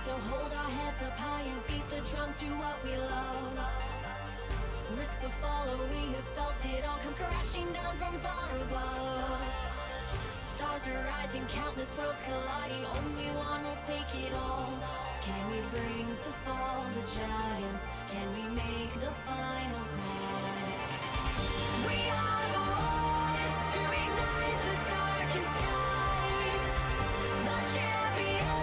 So hold our heads up high and beat the drum to what we love. Risk the fall, or we have felt it all come crashing down from far above. Stars are rising, countless worlds colliding, only one will take it all. Can we bring to fall the giants? Can we make the final call? We are the ones to ignite the darkened skies, the champions.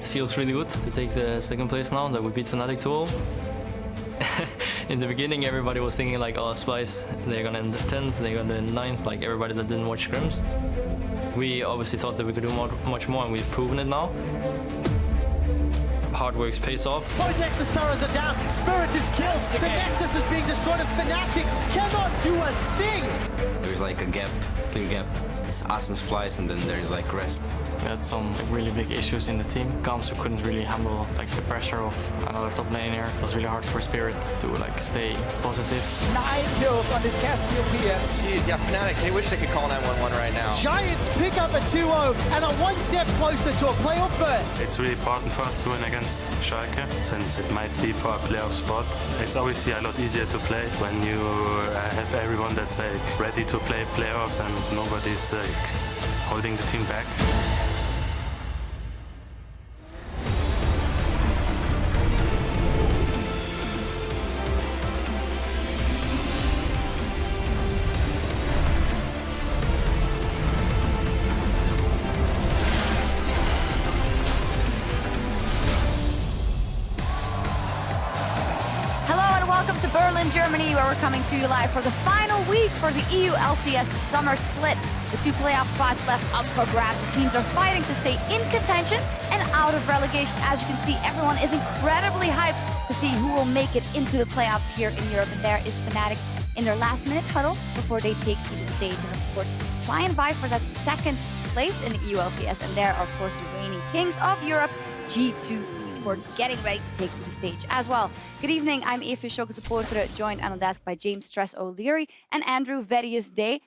feels really good to take the second place now, that we beat Fnatic 2-0. In the beginning, everybody was thinking like, oh, Splyce, they're gonna end 10th, they're gonna end 9th, like everybody that didn't watch scrims. We obviously thought that we could do much more, and we've proven it now. Hard work pays off. Both Nexus turrets are down, Spirit is killed, the Nexus is being destroyed, and Fnatic cannot do a thing! There's like a gap, clear gap. It's us and Splyce, and then there's like rest. We had some really big issues in the team. Kamsu couldn't really handle like the pressure of another top laner. It was really hard for Spirit to like stay positive. 9 kills on this Cassiopeia. Jeez, yeah, Fnatic, they wish they could call 911 right now. Giants pick up a 2-0 and are one step closer to a playoff berth. It's really important for us to win against Schalke, since it might be for a playoff spot. It's obviously a lot easier to play when you have everyone that's like ready to play playoffs and nobody's like holding the team back. Welcome to Berlin, Germany, where we're coming to you live for the final week for the EULCS summer split. The 2 playoff spots left up for grabs. The teams are fighting to stay in contention and out of relegation. As you can see, everyone is incredibly hyped to see who will make it into the playoffs here in Europe. And there is Fnatic in their last-minute huddle before they take to the stage and, of course, try and vie for that second place in the EULCS. And there are, of course, the reigning kings of Europe, G2 Esports, getting ready to take to the stage as well. Good evening, I'm Eva Supporter, joined on the desk by James Stress O'Leary and Andrew Vedius Day.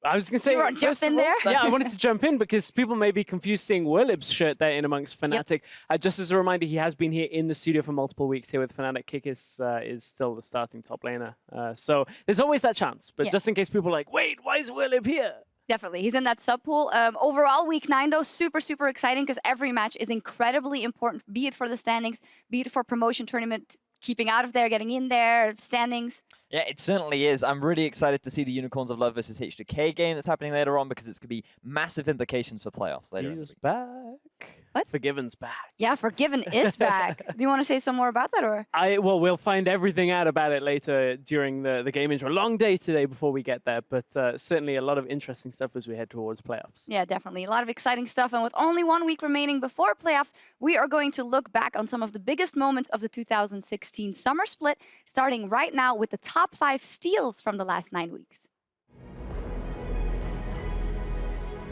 I was going to say, jump in there? Yeah, I wanted to jump in because people may be confused seeing Willib's shirt there in amongst Fnatic. Yep. Just as a reminder, he has been here in the studio for multiple weeks here with Fnatic. Kikis is still the starting top laner. So there's always that chance. But just in case people are like, wait, why is Willib here? Definitely. He's in that sub pool. Overall, week 9, though, super exciting because every match is incredibly important, be it for the standings, be it for promotion tournament, keeping out of there, getting in there, standings. Yeah, it certainly is. I'm really excited to see the Unicorns of Love versus HDK game that's happening later on because it's going to be massive implications for playoffs later. He's back. What? Forgiven's back. Yeah, Forgiven is back. Do you want to say some more about that, or? Well, we'll find everything out about it later during the game intro. Long day today before we get there, but certainly a lot of interesting stuff as we head towards playoffs. Yeah, definitely. A lot of exciting stuff. And with only 1 week remaining before playoffs, we are going to look back on some of the biggest moments of the 2016 summer split, starting right now with the top 5 steals from the last 9 weeks.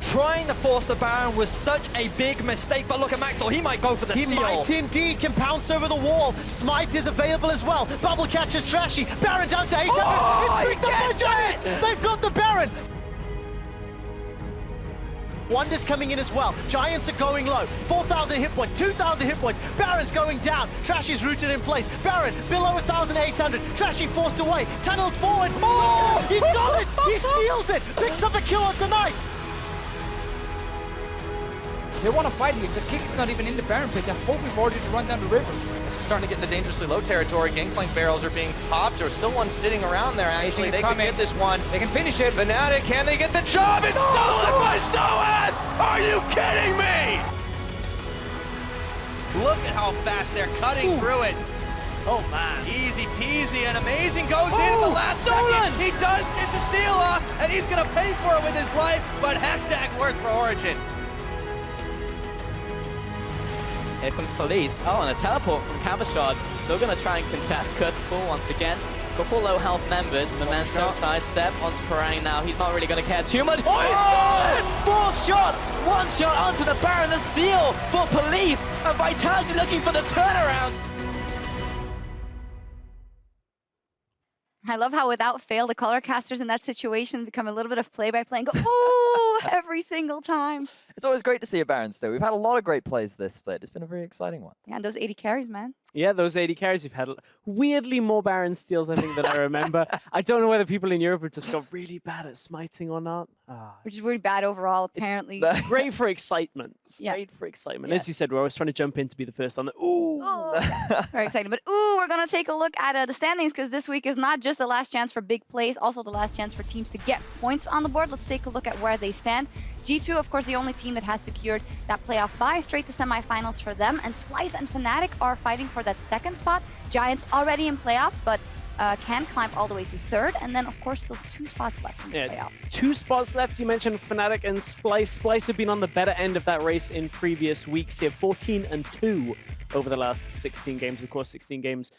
Trying to force the Baron was such a big mistake, but look at Maxwell, he might go for the steal. He might indeed, can pounce over the wall. Smite is available as well. Bubble catches Trashy. Baron down to 800. Oh, It's picked up by Giants. They've got the Baron. Wonders coming in as well. Giants are going low. 4,000 hit points, 2,000 hit points. Baron's going down. Trashy's rooted in place. Baron below 1,800. Trashy forced away. Tunnels forward. Oh, he's got it. He steals it. Picks up a kill on tonight. They want to fight here because Kikis not even in the Baron pit. They're hoping for Origen to run down the river. This is starting to get into dangerously low territory. Gangplank barrels are being popped. There's still one sitting around there, actually. They can get this one. They can finish it. Fnatic, can they get the job? It's stolen by Soaz! Are you kidding me? Look at how fast they're cutting through it. Oh, man. Easy peasy and amazing goes in at the last second. He does get the steal off, and he's going to pay for it with his life, but hashtag work for Origen. Here comes Police. Oh, and a teleport from Cavershard. Still going to try and contest Curtain once again. Couple low health members. Memento sidestep onto Parang now. He's not really going to care too much. Oh, he stole it! Fourth shot! One shot onto the Baron. The steal for Police. And Vitality looking for the turnaround. I love how without fail, the color casters in that situation become a little bit of play-by-play and go, ooh, every single time. It's always great to see a Baron still. We've had a lot of great plays this split. It's been a very exciting one. Yeah, and those 80 carries, man. Yeah, those 80 carries. You've had weirdly more Baron steals, I think, than I remember. I don't know whether people in Europe have just got really bad at smiting or not. Which is really bad overall, apparently. It's great for excitement. Yeah. Great for excitement. As you said, we're always trying to jump in to be the first on the ooh. Oh, very exciting. But ooh, we're going to take a look at the standings because this week is not just the last chance for big plays, also the last chance for teams to get points on the board. Let's take a look at where they stand. stand. G2, of course, the only team that has secured that playoff bye, straight to semifinals for them. And Splyce and Fnatic are fighting for that second spot. Giants already in playoffs, but can climb all the way to third. And then, of course, still 2 spots left in the playoffs. 2 spots left. You mentioned Fnatic and Splyce. Splyce have been on the better end of that race in previous weeks here. 14-2 over the last 16 games. Of course, 16 games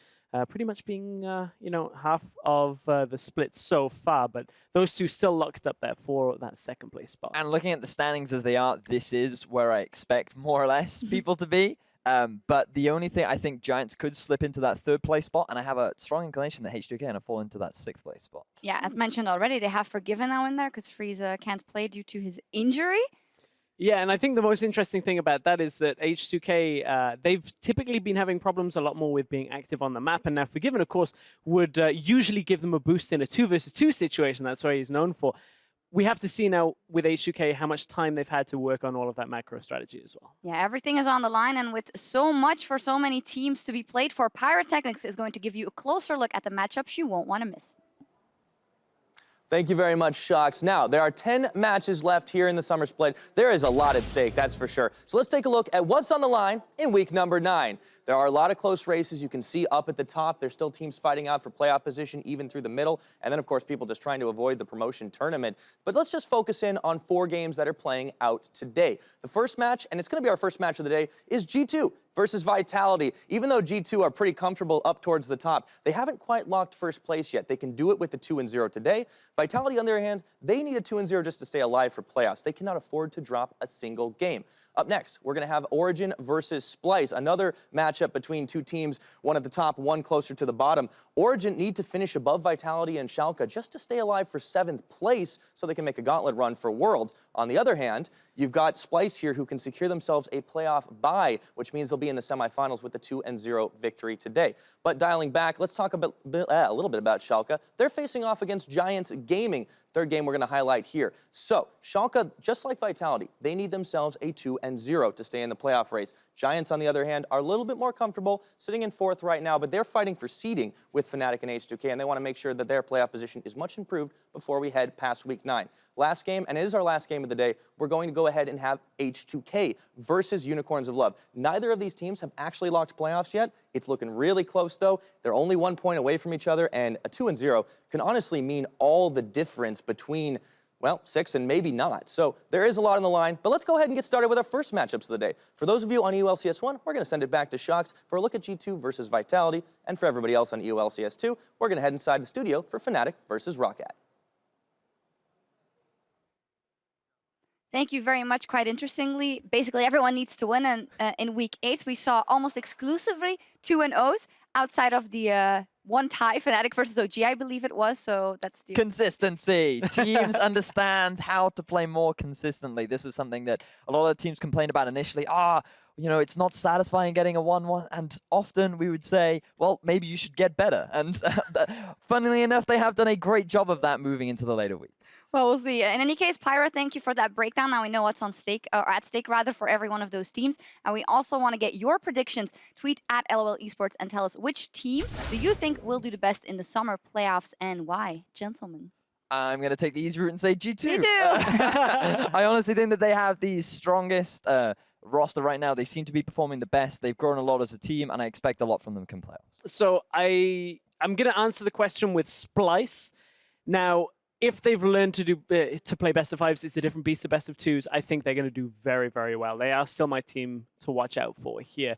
pretty much being, you know, half of the split so far. But those 2 still locked up there for that second place spot. And looking at the standings as they are, this is where I expect more or less people to be. But the only thing, I think Giants could slip into that 3rd place spot, and I have a strong inclination that H2K are going to fall into that 6th place spot. Yeah, as mentioned already, they have Forgiven now in there because Frieza can't play due to his injury. Yeah, and I think the most interesting thing about that is that H2K, they've typically been having problems a lot more with being active on the map, and now Forgiven, of course, would usually give them a boost in a 2 versus 2 situation. That's what he's known for. We have to see now with H2K how much time they've had to work on all of that macro strategy as well. Yeah, everything is on the line, and with so much for so many teams to be played for, Pyrotechnics is going to give you a closer look at the matchups you won't want to miss. Thank you very much, Shox. Now, there are 10 matches left here in the summer split. There is a lot at stake, that's for sure. So let's take a look at what's on the line in week number 9. There are a lot of close races you can see up at the top. There's still teams fighting out for playoff position even through the middle. And then, of course, people just trying to avoid the promotion tournament. But let's just focus in on 4 games that are playing out today. The first match, and it's going to be our first match of the day, is G2 versus Vitality. Even though G2 are pretty comfortable up towards the top, they haven't quite locked first place yet. They can do it with the 2-0 today. Vitality, on the other hand, they need a 2-0 just to stay alive for playoffs. They cannot afford to drop a single game. Up next, we're going to have Origen versus Splyce, another matchup between 2 teams, one at the top, one closer to the bottom. Origen need to finish above Vitality and Schalke just to stay alive for 7th place so they can make a gauntlet run for Worlds. On the other hand, you've got Splyce here who can secure themselves a playoff bye, which means they'll be in the semifinals with the 2-0 victory today. But dialing back, let's talk a little bit about Schalke. They're facing off against Giants Gaming. 3rd game we're going to highlight here. So, Schalke, just like Vitality, they need themselves a 2-0 to stay in the playoff race. Giants, on the other hand, are a little bit more comfortable, sitting in 4th right now, but they're fighting for seeding with Fnatic and H2K, and they want to make sure that their playoff position is much improved before we head past week 9. Last game, and it is our last game of the day, we're going to go ahead and have H2K versus Unicorns of Love. Neither of these teams have actually locked playoffs yet. It's looking really close, though. They're only 1 point away from each other, and a 2-0 can honestly mean all the difference between, well, 6 and maybe not. So there is a lot on the line, but let's go ahead and get started with our first matchups of the day. For those of you on EULCS1, we're going to send it back to Shox for a look at G2 versus Vitality, and for everybody else on EULCS2, we're going to head inside the studio for Fnatic versus Roccat. Thank you very much. Quite interestingly, basically everyone needs to win, and in week 8 we saw almost exclusively 2-0s outside of the 1 tie, Fnatic versus OG, I believe it was. So that's the consistency. Teams understand how to play more consistently. This was something that a lot of teams complained about initially. You know, it's not satisfying getting a 1-1, and often we would say, well, maybe you should get better. And funnily enough, they have done a great job of that moving into the later weeks. Well, we'll see. In any case, Pyra, thank you for that breakdown. Now we know what's on stake, or at stake rather, for every one of those teams. And we also want to get your predictions. Tweet at LOL Esports and tell us which team do you think will do the best in the summer playoffs and why, gentlemen. I'm going to take the easy route and say G2. G2! I honestly think that they have the strongest roster right now. They seem to be performing the best. They've grown a lot as a team, and I expect a lot from them come playoffs. So I'm going to answer the question with Splyce. Now, if they've learned to play best of 5s, it's a different beast to best of 2s. I think they're going to do very, very well. They are still my team to watch out for here.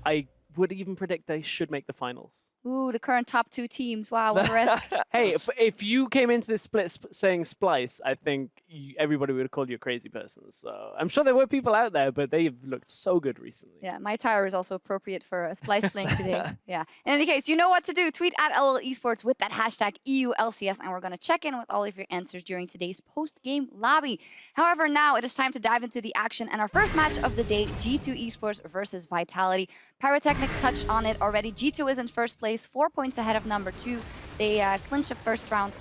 I would even predict they should make the finals. Ooh, the current top 2 teams. Wow, what a risk. Hey, if you came into this split saying Splyce, I think everybody would have called you a crazy person. So I'm sure there were people out there, but they've looked so good recently. Yeah, my tire is also appropriate for Splyce playing today. Yeah. In any case, you know what to do. Tweet at LOL Esports with that hashtag EULCS, and we're going to check in with all of your answers during today's post-game lobby. However, now it is time to dive into the action, and our first match of the day, G2 Esports versus Vitality. Pyrotechnics touched on it already. G2 is in first place, 4 points ahead of number 2. They clinched the first round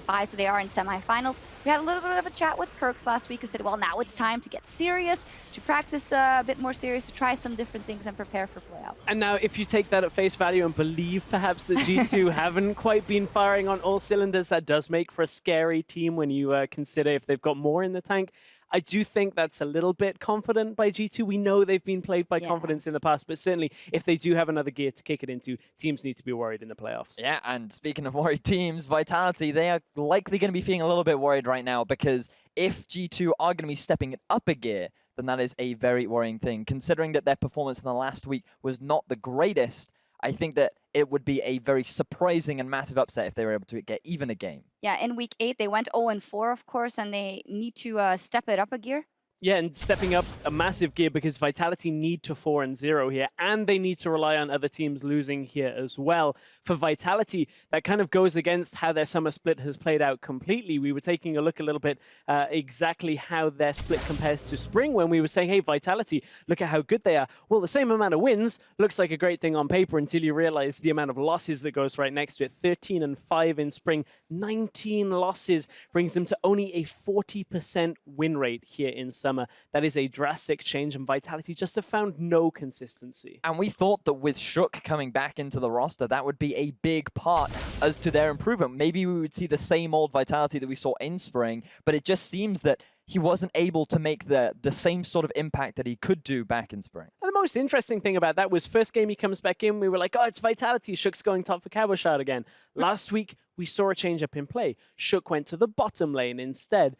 bye, so they are in semifinals. We had a little bit of a chat with Perks last week who said, well, now it's time to get serious, to practice a bit more serious, to try some different things and prepare for playoffs. And now if you take that at face value and believe perhaps that G2 haven't quite been firing on all cylinders, that does make for a scary team when you consider if they've got more in the tank. I do think that's a little bit confident by G2. We know they've been played by confidence in the past, but certainly if they do have another gear to kick it into, teams need to be worried in the playoffs. Yeah, and speaking of worried teams, Vitality, they are likely going to be feeling a little bit worried right now because if G2 are going to be stepping it up a gear, then that is a very worrying thing. Considering that their performance in the last week was not the greatest, I think that it would be a very surprising and massive upset if they were able to get even a game. Yeah, in week 8, they went 0-4, of course, and they need to step it up a gear. Yeah, and stepping up a massive gear because Vitality need to 4-0 here, and they need to rely on other teams losing here as well. For Vitality, that kind of goes against how their summer split has played out completely. We were taking a look a little bit exactly how their split compares to spring when we were saying, hey, Vitality, look at how good they are. Well, the same amount of wins looks like a great thing on paper until you realize the amount of losses that goes right next to it. 13-5 in spring, 19 losses brings them to only a 40% win rate here in summer. That is a drastic change, and Vitality just have found no consistency. And we thought that with Shook coming back into the roster, that would be a big part as to their improvement. Maybe we would see the same old Vitality that we saw in spring, but it just seems that he wasn't able to make the same sort of impact that he could do back in spring. And the most interesting thing about that was first game he comes back in, we were like, oh, it's Vitality. Shook's going top for Cabochard again. Last week, we saw a change up in play. Shook went to the bottom lane instead.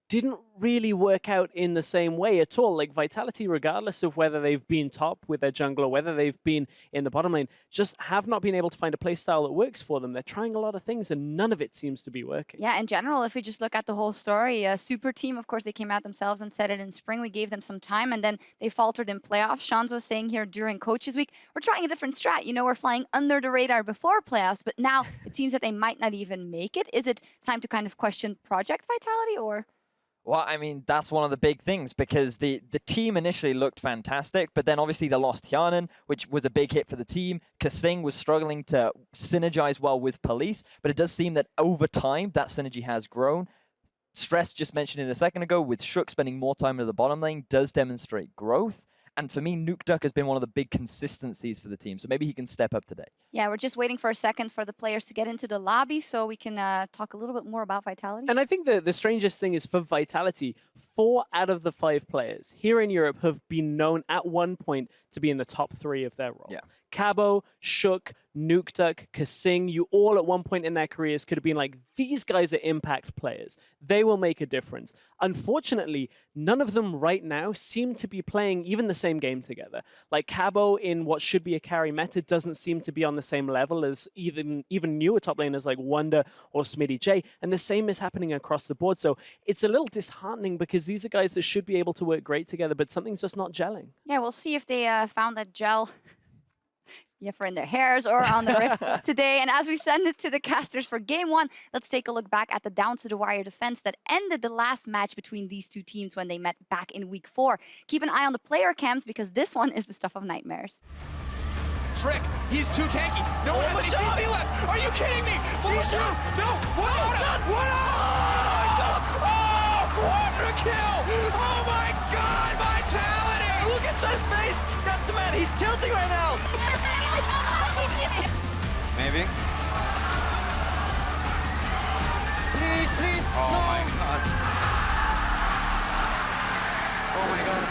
Didn't really work out in the same way at all. Like Vitality, regardless of whether they've been top with their jungler, whether they've been in the bottom lane, just have not been able to find a playstyle that works for them. They're trying a lot of things and none of it seems to be working. Yeah, in general, if we just look at the whole story, Super Team, of course, they came out themselves and said it in spring. We gave them some time and then they faltered in playoffs. Shans was saying here during Coaches Week, we're trying a different strat. You know, we're flying under the radar before playoffs, but now it seems that they might not even make it. Is it time to kind of question Project Vitality or... Well, I mean, that's one of the big things because the team initially looked fantastic, but then obviously they lost Hyanan, which was a big hit for the team. Kasing was struggling to synergize well with Police, but it does seem that over time that synergy has grown. Stress, just mentioned it a second ago, with Shook spending more time in the bottom lane, does demonstrate growth. And for me, Nukeduck has been one of the big consistencies for the team, so maybe he can step up today. Yeah, we're just waiting for a second for the players to get into the lobby so we can talk a little bit more about Vitality. And I think the strangest thing is for Vitality, 4 out of the 5 players here in Europe have been known at one point to be in the top 3 of their role. Yeah. Cabo, Shook, Nukeduck, Kasing, you all at one point in their careers could have been like, these guys are impact players. They will make a difference. Unfortunately, none of them right now seem to be playing even the same game together. Like Cabo in what should be a carry meta doesn't seem to be on the same level as even newer top laners like Wonder or Smitty J, and the same is happening across the board. So it's a little disheartening because these are guys that should be able to work great together, but something's just not gelling. Yeah, we'll see if they found that gel for in their hairs or on the rift today. And as we send it to the casters for game 1, let's take a look back at the down-to-the-wire defense that ended the last match between these two teams when they met back in week 4. Keep an eye on the player cams because this one is the stuff of nightmares. Trick, he's too tanky. No one has any CC left. Are you kidding me? Please, no, what on? Oh, quadra kill! Oh my God, Vitality! Look at his face! That's the man, he's tilting right now! Maybe. Please. Oh my God. Oh my God.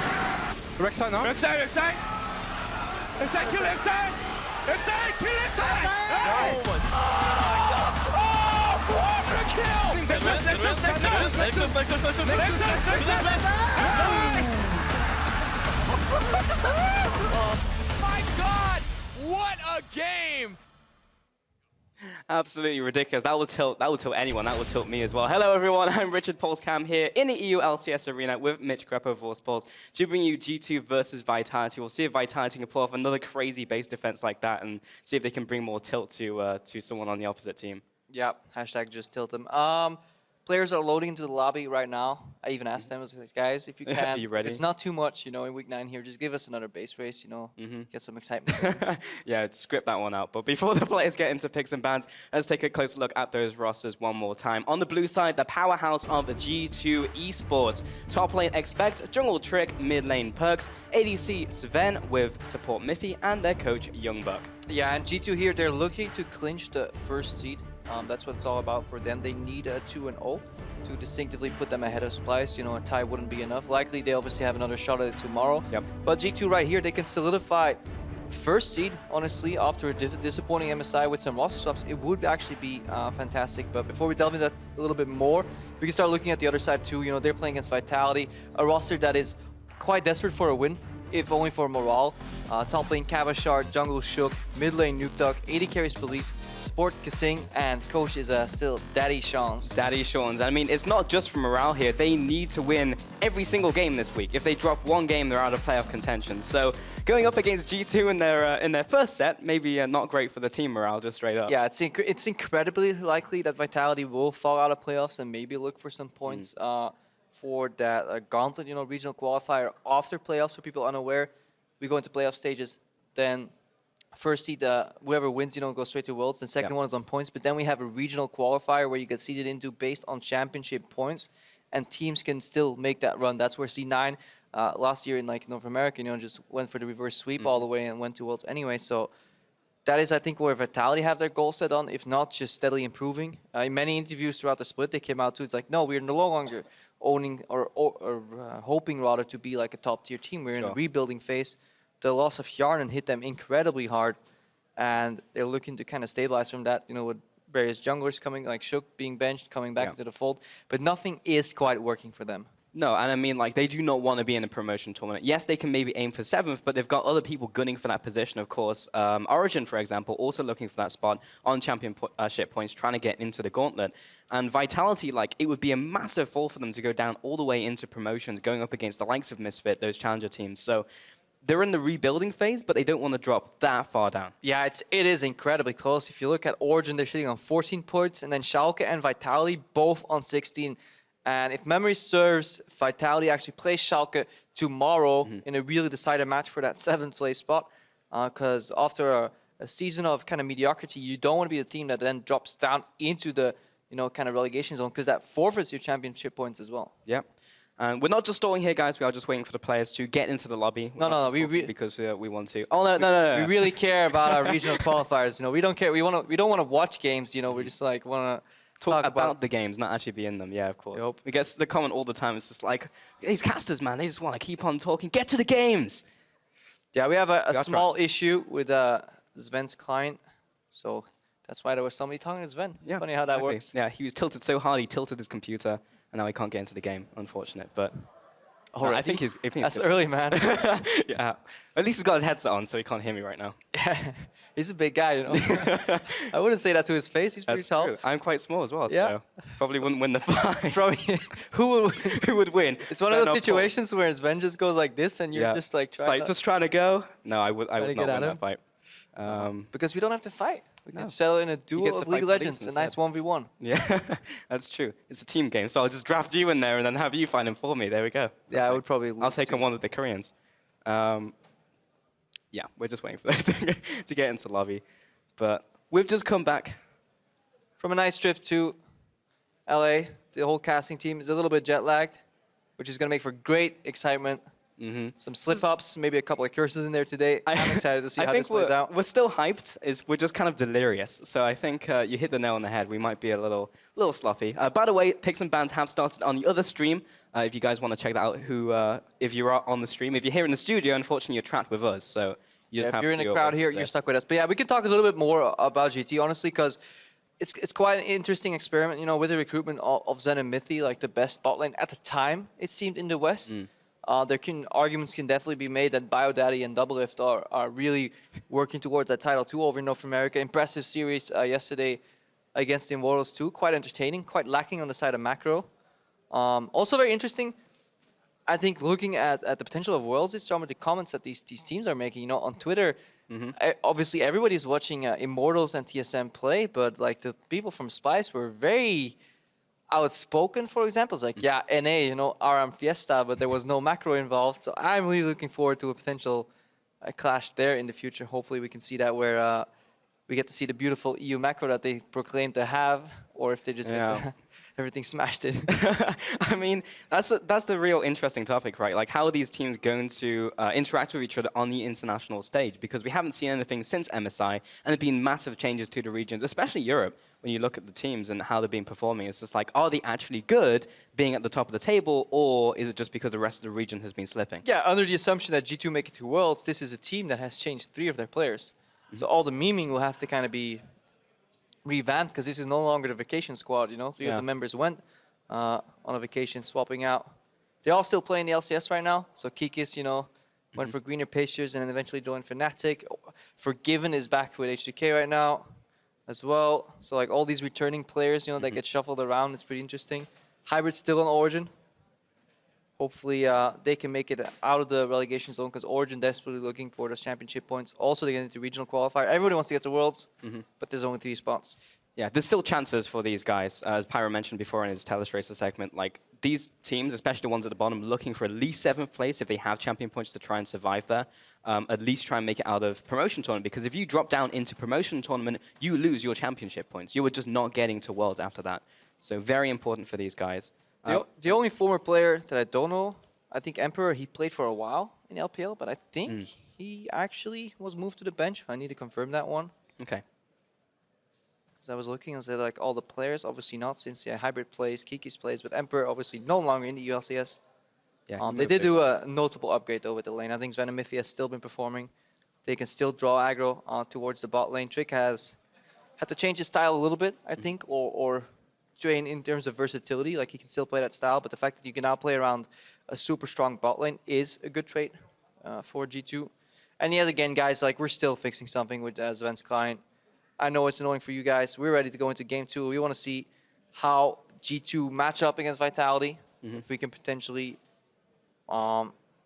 Rek'Sai now? Rek'Sai! Kill Rek'Sai! Kill Rek'Sai! No! Oh, quadra kill! Nexus! My God! What a game! Absolutely ridiculous. That will tilt anyone. That will tilt me as well. Hello everyone, I'm Richard Polscam here in the EULCS arena with Mitch Greppo of Esports to bring you G2 versus Vitality. We'll see if Vitality can pull off another crazy base defense like that and see if they can bring more tilt to someone on the opposite team. Yep, hashtag just tilt him. players are loading into the lobby right now. I even asked them, I was like, guys, if you can, you ready? it's not too much, you know, in week 9 here, just give us another base race, you know, get some excitement. Yeah, script that one out. But before the players get into picks and bans, let's take a closer look at those rosters one more time. On the blue side, the powerhouse of the G2 Esports. Top lane Expect, jungle Trick, mid lane Perks, ADC Sven with support Miffy, and their coach Youngbuck. Yeah, and G2 here, they're looking to clinch the first seed. That's what it's all about for them. They need a 2-0 to distinctively put them ahead of Splyce. You know, a tie wouldn't be enough. Likely, they obviously have another shot at it tomorrow. Yep. But G2 right here, they can solidify first seed, honestly, after a disappointing MSI with some roster swaps. It would actually be fantastic. But before we delve into that a little bit more, we can start looking at the other side too. You know, they're playing against Vitality, a roster that is quite desperate for a win, if only for morale. Top lane Kavashard, jungle Shook, mid lane Nukeduck, AD carries Police, support Kasing, and coach is still Daddy Sean's. Daddy Sean's. I mean, it's not just for morale here. They need to win every single game this week. If they drop one game, they're out of playoff contention. So going up against G2 in their first set, maybe not great for the team morale, just straight up. Yeah, it's incredibly likely that Vitality will fall out of playoffs and maybe look for some points for that gauntlet, you know, regional qualifier after playoffs. For people unaware, we go into playoff stages, then first seed, whoever wins, you know, goes straight to Worlds. And second one is on points. But then we have a regional qualifier where you get seeded into based on championship points, and teams can still make that run. That's where C9 last year in like North America, you know, just went for the reverse sweep all the way and went to Worlds anyway. So that is, I think, where Vitality have their goal set on, if not just steadily improving. In many interviews throughout the split, they came out to it's like, no, we're no longer owning or hoping rather to be like a top tier team. We're in a rebuilding phase. The loss of Hjarnan hit them incredibly hard, and they're looking to kind of stabilize from that, you know, with various junglers coming, like Shook being benched, coming back into the fold, but nothing is quite working for them. No, and I mean, like, they do not want to be in a promotion tournament. Yes, they can maybe aim for 7th, but they've got other people gunning for that position, of course. Origen, for example, also looking for that spot on championship points, trying to get into the gauntlet. And Vitality, like, it would be a massive fall for them to go down all the way into promotions, going up against the likes of Misfit, those challenger teams. So they're in the rebuilding phase, but they don't want to drop that far down. Yeah, it is incredibly close. If you look at Origen, they're sitting on 14 points, and then Schalke and Vitality both on 16. And if memory serves, Vitality actually plays Schalke tomorrow in a really decided match for that 7th place spot. Because after a season of kind of mediocrity, you don't want to be the team that then drops down into the, you know, kind of relegation zone, because that forfeits your championship points as well. Yep. And we're not just stalling here, guys. We are just waiting for the players to get into the lobby. No, because we want to. Oh no. We really care about our regional qualifiers. You know, we don't care. We don't want to watch games. You know, we just like want to talk about the games, not actually be in them. Yeah, of course. Yep. We get the comment all the time. It's just like, these casters, man, they just want to keep on talking. Get to the games. Yeah, we have a small issue with Sven's client, so that's why there was somebody talking to Sven. Yeah, funny how that works. Yeah, he was tilted so hard he tilted his computer, and now he can't get into the game. Unfortunate, but I think he's. That's early, man. Yeah, at least he's got his headset on, so he can't hear me right now. Yeah, he's a big guy, you know. I wouldn't say that to his face. He's pretty tall. True. I'm quite small as well, so probably wouldn't win the fight. Probably. Who would win? It's one of those situations where Sven just goes like this, and you're just like trying to go. No, I would not win that fight. Because we don't have to fight. We can settle in a duel of League of Legends, a nice 1v1. Yeah, that's true. It's a team game, so I'll just draft you in there and then have you find him for me. There we go. Yeah, I would probably lose. I'll take on one of the Koreans. Yeah, we're just waiting for those to get into the lobby. But we've just come back from a nice trip to LA. The whole casting team is a little bit jet lagged, which is going to make for great excitement. Some slip-ups, maybe a couple of curses in there today. I'm excited to see how this plays out. We're still hyped. We're just kind of delirious. So I think you hit the nail on the head. We might be a little sloppy. By the way, picks and bans have started on the other stream. If you guys want to check that out, if you are on the stream. If you're here in the studio, unfortunately, you're trapped with us. So you just have to. If you're in the crowd here, you're stuck with us. But yeah, we can talk a little bit more about GT, honestly, because it's quite an interesting experiment, you know, with the recruitment of Zen and Mythy, like the best bot lane at the time, it seemed, in the West. Arguments can definitely be made that BioDaddy and Doublelift are really working towards that title too over in North America. Impressive series yesterday against the Immortals too. Quite entertaining, quite lacking on the side of macro. Also very interesting, I think, looking at the potential of Worlds is some of the comments that these teams are making. You know, on Twitter, obviously everybody's watching Immortals and TSM play, but like the people from Splyce were very outspoken, for example. It's like, yeah, NA, you know, RM Fiesta, but there was no macro involved. So I'm really looking forward to a potential clash there in the future. Hopefully we can see that where we get to see the beautiful EU macro that they proclaim to have, or if they just get everything smashed in. I mean, that's the real interesting topic, right? Like, how are these teams going to interact with each other on the international stage? Because we haven't seen anything since MSI, and there have been massive changes to the regions, especially Europe. When you look at the teams and how they've been performing, it's just like, are they actually good being at the top of the table, or is it just because the rest of the region has been slipping? Yeah, under the assumption that G2 make it to Worlds, this is a team that has changed 3 of their players. So all the memeing will have to kind of be revamped, because this is no longer the vacation squad, you know? 3 of the members went on a vacation, swapping out. They're all still playing the LCS right now. So Kikis, you know, went for greener pastures and then eventually joined Fnatic. Forgiven is back with H2K right now as well. So like all these returning players, you know, that get shuffled around, it's pretty interesting. Hybrid still on Origen. Hopefully they can make it out of the relegation zone, because Origen desperately looking for those championship points. Also, they get into regional qualifier. Everybody wants to get to Worlds, but there's only 3 spots. Yeah, there's still chances for these guys. As Pyro mentioned before in his Telus Racer segment, like these teams, especially the ones at the bottom, looking for at least 7th place if they have champion points to try and survive there. At least try and make it out of promotion tournament, because if you drop down into promotion tournament, you lose your championship points. You were just not getting to Worlds after that. So very important for these guys. The only former player that I don't know, I think Emperor, he played for a while in LPL, but I think he actually was moved to the bench. I need to confirm that one. Okay. Because I was looking and said, like, all the players, obviously not, since Hybrid plays, Kikis plays, but Emperor obviously no longer in the EULCS. Yeah, they did do a notable upgrade, though, with the lane. I think Venomythia has still been performing. They can still draw aggro towards the bot lane. Trick has had to change his style a little bit, I think, or train in terms of versatility. Like, he can still play that style, but the fact that you can now play around a super strong bot lane is a good trait for G2. And yet again, guys, like, we're still fixing something with Sven's client. I know it's annoying for you guys. We're ready to go into game 2. We want to see how G2 match up against Vitality. If we can potentially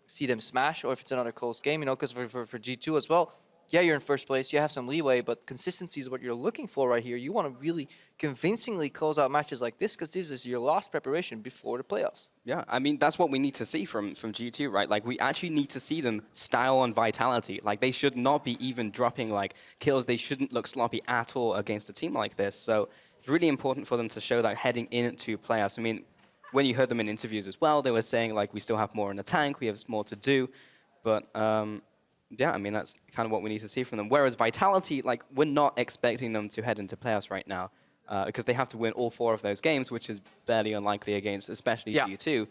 see them smash, or if it's another close game, you know, because for G2 as well, yeah, you're in first place, you have some leeway, but consistency is what you're looking for right here. You want to really convincingly close out matches like this, because this is your last preparation before the playoffs. Yeah, I mean, that's what we need to see from G2, right? Like, we actually need to see them style on Vitality. Like, they should not be even dropping, like, kills. They shouldn't look sloppy at all against a team like this. So it's really important for them to show that heading into playoffs. I mean, when you heard them in interviews as well, they were saying, like, we still have more in the tank, we have more to do. But yeah, I mean, that's kind of what we need to see from them. Whereas Vitality, like, we're not expecting them to head into playoffs right now, because they have to win all 4 of those games, which is barely unlikely against, especially G2.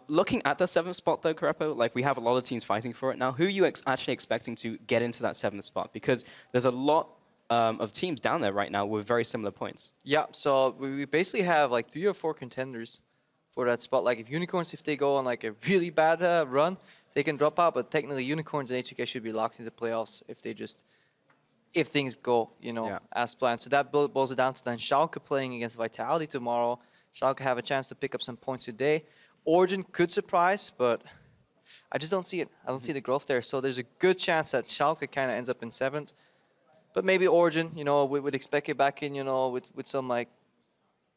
Looking at the 7th spot, though, Karepo, like, we have a lot of teams fighting for it now. Who are you actually expecting to get into that 7th spot? Because there's a lot of teams down there right now with very similar points. Yeah, so we basically have, like, 3 or 4 contenders for that spot. Like, if Unicorns, if they go on, like, a really bad run, they can drop out, but technically Unicorns and H2K should be locked into playoffs if things go, you know, as planned. So that boils it down to then Schalke playing against Vitality tomorrow. Schalke have a chance to pick up some points today. Origen could surprise, but I just don't see it. I don't see the growth there. So there's a good chance that Schalke kind of ends up in 7th. But maybe Origen, you know, we would expect it back in, you know, with some, like,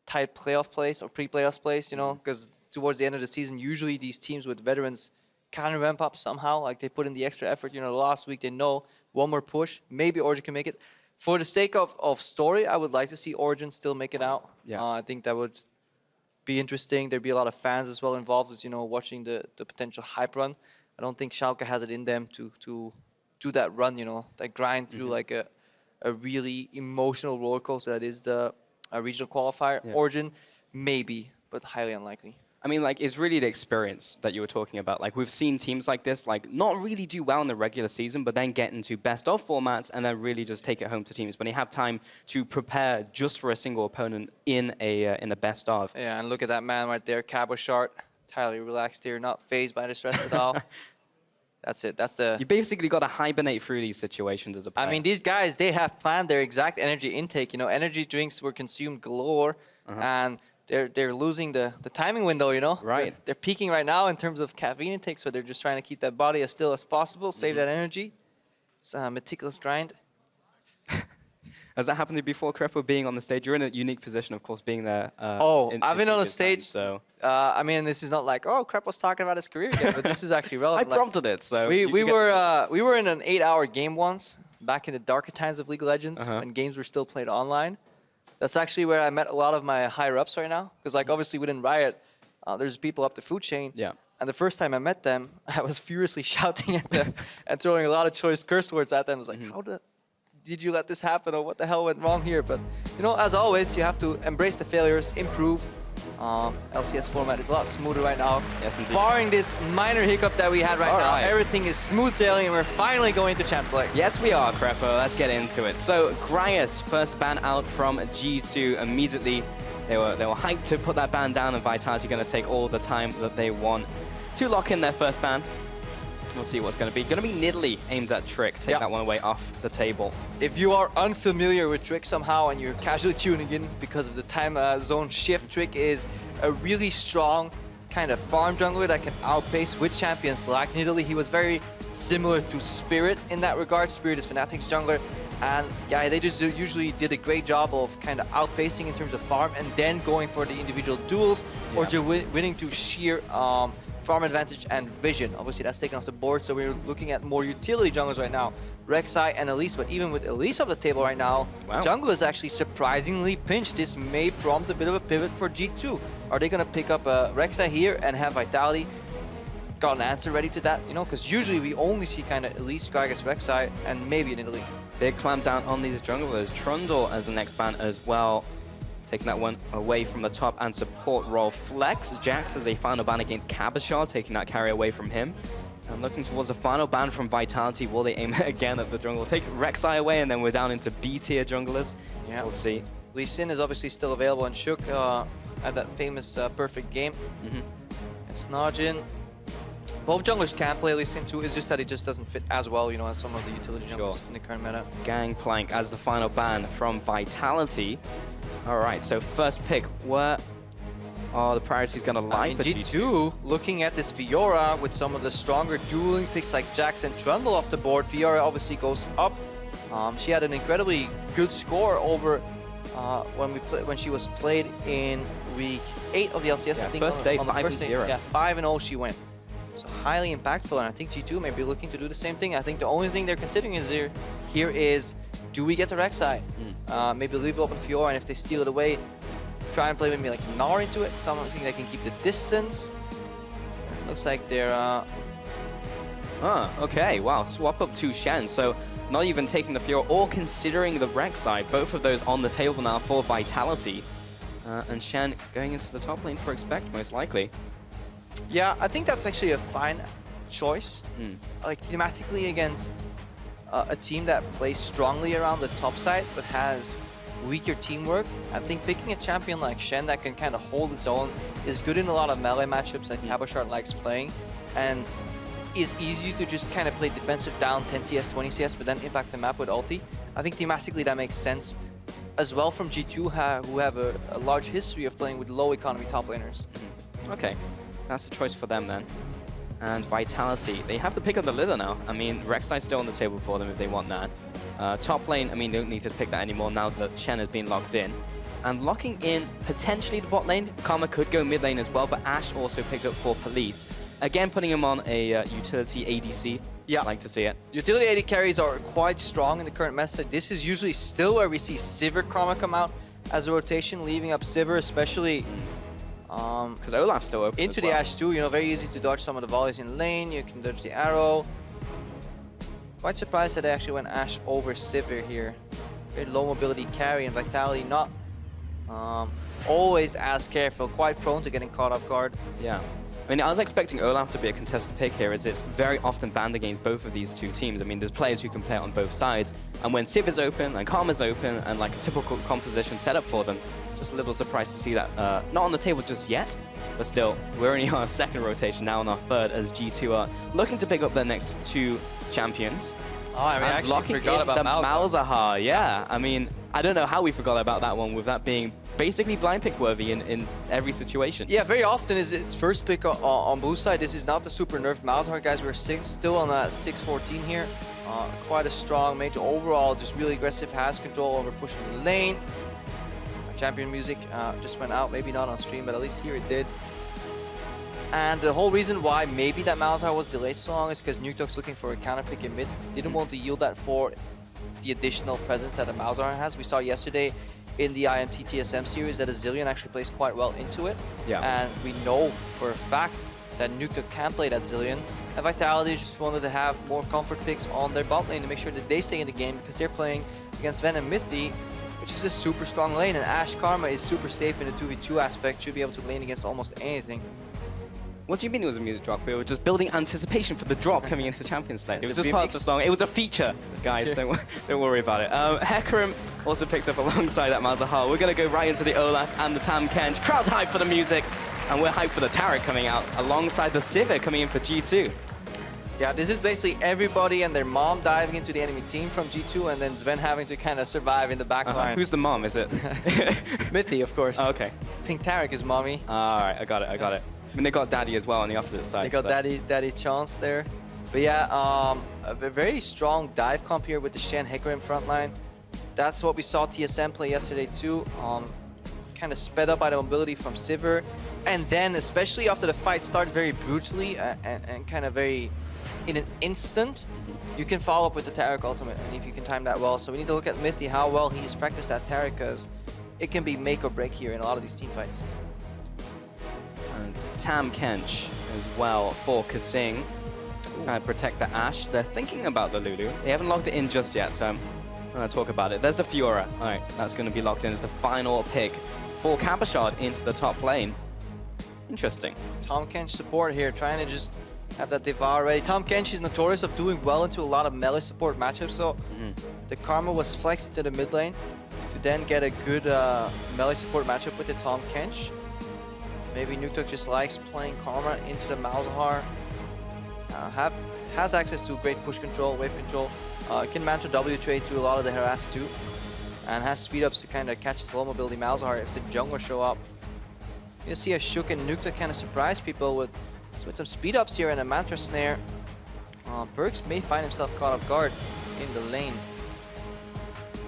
tight playoff place or pre-playoffs place, you know, because towards the end of the season, usually these teams with veterans kind of ramp up somehow. Like, they put in the extra effort. You know, last week they know one more push. Maybe Origen can make it. For the sake of story, I would like to see Origen still make it out. Yeah. I think that would be interesting. There'd be a lot of fans as well involved with, you know, watching the potential hype run. I don't think Schalke has it in them to do that run, you know, that grind through like a really emotional roller coaster that is the regional qualifier. Origen, maybe, but highly unlikely. I mean, like, it's really the experience that you were talking about. Like, we've seen teams like this, like, not really do well in the regular season, but then get into best-of formats and then really just take it home to teams when they have time to prepare just for a single opponent in a best-of. Yeah, and look at that man right there, Cabo Shard, entirely relaxed here, not phased by the stress at all. That's it. That's the... You basically got to hibernate through these situations as a player. I mean, these guys, they have planned their exact energy intake. You know, energy drinks were consumed galore, and they're losing the timing window, you know? Right. They're peaking right now in terms of caffeine intake, so they're just trying to keep that body as still as possible, save that energy. It's a meticulous grind. Has that happened to you before, Crepo, being on the stage? You're in a unique position, of course, being there. I've been on a stage. So I mean, this is not like, oh, Crepo's talking about his career again, but this is actually relevant. I prompted it, so we were in an 8-hour game once back in the darker times of League of Legends when games were still played online. That's actually where I met a lot of my higher ups right now, because like obviously within Riot, there's people up the food chain. Yeah. And the first time I met them, I was furiously shouting at them and throwing a lot of choice curse words at them. I was like, how did you let this happen, or what the hell went wrong here? But, you know, as always, you have to embrace the failures, improve. LCS format is a lot smoother right now. Yes, indeed. Barring this minor hiccup that we had right now, everything is smooth sailing, and we're finally going to Champs League. Yes, we are, Crepo. Let's get into it. So, Grias, first ban out from G2 immediately. They were hyped to put that ban down, and Vitality going to take all the time that they want to lock in their first ban. We'll see what's going to be. Going to be Nidalee aimed at Trick. Take that one away off the table. If you are unfamiliar with Trick somehow and you're casually tuning in because of the time zone shift, Trick is a really strong kind of farm jungler that can outpace with champions like Nidalee. He was very similar to Spirit in that regard. Spirit is Fnatic's jungler. And yeah, they just usually did a great job of kind of outpacing in terms of farm and then going for the individual duels or just winning to sheer farm advantage and vision. Obviously, that's taken off the board, so we're looking at more utility junglers right now. Rek'Sai and Elise, but even with Elise off the table right now, jungle is actually surprisingly pinched. This may prompt a bit of a pivot for G2. Are they going to pick up Rek'Sai here and have Vitality got an answer ready to that? You know, because usually we only see kind of Elise, Gragas, Rek'Sai, and maybe an Nidalee. Big clamp down on these junglers. Trundle as the next ban as well. Taking that one away from the top and support role. Flex Jax as a final ban against Cabochard, taking that carry away from him. And looking towards the final ban from Vitality. Will they aim again at the jungle? Take Rek'Sai away, and then we're down into B-tier junglers. Yeah. We'll see. Lee Sin is obviously still available, and Shook at that famous perfect game. Snarjin. Both junglers can play Lee Sin too. It's just that it just doesn't fit as well, you know, as some of the utility junglers in the current meta. Gangplank as the final ban from Vitality. All right, so first pick, where are the priorities going to lie for G2? Looking at this Fiora with some of the stronger dueling picks like Jax and Trundle off the board, Fiora obviously goes up. She had an incredibly good score over when she was played in week 8 of the LCS. I think first day, on the 5-0. Yeah, 5-0 she went. So highly impactful, and I think G2 may be looking to do the same thing. I think the only thing they're considering is here is, do we get the Rek'Sai? Maybe leave it open Fiora, and if they steal it away, try and play maybe like Gnar into it, something that can keep the distance. Looks like they're... okay, wow, swap up to Shen, so not even taking the Fiora or considering the Rek'Sai, both of those on the table now for Vitality. And Shen going into the top lane for Expect, most likely. Yeah, I think that's actually a fine choice. Like, thematically against a team that plays strongly around the top side but has weaker teamwork, I think picking a champion like Shen that can kind of hold its own is good in a lot of melee matchups that Cabochard likes playing, and is easy to just kind of play defensive down 10 CS, 20 CS, but then impact the map with ulti. I think thematically that makes sense as well from G2, who have a large history of playing with low economy top laners. Okay, that's the choice for them then. And Vitality, they have the pick of the litter now. I mean, Rek'Sai's still on the table for them if they want that. Top lane, I mean, they don't need to pick that anymore now that Shen has been locked in. And locking in potentially the bot lane, Karma could go mid lane as well, but Ashe also picked up for Police. Again, putting him on a utility ADC. Yeah. I'd like to see it. Utility AD carries are quite strong in the current meta. This is usually still where we see Sivir Karma come out as a rotation, leaving up Sivir, especially... because Olaf's still open into the Ashe too, you know, very easy to dodge some of the volleys in lane. You can dodge the arrow. Quite surprised that they actually went Ashe over Sivir here. Very low mobility carry, and Vitality not always as careful, quite prone to getting caught off guard. Yeah. I mean, I was expecting Olaf to be a contested pick here, as it's very often banned against both of these two teams. I mean, there's players who can play on both sides, and when Civ is open and Karma's open and like a typical composition set up for them, just a little surprised to see that not on the table just yet, but still, we're only on our second rotation now, on our third, as G2 are looking to pick up their next two champions. Oh, I mean, I actually forgot about Malzahar. Yeah, I mean, I don't know how we forgot about that one, with that being basically blind pick worthy in every situation. Yeah, very often is its first pick on blue side. This is not the super nerfed Malzahar, guys. We're still on 614 here. Quite a strong mage overall, just really aggressive, has control over pushing the lane. Champion music just went out, maybe not on stream, but at least here it did. And the whole reason why maybe that Malzahar was delayed so long is because Nuketo's looking for a counter pick in mid. Didn't want to yield that for the additional presence that a Malzahar has. We saw yesterday in the IMT TSM series that a Zilean actually plays quite well into it. Yeah. And we know for a fact that Nuketo can play that Zilean. And Vitality just wanted to have more comfort picks on their bot lane to make sure that they stay in the game because they're playing against Ven and Mythi, which is a super strong lane, and Ashe Karma is super safe in the 2v2 aspect, should be able to lane against almost anything. What do you mean it was a music drop? We were just building anticipation for the drop coming into Champions League. It was just part of the song. It was a feature, guys. Don't worry about it. Hecarim also picked up alongside that Malzahar. We're going to go right into the Olaf and the Tam Kench. Crowd's hyped for the music, and we're hyped for the Taric coming out alongside the Sivir coming in for G2. Yeah, this is basically everybody and their mom diving into the enemy team from G2, and then Sven having to kind of survive in the back line. Who's the mom? Is it? Mythi, of course. Oh, okay. I think Taric is mommy. All right, I got it. I mean, they got Daddy as well on the opposite side. They got Daddy Chance there. But yeah, a very strong dive comp here with the Shen Hecarim frontline. That's what we saw TSM play yesterday too. Kind of sped up by the mobility from Sivir. And then, especially after the fight started very brutally and kind of very in an instant, you can follow up with the Taric ultimate, and if you can time that well. So we need to look at Mythi, how well he has practiced that Taric, because it can be make or break here in a lot of these team fights. And Tam Kench as well for Kasing. Trying to protect the Ashe. They're thinking about the Lulu. They haven't locked it in just yet, so I'm going to talk about it. There's the Fiora. All right, that's going to be locked in as the final pick for Cabochard into the top lane. Interesting. Tahm Kench support here, trying to just have that Devour ready. Tahm Kench is notorious of doing well into a lot of melee support matchups, so the Karma was flexed to the mid lane to then get a good melee support matchup with the Tahm Kench. Maybe Nuketok just likes playing Karma into the Malzahar. Has access to great push control, wave control. Can mantra W trade to a lot of the harass too. And has speed ups to kind of catch the slow mobility Malzahar if the jungler show up. You see a Shook and Nuketok kind of surprise people with some speed ups here and a mantra snare. Perkz may find himself caught off guard in the lane.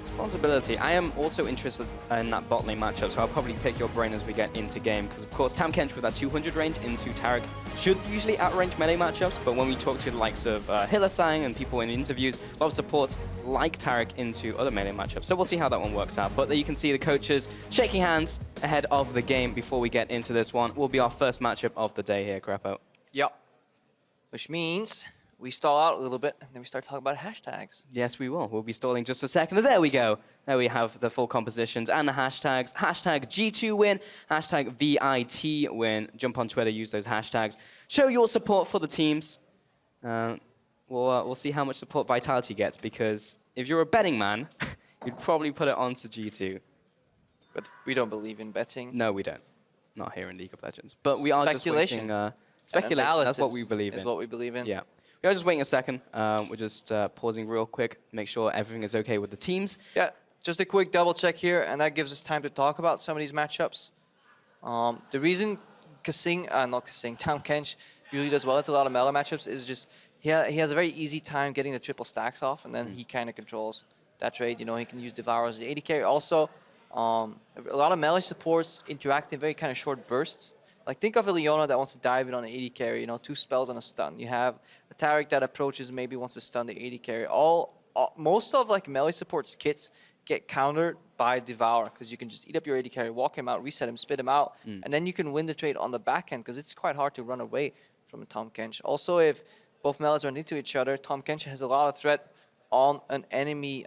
Responsibility. I am also interested in that bot lane matchup, so I'll probably pick your brain as we get into game, because of course Tahm Kench with that 200 range into Taric should usually outrange melee matchups, but when we talk to the likes of Hillasang and people in interviews, a lot of supports like Taric into other melee matchups, so we'll see how that one works out. But there you can see the coaches shaking hands ahead of the game before we get into this one. Will be our first matchup of the day here, Crapo. Yep. Which means we stall out a little bit, and then we start talking about hashtags. Yes, we will. We'll be stalling just a second. And there we go. There we have the full compositions and the hashtags. Hashtag G2 win, hashtag VIT win. Jump on Twitter, use those hashtags. Show your support for the teams. We'll see how much support Vitality gets, because if you're a betting man, you'd probably put it onto G2. But we don't believe in betting. No, we don't. Not here in League of Legends. But we are just waiting. Speculation. That's what we believe in. Is what we believe in. Yeah. We are just waiting a second. We're just pausing real quick, make sure everything is okay with the teams. Yeah, just a quick double check here, and that gives us time to talk about some of these matchups. The reason Tahm Kench usually does well into a lot of melee matchups is just he has a very easy time getting the triple stacks off, and then he kind of controls that trade. You know, he can use Devour as the AD carry. Also, a lot of melee supports interact in very kind of short bursts. Like, think of a Leona that wants to dive in on the AD carry, 2 spells on a stun. You have a Taric that approaches, maybe wants to stun the AD carry. Most of like melee support's kits get countered by Devour, because you can just eat up your AD carry, walk him out, reset him, spit him out, and then you can win the trade on the back end, because it's quite hard to run away from a Tahm Kench. Also, if both melees run into each other, Tahm Kench has a lot of threat on an enemy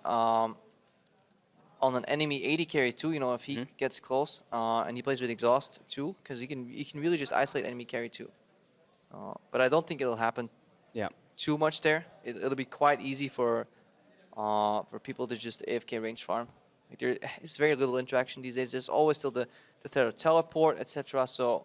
AD carry too, if he gets close, and he plays with exhaust too, because he can really just isolate enemy carry too. But I don't think it'll happen too much there. It'll be quite easy for people to just AFK range farm. Like, there is very little interaction these days. There's always still the threat of teleport, etc. So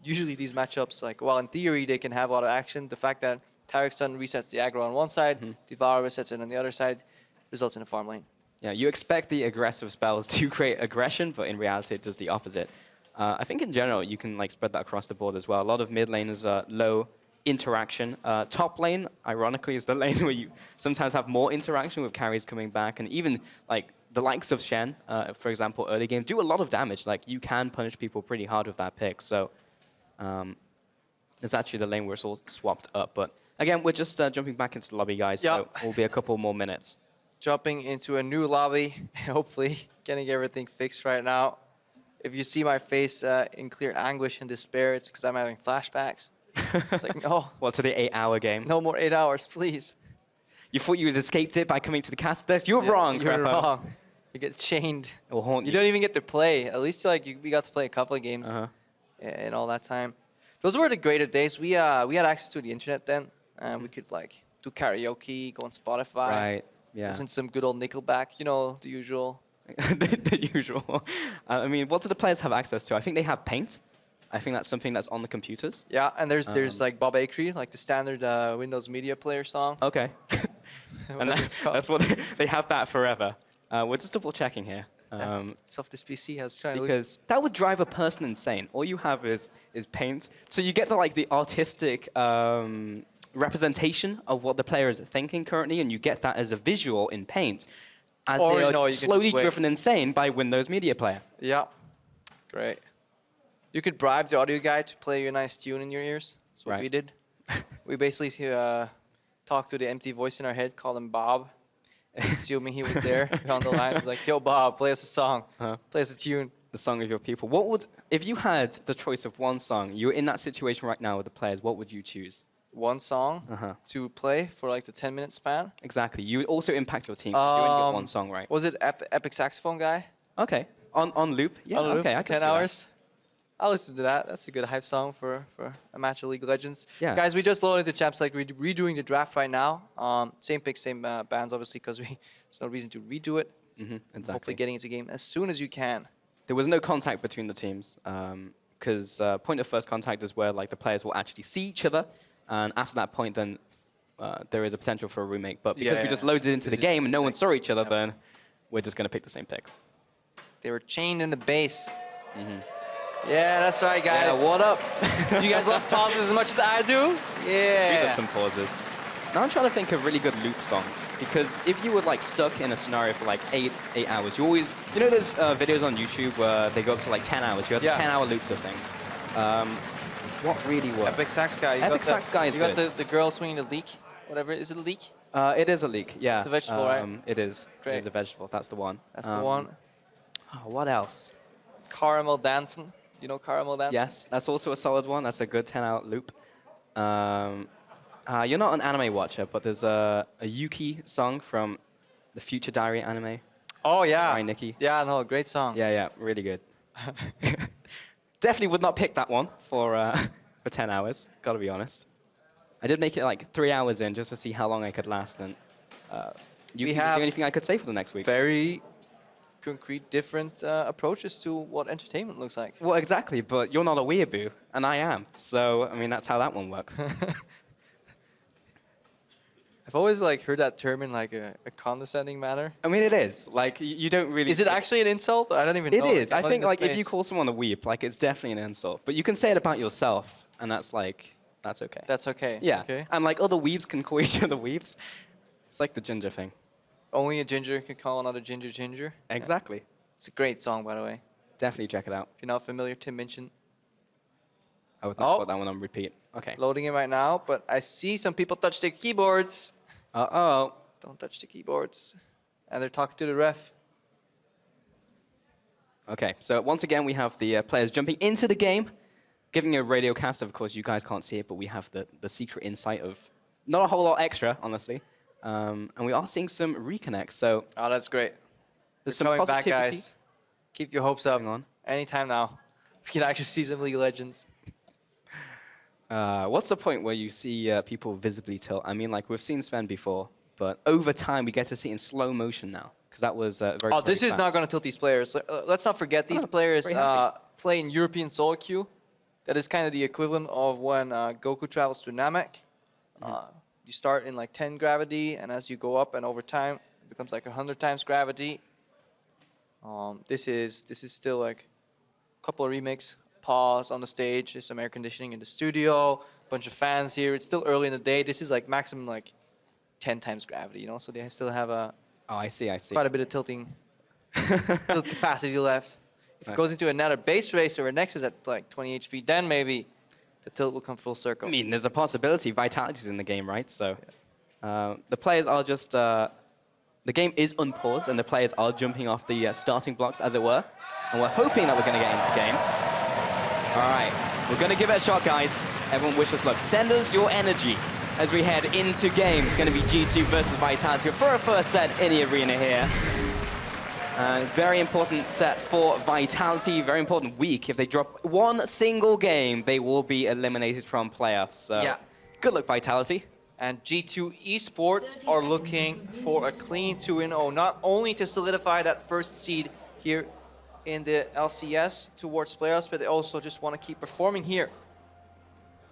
usually these matchups, like, while in theory they can have a lot of action, the fact that Taric stun resets the aggro on one side, Devour resets it on the other side, results in a farm lane. Yeah, you expect the aggressive spells to create aggression, but in reality it does the opposite. I think in general you can spread that across the board as well. A lot of mid laners are low interaction. Top lane, ironically, is the lane where you sometimes have more interaction with carries coming back, and even like the likes of Shen, for example, early game, do a lot of damage. Like, you can punish people pretty hard with that pick. So it's actually the lane where it's all swapped up. But again, we're just jumping back into the lobby, guys, so it will be a couple more minutes. Jumping into a new lobby, hopefully getting everything fixed right now. If you see my face in clear anguish and despair, it's because I'm having flashbacks. It's like, no. Well, to the 8-hour game. No more 8 hours, please. You thought you had escaped it by coming to the cast desk? You're wrong, You're Crepo. wrong. You get chained. It will haunt You you. don't even get to play. At least we got to play a couple of games in all that time. Those were the greater days. We had access to the internet then. We could like do karaoke, go on Spotify. Right, yeah. Listen to some good old Nickelback, you know, the usual. The usual. I mean, what do the players have access to? I think they have Paint. I think that's something that's on the computers. Yeah, and there's like Bob Acre, like the standard Windows Media Player song. Okay. And that's what they have that forever. We're just double checking here. Soft this PC has trying because that would drive a person insane. All you have is Paint. So you get the artistic representation of what the player is thinking currently, and you get that as a visual in Paint, as they are slowly driven insane by Windows Media Player. Yeah, great. You could bribe the audio guy to play you a nice tune in your ears. That's what we did. We basically talked to the empty voice in our head, called him Bob, assuming he was there on the line. He's like, yo, Bob, play us a song. Play us a tune. The song of your people. What would, if you had the choice of one song, you're in that situation right now with the players, what would you choose? One song to play for like the 10-minute span? Exactly. You would also impact your team. You only get one song, right? Was it Epic Saxophone Guy? Okay. On loop? Yeah, on loop, okay, I can 10 see hours. that. I'll listen to that. That's a good hype song for a match of League of Legends. Yeah. Guys, we just loaded the Champs League. We're redoing the draft right now. Same picks, same bands, obviously, because there's no reason to redo it. Exactly. Hopefully getting into game as soon as you can. There was no contact between the teams, because point of first contact is where like the players will actually see each other, and after that point, then there is a potential for a remake. But because we just loaded into the game and no one saw each other, then we're just going to pick the same picks. They were chained in the base. Yeah, that's right, guys. Yeah, what up? You guys love pauses as much as I do? Yeah. We love some pauses. Now I'm trying to think of really good loop songs, because if you were like stuck in a scenario for like 8 hours, you always, you know, there's videos on YouTube where they go up to like 10 hours. You have 10-hour loops of things. What really works? Epic Sax Guy. Epic Sax Guy is good. You got the girl swinging the leek. Whatever, is it a leek? It is a leek, yeah. It's a vegetable, right? It is. Great. It is a vegetable. That's the one. That's the one. Oh, what else? Caramel Dancing. You know Caramel Dancing? Yes, that's also a solid one. That's a good 10-hour loop. You're not an anime watcher, but there's a Yuki song from the Future Diary anime. Oh, yeah. By Nikki. Yeah, no, great song. Yeah, really good. Definitely would not pick that one for 10 hours, gotta be honest. I did make it like 3 hours in just to see how long I could last, and Yuki was the only thing I could say for the next week. Very concrete, different approaches to what entertainment looks like. Well, exactly, but you're not a weeaboo, and I am. So, I mean, that's how that one works. I've always like heard that term in like a condescending manner. I mean, it is. Like, you don't really... Is it actually an insult? I don't even know. It is. I think like if you call someone a weep, like it's definitely an insult. But you can say it about yourself, and that's like, that's okay. That's okay. Yeah. Okay. And like other weeps can call each other weeps. It's like the ginger thing. Only a ginger can call another ginger ginger. Exactly. Yeah. It's a great song, by the way. Definitely check it out. If you're not familiar, Tim Minchin. I would not put that one on repeat. Okay. Loading it right now, but I see some people touch their keyboards. Uh-oh. Don't touch the keyboards. And they're talking to the ref. Okay, so once again, we have the players jumping into the game, giving a radio cast. Of course, you guys can't see it, but we have the secret insight of not a whole lot extra, honestly. And we are seeing some reconnects, so... Oh, that's great. There's some coming positivity. back, guys. Keep your hopes up. Hang on. Anytime now. We can actually see some League of Legends. What's the point where you see people visibly tilt? I mean, like, we've seen Sven before, but over time, we get to see it in slow motion now, because that was very... Oh, this is not going to tilt these players. Let's not forget, these players play in European solo queue. That is kind of the equivalent of when Goku travels to Namek. You start in like 10 gravity, and as you go up and over time, it becomes like 100 times gravity. This is still like a couple of remakes. Pause on the stage. There's some air conditioning in the studio. bunch of fans here. It's still early in the day. This is like maximum like 10 times gravity, you know? So they still have a I see. quite a bit of tilting tilt capacity left. If it goes into another base race or a Nexus at like 20 HP, then maybe the tilt will come full circle. I mean, there's a possibility. Vitality's in the game, right? So the players are just... the game is unpaused, and the players are jumping off the starting blocks, as it were. And we're hoping that we're going to get into game. All right, we're going to give it a shot, guys. Everyone wish us luck. Send us your energy as we head into game. It's going to be G2 versus Vitality for a first set in the arena here. Very important set for Vitality, very important week. If they drop one single game, they will be eliminated from playoffs. So yeah. Good luck, Vitality. And G2 Esports are looking for a clean 2-0, not only to solidify that first seed here in the LCS towards playoffs, but they also just want to keep performing here.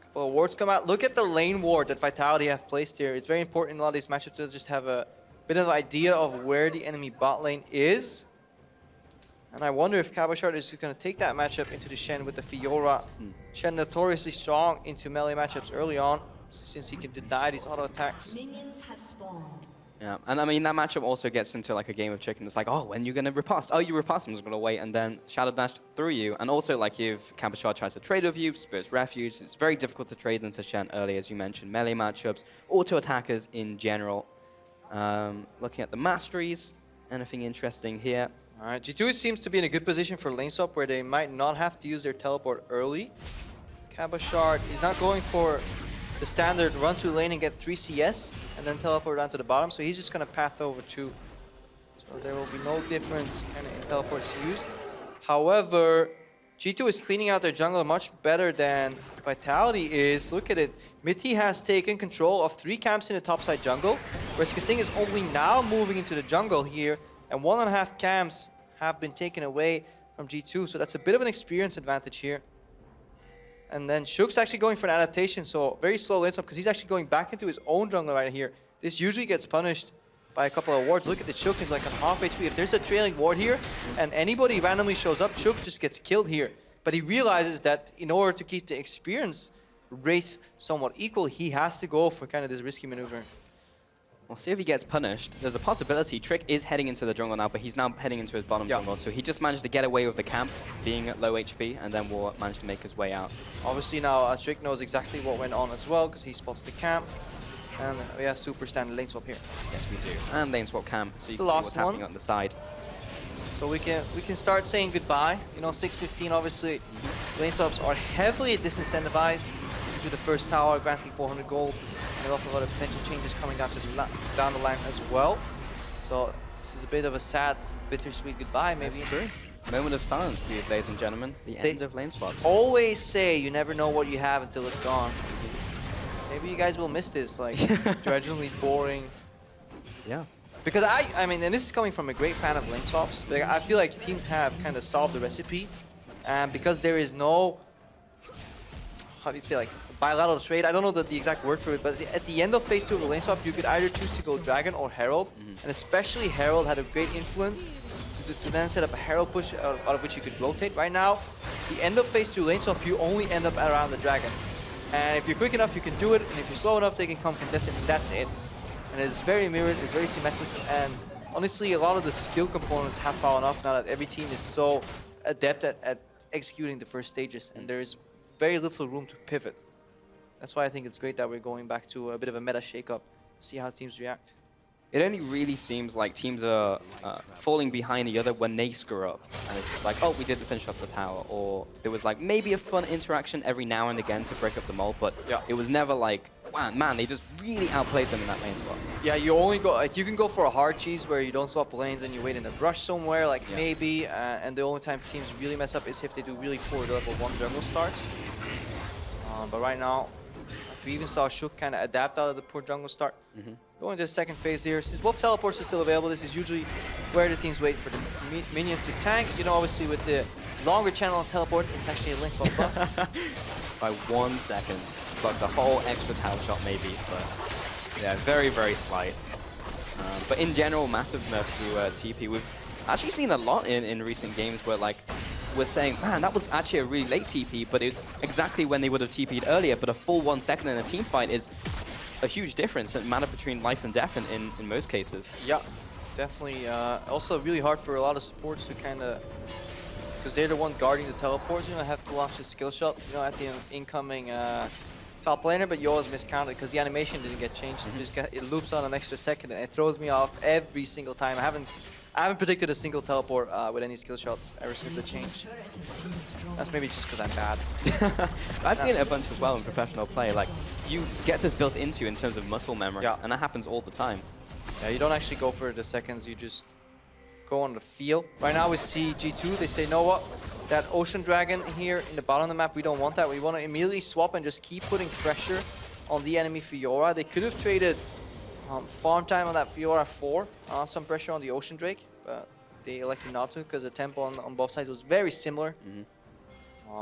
A couple of wards come out. Look at the lane ward that Vitality have placed here. It's very important in a lot of these matchups to just have a bit of an idea of where the enemy bot lane is. And I wonder if Kabashard is going to take that matchup into the Shen with the Fiora. Shen notoriously strong into melee matchups early on, since he can deny these auto attacks. Minions have spawned. Yeah, and I mean, that matchup also gets into like a game of chicken. It's like, oh, when you're going to riposte? Oh, you riposte, I'm just going to wait and then Shadow Dash through you. And also, like, if Kabashard tries to trade with you, Spirit's Refuge, it's very difficult to trade into Shen early, as you mentioned. Melee matchups, auto attackers in general. Looking at the masteries, anything interesting here? All right, G2 seems to be in a good position for lane swap where they might not have to use their teleport early. Kabashard is not going for the standard run to lane and get 3 CS and then teleport down to the bottom, so he's just going to path over 2. So there will be no difference in teleports used. However, G2 is cleaning out their jungle much better than Vitality is. Look at it. Mitty has taken control of 3 camps in the topside jungle, whereas Kasing is only now moving into the jungle here, and 1.5 camps have been taken away from G2, so that's a bit of an experience advantage here. And then Shook's actually going for an adaptation, so very slow lane swap because he's actually going back into his own jungle right here. This usually gets punished by a couple of wards. Look at the Shook, is like on half HP. If there's a trailing ward here and anybody randomly shows up, Shook just gets killed here. But he realizes that in order to keep the experience race somewhat equal, he has to go for kind of this risky maneuver. We'll see if he gets punished. There's a possibility. Trick is heading into the jungle now, but he's now heading into his bottom jungle. So he just managed to get away with the camp, being at low HP, and then will manage to make his way out. Obviously now Trick knows exactly what went on as well, because he spots the camp. And we have super standard lane swap here. Yes, we do. And lane swap camp, so you The can see last what's happening on the side. So we can start saying goodbye. You know, 6:15 obviously. Lane swaps are heavily disincentivized to the first tower, granting 400 gold. And also a lot of potential changes coming down the line as well. So this is a bit of a sad, bittersweet goodbye, maybe. That's true. Moment of silence, please, ladies and gentlemen. The end of lane swaps. Always say you never know what you have until it's gone. Maybe you guys will miss this, like, gradually boring. Yeah. Because I mean, and this is coming from a great fan of lane swaps, but I feel like teams have kind of solved the recipe. And because there is no, how do you say, like, bilateral trade, I don't know the exact word for it, but at the end of phase 2 of the lane swap, you could either choose to go Dragon or Herald. And especially Herald had a great influence to then set up a Herald push out of which you could rotate. Right now, the end of phase 2 lane swap, you only end up around the Dragon. And if you're quick enough, you can do it, and if you're slow enough, they can come contest it, and that's it. And it's very mirrored, it's very symmetric, and honestly, a lot of the skill components have fallen off now that every team is so adept at executing the first stages, and there is very little room to pivot. That's why I think it's great that we're going back to a bit of a meta shake-up, see how teams react. It only really seems like teams are falling behind the other when they screw up. And it's just like, oh, we didn't finish off the tower. Or there was like maybe a fun interaction every now and again to break up the mold, but it was never like, wow, man, they just really outplayed them in that lane swap. Yeah, you only go, like, you can go for a hard cheese where you don't swap lanes and you wait in a rush somewhere, like maybe, and the only time teams really mess up is if they do really poor level 1 jungle starts. But right now, we even saw Shook kind of adapt out of the poor jungle start. Going to the second phase here. Since both teleports are still available, this is usually where the teams wait for the minions to tank. You know, obviously with the longer channel on teleport, it's actually a link swap buff. By 1 second. Blocks a whole extra tower shot maybe, but yeah, very, very slight. But in general, massive nerf to TP. We've actually seen a lot in recent games where like were saying, man, that was actually a really late TP, but it was exactly when they would have TP'd earlier, but a full 1 second in a team fight is a huge difference. It matters between life and death in most cases. Yeah, definitely. Also really hard for a lot of supports to kind of, because they're the one guarding the teleports, you know, have to launch a skill shot, you know, at the incoming top laner, but you always miscount it because the animation didn't get changed. It loops on an extra second and it throws me off every single time. I haven't predicted a single teleport with any skill shots ever since the change. That's maybe just because I'm bad. I've seen it a bunch as well in professional play. Like, you get this built into you in terms of muscle memory, and that happens all the time. Yeah, you don't actually go for the seconds, you just go on the feel. Right now we see G2, they say, know what? That Ocean Dragon here in the bottom of the map, we don't want that. We want to immediately swap and just keep putting pressure on the enemy Fiora. They could have traded farm time on that Fiora 4, some pressure on the Ocean Drake, but they elected not to because the tempo on both sides was very similar.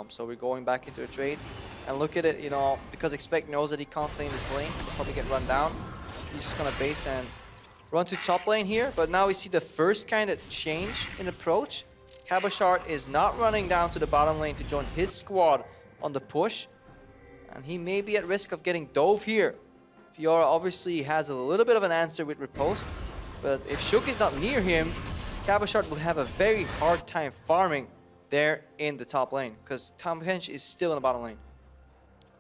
So we're going back into a trade. And look at it, you know, because Expect knows that he can't stay in this lane, he'll probably get run down. He's just going to base and run to top lane here, but now we see the first kind of change in approach. Cabochard is not running down to the bottom lane to join his squad on the push, and he may be at risk of getting dove here. Fiora obviously has a little bit of an answer with riposte, but if Shook is not near him, Cabochard will have a very hard time farming there in the top lane, because Tom Hench is still in the bottom lane.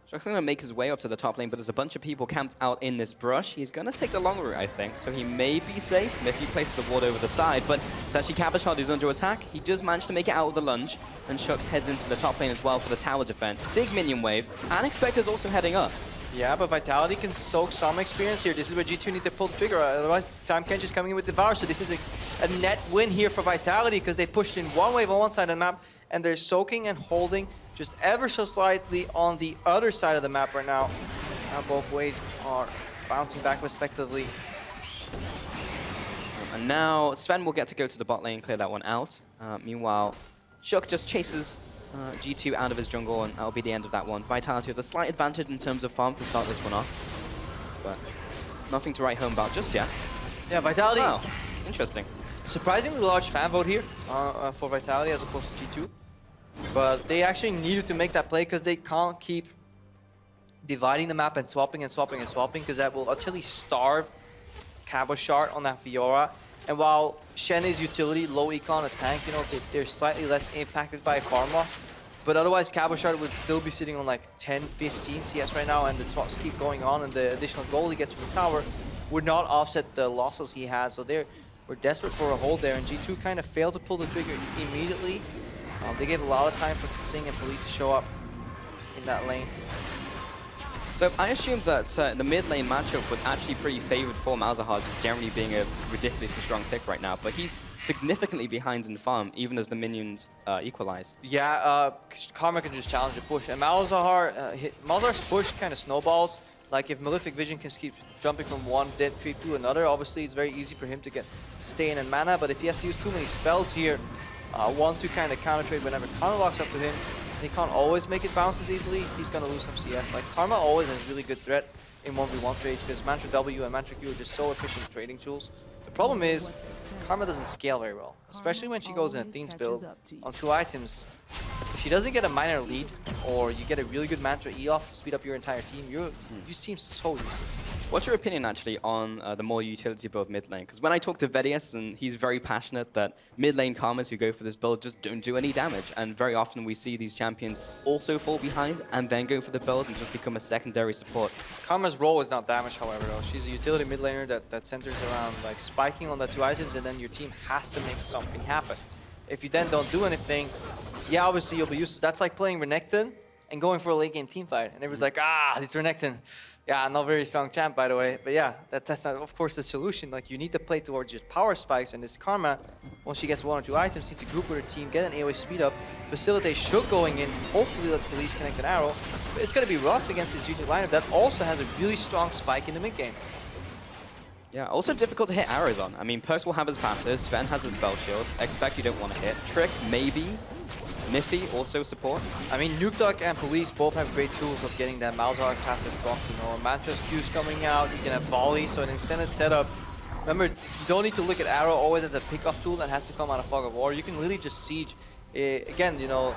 Shook's going to make his way up to the top lane, but there's a bunch of people camped out in this brush. He's going to take the long route, I think, so he may be safe if he places the ward over the side, but it's actually Cabochard who's under attack. He does manage to make it out of the lunge, and Shook heads into the top lane as well for the tower defense. Big minion wave, and Expect is also heading up. Yeah, but Vitality can soak some experience here. This is where G2 need to pull the trigger, otherwise Time Kench is coming in with Devour, so this is a net win here for Vitality because they pushed in one wave on one side of the map, and they're soaking and holding just ever so slightly on the other side of the map right now. Now both waves are bouncing back respectively. And now Sven will get to go to the bot lane, clear that one out. Meanwhile, Shook just chases G2 out of his jungle, and that'll be the end of that one. Vitality with a slight advantage in terms of farm to start this one off, but nothing to write home about just yet. Yeah, Vitality. Wow, interesting. Surprisingly large fan vote here for Vitality as opposed to G2. But they actually needed to make that play because they can't keep dividing the map and swapping and swapping and swapping, because that will actually starve Cabochard on that Fiora. And while Shen is utility, low econ, a tank, you know, they're slightly less impacted by farm loss. But otherwise, Cabochard would still be sitting on like 10, 15 CS right now, and the swaps keep going on, and the additional gold he gets from the tower would not offset the losses he had. So we're desperate for a hold there, and G2 kind of failed to pull the trigger immediately. They gave a lot of time for Sing and Police to show up in that lane. So I assumed that the mid lane matchup was actually pretty favored for Malzahar, just generally being a ridiculously strong pick right now. But he's significantly behind in farm, even as the minions equalize. Yeah, Karma can just challenge the push. And Malzahar's push kind of snowballs. Like if Malefic Vision can keep jumping from one dead creep to another, obviously it's very easy for him to get sustain and mana. But if he has to use too many spells here, one to kind of counter trade whenever Karma walks up to him, he can't always make it bounce as easily, he's going to lose some CS. Like Karma always has really good threat in 1v1 trades because Mantra W and Mantra Q are just so efficient trading tools. The problem is, Karma doesn't scale very well, especially when she goes in a Themes build on 2 items. If she doesn't get a minor lead, or you get a really good Mantra E off to speed up your entire team, you seem so useless. What's your opinion actually on the more utility build mid lane? Because when I talk to Vedius, and he's very passionate that mid lane Karmas who go for this build just don't do any damage, and very often we see these champions also fall behind and then go for the build and just become a secondary support. Karma's role is not damage, however, though. She's a utility mid laner that centers around like spiking on the 2 items, and then your team has to make something happen. If you then don't do anything, yeah, obviously you'll be useless. That's like playing Renekton and going for a late game team fight, and everyone's like, it's Renekton. Yeah, not very strong champ, by the way. But yeah, that's not, of course, the solution. Like, you need to play towards your power spikes, and this Karma, once she gets 1 or 2 items, needs to group with her team, get an AoE speed up, facilitate Shook going in, hopefully let Police connect an arrow. But it's going to be rough against this G2 lineup that also has a really strong spike in the mid game. Yeah, also difficult to hit arrows on. I mean, Perks will have his passive, Sven has his spell shield, Expect you don't want to hit, Trick maybe, Nifty also support. I mean, Nukeduck and Police both have great tools of getting that Malzahar passive proc, you know. Mantra's Q's coming out, you can have Volley, so an extended setup. Remember, you don't need to look at Arrow always as a pick-off tool that has to come out of Fog of War. You can literally just siege Again, you know,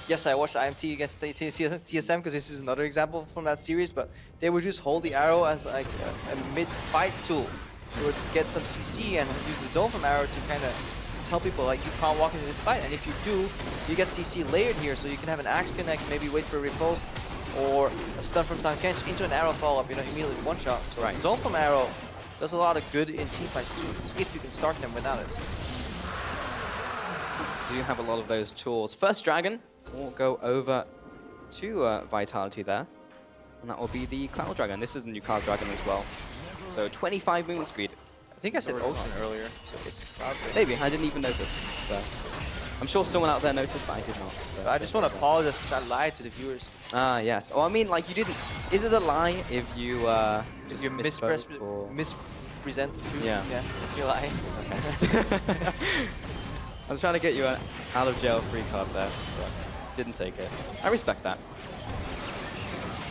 yes, I watched IMT against TSM because this is another example from that series, but they would just hold the arrow as like a mid-fight tool. They would get some CC and use the zone from arrow to kind of tell people like you can't walk into this fight, and if you do, you get CC layered here, so you can have an axe connect, maybe wait for a riposte, or a stun from Tankench into an arrow follow-up, you know, immediately one shot. So zone from arrow does a lot of good in teamfights too, if you can start them without it. Do you have a lot of those tools? First Dragon will go over to Vitality there, and that will be the Cloud Dragon. This is a new Cloud Dragon as well. So 25 movement speed. I think I said Ocean earlier, so it's Cloud Dragon. Maybe, I didn't even notice. So I'm sure someone out there noticed, but I did not. So. I just want to apologize because I lied to the viewers. Ah, yes. Oh, I mean, like, you didn't... Is it a lie if you just mispresent the truth? Yeah. Yeah, you're lying. Okay. I was trying to get you an out of jail free card there, but didn't take it. I respect that.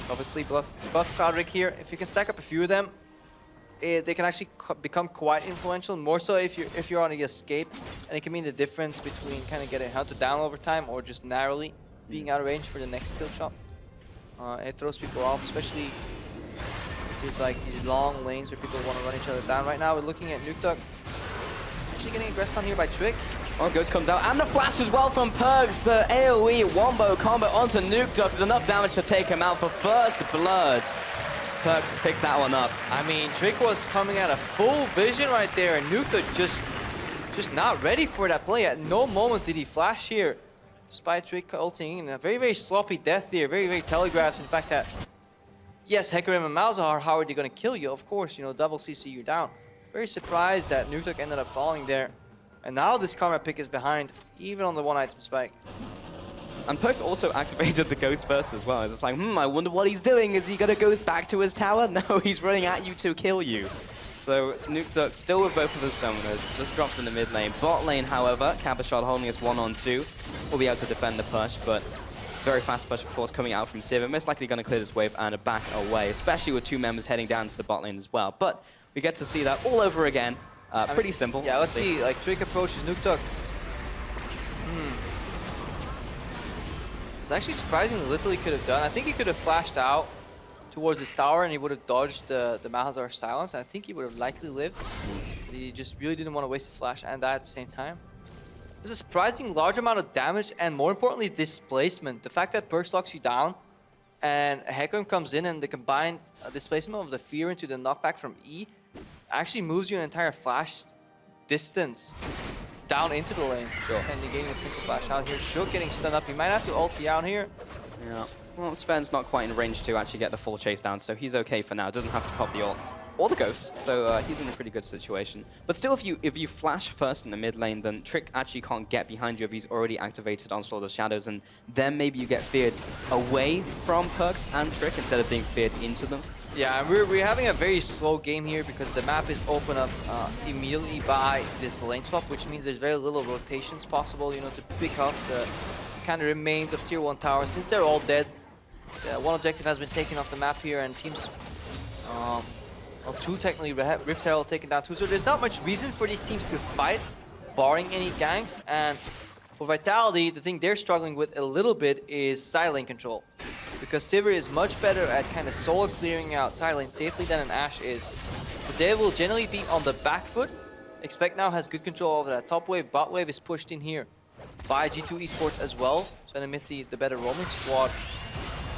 Obviously, buff Cloudrick here. If you can stack up a few of them, they can actually become quite influential. More so if you're on the escape, and it can mean the difference between kind of getting hunted down over time or just narrowly being out of range for the next skill shot. It throws people off, especially if there's like these long lanes where people want to run each other down. Right now, we're looking at Nukeduck actually getting aggressed on here by Trick. Oh, Ghost comes out, and the flash as well from Perks. The AoE wombo combo onto Nukeduck is enough damage to take him out for first blood. Perks picks that one up. I mean, Trick was coming at a full vision right there, and Nukeduck just not ready for that play. At no moment did he flash here. Despite Trick ulting in a very, very sloppy death there, very, very telegraphed. In fact, that yes, Hecarim and Malzahar, how are they going to kill you? Of course, you know, double CC you down. Very surprised that Nukeduck ended up falling there. And now this karma pick is behind, even on the one item spike. And Perks also activated the Ghost Burst as well. It's just like, I wonder what he's doing. Is he going to go back to his tower? No, he's running at you to kill you. So Nukeduck still with both of his summoners, just dropped in the mid lane. Bot lane, however, Cabochard holding us 1-on-2. Will be able to defend the push, but very fast push, of course, coming out from Sivir. Most likely going to clear this wave and back away, especially with two members heading down to the bot lane as well. But we get to see that all over again. Pretty simple. Yeah, let's see. Like, Trick approaches Nukeduck. It's actually surprisingly little he could have done. I think he could have flashed out towards his tower and he would have dodged the Malzahar silence. I think he would have likely lived. He just really didn't want to waste his flash and die at the same time. There's a surprising large amount of damage and, more importantly, displacement. The fact that Perks locks you down and Hecarim comes in and the combined displacement of the Fear into the knockback from E actually moves you an entire flash distance down into the lane. Sure. And negating a potential flash out here. Shook getting stunned up. He might have to ult out here. Yeah. Well, Sven's not quite in range to actually get the full chase down, so he's okay for now. Doesn't have to pop the ult or the Ghost, so he's in a pretty good situation. But still, if you flash first in the mid lane, then Trick actually can't get behind you if he's already activated Onslaught of Shadows, and then maybe you get feared away from Perks and Trick instead of being feared into them. Yeah, and we're having a very slow game here because the map is opened up immediately by this lane swap, which means there's very little rotations possible, you know, to pick off the kind of remains of tier 1 towers. Since they're all dead, one objective has been taken off the map here, and teams, well, two technically, Rift Herald taken down too, so there's not much reason for these teams to fight, barring any ganks. And for Vitality, the thing they're struggling with a little bit is side lane control, because Sivir is much better at kind of solo clearing out side lane safely than an Ashe is. So they will generally be on the back foot. Expect now has good control over that top wave. Bot wave is pushed in here by G2 Esports as well. So Enemy the better roaming squad.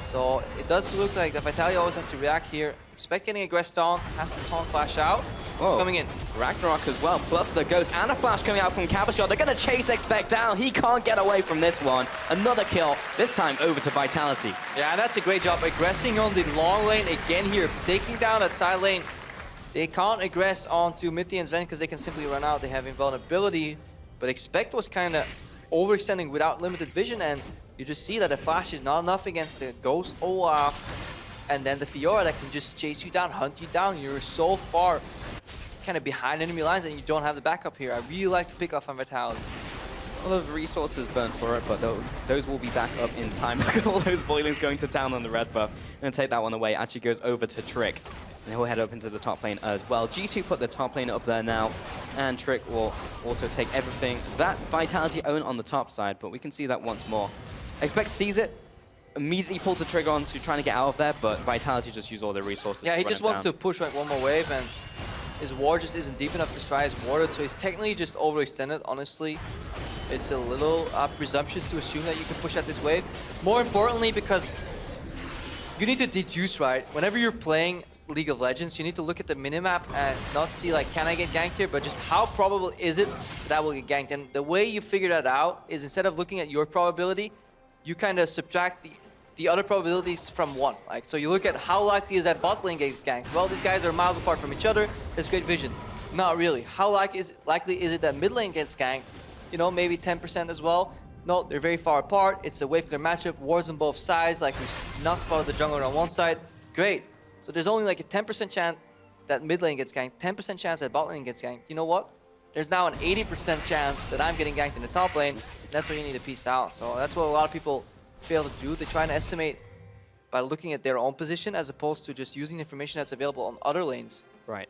So it does look like that Vitality always has to react here. Expect getting aggressed on, has to taunt flash out. Whoa. Coming in. Ragnarok as well, plus the Ghost and a flash coming out from Cabochard. They're going to chase Expect down. He can't get away from this one. Another kill, this time over to Vitality. Yeah, that's a great job. Aggressing on the long lane again here. Taking down that side lane. They can't aggress onto Mithy and Sven because they can simply run out. They have invulnerability. But Expect was kind of overextending without limited vision, and you just see that the flash is not enough against the Ghost, Olaf, and then the Fiora that can just chase you down, hunt you down. You're so far kind of behind enemy lines and you don't have the backup here. I really like the pick off on Vitality. A lot of resources burned for it, but those will be back up in time. Look at all those boilings going to town on the red buff. Going to take that one away. Actually goes over to Trick. And he'll head up into the top lane as well. G2 put the top lane up there now. And Trick will also take everything that Vitality own on the top side. But we can see that once more. Expect sees it. Immediately pulls the trigger on to trying to get out of there. But Vitality just use all their resources. Yeah, he to just run it wants down. to push like one more wave. And his ward just isn't deep enough to try his warded. So he's technically just overextended, honestly. It's a little presumptuous to assume that you can push out this wave. More importantly, because you need to deduce, right? Whenever you're playing League of Legends, you need to look at the minimap and not see like, can I get ganked here? But just how probable is it that I will get ganked? And the way you figure that out is instead of looking at your probability, you kind of subtract the other probabilities from one. Like, so you look at how likely is that bot lane gets ganked? Well, these guys are miles apart from each other. There's great vision. Not really. How likely is it that mid lane gets ganked? You know, maybe 10% as well. No, they're very far apart. It's a wave clear matchup, wards on both sides, like we've not spotted the jungler on one side. Great. So there's only like a 10% chance that mid lane gets ganked, 10% chance that bot lane gets ganked. You know what? There's now an 80% chance that I'm getting ganked in the top lane. That's where you need to piece out. So that's what a lot of people fail to do. They try and estimate by looking at their own position as opposed to just using the information that's available on other lanes. Right.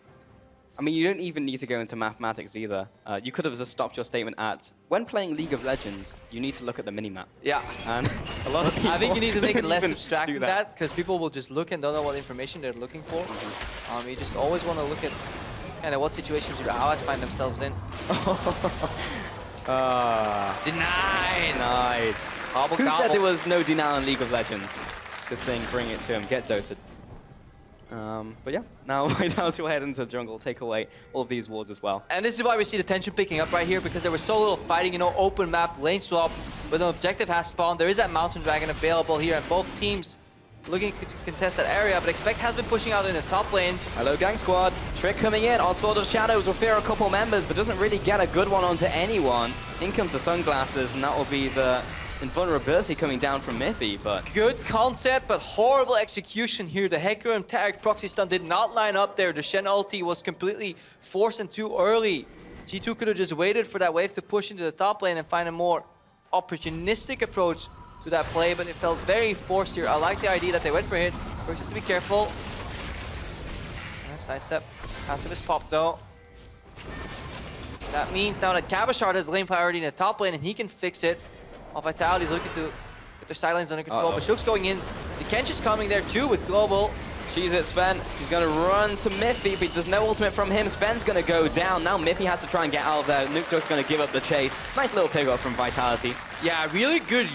I mean, you don't even need to go into mathematics either. You could have just stopped your statement at, when playing League of Legends, you need to look at the minimap. Yeah. And a lot of people I think you need to make it less even abstract do than that, because people will just look and don't know what information they're looking for. You just always want to look at kind of what situations your allies find themselves in. Denied! Denied. Gobble, Who gobble. said there was no denial in League of Legends? Just saying, bring it to him, get doted. But yeah, now Vitality will head into the jungle, take away all of these wards as well. And this is why we see the tension picking up right here, because there was so little fighting, you know, open map, lane swap, but an objective has spawned. There is that Mountain Dragon available here, and both teams looking to contest that area, but Expect has been pushing out in the top lane. Hello, gang squad. Trick coming in. Onslaught of Shadows will fear a couple members, but doesn't really get a good one onto anyone. In comes the sunglasses, and that will be the invulnerability coming down from Miffy, but... Good concept, but horrible execution here. The Hecarim tag proxy stun did not line up there. The Shen ulti was completely forced and too early. G2 could have just waited for that wave to push into the top lane and find a more opportunistic approach to that play, but it felt very forced here. I like the idea that they went for a hit. First, just to be careful. Side step. Passive is popped though. That means now that Cabashard has lane priority in the top lane and he can fix it. While Vitality is looking to get their side lanes under control, but Shook's going in. The Kench is coming there too with Global. She's it, Sven. He's going to run to Miffy, but there's no ultimate from him. Sven's going to go down. Now Miffy has to try and get out of there. Nuketo's going to give up the chase. Nice little pick up from Vitality. Yeah, really good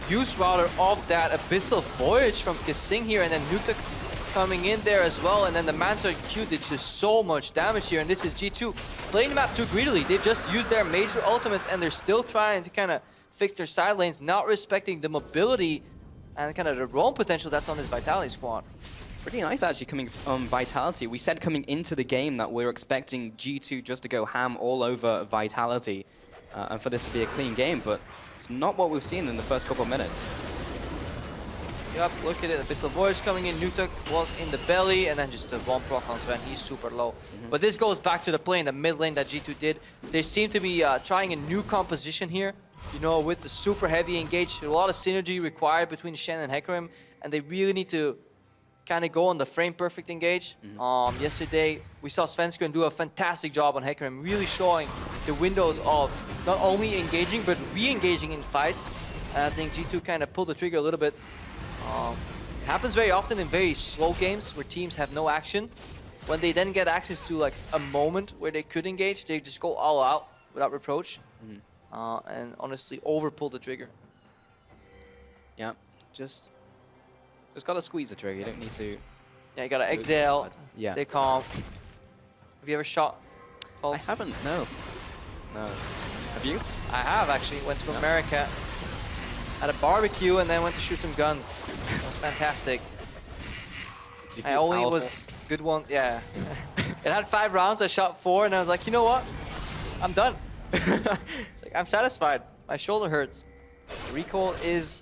use rather of that Abyssal Voyage from Kissing here, and then Nuketo coming in there as well, and then the Manta Q did just so much damage here, and this is G2 playing the map too greedily. They've just used their major ultimates, and they're still trying to kind of fix their side lanes, not respecting the mobility and kind of the roam potential that's on this Vitality squad. Pretty nice actually coming from Vitality. We said coming into the game that we're expecting G2 just to go ham all over Vitality and for this to be a clean game, but it's not what we've seen in the first couple of minutes. Yep, look at it. Abyssal Voyage coming in. Nuketok was in the belly, and then just the one proc on Sven. He's super low. But this goes back to the play in the mid lane that G2 did. They seem to be trying a new composition here. You know, with the super heavy engage, a lot of synergy required between Shen and Hecarim, and they really need to kind of go on the frame perfect engage. Yesterday, we saw Svenskeren do a fantastic job on Hecarim, really showing the windows of not only engaging, but re-engaging in fights. And I think G2 kind of pulled the trigger a little bit. It happens very often in very slow games where teams have no action. When they then get access to like a moment where they could engage, they just go all out without reproach. And honestly over pull the trigger. Yeah, just gotta squeeze the trigger. You don't need to. Yeah, you gotta exhale. Yeah. Stay calm. Have you ever shot Pulse? I haven't. No. No. Have you? I have actually. Went to America, had a barbecue, and then went to shoot some guns. It was fantastic. I only was good one. Yeah. It had 5 rounds. I shot 4, and I was like, you know what? I'm done. It's like, I'm satisfied. My shoulder hurts. The recoil is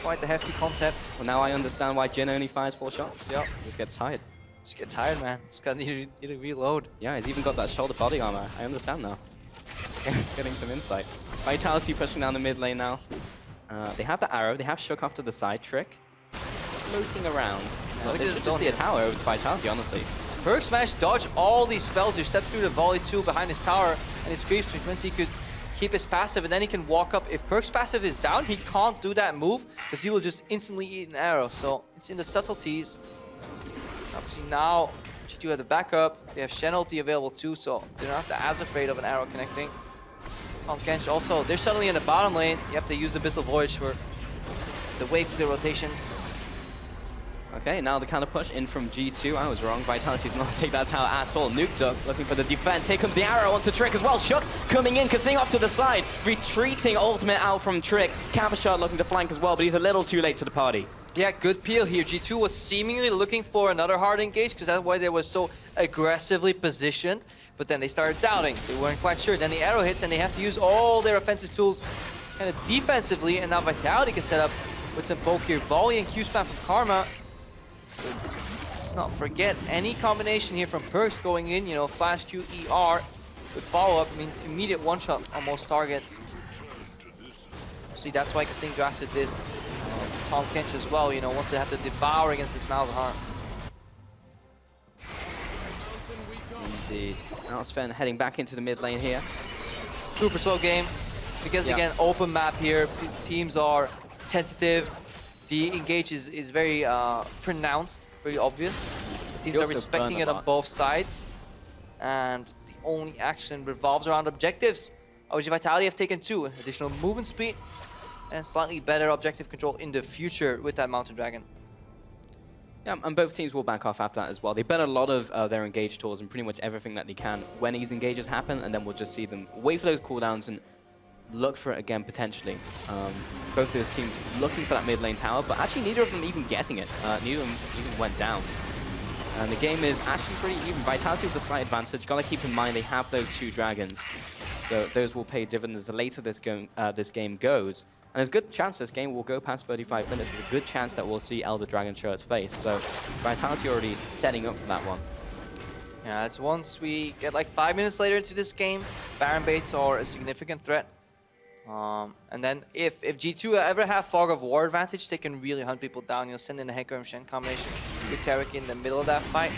quite the hefty concept. Well, now I understand why Jin only fires 4 shots. Yep. Just gets tired. Just get tired, man. Just gotta need to reload. Yeah, he's even got that shoulder body armor. I understand now. Getting some insight. Vitality pushing down the mid lane now. They have the arrow. They have Shook off to the side. Trick floating around. There should just be a tower over to Vitality, honestly. Perkz managed to dodge all these spells here, step through the volley 2 behind his tower, and his creeps once he could keep his passive, and then he can walk up. If Perkz passive is down, he can't do that move, because he will just instantly eat an arrow. So it's in the subtleties. Obviously now, G2 have the backup, they have Shen ulti available too, so they're not as afraid of an arrow connecting. Tahm Kench also, they're suddenly in the bottom lane. You have to use the Abyssal Voyage for the wave clear rotations. Okay, now the counter push in from G2. I was wrong. Vitality did not take that tower at all. Nuke Duck looking for the defense. Here comes the arrow onto Trick as well. Shook coming in, Kasing off to the side. Retreating ultimate out from Trick. Cabochard looking to flank as well, but he's a little too late to the party. Yeah, good peel here. G2 was seemingly looking for another hard engage because that's why they were so aggressively positioned. But then they started doubting. They weren't quite sure. Then the arrow hits and they have to use all their offensive tools kind of defensively. And now Vitality can set up with some poke here. Volley and Q spam from Karma. Let's not forget any combination here from Perkz going in, you know, flash Q, ER with follow-up means immediate one-shot on most targets. See, that's why Kasing drafted this Tahm Kench as well, you know, once they have to devour against this Malzahar. Indeed. Now Sven heading back into the mid lane here. Super slow game because, again, open map here. Teams are tentative. The engage is very pronounced, very obvious. Teams are respecting it on both sides. And the only action revolves around objectives. OG Vitality have taken 2. Additional movement speed and slightly better objective control in the future with that Mountain Dragon. Yeah, and both teams will back off after that as well. They bet a lot of their engage tools and pretty much everything that they can when these engages happen, and then we'll just see them wait for those cooldowns and look for it again potentially. Both of those teams looking for that mid lane tower, but actually neither of them even getting it. Neither of them even went down. And the game is actually pretty even. Vitality with the slight advantage. Gotta keep in mind they have those 2 dragons, so those will pay dividends the later this game goes. And there's a good chance this game will go past 35 minutes. There's a good chance that we'll see Elder Dragon show its face. So Vitality already setting up for that one. Yeah, it's once we get like 5 minutes later into this game, Baron baits are a significant threat. And then if G2 ever have Fog of War advantage, they can really hunt people down. You'll send in the Hecarim Shen combination with Taric in the middle of that fight.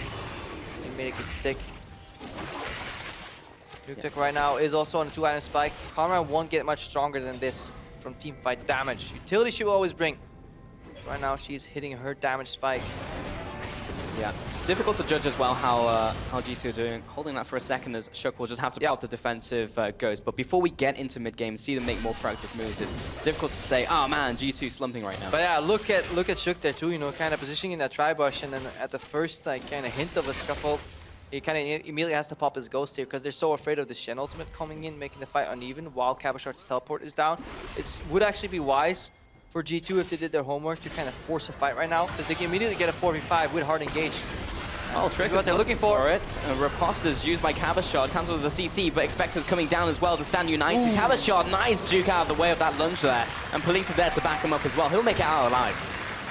They made a good stick. Nuke right now is also on a 2-item spike. Karma won't get much stronger than this from team fight damage. Utility she will always bring. Right now she's hitting her damage spike. Yeah, difficult to judge as well how G2 are doing. Holding that for a second as Shook will just have to pop the defensive ghost. But before we get into mid-game, see them make more proactive moves, it's difficult to say, oh man, G2 slumping right now. But yeah, look at Shook there too, you know, kind of positioning in that tri-bush, and then at the first like kind of hint of a scuffle, he kind of immediately has to pop his ghost here because they're so afraid of the Shen ultimate coming in, making the fight uneven while Cabochard's teleport is down. It would actually be wise for G2 if they did their homework to kind of force a fight right now, because they can immediately get a 4v5 with hard engage. Oh, Trick is what they're looking for. It. Riposta's used by Cabochard, cancels the CC, but Expector's coming down as well to stand united. Cabochard, nice juke out of the way of that lunge there, and Police is there to back him up as well. He'll make it out alive.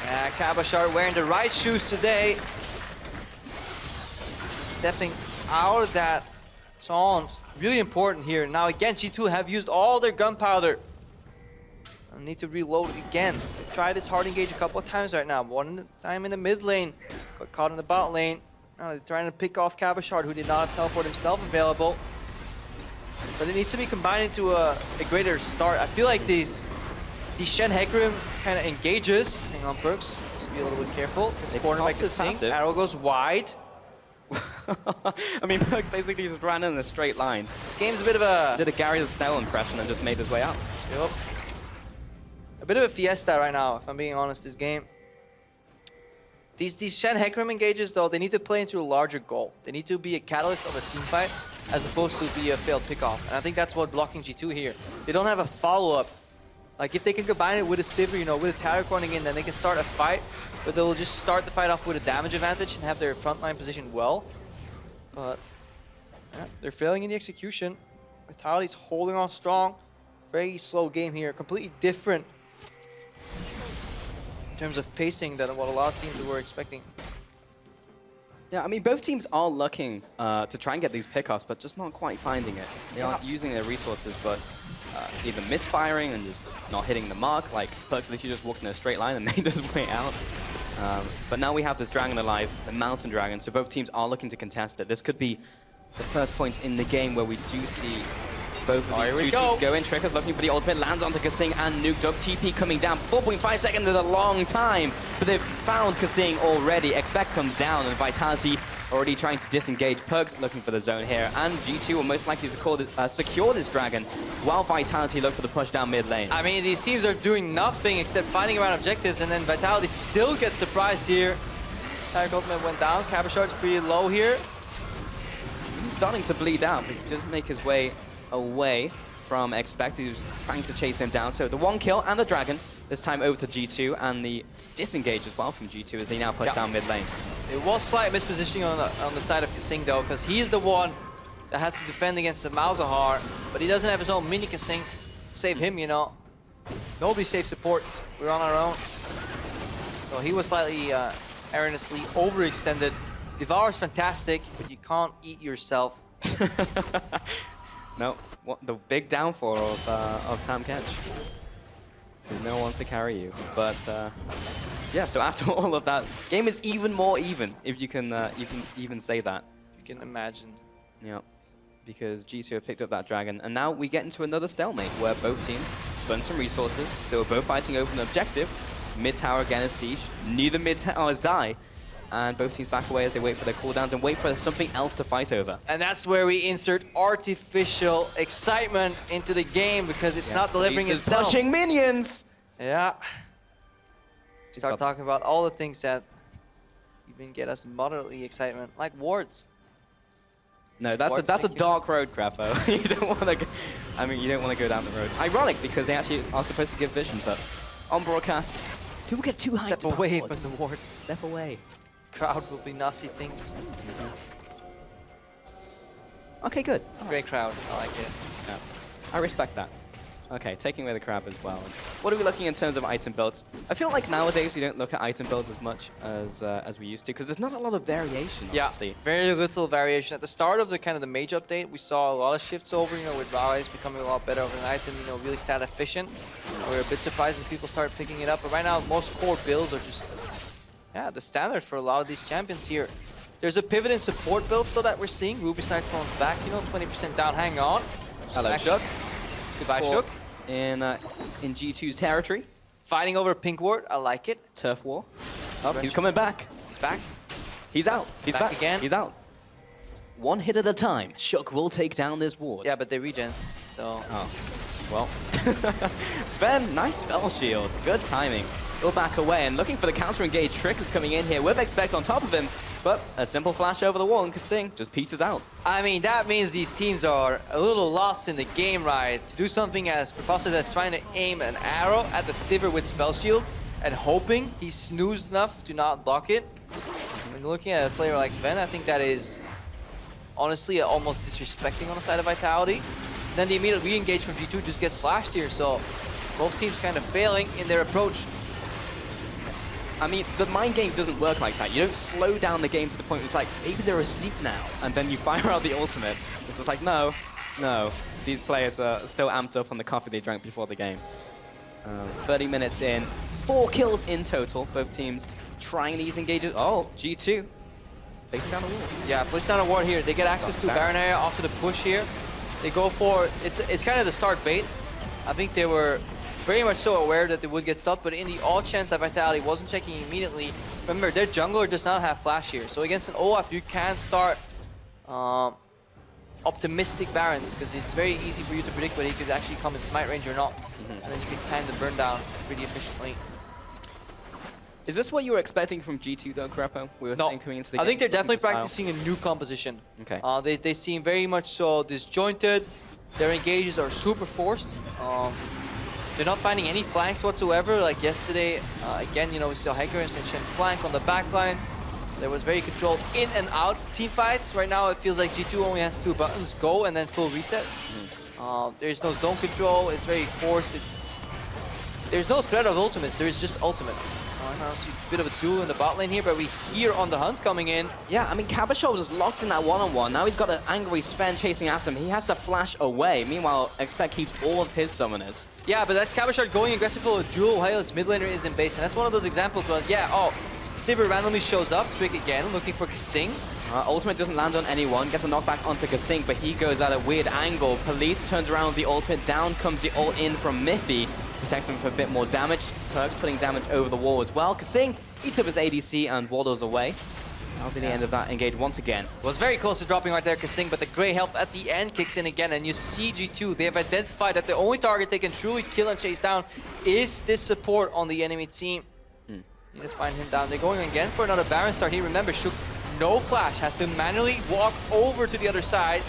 Yeah, Cabochard wearing the right shoes today. Stepping out of that taunt, really important here. Now again, G2 have used all their gunpowder. I need to reload again. They've tried this hard engage a couple of times right now. One time in the mid lane, got caught in the bot lane. Now they're trying to pick off Cabochard, who did not have teleport himself available. But it needs to be combined into a greater start. I feel like these Shen Hecarim kind of engages. Hang on, Perkz. Just be a little bit careful. It's cornered by Kasing. Arrow goes wide. I mean, Perkz basically just ran in a straight line. This game's a bit of a... Did a Gary the Snell impression and just made his way out. Yep. A bit of a fiesta right now, if I'm being honest, this game. These Shen Hecarim engages, though, they need to play into a larger goal. They need to be a catalyst of a team fight, as opposed to be a failed pickoff. And I think that's what blocking G2 here. They don't have a follow-up. Like, if they can combine it with a Sivir, you know, with a Taric running in, then they can start a fight. But they'll just start the fight off with a damage advantage and have their frontline positioned well. But yeah, they're failing in the execution. Vitality's holding on strong. Very slow game here. Completely different in terms of pacing than what a lot of teams were expecting. Yeah, I mean, both teams are looking to try and get these pickoffs, but just not quite finding it. They are using their resources, but either misfiring and just not hitting the mark, like Perks literally just walked in a straight line and made his way out. But now we have this dragon alive, the Mountain Dragon, so both teams are looking to contest it. This could be the first point in the game where we do see both of these two teams go in. Tricker's looking for the ultimate, lands onto Kasing and Nuke Dog. TP coming down. 4.5 seconds is a long time, but they've found Kasing already. Expect comes down, and Vitality already trying to disengage. Perks looking for the zone here, and G2 will most likely secure this dragon, while Vitality look for the push down mid lane. I mean, these teams are doing nothing except fighting around objectives, and then Vitality still gets surprised here. Tyrek ultimate went down. Cabochard's pretty low here. He's starting to bleed out, but he doesn't make his way away from Expect, who's trying to chase him down. So the 1 kill and the dragon, this time over to G2, and the disengage as well from G2 as they now push down mid lane. It was slight mispositioning on the side of Kasing though, because he is the one that has to defend against the Malzahar, but he doesn't have his own mini Kasing to save him, you know. Nobody saves supports. We're on our own. So he was slightly erroneously overextended. Devour's fantastic, but you can't eat yourself. No, what the big downfall of Tam Kench. There's no one to carry you. But yeah, so after all of that, game is even more even, if you can even say that. You can imagine. Yeah, because G2 have picked up that dragon, and now we get into another stalemate where both teams burn some resources. They were both fighting over an objective. Mid tower again is siege. Neither mid towers die. And both teams back away as they wait for their cooldowns and wait for something else to fight over. And that's where we insert artificial excitement into the game, because it's not delivering itself. Pushing minions! Yeah. Start talking about all the things that even get us moderately excitement, like wards. No, that's a dark road, Crapo. You don't want to go, I mean, you don't want to go down the road. Ironic, because they actually are supposed to give vision, but on broadcast, people get too hyped. Step away from the wards. Step away. Crowd will be nasty things. Okay, good. Great crowd. I like it. Yeah. I respect that. Okay, taking away the crab as well. What are we looking in terms of item builds? I feel like nowadays we don't look at item builds as much as we used to, because there's not a lot of variation, honestly. Yeah, very little variation. At the start of the kind of the mage update, we saw a lot of shifts over, you know, with Rise becoming a lot better of an item, you know, really stat efficient. We were a bit surprised when people started picking it up, but right now most core builds are just, yeah, the standard for a lot of these champions here. There's a pivot in support builds though that we're seeing. Rubicide someone's back, you know, 20% down, hang on. Hello, Shook. Goodbye, Shook. In G2's territory. Fighting over Pink Ward, I like it. Turf war. Oh, he's coming back. He's back. He's out. He's back again. He's out. One hit at a time. Shook will take down this ward. Yeah, but they regen, so... Oh, well. Sven, nice spell shield. Good timing. He'll back away, and looking for the counter-engage. Trick is coming in here with Expect on top of him, but a simple flash over the wall and Kasing just peters out. I mean, that means these teams are a little lost in the game, right? To do something as preposterous as trying to aim an arrow at the Sivir with spell shield and hoping he snoozed enough to not block it. When looking at a player like Sven, I think that is honestly almost disrespecting on the side of Vitality. Then the immediate re-engage from G2 just gets flashed here, so both teams kind of failing in their approach. I mean, the mind game doesn't work like that. You don't slow down the game to the point where it's like, maybe they're asleep now, and then you fire out the ultimate. It's just like, no. These players are still amped up on the coffee they drank before the game. 30 minutes in, 4 kills in total. Both teams trying these engages. Oh, G2 placing down a ward. Yeah, place down a ward here. They get access to Baron area after the push here. They go for, it's kind of the start bait. I think they were very much so aware that they would get stopped, but in the odd chance that Vitality wasn't checking immediately, remember, their jungler does not have flash here. So against an Olaf, you can start optimistic Barons, because it's very easy for you to predict whether he could actually come in smite range or not. And then you can time the burn down pretty efficiently. Is this what you were expecting from G2 though, Crapo? We were saying coming into the game. I think they're definitely practicing a new composition. Okay. They seem very much so disjointed. Their engages are super forced. They're not finding any flanks whatsoever. Like yesterday, again, you know, we saw Hacker and Shen flank on the backline. There was very controlled in and out team fights. Right now, it feels like G2 only has 2 buttons, go and then full reset. There's no zone control. It's very forced. There's no threat of ultimates. There is just ultimates. Now see a bit of a duel in the bot lane here, but we hear On the Hunt coming in. Yeah, I mean, Cabashot was locked in that one-on-one. Now he's got an angry Sven chasing after him. He has to flash away. Meanwhile, Expect keeps all of his summoners. Yeah, but that's Cabashot going aggressive for a duel while his mid laner is in base. And that's one of those examples where, yeah, oh, Sivir randomly shows up, Trick again, looking for Kasing. Ultimate doesn't land on anyone, gets a knockback onto Kasing, but he goes at a weird angle. Police turns around with the ultimate, down comes the ult in from Miffy. Protects him for a bit more damage. Perks putting damage over the wall as well. Kasing eats up his ADC and waddles away. That'll be the end of that engage once again. Was very close to dropping right there, Kasing, but the Grey Health at the end kicks in again, and you see G2, they have identified that the only target they can truly kill and chase down is this support on the enemy team. Need to find him down. They're going again for another Baron start here. Remember, Shook, no flash, has to manually walk over to the other side.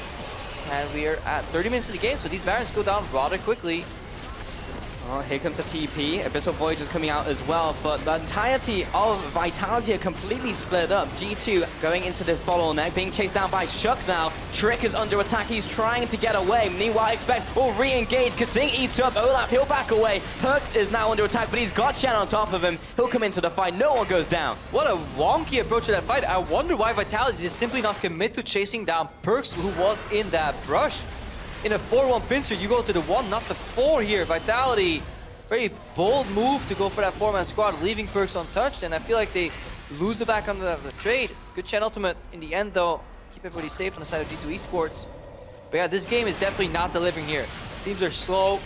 And we are at 30 minutes of the game, so these Barons go down rather quickly. Oh, here comes a TP. Abyssal Voyage is coming out as well, but the entirety of Vitality are completely split up. G2 going into this bottleneck, being chased down by Shook now. Trick is under attack. He's trying to get away. Meanwhile, Expect will re-engage. Kasing eats up Olaf. He'll back away. Perks is now under attack, but he's got Shen on top of him. He'll come into the fight. No one goes down. What a wonky approach to that fight. I wonder why Vitality did simply not commit to chasing down Perks, who was in that brush. In a 4-1 pincer, you go to the 1, not the 4 here. Vitality, very bold move to go for that 4-man squad, leaving Perks untouched, and I feel like they lose the back on the trade. Good Shen ultimate in the end, though. Keep everybody safe on the side of G2 Esports. But yeah, this game is definitely not delivering here. Teams are slow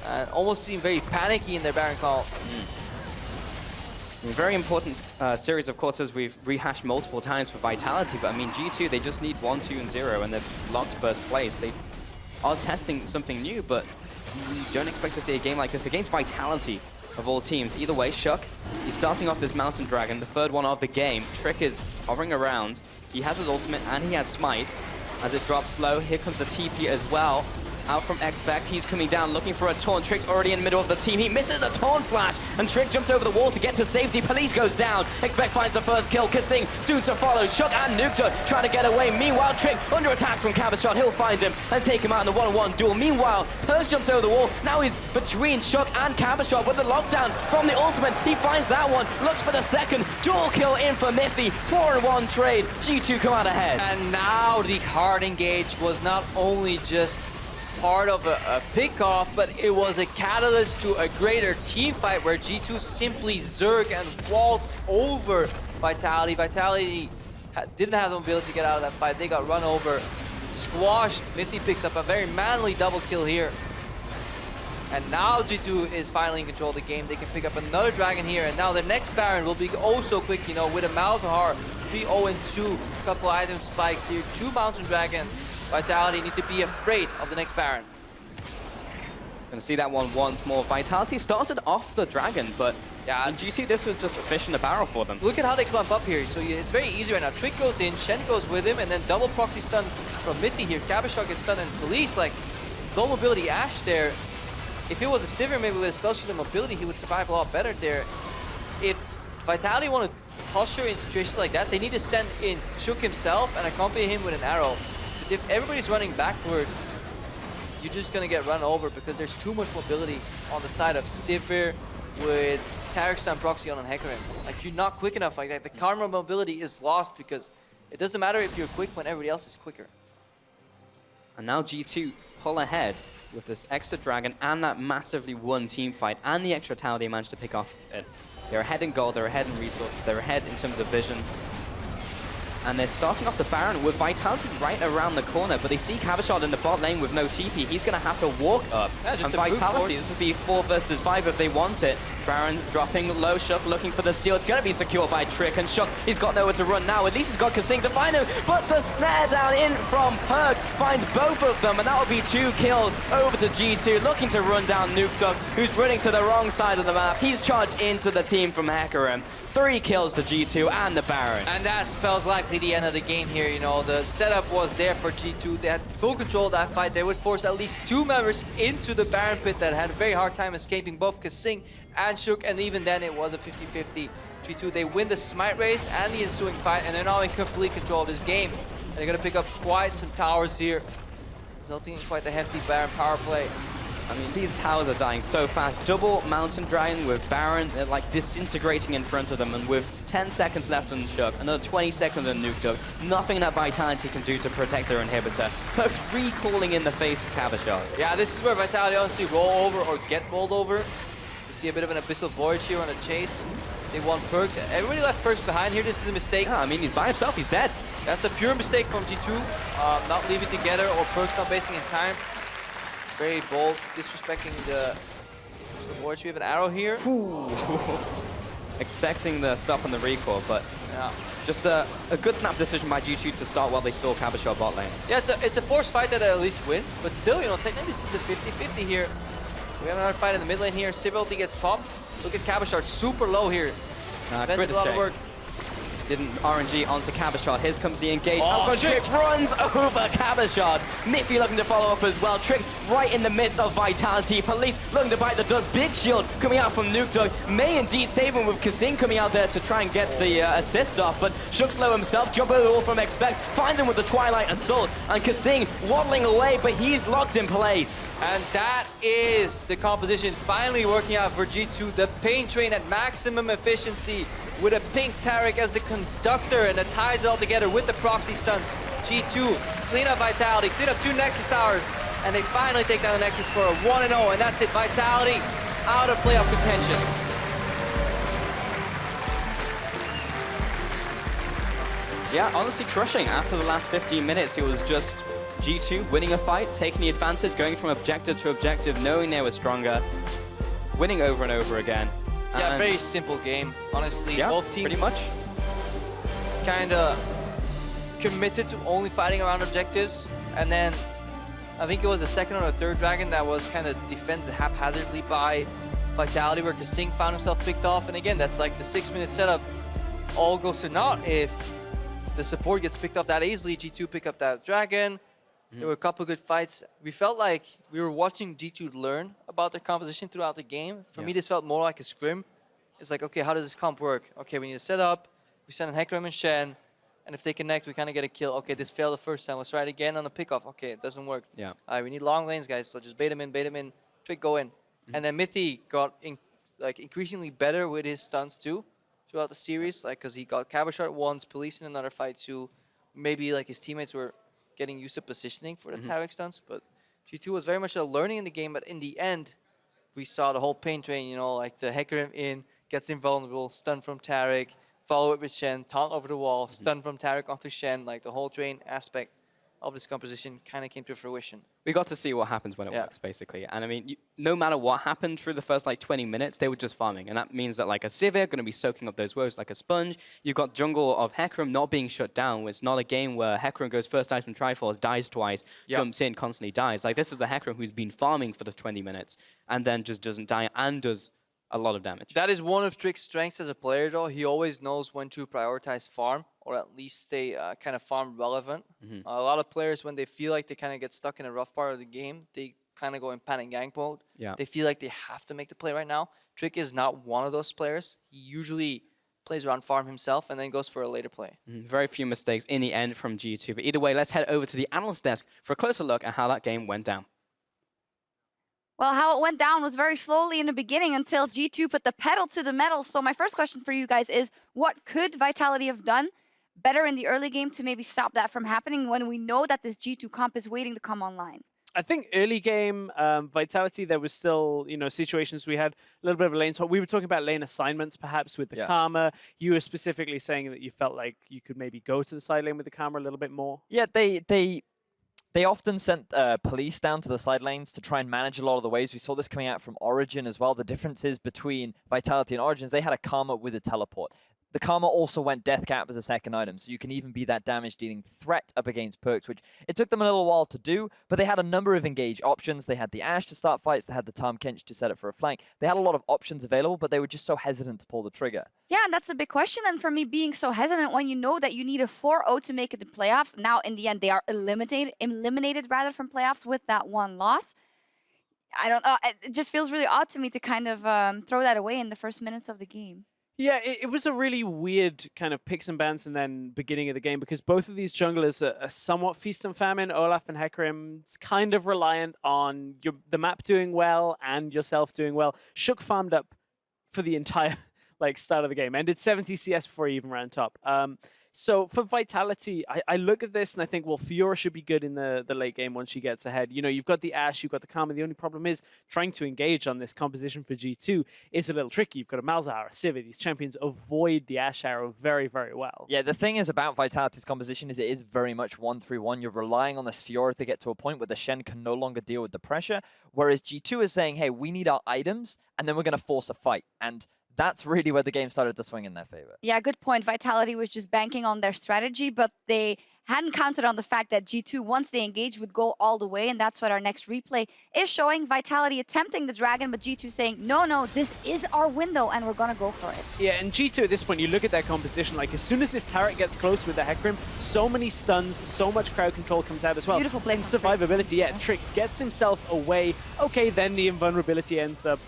and almost seem very panicky in their Baron call. Very important series, of course, as we've rehashed multiple times for Vitality, but I mean, G2, they just need 1, 2, and 0, and they've locked first place. They are testing something new, but we don't expect to see a game like this against Vitality of all teams. Either way, Shook, he's starting off this Mountain Dragon, the third one of the game. Trick is hovering around. He has his ultimate and he has Smite. As it drops low, here comes the TP as well. Out from Expect, he's coming down looking for a taunt. Trick's already in the middle of the team. He misses the taunt flash, and Trick jumps over the wall to get to safety. Police goes down. Expect finds the first kill. Kasing soon to follow. Shook and Nukta trying to get away. Meanwhile, Trick under attack from Cabashot. He'll find him and take him out in the 1-on-1 duel. Meanwhile, Perks jumps over the wall. Now he's between Shook and Cabashot with the lockdown from the ultimate. He finds that one, looks for the second. Dual kill in for Miffy. 4-1 trade. G2 come out ahead. And now the hard engage was not only just part of a pick-off, but it was a catalyst to a greater team fight where G2 simply zerg and waltz over Vitality. Vitality didn't have the ability to get out of that fight. They got run over, squashed. Mithy picks up a very manly double kill here. And now G2 is finally in control of the game. They can pick up another dragon here, and now the next Baron will be oh so quick, you know, with a Malzahar, 3-0-2, couple item spikes here, 2 Mountain Dragons. Vitality need to be afraid of the next Baron. Gonna see that one once more. Vitality started off the dragon, but yeah, do you see this was just a fish in a barrel for them? Look at how they clump up here. So it's very easy right now. Trick goes in, Shen goes with him, and then double proxy stun from Mithy here. Cabashot gets stunned, and Police, like, low mobility Ashe there. If it was a Sivir maybe with a spell shield and mobility, he would survive a lot better there. If Vitality want to posture in situations like that, they need to send in Shook himself and accompany him with an arrow. Because if everybody's running backwards, you're just going to get run over because there's too much mobility on the side of Sivir with Tarek proxy on Hecarim. Like, you're not quick enough like that. The karma mobility is lost because it doesn't matter if you're quick when everybody else is quicker. And now G2 pull ahead with this extra dragon and that massively won team fight and the extra tower they managed to pick off it. They're ahead in gold, they're ahead in resources, they're ahead in terms of vision. And they're starting off the Baron with Vitality right around the corner, but they see Cabashot in the bot lane with no TP. He's going to have to walk up. Yeah, and Vitality, this would be 4 versus 5 if they want it. Baron dropping low, Shook looking for the steal. It's going to be secured by Trick, and Shook, he's got nowhere to run now. At least he's got Kasing to find him, but the snare down in from Perks finds both of them, and that will be 2 kills over to G2, looking to run down Nuke Duck, who's running to the wrong side of the map. He's charged into the team from Hecarim. 3 kills to G2 and the Baron. And that spells likely the end of the game here. You know, the setup was there for G2. They had full control of that fight. They would force at least 2 members into the Baron pit that had a very hard time escaping both Kasing and Shook, and even then it was a 50-50. G2, they win the Smite race and the ensuing fight, and they're now in complete control of this game. And they're going to pick up quite some towers here, resulting in quite a hefty Baron power play. I mean, these towers are dying so fast. Double Mountain Dragon with Baron, they're like disintegrating in front of them, and with 10 seconds left on Shook, another 20 seconds on Nuke Duck, nothing that Vitality can do to protect their inhibitor. Perkz recalling in the face of Cavershot. Yeah, this is where Vitality honestly roll over or get rolled over. You see a bit of an Abyssal Voyage here on a chase. They want Perkz. Everybody left Perkz behind here. This is a mistake. Yeah, I mean, he's by himself. He's dead. That's a pure mistake from G2. Not leaving together or Perkz not basing in time. Very bold, disrespecting the Voyage. We have an arrow here. Expecting the stop on the recall, but yeah. Just a good snap decision by G2 to start while they saw Cavershot bot lane. Yeah, it's a forced fight that at least win, but still, you know, technically this is a 50-50 here. We have another fight in the mid lane here. Civility gets popped. Look at Cavershot, super low here. Spent a lot of work. Didn't RNG onto Cavershot. Here comes the engage. Oh, Trick runs over Cavershot. Miffy looking to follow up as well. Trick right in the midst of Vitality. Police looking to bite the dust. Big shield coming out from Nuke Duck. May indeed save him with Kasing coming out there to try and get the assist off, but Shook's low himself. Jump over the wall from Expect. Finds him with the Twilight Assault. And Kasing waddling away, but he's locked in place. And that is the composition finally working out for G2. The Pain Train at maximum efficiency, with a pink Taric as the conductor, and it ties it all together with the proxy stuns. G2 clean up Vitality, clean up 2 Nexus towers, and they finally take down the Nexus for a 1-0, and that's it. Vitality out of playoff contention. Yeah, honestly crushing. After the last 15 minutes, it was just G2 winning a fight, taking the advantage, going from objective to objective, knowing they were stronger, winning over and over again. Yeah, very simple game, honestly. Yeah, both teams pretty much kind of committed to only fighting around objectives, and then I think it was the second or the third dragon that was kind of defended haphazardly by Vitality, where Kasing found himself picked off, and again, that's like the 6-minute setup all goes to naught if the support gets picked off that easily. G2 pick up that dragon. There were a couple of good fights. We felt like we were watching G2 learn about their composition throughout the game. For me, this felt more like a scrim. It's like, okay, how does this comp work? Okay, we need to set up. We send in Hecarim and Shen, and if they connect, we kind of get a kill. Okay, this failed the first time. Let's try it again on the pickoff. Okay, it doesn't work. Yeah. We need long lanes, guys. So just bait him in. Trick, go in. And then Mithy got increasingly better with his stunts too throughout the series, because he got Cavershot once, Police in another fight too. Maybe like his teammates were getting used to positioning for the Taric stunts, but G2 was very much a learning in the game. But in the end, we saw the whole Pain Train, you know, like the Hecarim in, gets invulnerable, stun from Taric, follow it with Shen, taunt over the wall, stun from Taric onto Shen, like the whole train aspect of this composition kind of came to fruition. We got to see what happens when it works, basically. And I mean, no matter what happened through the first like 20 minutes, they were just farming. And that means that like a Sivir going to be soaking up those woes like a sponge. You've got jungle of Hecarim not being shut down. It's not a game where Hecarim goes first item Triforce, dies twice, jumps in, constantly dies. Like this is a Hecarim who's been farming for the 20 minutes and then just doesn't die and does a lot of damage. That is one of Trick's strengths as a player, though. He always knows when to prioritize farm, or at least stay kind of farm relevant. A lot of players, when they feel like they kind of get stuck in a rough part of the game, they kind of go in panic gank mode. They feel like they have to make the play right now. Trick is not one of those players. He usually plays around farm himself and then goes for a later play. Very few mistakes in the end from G2. But either way, let's head over to the analyst desk for a closer look at how that game went down. Well, how it went down was very slowly in the beginning until G2 put the pedal to the metal. So my first question for you guys is, what could Vitality have done better in the early game to maybe stop that from happening when we know that this G2 comp is waiting to come online? I think early game Vitality, there was still, you know, situations we had a little bit of a lane swap. We were talking about lane assignments, perhaps, with the Karma. You were specifically saying that you felt like you could maybe go to the side lane with the Karma a little bit more. Yeah, they often sent police down to the side lanes to try and manage a lot of the waves. We saw this coming out from Origen as well. The differences between Vitality and Origins, they had a Karma with a teleport. The Karma also went Death Cap as a second item, so you can even be that damage-dealing threat up against Perkz, which it took them a little while to do, but they had a number of engage options. They had the Ashe to start fights, they had the Tahm Kench to set up for a flank. They had a lot of options available, but they were just so hesitant to pull the trigger. Yeah, and that's a big question. And for me, being so hesitant when you know that you need a 4-0 to make it to playoffs. Now, in the end, they are eliminated rather from playoffs with that one loss. I don't know. It just feels really odd to me to kind of throw that away in the first minutes of the game. Yeah, it was a really weird kind of picks and bans and then beginning of the game because both of these junglers are somewhat feast and famine. Olaf and Hecarim's kind of reliant on the map doing well and yourself doing well. Shook farmed up for the entire start of the game. Ended 70 CS before he even ran top. So for Vitality, I look at this and I think, well, Fiora should be good in the late game once she gets ahead. You know, you've got the Ashe, you've got the Karma. The only problem is trying to engage on this composition for G2 is a little tricky. You've got a Malzahar, a Sivir. These champions avoid the Ashe arrow very, very well. Yeah, the thing is about Vitality's composition is it is very much 1-3-1. You're relying on this Fiora to get to a point where the Shen can no longer deal with the pressure, whereas G2 is saying, hey, we need our items, and then we're going to force a fight. And that's really where the game started to swing in their favor. Yeah, good point. Vitality was just banking on their strategy, but they hadn't counted on the fact that G2, once they engaged, would go all the way, and that's what our next replay is showing. Vitality attempting the dragon, but G2 saying, no, this is our window, and we're going to go for it. Yeah, and G2 at this point, you look at their composition, like as soon as this turret gets close with the Hecarim, so many stuns, so much crowd control comes out as well. Beautiful play. And survivability, yeah, Trick gets himself away. Okay, then the invulnerability ends up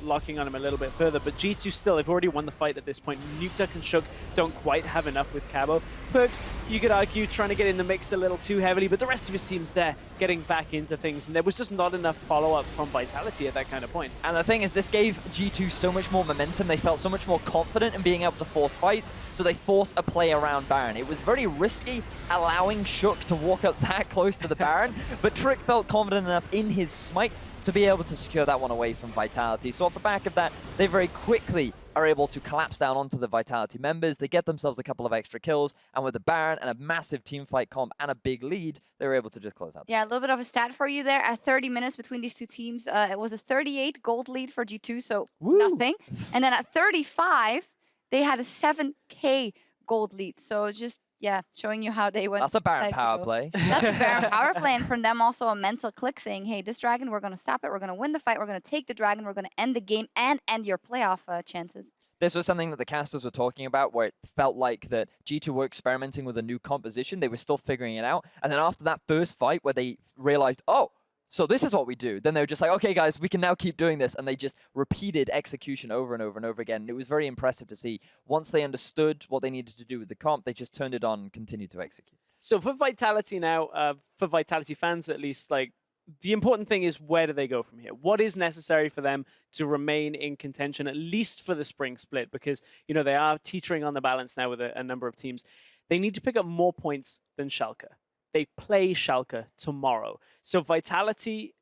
locking on him a little bit further, but G2 still, they've already won the fight at this point. Nukeduck and Shook don't quite have enough with Cabo. Perkz, you could argue, trying to get in the mix a little too heavily, but the rest of his team's there, getting back into things, and there was just not enough follow-up from Vitality at that kind of point. And the thing is, this gave G2 so much more momentum. They felt so much more confident in being able to force fights, so they forced a play around Baron. It was very risky allowing Shook to walk up that close to the Baron, but Trick felt confident enough in his smite to be able to secure that one away from Vitality. So off the back of that, they very quickly are able to collapse down onto the Vitality members. They get themselves a couple of extra kills, and with the Baron and a massive teamfight comp and a big lead, they were able to just close out. Yeah, a little bit of a stat for you there. At 30 minutes between these two teams, it was a 38 gold lead for G2, so nothing. And then at 35, they had a 7K gold lead. So just, yeah, showing you how they went. That's a Baron power play. That's a Baron power play, and from them also a mental click saying, hey, this dragon, we're going to stop it, we're going to win the fight, we're going to take the dragon, we're going to end the game and end your playoff chances. This was something that the casters were talking about, where it felt like that G2 were experimenting with a new composition. They were still figuring it out. And then after that first fight where they realized, oh, so this is what we do, then they were just like, okay, guys, we can now keep doing this. And they just repeated execution over and over and over again. And it was very impressive to see. Once they understood what they needed to do with the comp, they just turned it on and continued to execute. So for Vitality now, for Vitality fans at least, like, the important thing is, where do they go from here? What is necessary for them to remain in contention, at least for the spring split? Because, you know, they are teetering on the balance now with a number of teams. They need to pick up more points than Schalke. They play Schalke tomorrow. So Vitality,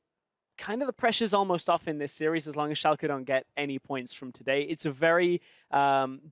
kind of the pressure's almost off in this series as long as Schalke don't get any points from today. It's a very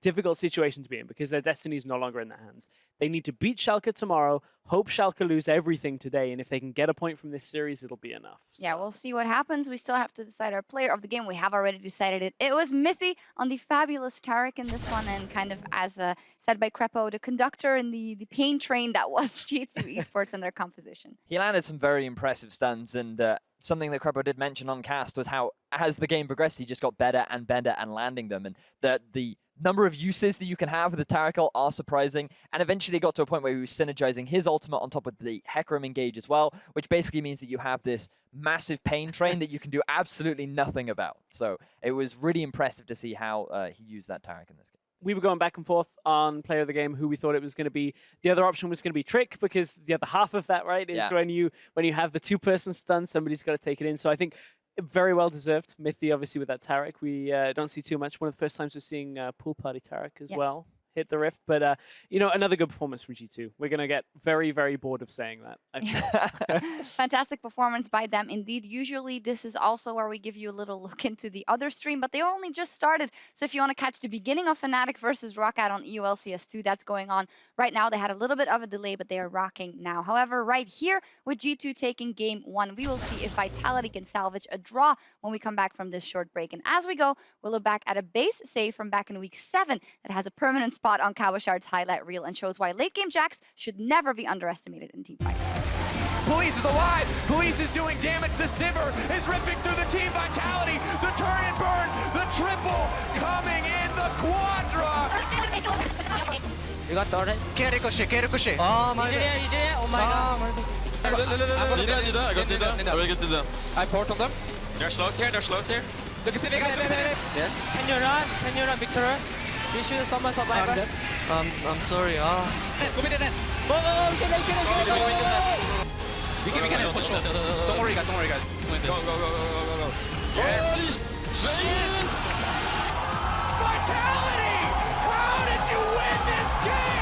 difficult situation to be in because their destiny is no longer in their hands. They need to beat Schalke tomorrow, hope Schalke lose everything today, and if they can get a point from this series, it'll be enough. So. Yeah, we'll see what happens. We still have to decide our player of the game. We have already decided it. It was Mithy on the fabulous Tarek in this one, and kind of as said by Crepo, the conductor in the pain train that was G2 Esports and their composition. He landed some very impressive stuns, and something that Crepo did mention on cast was how, as the game progressed, he just got better and better at landing them, and the number of uses that you can have with the Tarakel are surprising, and eventually got to a point where he was synergizing his ultimate on top of the Hecarim engage as well, which basically means that you have this massive pain train that you can do absolutely nothing about. So it was really impressive to see how he used that Tarek in this game. We were going back and forth on player of the game, who we thought it was going to be. The other option was going to be Trick, because the other half of that, right, is when you have the two-person stun, somebody's got to take it in. So I think very well deserved. Mithy, obviously, with that Tarek. We don't see too much. One of the first times we're seeing Pool Party Tarek as well hit the rift. But, you know, another good performance from G2. We're going to get very, very bored of saying that, I feel. Fantastic performance by them, indeed. Usually, this is also where we give you a little look into the other stream, but they only just started. So if you want to catch the beginning of Fnatic versus Rockout on EULCS2, that's going on right now. They had a little bit of a delay, but they are rocking now. However, right here with G2 taking game 1, we will see if Vitality can salvage a draw when we come back from this short break. And as we go, we'll look back at a base save from back in week 7 that has a permanent spot on Kawashard's highlight reel and shows why late game jacks should never be underestimated in team fights. Police is alive. Police is doing damage. The Sivir is ripping through the team Vitality. The turn and burn. The triple coming in. The quadra. You got turret. Ricochet. Oh my god. Oh my god. I got Nida. I will get Nida. I port on them. They're slowed here. Look at Sivir. Yes. Can you run, Victor? You should have someone survivor. I'm sorry. Go mid and go, get it, get it, get it, go. We can end for sure. Don't worry guys, win this. Go. Yes! Vitality! How did you win this game?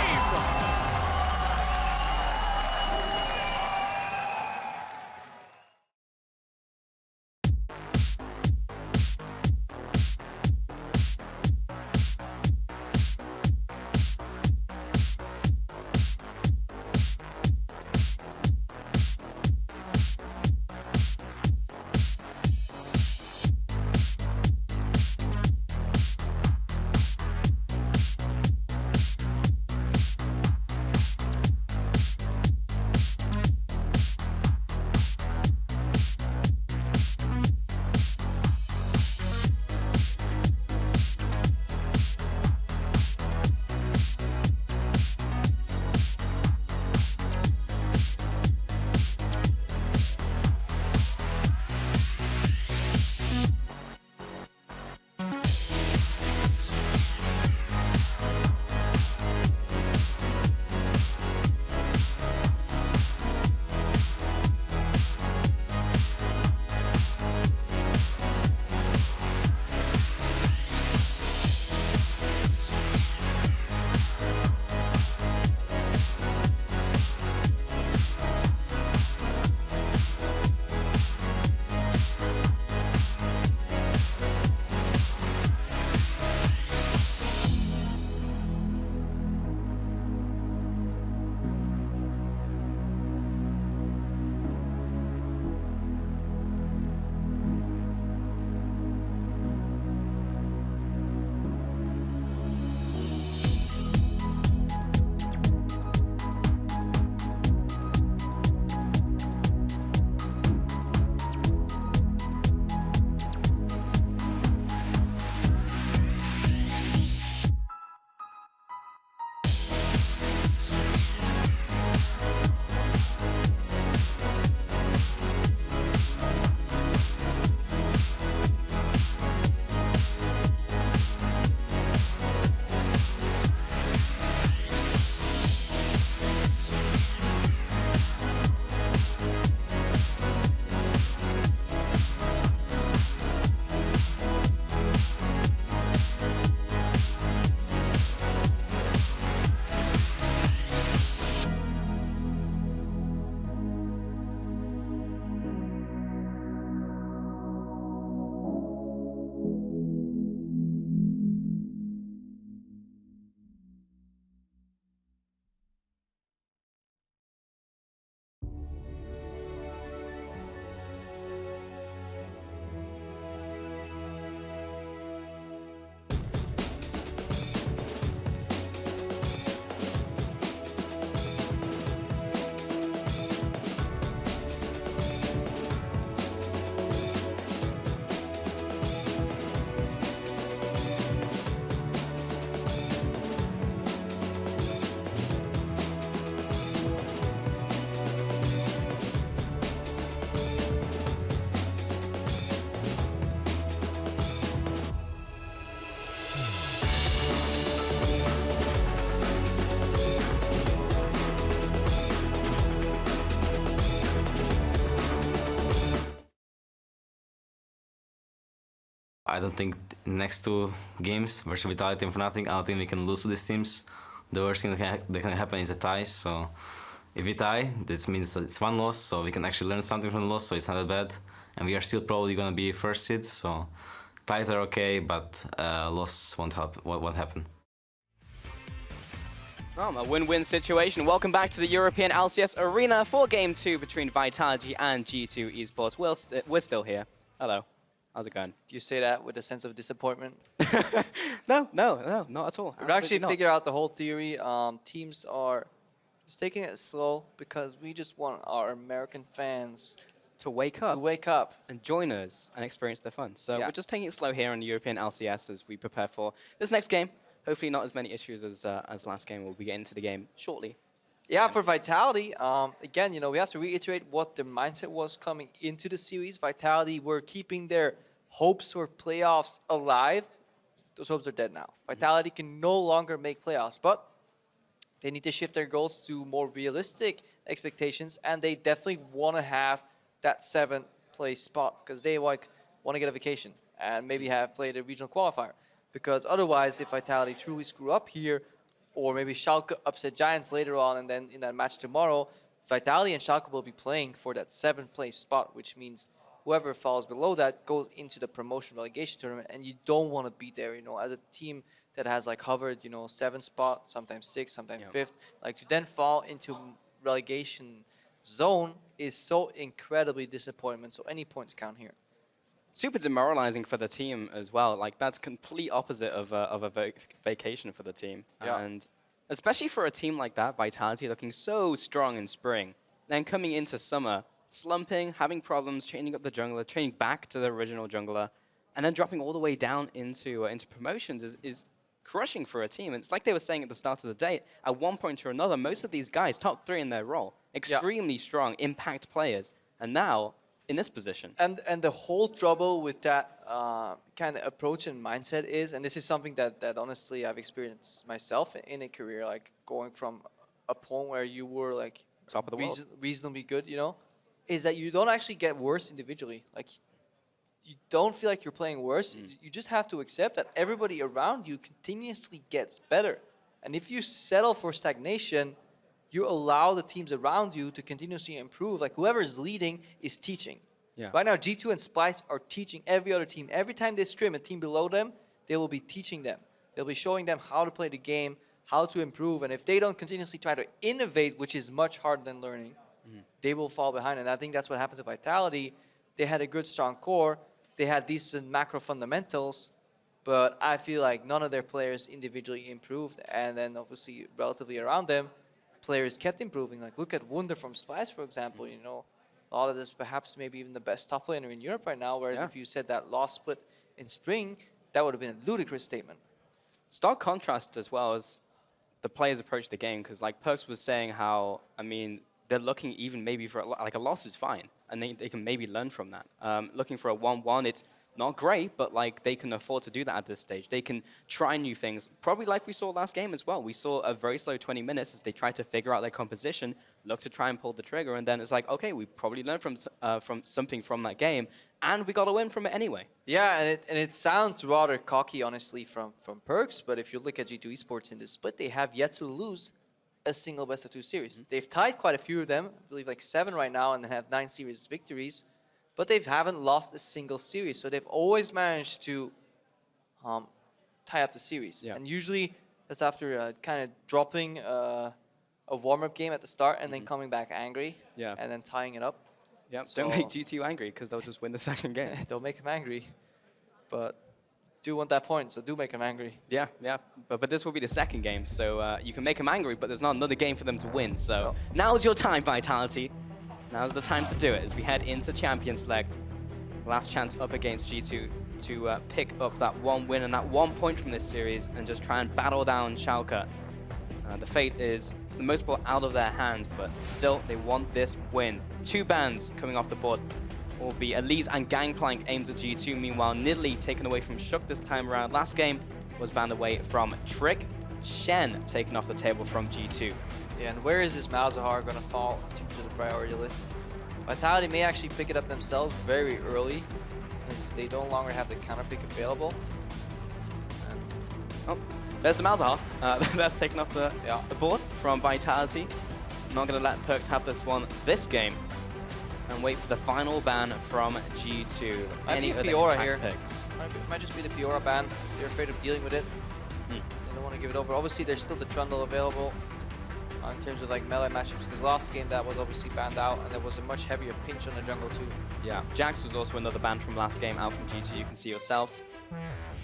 I don't think next two games versus Vitality and Fnatic, I don't think we can lose to these teams. The worst thing that can happen is a tie, so if we tie, this means that it's one loss, so we can actually learn something from the loss, so it's not that bad. And we are still probably gonna be first seed, so ties are okay, but loss won't happen. A win-win situation. Welcome back to the European LCS Arena for Game 2 between Vitality and G2 Esports. We're still here. Hello. How's it going? Do you say that with a sense of disappointment? No, not at all. We've actually figured out the whole theory. Teams are just taking it slow because we just want our American fans to wake up and join us and experience the fun. So we're just taking it slow here on the European LCS as we prepare for this next game. Hopefully not as many issues as last game. We'll be getting into the game shortly. Yeah, for Vitality, again, we have to reiterate what the mindset was coming into the series. Vitality were keeping their hopes for playoffs alive those hopes are dead now. Vitality can no longer make playoffs, but they need to shift their goals to more realistic expectations, and they definitely want to have that 7th place spot because they want to get a vacation and maybe have played a regional qualifier. Because otherwise, if Vitality truly screw up here, or maybe Schalke upset Giants later on, and then in that match tomorrow, Vitality and Schalke will be playing for that 7th place spot, which means whoever falls below that goes into the promotion relegation tournament, and you don't want to be there, you know, as a team that has like hovered, you know, 7th spot, sometimes 6th, sometimes 5th, like to then fall into relegation zone is so incredibly disappointment. So any points count here. Super demoralizing for the team as well. Like, that's complete opposite of a vacation for the team. Yeah. And especially for a team like that, Vitality looking so strong in spring, then coming into summer, slumping, having problems, changing up the jungler, changing back to the original jungler, and then dropping all the way down into promotions is crushing for a team. It's like they were saying at the start of the day, at one point or another, most of these guys, top 3 in their role, extremely strong, impact players, and now in this position. And the whole trouble with that kind of approach and mindset is, and this is something that honestly I've experienced myself in a career, like going from a point where you were like top of the world, reasonably good, you know, is that you don't actually get worse individually. Like, you don't feel like you're playing worse. You just have to accept that everybody around you continuously gets better. And if you settle for stagnation, you allow the teams around you to continuously improve. Like, whoever is leading is teaching. Yeah. Right now, G2 and Splyce are teaching every other team. Every time they scrim a team below them, they will be teaching them. They'll be showing them how to play the game, how to improve. And if they don't continuously try to innovate, which is much harder than learning, they will fall behind. And I think that's what happened to Vitality. They had a good, strong core. They had decent macro fundamentals, but I feel like none of their players individually improved. And then obviously, relatively around them, players kept improving. Like, look at Wunder from Splyce, for example. You know, a lot of this perhaps maybe even the best top laner in Europe right now, whereas if you said that loss split in spring, that would have been a ludicrous statement. Stark contrast as well as the players approach the game, because like Perks was saying how, I mean, they're looking even maybe for, like, a loss is fine, and they can maybe learn from that. Looking for a 1-1, it's not great, but like they can afford to do that at this stage. They can try new things, probably like we saw last game as well. We saw a very slow 20 minutes as they tried to figure out their composition, look to try and pull the trigger, and then it's like, okay, we probably learned from something from that game, and we got a win from it anyway. Yeah, and it sounds rather cocky, honestly, from Perks, but if you look at G2 Esports in this split, they have yet to lose a single best-of-2 series. They've tied quite a few of them, I believe like 7 right now, and they have 9 series victories, but they haven't lost a single series. So they've always managed to tie up the series. And usually that's after kind of dropping a warm-up game at the start and then coming back angry and then tying it up. Yeah, So don't make G2 angry, because they'll just win the second game. don't make them angry, but do want that point, so do make them angry. Yeah, yeah, but this will be the second game, so you can make them angry, but there's not another game for them to win. So now's your time, Vitality. Now's the time to do it as we head into Champion Select. Last chance up against G2 to pick up that 1 win and that 1 point from this series and just try and battle down Schalke. The fate is, for the most part, out of their hands, but still, they want this win. 2 bans coming off the board will be Elise and Gangplank aimed at G2. Meanwhile, Nidalee taken away from Shook this time around. Last game was banned away from Trick. Shen taken off the table from G2. Yeah, and where is this Malzahar going to fall to the priority list? Vitality may actually pick it up themselves very early because they no longer have the counter pick available. Oh, there's the Malzahar. That's taken off the board from Vitality. Not going to let Perks have this one this game. And wait for the final ban from G2. Any other Fiora impact here. picks? Might just be the Fiora ban. They're afraid of dealing with it. They don't want to give it over. Obviously, there's still the Trundle available in terms of like melee matchups, because last game that was obviously banned out, and there was a much heavier pinch on the jungle too. Yeah, Jax was also another ban from last game out from G2. You can see yourselves.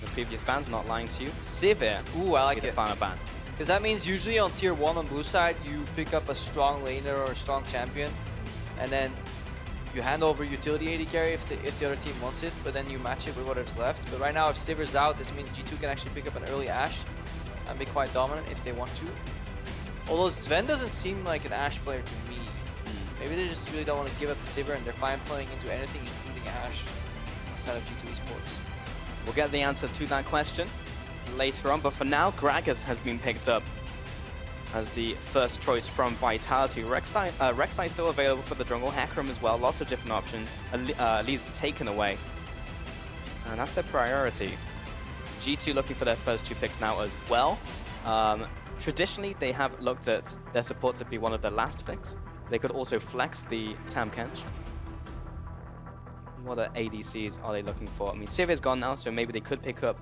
The previous bans, not lying to you. Sivir. Ooh, I like the it. final ban. Because that means usually on tier 1 on blue side, you pick up a strong laner or a strong champion, and then you hand over utility AD carry if the other team wants it, but then you match it with whatever's left. But right now, if Sivir's out, this means G2 can actually pick up an early Ashe and be quite dominant if they want to. Although Sven doesn't seem like an Ashe player to me. Maybe they just really don't want to give up the Sivir and they're fine playing into anything, including Ashe, outside of G2 Esports. We'll get the answer to that question later on. But for now, Gragas has been picked up as the first choice from Vitality. Rek'Sai still available for the jungle. Hecarim as well. Lots of different options. Lee's taken away. And that's their priority. G2 looking for their first 2 picks now as well. Traditionally, they have looked at their support to be one of their last picks. They could also flex the Tahm Kench. What other ADCs are they looking for? I mean, Sivir's gone now, so maybe they could pick up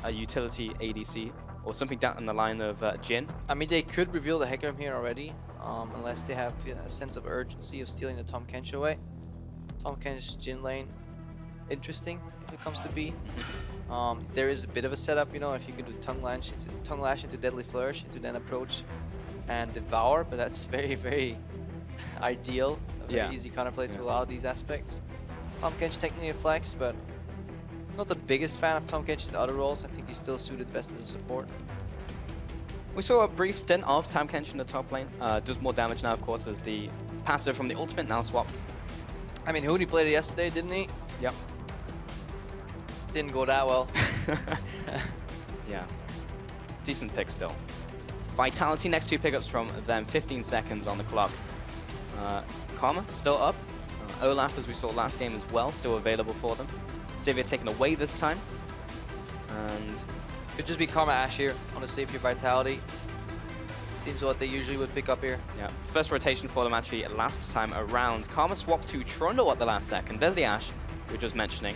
a utility ADC or something down the line of Jhin. I mean, they could reveal the Hecarim here already, unless they have a sense of urgency of stealing the Tahm Kench away. Tahm Kench, Jhin lane, interesting if it comes to B. There is a bit of a setup, you know, if you could do tongue lash into Deadly Flourish, into then approach and devour, but that's very, very ideal. A very easy counterplay to a lot of these aspects. Tahm Kench technically a flex, but not the biggest fan of Tahm Kench in other roles. I think he's still suited best as a support. We saw a brief stint of Tahm Kench in the top lane. Does more damage now, of course, as the passive from the ultimate now swapped. I mean, Huni played it yesterday, didn't he? Yep. Didn't go that well. Yeah. Decent pick still. Vitality, next 2 pickups from them, 15 seconds on the clock. Karma still up. Olaf, as we saw last game as well, still available for them. Sivir taken away this time. And could just be Karma Ashe here, honestly, if you're Vitality. Seems what they usually would pick up here. Yeah, first rotation for them actually last time around. Karma swapped to Trundle at the last second. There's the Ashe we were just mentioning.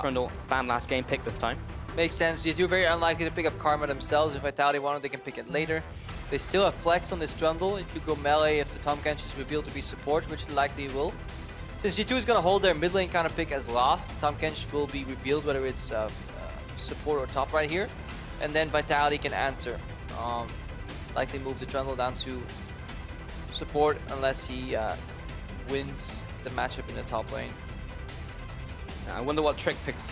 Trundle banned last game, picked this time. Makes sense. G2 very unlikely to pick up Karma themselves. If Vitality wanted, they can pick it later. They still have flex on this Trundle. It could go melee if the Tahm Kench is revealed to be support, which likely will. Since G2 is going to hold their mid lane counter pick as last, Tahm Kench will be revealed whether it's support or top right here. And then Vitality can answer. Likely move the Trundle down to support unless he wins the matchup in the top lane. I wonder what Trick picks.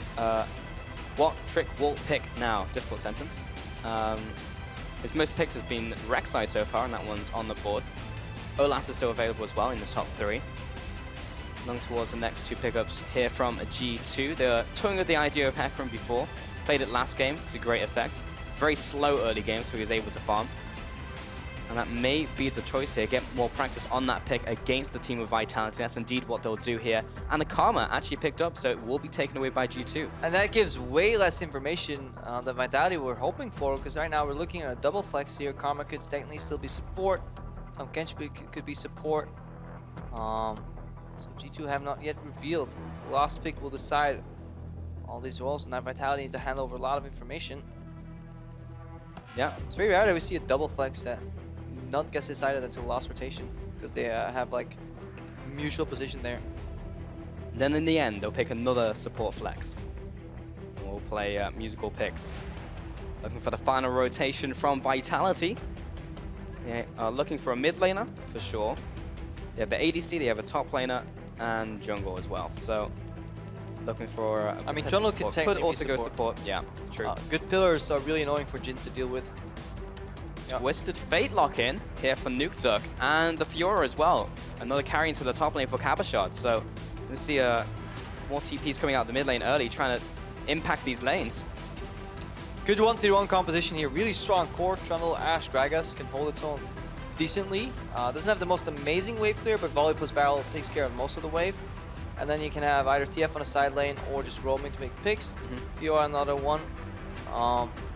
What Trick will pick now? Difficult sentence. His most picks has been Rek'Sai so far, and that one's on the board. Olaf is still available as well in the top 3. Looking towards the next 2 pickups here from G2. They were toying with the idea of Hecarim before. Played it last game to great effect. Very slow early game, so he was able to farm. And that may be the choice here. Get more practice on that pick against the team of Vitality. That's indeed what they'll do here. And the Karma actually picked up, so it will be taken away by G2. And that gives way less information than Vitality were hoping for, because right now we're looking at a double flex here. Karma could technically still be support. Tahm Kench could be support. So G2 have not yet revealed. The last pick will decide all these roles, and now Vitality needs to hand over a lot of information. Yeah. It's very rare that we see a double flex that not gets decided until last rotation, because they have like mutual position there. Then in the end, they'll pick another support flex. We'll play musical picks. Looking for the final rotation from Vitality. They are looking for a mid laner, for sure. They have the ADC, they have a top laner, and jungle as well. So, looking for I mean, jungle could also go support. Yeah, true. Good pillars are really annoying for Jhin to deal with. Twisted Fate lock-in here for Nuke Duck, and the Fiora as well. Another carry into the top lane for Cabashot. So, let's see more TPs coming out the mid lane early, trying to impact these lanes. Good 1-3-1 composition here. Really strong core. Trundle, Ashe, Gragas can hold its own decently. Doesn't have the most amazing wave clear, but Volley plus Barrel takes care of most of the wave. And then you can have either TF on the side lane or just roaming to make picks. Fiora another one.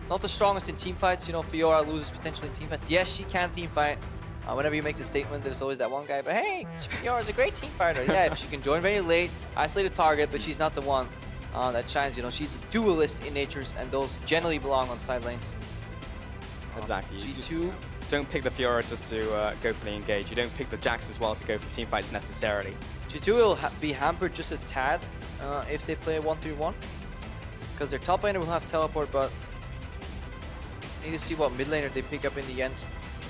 Not the strongest in team fights. You know, Fiora loses potentially in team fights. Yes, she can team fight. Whenever you make the statement, there's always that one guy, but hey, Fiora's a great team fighter. Yeah, if she can join very late, isolate a target, but she's not the one that shines. You know, she's a duelist in natures, and those generally belong on side lanes. Exactly. G2. Don't pick the Fiora just to go for the engage. You don't pick the Jax as well to go for team fights necessarily. G2 will be hampered just a tad if they play a 1-3-1, because their top laner will have teleport, but need to see what mid laner they pick up in the end.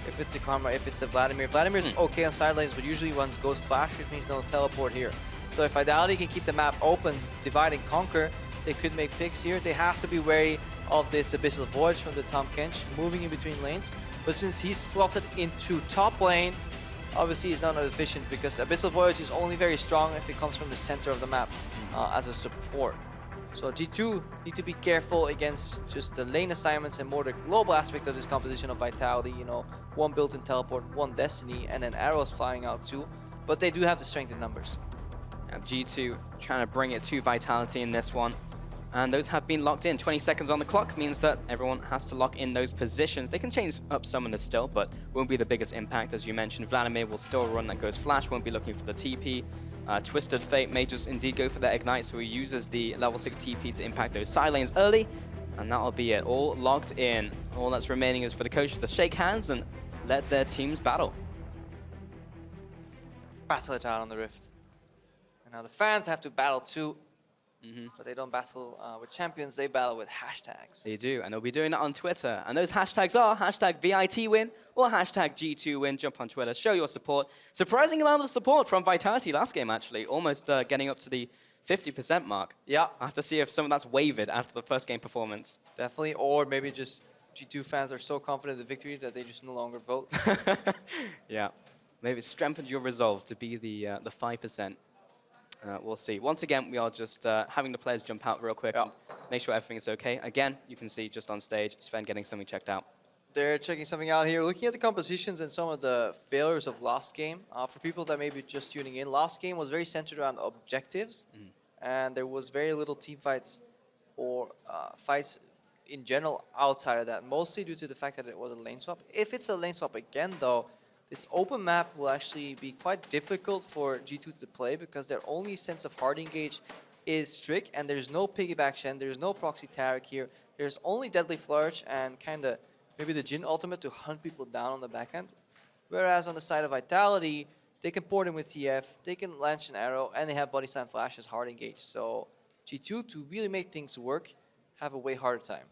If it's a Karma, if it's a Vladimir. Vladimir's okay on side lanes, but usually runs Ghost Flash, which means no teleport here. So if Vitality can keep the map open, divide and conquer, they could make picks here. They have to be wary of this Abyssal Voyage from the Tahm Kench, moving in between lanes. But since he's slotted into top lane, obviously he's not efficient, because Abyssal Voyage is only very strong if it comes from the center of the map as a support. So G2 need to be careful against just the lane assignments and more the global aspect of this composition of Vitality. You know, one built-in teleport, one Destiny, and then arrows flying out too. But they do have the strength in numbers. G2 trying to bring it to Vitality in this one. And those have been locked in. 20 seconds on the clock means that everyone has to lock in those positions. They can change up some in the still, but won't be the biggest impact. As you mentioned, Vladimir will still run that Ghost Flash, won't be looking for the TP. Twisted Fate may just indeed go for that Ignite, so he uses the level 6 TP to impact those side lanes early. And that'll be it, all locked in. All that's remaining is for the coaches to shake hands and let their teams battle. Battle it out on the Rift. And now the fans have to battle too. But they don't battle with champions, they battle with hashtags. They do, and they'll be doing that on Twitter. And those hashtags are hashtag VITWin or hashtag G2Win. Jump on Twitter, show your support. Surprising amount of support from Vitality last game, actually. Almost getting up to the 50% mark. Yeah. I have to see if some of that's wavered after the first game performance. Definitely, or maybe just G2 fans are so confident in the victory that they just no longer vote. Yeah, maybe it strengthened your resolve to be the 5%. We'll see. Once again, we are just having the players jump out real quick and make sure everything is okay. Again, you can see just on stage, Sven getting something checked out. They're checking something out here. Looking at the compositions and some of the failures of last game. For people that may be just tuning in, last game was very centered around objectives. And there was very little team fights or fights in general outside of that. Mostly due to the fact that it was a lane swap. If it's a lane swap again, though, this open map will actually be quite difficult for G2 to play because their only sense of hard engage is Strick, and there's no piggyback Shen, there's no proxy Taric here. There's only Deadly Flourish and kind of maybe the Jhin ultimate to hunt people down on the backhand. Whereas on the side of Vitality, they can port in with TF, they can launch an arrow, and they have Body Slam Flash as hard engage. So G2, to really make things work, have a way harder time.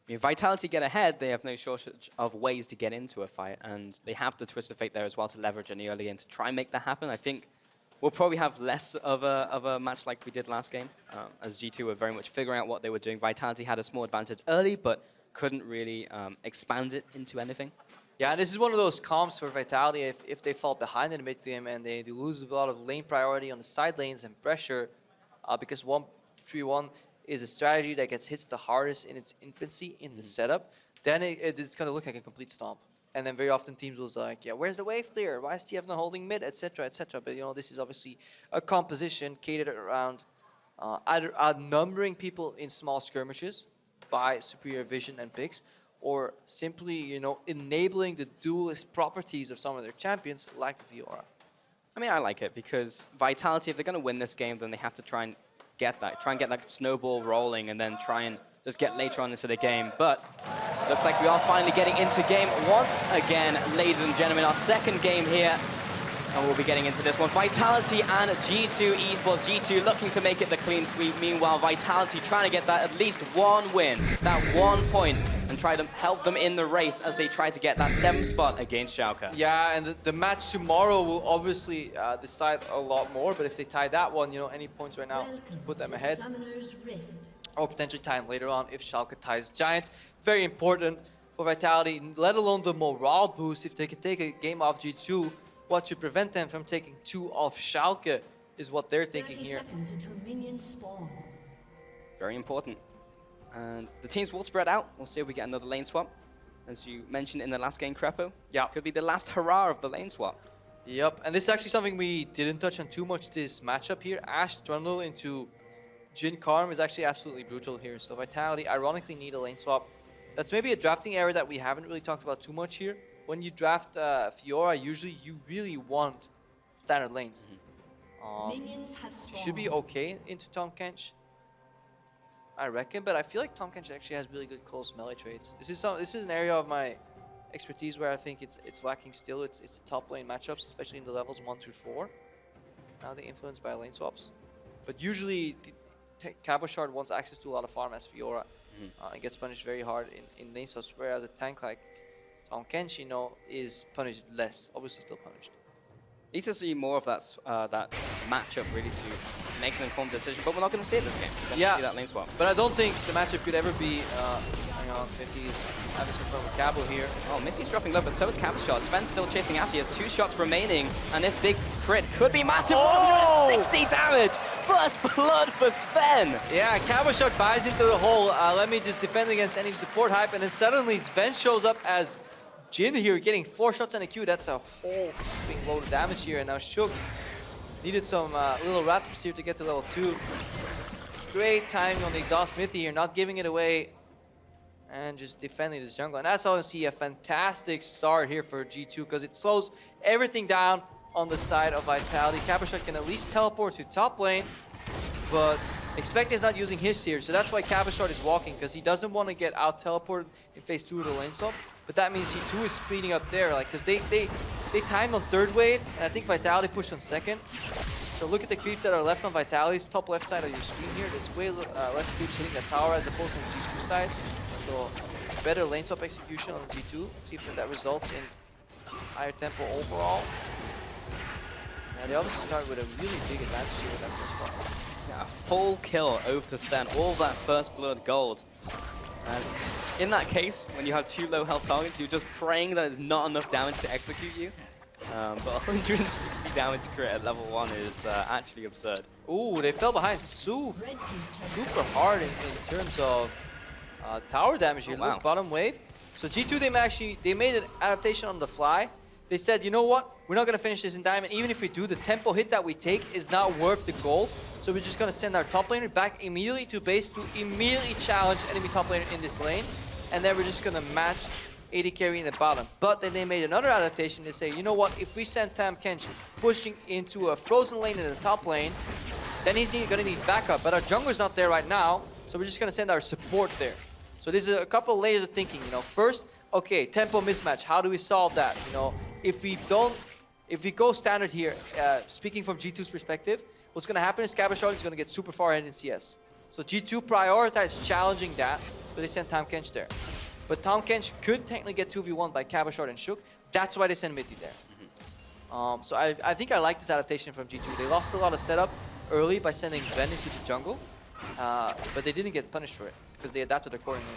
If Vitality get ahead, they have no shortage of ways to get into a fight, and they have the Twist of Fate there as well to leverage in the early game to try and make that happen. I think we'll probably have less of a match like we did last game, as G2 were very much figuring out what they were doing. Vitality had a small advantage early, but couldn't really expand it into anything. Yeah, this is one of those comps for Vitality. If they fall behind in the mid game and they lose a lot of lane priority on the side lanes and pressure, because 1-3-1 is a strategy that gets hits the hardest in its infancy in the setup, then it's going to look like a complete stomp. And then very often teams will like, yeah, where's the wave clear? Why is TF not holding mid, etc., etc. But you know, this is obviously a composition catered around either outnumbering people in small skirmishes by superior vision and picks, or simply, you know, enabling the duelist properties of some of their champions, like the Fiora. I mean, I like it because Vitality, if they're going to win this game, then they have to try and get that snowball rolling and then try and just get later on into the game. But looks like we are finally getting into game once again, ladies and gentlemen. Our second game here, and we'll be getting into this one. Vitality and G2 Esports. G2 looking to make it the clean sweep. Meanwhile, Vitality trying to get that at least one win, that 1 point, and try to help them in the race as they try to get that 7th spot against Schalke. Yeah, and the match tomorrow will obviously decide a lot more, but if they tie that one, you know, any points right now to put them ahead, or potentially tie them later on if Schalke ties Giants. Very important for Vitality, let alone the morale boost. If they can take a game off G2, what should prevent them from taking 2 off Schalke is what they're thinking here. Very important. And the teams will spread out. We'll see if we get another lane swap. As you mentioned in the last game, Crepo. Yeah. Could be the last hurrah of the lane swap. Yep, and this is actually something we didn't touch on too much this matchup here. Ashe Trundle into Jhin Karm is actually absolutely brutal here. So Vitality ironically need a lane swap. That's maybe a drafting area that we haven't really talked about too much here. When you draft Fiora, usually you really want standard lanes. Should be okay into Tahm Kench, I reckon, but I feel like Tahm Kench actually has really good close melee traits. This is an area of my expertise where I think it's lacking still. It's the top lane matchups, especially in the levels 1 through 4. Now they're influenced by lane swaps, but usually Cabochard wants access to a lot of farm as Fiora, and gets punished very hard in lane swaps, whereas a tank like Tahm Kench, you know, is punished less. Obviously still punished. Need to see more of that matchup really to make an informed decision, but we're not going to see it this game. We're going to see that lane swap. But I don't think the matchup could ever be Miffy's having some fun with Cabo here. Oh, Miffy's dropping low, but so is Cavershot. Sven's still chasing after. He has 2 shots remaining, and this big crit could be massive. Oh! 60 damage! First blood for Sven! Yeah, Cavershot buys into the hole. Let me just defend against any support hype, and then suddenly Sven shows up as Jin here, getting 4 shots on the Q. That's a whole flipping load of damage here, and now Shook needed some little raptors here to get to level 2. Great timing on the exhaust Mithy here, not giving it away and just defending this jungle. And that's how you see a fantastic start here for G2 because it slows everything down on the side of Vitality. Cavershot can at least teleport to top lane, but Expect is not using his here, so that's why Cavershot is walking, because he doesn't want to get out teleported in phase 2 of the lane swap. But that means G2 is speeding up there, like, because they timed on 3rd wave, and I think Vitality pushed on 2nd. So look at the creeps that are left on Vitality's top left side of your screen here. There's way less creeps hitting the tower as opposed to the G2 side. So better lane swap execution on the G2. Let's see if that results in higher tempo overall. And they obviously start with a really big advantage here with that first spot. Yeah, a full kill over to Sven, all that first blood gold. And in that case, when you have 2 low health targets, you're just praying that there's not enough damage to execute you. But 160 damage crit at level 1 is actually absurd. Ooh, they fell behind super hard in terms of tower damage here. Oh, wow. Look, bottom wave. So G2, they made an adaptation on the fly. They said, you know what? We're not going to finish this in time, and even if we do, the tempo hit that we take is not worth the gold. So we're just going to send our top laner back immediately to base to immediately challenge enemy top laner in this lane. And then we're just going to match AD carry in the bottom. But then they made another adaptation. They say, you know what? If we send Tam Kench pushing into a frozen lane in the top lane, then he's going to need backup. But our jungler's not there right now, so we're just going to send our support there. So there's a couple of layers of thinking. You know, first, okay, tempo mismatch. How do we solve that? You know, if we go standard here, speaking from G2's perspective, what's going to happen is Cavershot is going to get super far ahead in CS. So G2 prioritized challenging that, so they sent Tam Kench there. But Tam Kench could technically get 2v1 by Cavershot and Shook. That's why they sent Mithy there. So I think I like this adaptation from G2. They lost a lot of setup early by sending Ven into the jungle, but they didn't get punished for it because they adapted accordingly.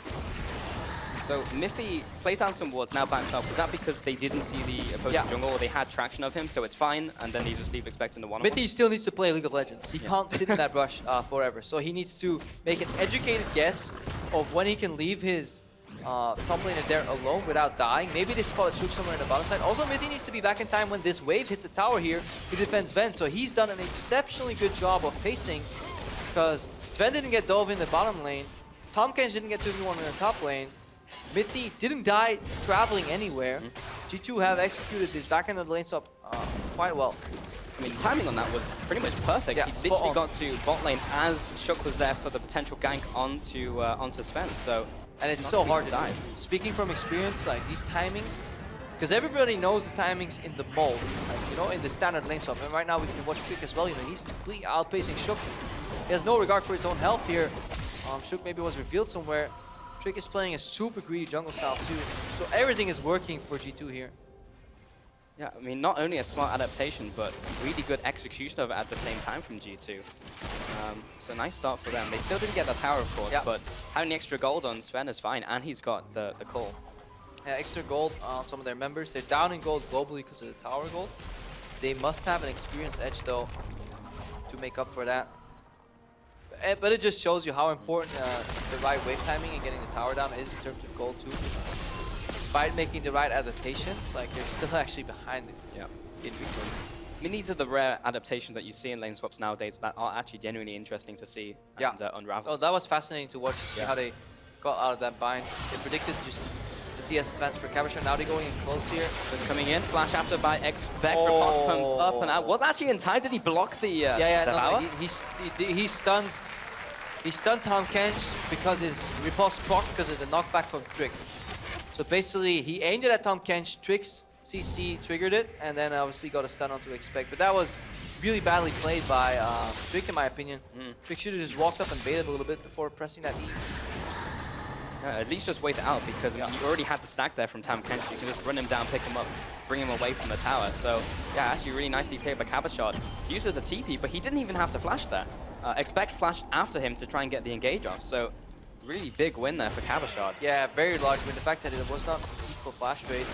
So Miffy plays down some wards, now by himself. Was that because they didn't see the opposing jungle, or they had traction of him, so it's fine, and then they just leave expecting the one-on-one? Mithy still needs to play League of Legends. He can't sit in that brush forever. So he needs to make an educated guess of when he can leave his top laner there alone without dying. Maybe they spot Shook somewhere in the bottom side. Also, Mithy needs to be back in time when this wave hits the tower here to defend Sven. So he's done an exceptionally good job of pacing, because Sven didn't get dove in the bottom lane. Tam Kench didn't get 2v1 in the top lane. Mithy didn't die traveling anywhere. G2 have executed this back end of the lane swap quite well. I mean, timing on that was pretty much perfect. Yeah, he literally got to bot lane as Shook was there for the potential gank onto Sven. So and it's so hard to dive. Speaking from experience, like these timings, because everybody knows the timings in the mold, like, you know, in the standard lane swap. And right now we can watch Trick as well. You know, he's completely outpacing Shook. He has no regard for his own health here. Shook maybe was revealed somewhere. Trick is playing a super greedy jungle style too. So everything is working for G2 here. Yeah, I mean, not only a smart adaptation, but really good execution of it at the same time from G2. So nice start for them. They still didn't get the tower, of course, but having the extra gold on Sven is fine, and he's got the call. Yeah, extra gold on some of their members. They're down in gold globally because of the tower gold. They must have an experience edge, though, to make up for that. But it just shows you how important the right wave timing and getting the tower down is in terms of gold too. Despite making the right adaptations, like they're still actually behind in resources. I mean, these are the rare adaptations that you see in lane swaps nowadays that are actually genuinely interesting to see and unravel. Oh, that was fascinating to watch, to see how they got out of that bind. They predicted just the CS advance for Cavershot. Now they're going in close here. Just coming in, flash after by Expect. Riposte comes up and out. Was actually in time. Did he block the tower? He stunned. He stunned Tam Kench because his riposte proc because of the knockback from Trick. So basically, he aimed it at Tam Kench, Trick's CC triggered it, and then obviously got a stun onto Expect. But that was really badly played by Trick, in my opinion. Trick should have just walked up and baited a little bit before pressing that E. At least just wait it out, because I mean, you already had the stacks there from Tam Kench. You can just run him down, pick him up, bring him away from the tower. So yeah, actually really nicely played by Cavershot. Used the TP, but he didn't even have to flash there. Expect flash after him to try and get the engage off. So Really big win there for Cabashard. Yeah, very large win. The fact that it was not equal flash trade.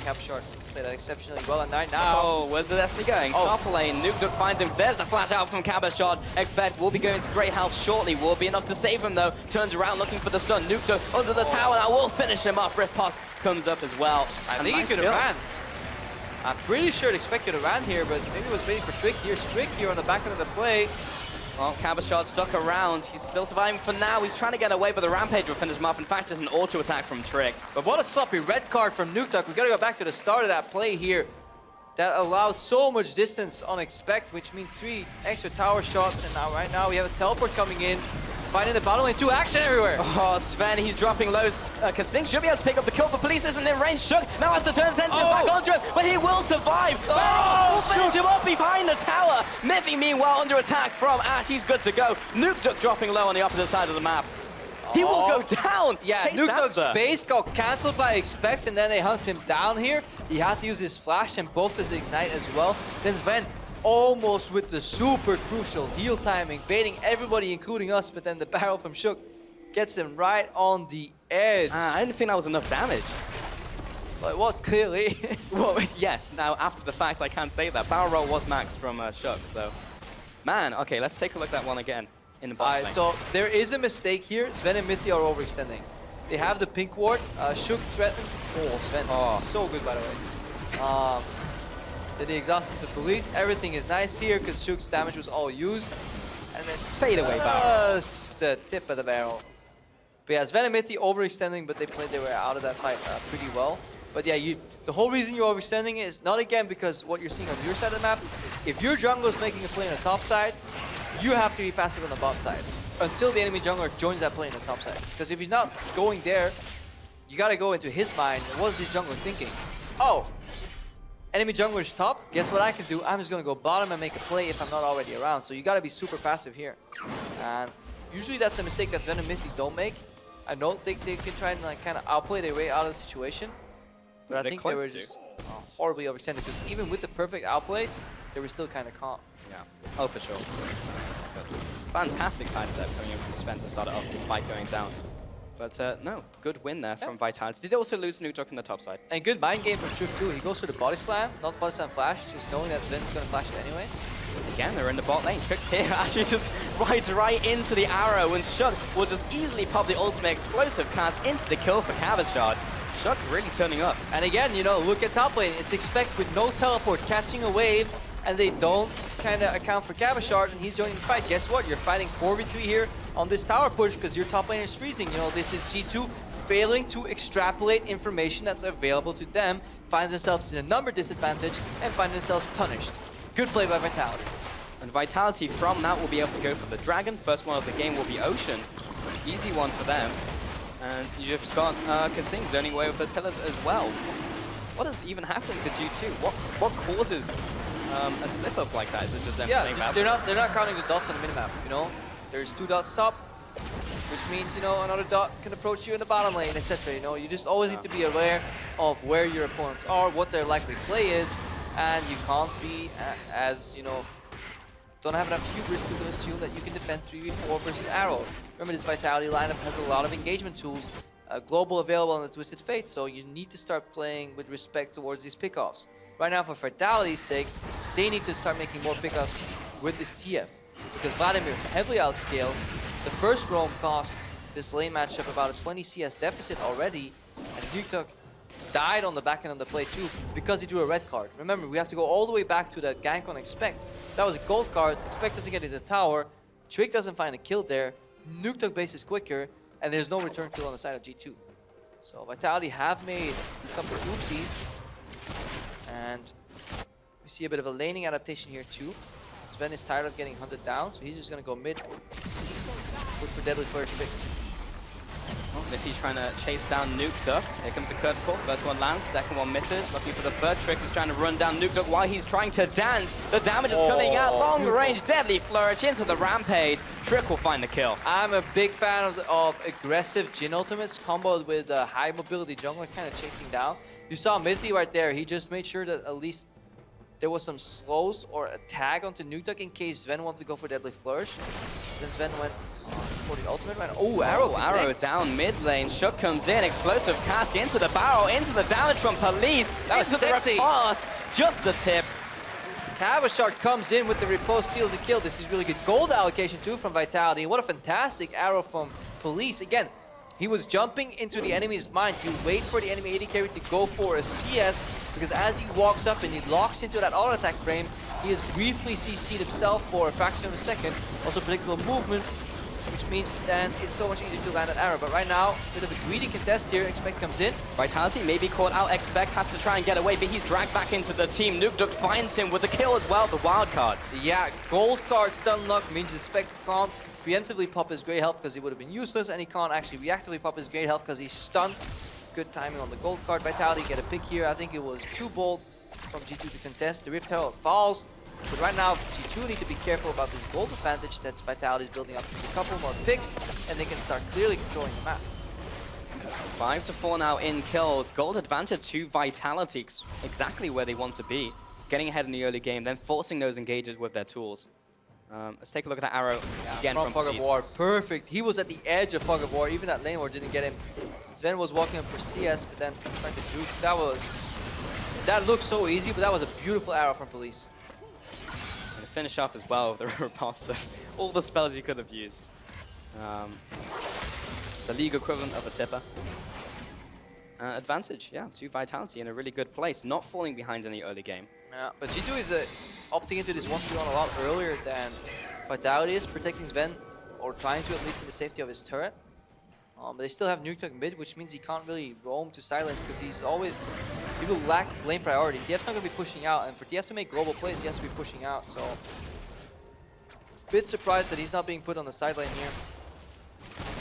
Cabashard played that exceptionally well at 9 now. Oh, where's the Destiny going? Top lane, Nukeduck finds him. There's the flash out from Cabashard. Expect will be going to great health shortly. Will be enough to save him though. Turns around looking for the stun. Nukeduck under the tower. That will finish him off. Rift Pass comes up as well. I think he could have ran. I'm pretty sure it expected to ran here, but maybe it was waiting for Strick here. Strick here on the back end of the play. Well, Cabashard stuck around. He's still surviving for now. He's trying to get away, but the Rampage will finish him off. In fact, there's an auto attack from Trick. But what a sloppy red card from Nukeduck. We gotta go back to the start of that play here. That allowed so much distance on Expect, which means 3 extra tower shots. And now, right now, we have a teleport coming in. Finding the bottom lane, 2 action everywhere. Oh, Sven, he's dropping lows. Kasing should be able to pick up the kill, but Police isn't in range. Shook now has to turn Sentinel back onto him, but he will survive. Oh, will finish him up behind the tower. Miffy, meanwhile, under attack from Ash. He's good to go. Nukeduck dropping low on the opposite side of the map. He will go down. Yeah, Nukeduck's base got cancelled by Expect, and then they hunt him down here. He had to use his flash and both his ignite as well. Then Sven almost with the super crucial heal timing, baiting everybody, including us, but then the barrel from Shook gets him right on the edge. I didn't think that was enough damage. Well, it was clearly. Well, yes, now after the fact, I can't say that. Barrel roll was maxed from Shook, so. Man, okay, let's take a look at that one again in the bottom lane. So there is a mistake here. Sven and Mithy are overextending. They have the pink ward. Shook threatens. Oh, Sven. So good, by the way. They exhausted the police. Everything is nice here because Shook's damage was all used. And then fade away barrel. Just the tip of the barrel. But yeah, Sven and Mithy overextending, but they played their way out of that fight pretty well. But yeah, the whole reason you're overextending is not again because what you're seeing on your side of the map. If your jungler is making a play on the top side, you have to be passive on the bot side until the enemy jungler joins that play on the top side. Because if he's not going there, you gotta go into his mind. What is his jungler thinking? Oh, enemy jungler's top. Guess what I can do? I'm just gonna go bottom and make a play if I'm not already around. So you gotta be super passive here. And usually that's a mistake that Sven and Mithy don't make. I don't think they can try and like kind of outplay their way out of the situation. But I think they were just horribly overextended because even with the perfect outplays, they were still kind of calm. Yeah, oh for sure. Fantastic sidestep coming in from Sven to start it off despite going down. But no, good win there from Vitality. Did also lose Nukeduck on the top side. And good mind game from Shook too. He goes for the body slam, not body slam flash, just knowing that Sven's going to flash it anyways. Again, they're in the bot lane. Trick's here actually just rides right into the arrow, and Shook will just easily pop the ultimate explosive cast into the kill for Cabashard. Shook's really turning up. And again, you know, look at top lane. It's Expect with no teleport catching a wave, and they don't kind of account for Cabashard, and he's joining the fight. Guess what? You're fighting 4v3 here on this tower push because your top lane is freezing. You know, this is G2 failing to extrapolate information that's available to them, find themselves in a number disadvantage, and find themselves punished. Good play by Vitality. And Vitality from that will be able to go for the Dragon. First one of the game will be Ocean. Easy one for them. And you just got Kasing zoning away with the pillars as well. What has even happened to G2? What causes a slip up like that? Is it just them playing badly? they're not counting the dots on the minimap, you know? There's 2 dots top, which means, you know, another dot can approach you in the bottom lane, etc. You know, you just always need to be aware of where your opponents are, what their likely play is, and you can't be as, you know, don't have enough hubris to assume that you can defend 3v4 versus Arrow. Remember, this Vitality lineup has a lot of engagement tools, global available on the Twisted Fate, so you need to start playing with respect towards these pickoffs. Right now, for Vitality's sake, they need to start making more pickoffs with this TF, because Vladimir heavily outscales. The first roam cost this lane matchup about a 20 CS deficit already, and Nukeduck died on the back end of the play too because he drew a red card. Remember, we have to go all the way back to that gank on Expect. That was a gold card. Expect doesn't get into the tower. Trick doesn't find a kill there. Nukeduck base is quicker, and there's no return kill on the side of G2. So Vitality have made a couple of oopsies. And we see a bit of a laning adaptation here too. Sven is tired of getting hunted down, so he's just going to go mid. Look for Deadly Flourish picks. Well, Miffy trying to chase down Nukeduck. Here comes the curveball. First one lands, second one misses. Looking for the third. Trick is trying to run down Nukeduck while he's trying to dance. The damage is coming out. Long range, Deadly Flourish into the Rampage. Trick will find the kill. I'm a big fan of aggressive Jhin ultimates comboed with a high mobility jungler kind of chasing down. You saw Mithy right there. He just made sure that at least there was some slows or a tag onto Nukeduck in case Sven wanted to go for Deadly Flourish. Then Sven went for the ultimate right now. Oh, Arrow Arrow down mid lane. Shook comes in. Explosive cask into the barrel, into the damage from Police. That was into sexy. The riposte. Just the tip. Cabashard comes in with the riposte, steals the kill. This is really good gold allocation too from Vitality. What a fantastic arrow from Police. Again, he was jumping into the enemy's mind. You wait for the enemy AD carry to go for a CS, because as he walks up and he locks into that auto attack frame, he has briefly CC'd himself for a fraction of a second. Also predictable movement, which means then it's so much easier to land an arrow. But right now, a bit of a greedy contest here. Expect comes in. Vitality may be caught out. Expect has to try and get away, but he's dragged back into the team. Nukeduck finds him with the kill as well, the wild cards. Yeah, gold card stun luck means Expect can't preemptively pop his great health because he would have been useless, and he can't actually reactively pop his great health because he's stunned. Good timing on the gold card. Vitality get a pick here. I think it was too bold from G2 to contest. The Rift Herald falls. But right now, G2 need to be careful about this gold advantage that Vitality is building up. A couple more picks, and they can start clearly controlling the map. 5 to 4 now in kills. Gold advantage to Vitality, exactly where they want to be. Getting ahead in the early game, then forcing those engages with their tools. Let's take a look at that arrow again from Fog of War. Perfect. He was at the edge of Fog of War. Even that lane war didn't get him. Sven was walking up for CS, but then tried to juke. That looked so easy, but that was a beautiful arrow from Police. And finish off as well with the riposte. All the spells you could have used. The league equivalent of a tipper. Advantage, yeah, to Vitality in a really good place. Not falling behind in the early game. Yeah, but G2 is opting into this 1v1 a lot earlier than Vitality is, protecting Sven, or trying to at least in the safety of his turret. But they still have Nukeduck mid, which means he can't really roam to silence because he's always... People lack lane priority. TF's not going to be pushing out, and for TF to make global plays, he has to be pushing out, so... Bit surprised that he's not being put on the side lane here.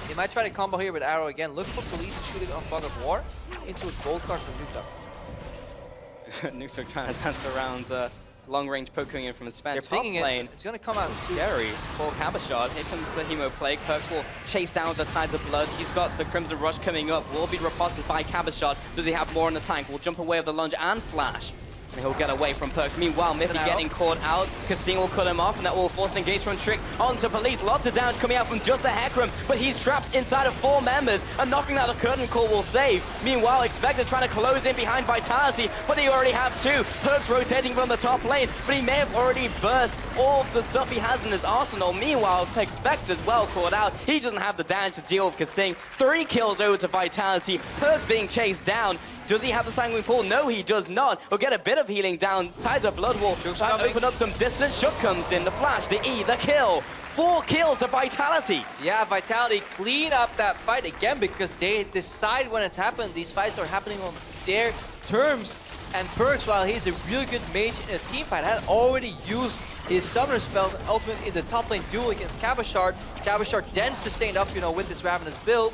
They might try to combo here with Arrow again. Look for Police shooting on Fog of War into a gold card from Nukeduck. Nukeduck trying to dance around long-range poking in from his Sven. They're Top pinging lane. It's going to come out Scary for Cabashard. Here comes the Hemo Plague. Perks will chase down the Tides of Blood. He's got the Crimson Rush coming up. Will be riposted by Cabashard. Does he have more in the tank? Will jump away with the lunge and flash. And he'll get away from Perks. Meanwhile, Miffy getting caught out. Casino will cut him off, and that will force an engage from Trick onto Police. Lots of damage coming out from just the Hecarim, but he's trapped inside of 4 members, and knocking out a curtain call will save. Meanwhile, Expected trying to close in behind Vitality, but they already have 2. Perks rotating from the top lane, but he may have already burst all of the stuff he has in his arsenal. Meanwhile, Expect as well caught out. He doesn't have the damage to deal with Kasing. 3 kills over to Vitality. Perks being chased down. Does he have the Sanguine Pool? No, he does not. He'll get a bit of healing down. Tides of Blood will open up some distance. Shook comes in. The flash, the E, the kill. 4 kills to Vitality. Yeah, Vitality clean up that fight again because they decide when it's happened. These fights are happening on their terms. And Perks, while he's a really good mage in a team fight, had already used his summoner spells ultimate in the top lane duel against Cabashard. Cabashard then sustained up, with this Ravenous build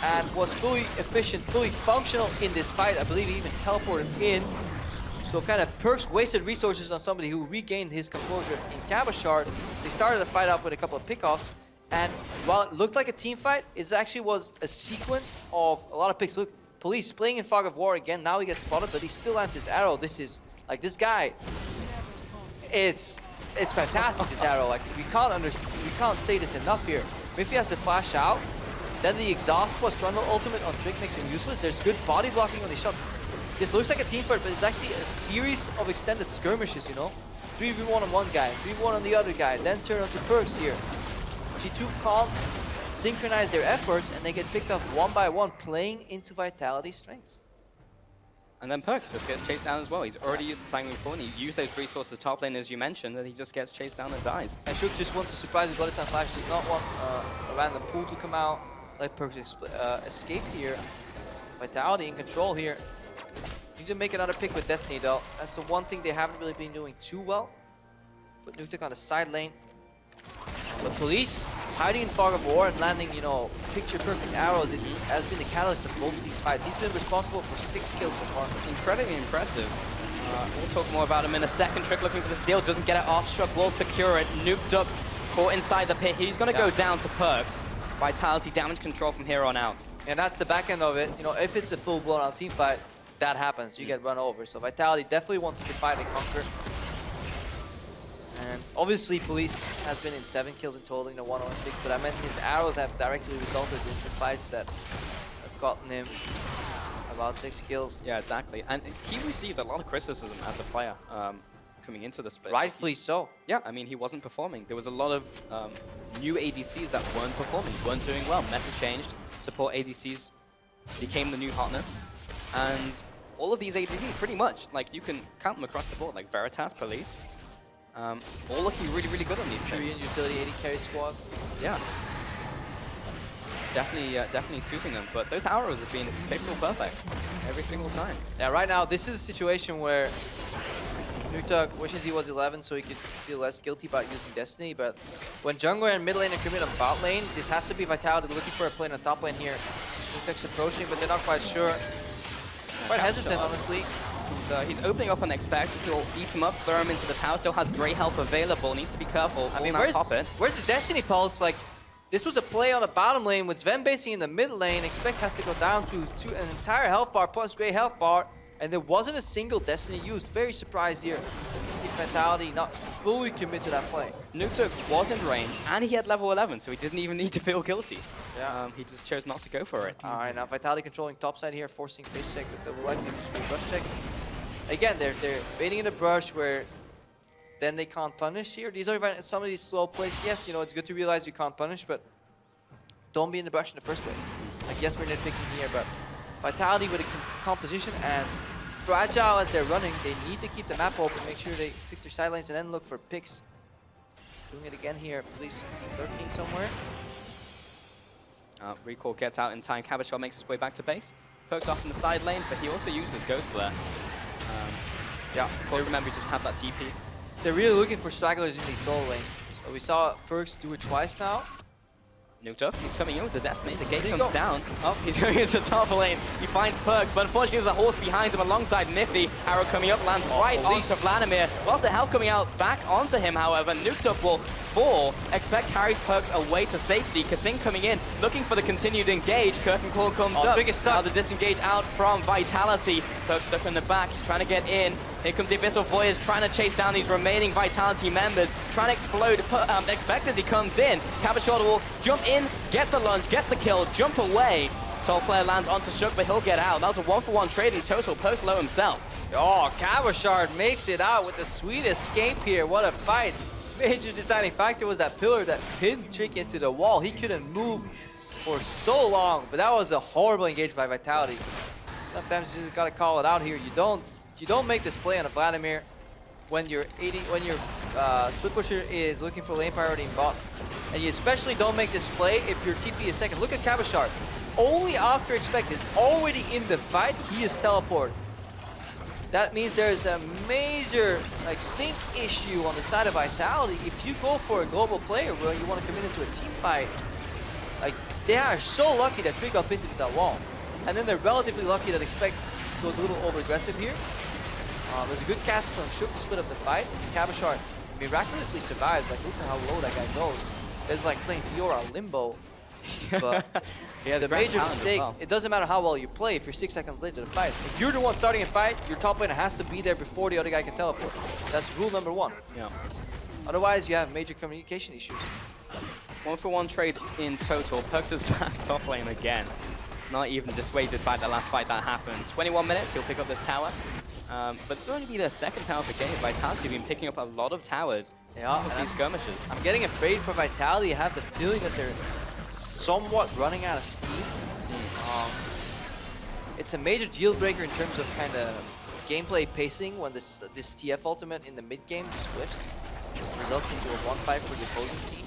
and was fully efficient, fully functional in this fight. I believe he even teleported in. So kind of Perks wasted resources on somebody who regained his composure in Cabashard. They started the fight off with a couple of pickoffs. And while it looked like a team fight, it actually was a sequence of a lot of picks. Look, Police playing in Fog of War again. Now he gets spotted, but he still lands his arrow. This is, like, this guy, it's fantastic, this arrow. Like, we can't say this enough here. If he has to flash out, then the exhaust plus Trundle ultimate on Trick makes him useless. There's good body blocking on the shot. This looks like a team fight, but it's actually a series of extended skirmishes, 3v1 on one guy, 3v1 on the other guy, then turn on to Perks here. G2 can't synchronize their efforts, and they get picked up one by one, playing into Vitality's strengths. And then Perks just gets chased down as well. He's already used the Sanguine Pool, and he used those resources top lane, as you mentioned, and he just gets chased down and dies. And Shook just wants to surprise his Bloody Sun Flash, does not want a random pool to come out. Let Perks escape here. Vitality in control here. Need to make another pick with Destiny though. That's the one thing they haven't really been doing too well. Put Nukeduck on the side lane. But Police hiding in Fog of War and landing, picture-perfect arrows has been the catalyst of both of these fights. He's been responsible for 6 kills so far. Incredibly impressive. We'll talk more about him in a second. Trick looking for the steal, doesn't get it off. Shrug will secure it. Nukeduck caught inside the pit. He's going to go down to Perks. Vitality damage control from here on out. And that's the back end of it. If it's a full-blown team fight, that happens. You get run over. So Vitality definitely wants to divide and conquer. And Obviously, Police has been in 7 kills in total in a 1-on-6, but I meant his arrows have directly resulted in the fights that have gotten him about 6 kills. Yeah, exactly. And he received a lot of criticism as a player coming into the split. Rightfully so. Yeah, I mean, he wasn't performing. There was a lot of new ADCs that weren't performing, weren't doing well. Meta changed. Support ADCs became the new hotness. And all of these ADCs, pretty much, like, you can count them across the board, like Veritas, Police, all looking really, really good on these Korean picks. utility 80 carry squads. Yeah. Definitely suiting them, but those arrows have been pixel perfect every single time. Yeah, right now, this is a situation where Nuktuk wishes he was 11 so he could feel less guilty about using Destiny, but when jungler and mid lane are committed on bot lane, this has to be Vitality looking for a play on top lane here. Nuktuk's approaching, but they're not quite sure. Quite hesitant, honestly. He's opening up on Expect. He'll eat him up, throw him into the tower. Still has Grey health available. Needs to be careful. I mean, where's the Destiny Pulse? Like, this was a play on the bottom lane with Sven basing in the mid lane. Expect has to go down to an entire health bar plus Grey health bar, and there wasn't a single Destiny used. Very surprised here. You see Vitality not fully commit to that play. Nuktuk was in range, and he had level 11, so he didn't even need to feel guilty. Yeah. He just chose not to go for it. All right, now Vitality controlling top side here, forcing face check, but they'll likely just be brush check. Again, they're baiting in the brush where then they can't punish here. These are some of these slow plays. Yes, you know, it's good to realize you can't punish, but don't be in the brush in the first place. Like, yes, we're nitpicking here, but Vitality with a composition as fragile as they're running, they need to keep the map open, make sure they fix their side lanes, and then look for picks. Doing it again here, Police lurking somewhere. Recall gets out in time. Cabochon makes his way back to base. Perks off in the side lane, but he also uses Ghost Flare. Yeah, remember, just have that TP. They're really looking for stragglers in these solo lanes. So we saw Perks do it twice now. Nuktuk, he's coming in with the Destiny. The gate comes down. Oh, he's going into top lane. He finds Perks, but unfortunately there's a horse behind him alongside Miffy. Arrow coming up, lands right onto Vladimir. Lots of health coming out back onto him, however. Nuktuk will fall. Expect carried Perks away to safety. Kasing coming in, looking for the continued engage. Kirkencall comes up. Biggest now the disengage out from Vitality. Perks stuck in the back. He's trying to get in. Here comes the Abyssal Voyage trying to chase down these remaining Vitality members. Trying to explode Expect as he comes in. Cabochon will jump in, get the lunge, get the kill, jump away. Soul Flare lands onto Shook, but he'll get out. That was a 1-for-1 trade in total. Post low himself. Oh, Cabochon makes it out with a sweet escape here. What a fight. Major deciding factor was that pillar that pinned Trick into the wall. He couldn't move for so long, but that was a horrible engage by Vitality. Sometimes you just gotta call it out here. You don't make this play on a Vladimir when your split pusher is looking for lane priority in bot. And you especially don't make this play if your TP is second. Look at Cabochon. Only after Expect is already in the fight, he is teleported. That means there's a major sync issue on the side of Vitality. If you go for a global player where you want to commit into a team fight, they are so lucky that Trick got pinned into that wall. And then they're relatively lucky that Expect goes a little over-aggressive here. There's a good cast from Shook to split up the fight. Cabochon miraculously survives. Like, look at how low that guy goes. It's like playing Fiora Limbo. But yeah, the major mistake, it doesn't matter how well you play if you're 6 seconds late to the fight. If you're the one starting a fight, your top laner has to be there before the other guy can teleport. That's rule number 1. Yeah. Otherwise, you have major communication issues. 1-for-1 trade in total. Perks is back top lane again. Not even dissuaded by the last fight that happened. 21 minutes, he'll pick up this tower. But it's only be their second tower per game. Vitality have been picking up a lot of towers with these skirmishes. I'm getting afraid for Vitality. I have the feeling that they're somewhat running out of steam. It's a major deal breaker in terms of kind of gameplay pacing when this TF ultimate in the mid game just whiffs, results into a 1-5 for the opposing team.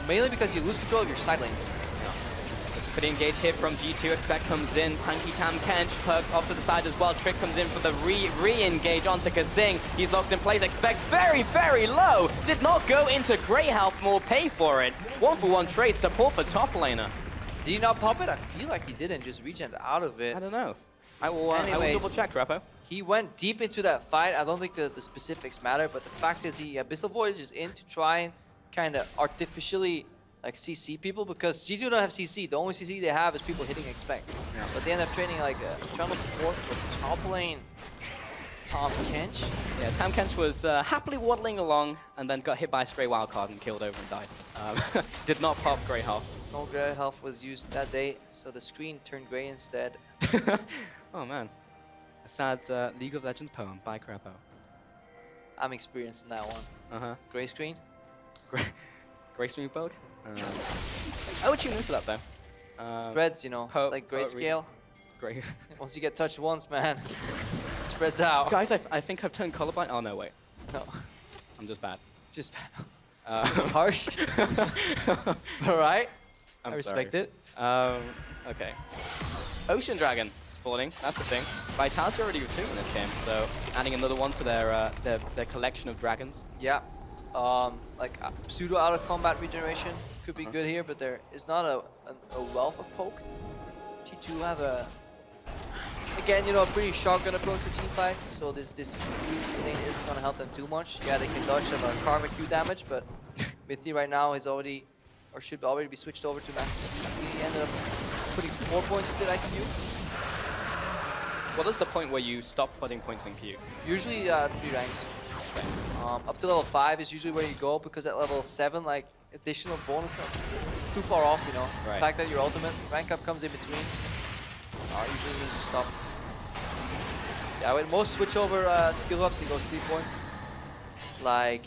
Mainly because you lose control of your side lanes. For the engage here from G2, Expect comes in, Tanky Tam Kench, Perks off to the side as well. Trick comes in for the re-engage onto Kasing. He's locked in place. Expect very, very low. Did not go into Grey Health, more pay for it. 1-for-1 trade, support for top laner. Did he not pop it? I feel like he didn't, just regen out of it. I don't know. I will double check, Rappo. He went deep into that fight. I don't think the specifics matter, but the fact is he Abyssal Voyage is in to try and kind of artificially CC people, because G2 don't have CC. The only CC they have is people hitting Expect. Yeah. But they end up trading a channel support for top lane. Tom Kench. Yeah, Tam Kench was happily waddling along and then got hit by a stray wildcard and killed over and died. Did not pop Grey Health. No Grey Health was used that day, so the screen turned gray instead. Oh man. A sad League of Legends poem by Crapo. I'm experienced in that one. Uh-huh. Gray screen? Gray screen bug? I would tune into that though. Spreads, you know, like grayscale. Great. Once you get touched once, man, it spreads out. Guys, I think I've turned colorblind. Oh no, wait. No. I'm just bad. Just bad. Harsh. All right. I respect it. Okay. Ocean Dragon spawning. That's a thing. Vitality already with 2 in this game, so adding another one to their collection of dragons. Yeah. Like pseudo out of combat regeneration could be good here, but there is not a wealth of poke. G2 have a, again, you know, a pretty shotgun approach for team fights, so this sustain isn't going to help them too much. Yeah, they can dodge some karma Q damage, but Mithy right now is already, or should already be switched over to max. He ended up putting 4 points into that Q. What is the point where you stop putting points in Q? Usually 3 ranks. Okay. Up to level 5 is usually where you go, because at level 7, like, additional bonus, it's too far off, you know. Right. The fact that your ultimate rank up comes in between, usually means you stop. Yeah, with most switch over skill ups, it goes 3 points. Like,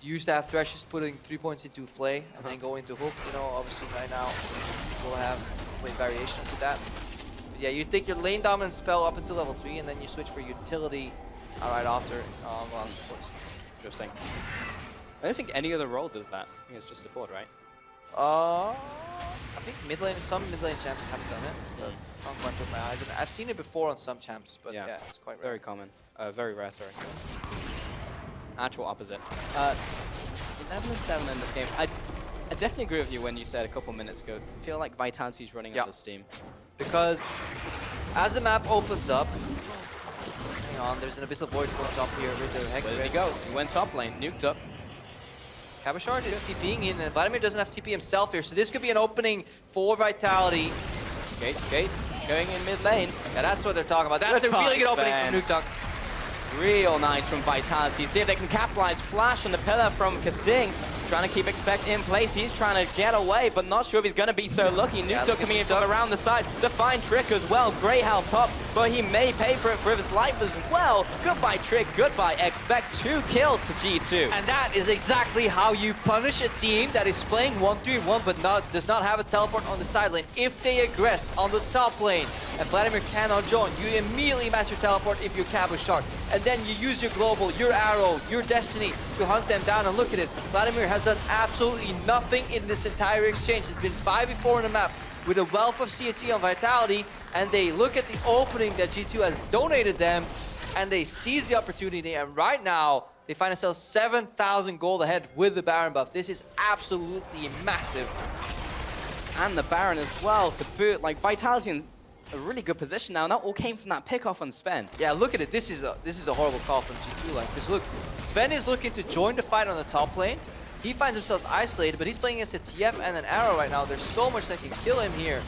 you used to have Threshers putting 3 points into Flay and then go into Hook, you know. Obviously right now we'll have complete variation to that. But yeah, you take your lane dominant spell up until level 3 and then you switch for utility right after. Of course. Interesting. I don't think any other role does that. I think it's just support, right? I think mid lane, some mid lane champs have done it. But I can't quite put my eyes on it. I've seen it before on some champs, but yeah it's quite rare. Very common. Very rare, sorry. Actual opposite. 11 and 7 in this game. I definitely agree with you when you said a couple minutes ago. I feel like Vitality's running out of steam. Because as the map opens up, hang on, there's an Abyssal Voyage going top here with the Hex. Where did he go? He went top lane, nuked up. Cabashard is TPing in, and Vladimir doesn't have TP himself here, so this could be an opening for Vitality. Gate, going in mid lane. Yeah, that's what they're talking about. That's a really good opening for Nuke Duck. Real nice from Vitality. See if they can capitalize. Flash and the pillar from Kasing. Trying to keep Expect in place. He's trying to get away, but not sure if he's going to be so lucky. Nuke Duck coming in from around the side. Define Trick as well. Great help up, but he may pay for it for his life as well. Goodbye Trick, goodbye Expect. 2 kills to G2. And that is exactly how you punish a team that is playing 1-3-1 but does not have a teleport on the side lane. If they aggress on the top lane and Vladimir cannot join, you immediately match your teleport if you're Cabashard. And then you use your global, your arrow, your destiny to hunt them down. And look at it, Vladimir has done absolutely nothing in this entire exchange. It's been 5v4 on the map with a wealth of CHC on Vitality, and they look at the opening that G2 has donated them, and they seize the opportunity, and right now, they find themselves 7,000 gold ahead with the Baron buff. This is absolutely massive. And the Baron as well to boot. Like, Vitality in a really good position now, and that all came from that pick-off on Sven. Yeah, look at it. This is a horrible call from G2. Like, because look, Sven is looking to join the fight on the top lane. He finds himself isolated, but he's playing against a TF and an arrow right now. There's so much that can kill him here.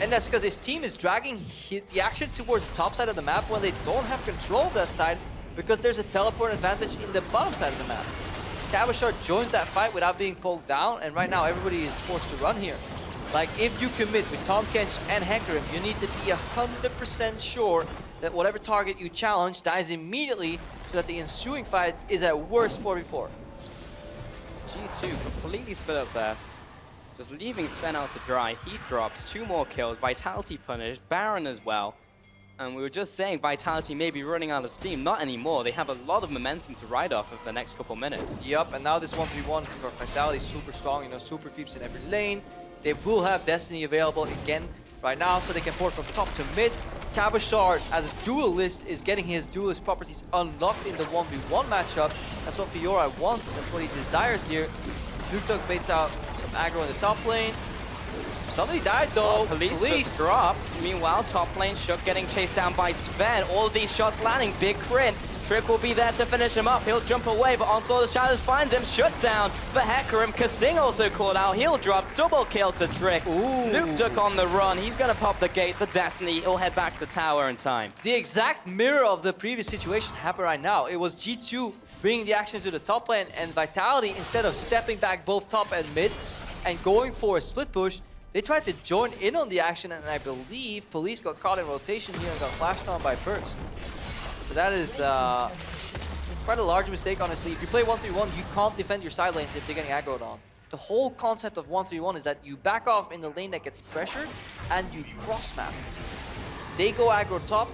And that's because his team is dragging the action towards the top side of the map when they don't have control of that side, because there's a teleport advantage in the bottom side of the map. Cabashard joins that fight without being pulled down, and right now everybody is forced to run here. Like, if you commit with Tom Kench and Hecarim, you need to be 100% sure that whatever target you challenge dies immediately, so that the ensuing fight is at worst 4v4. G2 completely split up there. Just leaving Sven out to dry. He drops 2 more kills. Vitality punished. Baron as well. And we were just saying Vitality may be running out of steam. Not anymore. They have a lot of momentum to ride off of the next couple minutes. Yup, and now this 1v1 for Vitality is super strong. You know, super creeps in every lane. They will have Destiny available again right now, so they can port from top to mid. Cabashard, as a duelist, is getting his duelist properties unlocked in the 1v1 matchup. That's what Fiora wants. That's what he desires here. Nuke Duck baits out some aggro in the top lane. Somebody died though. Police just dropped. Meanwhile, top lane, Shook getting chased down by Sven. All of these shots landing. Big crit. Trick will be there to finish him up. He'll jump away, but Onslaught of Shadows finds him. Shut down for Hecarim. Kasing also called out. He'll drop. Double kill to Trick. Nukeduck on the run. He's going to pop the gate. The Destiny. He'll head back to tower in time. The exact mirror of the previous situation happened right now. It was G2 bringing the action to the top lane, and Vitality, instead of stepping back both top and mid and going for a split push, they tried to join in on the action, and I believe Police got caught in rotation here and got flashed on by Perks. So that is quite a large mistake, honestly. If you play 1-3-1, you can't defend your side lanes if they're getting aggroed on. The whole concept of 1-3-1 is that you back off in the lane that gets pressured and you cross-map. They go aggro top,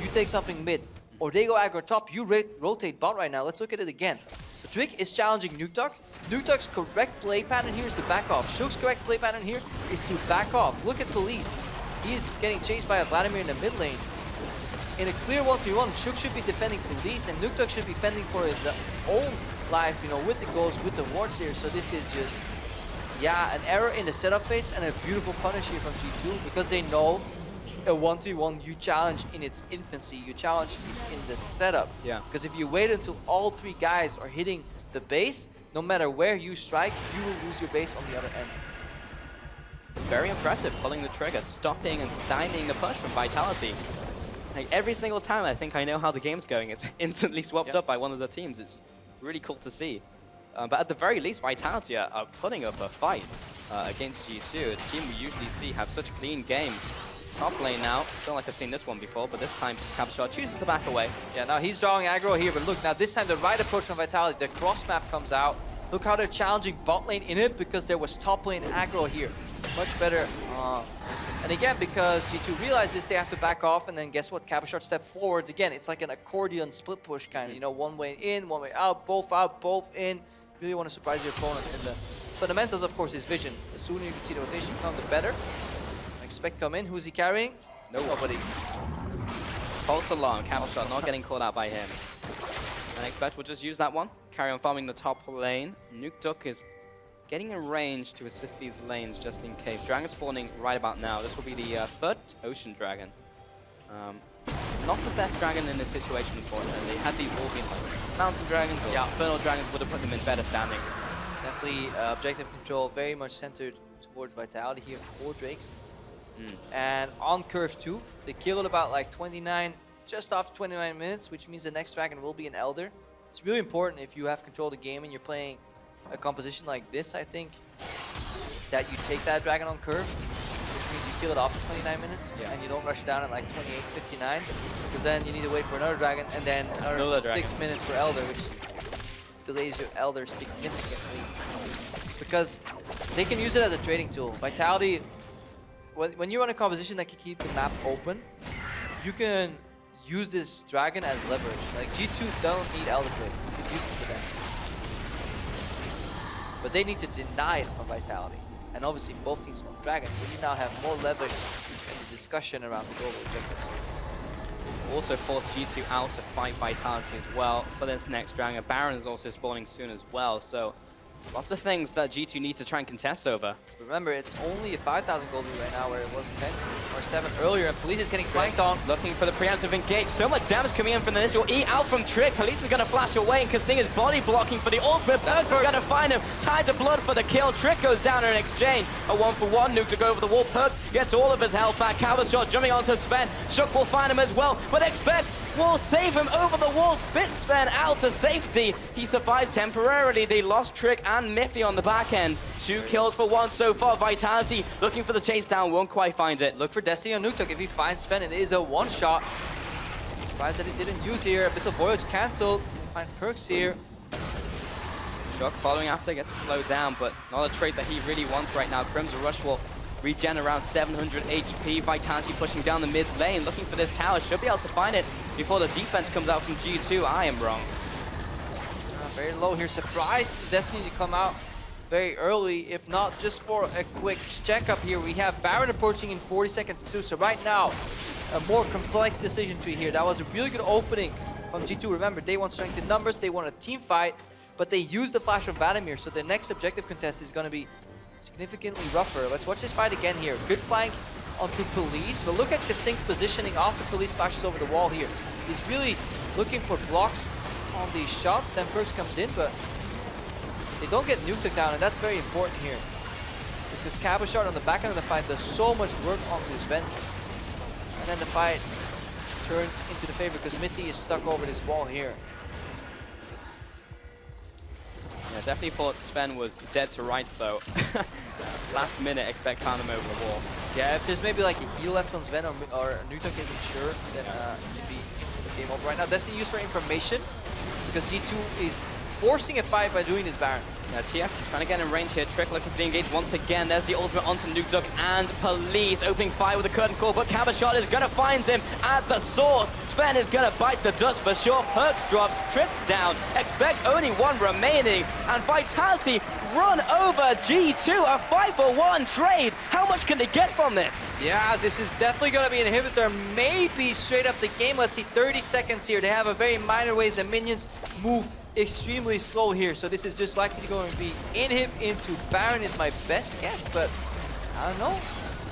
you take something mid. Or they go aggro top, you rotate bot right now. Let's look at it again. The Trick is challenging Nukeduck. Nukeduck's correct play pattern here is to back off. Shook's correct play pattern here is to back off. Look at Police. He's getting chased by a Vladimir in the mid lane. In a clear 1-3-1, Shook should be defending Police, and Nukeduck should be fending for his own life, you know, with the ghosts, with the wards here. So this is just, yeah, an error in the setup phase and a beautiful punish here from G2, because they know a 1-3-1 you challenge in its infancy, you challenge in the setup. Yeah. Because if you wait until all three guys are hitting the base, no matter where you strike, you will lose your base on the other end. Very impressive, pulling the trigger, stopping and stymieing the push from Vitality. Like every single time I think I know how the game's going, it's instantly swapped up by one of the teams. It's really cool to see. But at the very least, Vitality are putting up a fight against G2, a team we usually see have such clean games. Top lane now, don't like I've seen this one before, but this time Cabochard chooses to back away. Yeah, now he's drawing aggro here, but look, now this time the right approach from Vitality, the cross map comes out. Look how they're challenging bot lane in it, because there was top lane aggro here. Much better. And again, because G2 realized this, they have to back off, and then guess what? Cabochard step forward. Again, it's like an accordion split push kind of, you know, one way in, one way out, both in. Really want to surprise your opponent. And the fundamentals, of course, is vision. The sooner you can see the rotation come, the better. Expect come in. Who's he carrying? Nobody. False alarm. Cabochard not getting called out by him. And Expect will just use that one. Carry on farming the top lane. Nukeduck is getting a range to assist these lanes just in case. Dragon spawning right about now. This will be the third Ocean Dragon. Not the best dragon in this situation, unfortunately. Had these all been like Mountain Dragons or Infernal Dragons, would have put them in better standing. Definitely objective control very much centered towards Vitality here. 4 Drakes. And on curve 2, they killed about like 29, just off 29 minutes, which means the next dragon will be an Elder. It's really important if you have control of the game and you're playing a composition like this, I think, that you take that dragon on curve, which means you kill it off in 29 minutes, and you don't rush it down at like 28, 59, because then you need to wait for another dragon, and then another 6 minutes for Elder, which delays your Elder significantly. Because they can use it as a trading tool. Vitality, when you run a composition that can keep the map open, you can use this dragon as leverage. Like G2 don't need Elder Drake, it's useless for them. But they need to deny it from Vitality. And obviously both teams want dragons, so you now have more leverage in the discussion around the global objectives. Also forced G2 out to fight Vitality as well for this next dragon. Baron is also spawning soon as well, so lots of things that G2 needs to try and contest over. Remember, it's only a 5,000 gold lead right now, where it was 10 or 7 earlier, and Police is getting flanked on. Looking for the preemptive engage. So much damage coming in from the initial E out from Trick. Police is going to flash away, and Kasing is body blocking for the ultimate. Perks is going to find him. Tied to blood for the kill. Trick goes down in exchange. A 1-for-1. Nuke to go over the wall. Perks gets all of his health back. Cabochard jumping onto Sven. Shook will find him as well, but Expect will save him over the wall. Spits Sven out to safety. He survives temporarily. They lost Trick and Miffy on the back end. 2 kills for 1 so far. Vitality looking for the chase down, won't quite find it. Look for Destiny on Nukeduck. If he finds Sven, it is a one-shot. Surprised that he didn't use here. Abyssal Voyage cancelled. Find Perks here. Shock following after, gets to slow down, but not a trait that he really wants right now. Crimson Rush will regen around 700 HP. Vitality pushing down the mid lane, looking for this tower. Should be able to find it before the defense comes out from G2. I am wrong. Very low here. Surprised Destiny to come out very early, if not just for a quick checkup here. We have Baron approaching in 40 seconds too, so right now a more complex decision tree here. That was a really good opening from G2. Remember, they want strength in numbers, they want a team fight, but they used the flash from Vladimir, so the next objective contest is going to be significantly rougher. Let's watch this fight again here. Good flank onto Police, but look at Kasing's positioning after Police flashes over the wall here. He's really looking for blocks on these shots. Then Perks comes in, but they don't get Nuke took down, and that's very important here. Because Cabochard on the back end of the fight does so much work onto his vent. And then the fight turns into the favor because Mitty is stuck over this wall here. Yeah, definitely thought Sven was dead to rights though. Last minute, expect found him over the wall. Yeah, if there's maybe like a heal left on Sven or Nutak isn't sure, then it'd be instant game over. Right now, Destiny used for information because G2 is forcing a fight by doing this Baron. Yeah, TF trying to get in range here. Trick looking for the engage once again. There's the ultimate onto Nuke and Police opening fire with a curtain call, but Cabochard is going to find him at the source. Sven is going to bite the dust for sure. Perks drops, Trick's down. Expect only one remaining, and Vitality run over G2. A 5-for-1 trade. How much can they get from this? Yeah, this is definitely going to be an inhibitor. Maybe straight up the game. Let's see, 30 seconds here. They have a very minor ways and minions move extremely slow here, so this is just likely going to be inhib into Baron is my best guess, but I don't know.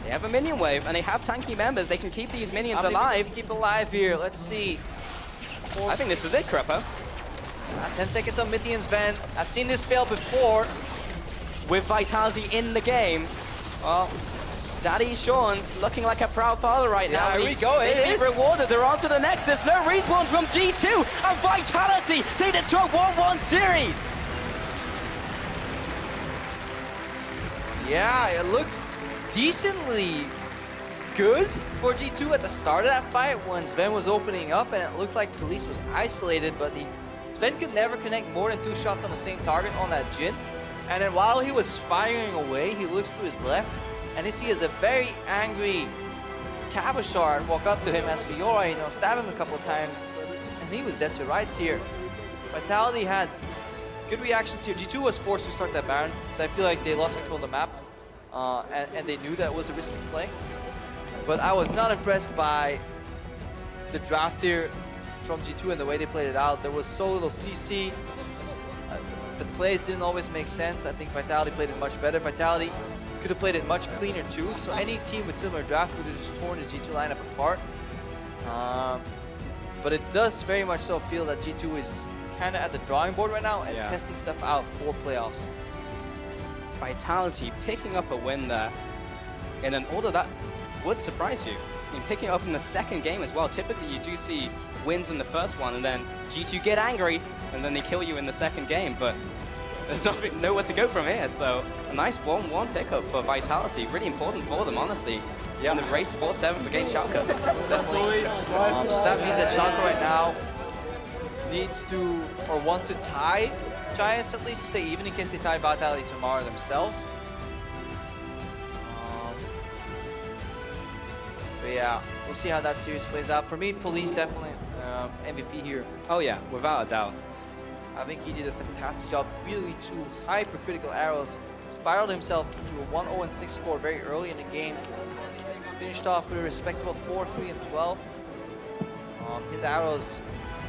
They have a minion wave and they have tanky members. They can keep these minions alive. Keep alive here. Let's see. I think this is it, Creppo. 10 seconds on Mitty and Sven. I've seen this fail before. With Vitality in the game. Well, Daddy Sean's looking like a proud father right now. Here we go, it is. Rewarded, they're on to the Nexus. No respawns from G2, and Vitality take it to a 1-1 series. Yeah, it looked decently good for G2 at the start of that fight when Sven was opening up, and it looked like Police was isolated, but Sven could never connect more than 2 shots on the same target on that Jhin. And then while he was firing away, he looks to his left, and he sees a very angry Cabochard walk up to him as Fiora, stab him a couple of times, and he was dead to rights here. Vitality had good reactions here. G2 was forced to start that Baron, so I feel like they lost control of the map, and they knew that was a risky play. But I was not impressed by the draft here from G2 and the way they played it out. There was so little CC. The plays didn't always make sense. I think Vitality played it much better. Vitality could have played it much cleaner too, so any team with similar draft would have just torn the G2 lineup apart. But it does very much so feel that G2 is kind of at the drawing board right now and testing stuff out for playoffs. Vitality picking up a win there in an order that would surprise you. I mean, picking up in the second game as well. Typically you do see wins in the first one and then G2 get angry and then they kill you in the second game, but there's nowhere to go from here, so a nice 1-1 pickup for Vitality. Really important for them, honestly. Yeah. In the race 4-7 against Schalke. Definitely. So that means that Schalke right now needs to, or wants to tie Giants at least to stay even in case they tie Vitality tomorrow themselves. But yeah, we'll see how that series plays out. For me, Police definitely MVP here. Oh yeah, without a doubt. I think he did a fantastic job. Really 2 hypercritical arrows. Spiraled himself to a 1-0-6 score very early in the game. Finished off with a respectable 4-3-12. His arrows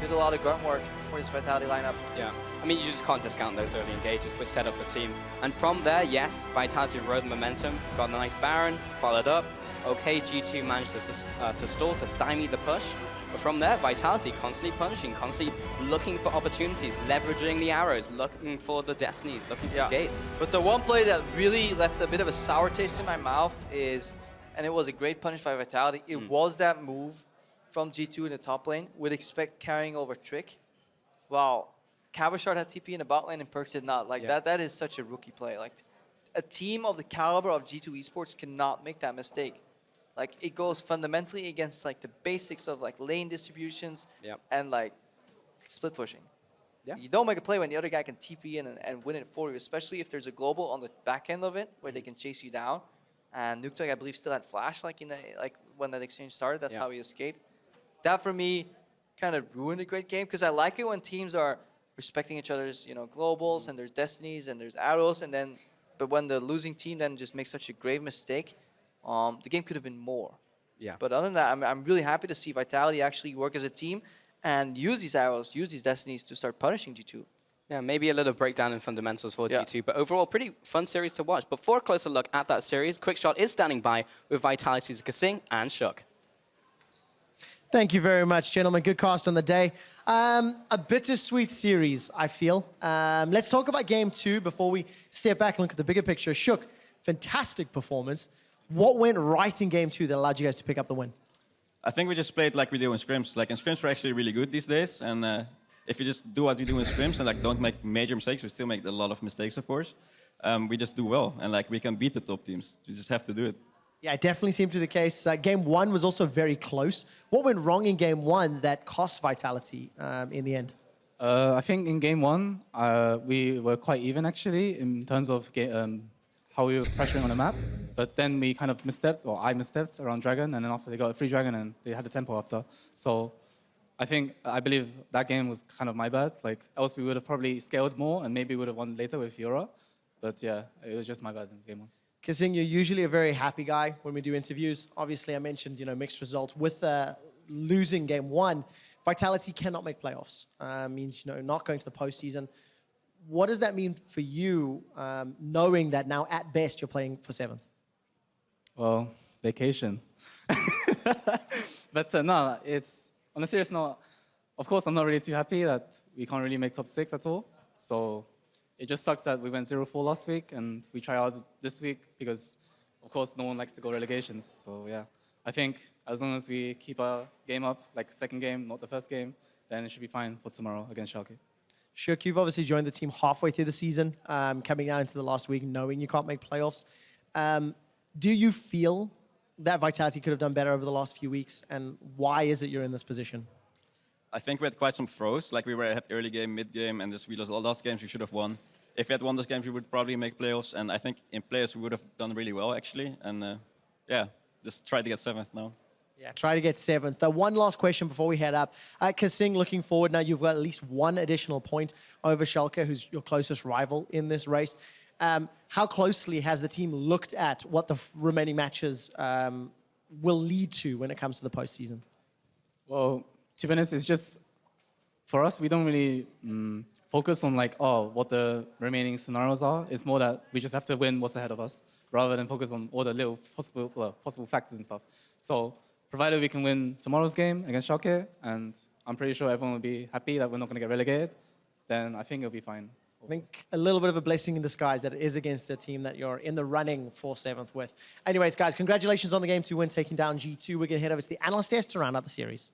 did a lot of grunt work for his Vitality lineup. Yeah, I mean, you just can't discount those early engages, which set up the team. And from there, yes, Vitality rode the momentum, got a nice Baron, followed up. Okay, G2 managed to stall, to stymie the push. But from there, Vitality constantly punishing, constantly looking for opportunities, leveraging the arrows, looking for the destinies, looking for the gates. But the one play that really left a bit of a sour taste in my mouth is, and it was a great punish by Vitality, it was that move from G2 in the top lane with Expect carrying over Trick. Wow, Cabochard had TP in the bot lane and Perks did not. Like that is such a rookie play. Like a team of the caliber of G2 Esports cannot make that mistake. Like it goes fundamentally against like the basics of like lane distributions and like split pushing. You don't make a play when the other guy can TP in and win it for you, especially if there's a global on the back end of it where they can chase you down. And Nuke, I believe, still had flash like when that exchange started. That's how he escaped. That for me kind of ruined a great game because I like it when teams are respecting each other's globals and there's destinies and there's arrows, and then but when the losing team then just makes such a grave mistake. The game could have been more. Yeah. But other than that, I'm really happy to see Vitality actually work as a team and use these arrows, use these destinies to start punishing G2. Yeah, maybe a little breakdown in fundamentals for G2, but overall, pretty fun series to watch. But for a closer look at that series, Quickshot is standing by with Vitality's Kasing and Shook. Thank you very much, gentlemen. Good cast on the day. A bittersweet series, I feel. Let's talk about game 2 before we step back and look at the bigger picture. Shook, fantastic performance. What went right in game 2 that allowed you guys to pick up the win? I think we just played like we do in scrims. Like in scrims, we're actually really good these days. And if you just do what we do in scrims and like don't make major mistakes, we still make a lot of mistakes, of course. We just do well, and like we can beat the top teams. We just have to do it. Yeah, it definitely seemed to be the case. Game 1 was also very close. What went wrong in game 1 that cost Vitality in the end? I think in game 1, we were quite even actually in terms of how we were pressuring on the map. But then we kind of misstepped, or I misstepped around Dragon, and then after they got a free Dragon and they had the tempo after. So I believe that game was kind of my bad. Like else we would have probably scaled more and maybe would have won later with Fiora. But yeah, it was just my bad in game 1. Kissing, you're usually a very happy guy when we do interviews. Obviously, I mentioned, mixed results. With losing game 1, Vitality cannot make playoffs. Means, not going to the postseason. What does that mean for you, knowing that now at best you're playing for 7th? Well, vacation. But no, it's on a serious note. Of course, I'm not really too happy that we can't really make top 6 at all. So it just sucks that we went 0-4 last week and we try out this week because, of course, no one likes to go relegations. So yeah, I think as long as we keep our game up, like second game, not the first game, then it should be fine for tomorrow against Schalke. Shook, you've obviously joined the team halfway through the season, coming out into the last week, knowing you can't make playoffs. Do you feel that Vitality could have done better over the last few weeks, and why is it you're in this position? I think we had quite some throws. Like we were at early game, mid game, and we lost all those games we should have won. If we had won those games, we would probably make playoffs. And I think in playoffs we would have done really well actually. And yeah, just try to get 7th now. Yeah, try to get 7th. One last question before we head up. Kissing, looking forward now, you've got at least 1 additional point over Schalke, who's your closest rival in this race. How closely has the team looked at what the remaining matches will lead to when it comes to the postseason? Well, to be honest, it's just, for us, we don't really focus on what the remaining scenarios are. It's more that we just have to win what's ahead of us, rather than focus on all the little possible factors and stuff. So, provided we can win tomorrow's game against Schalke, and I'm pretty sure everyone will be happy that we're not going to get relegated, then I think it'll be fine. I think a little bit of a blessing in disguise that it is against a team that you're in the running for 7th with. Anyways, guys, congratulations on the game 2 win, taking down G2. We're going to head over to the analyst desk to round out the series.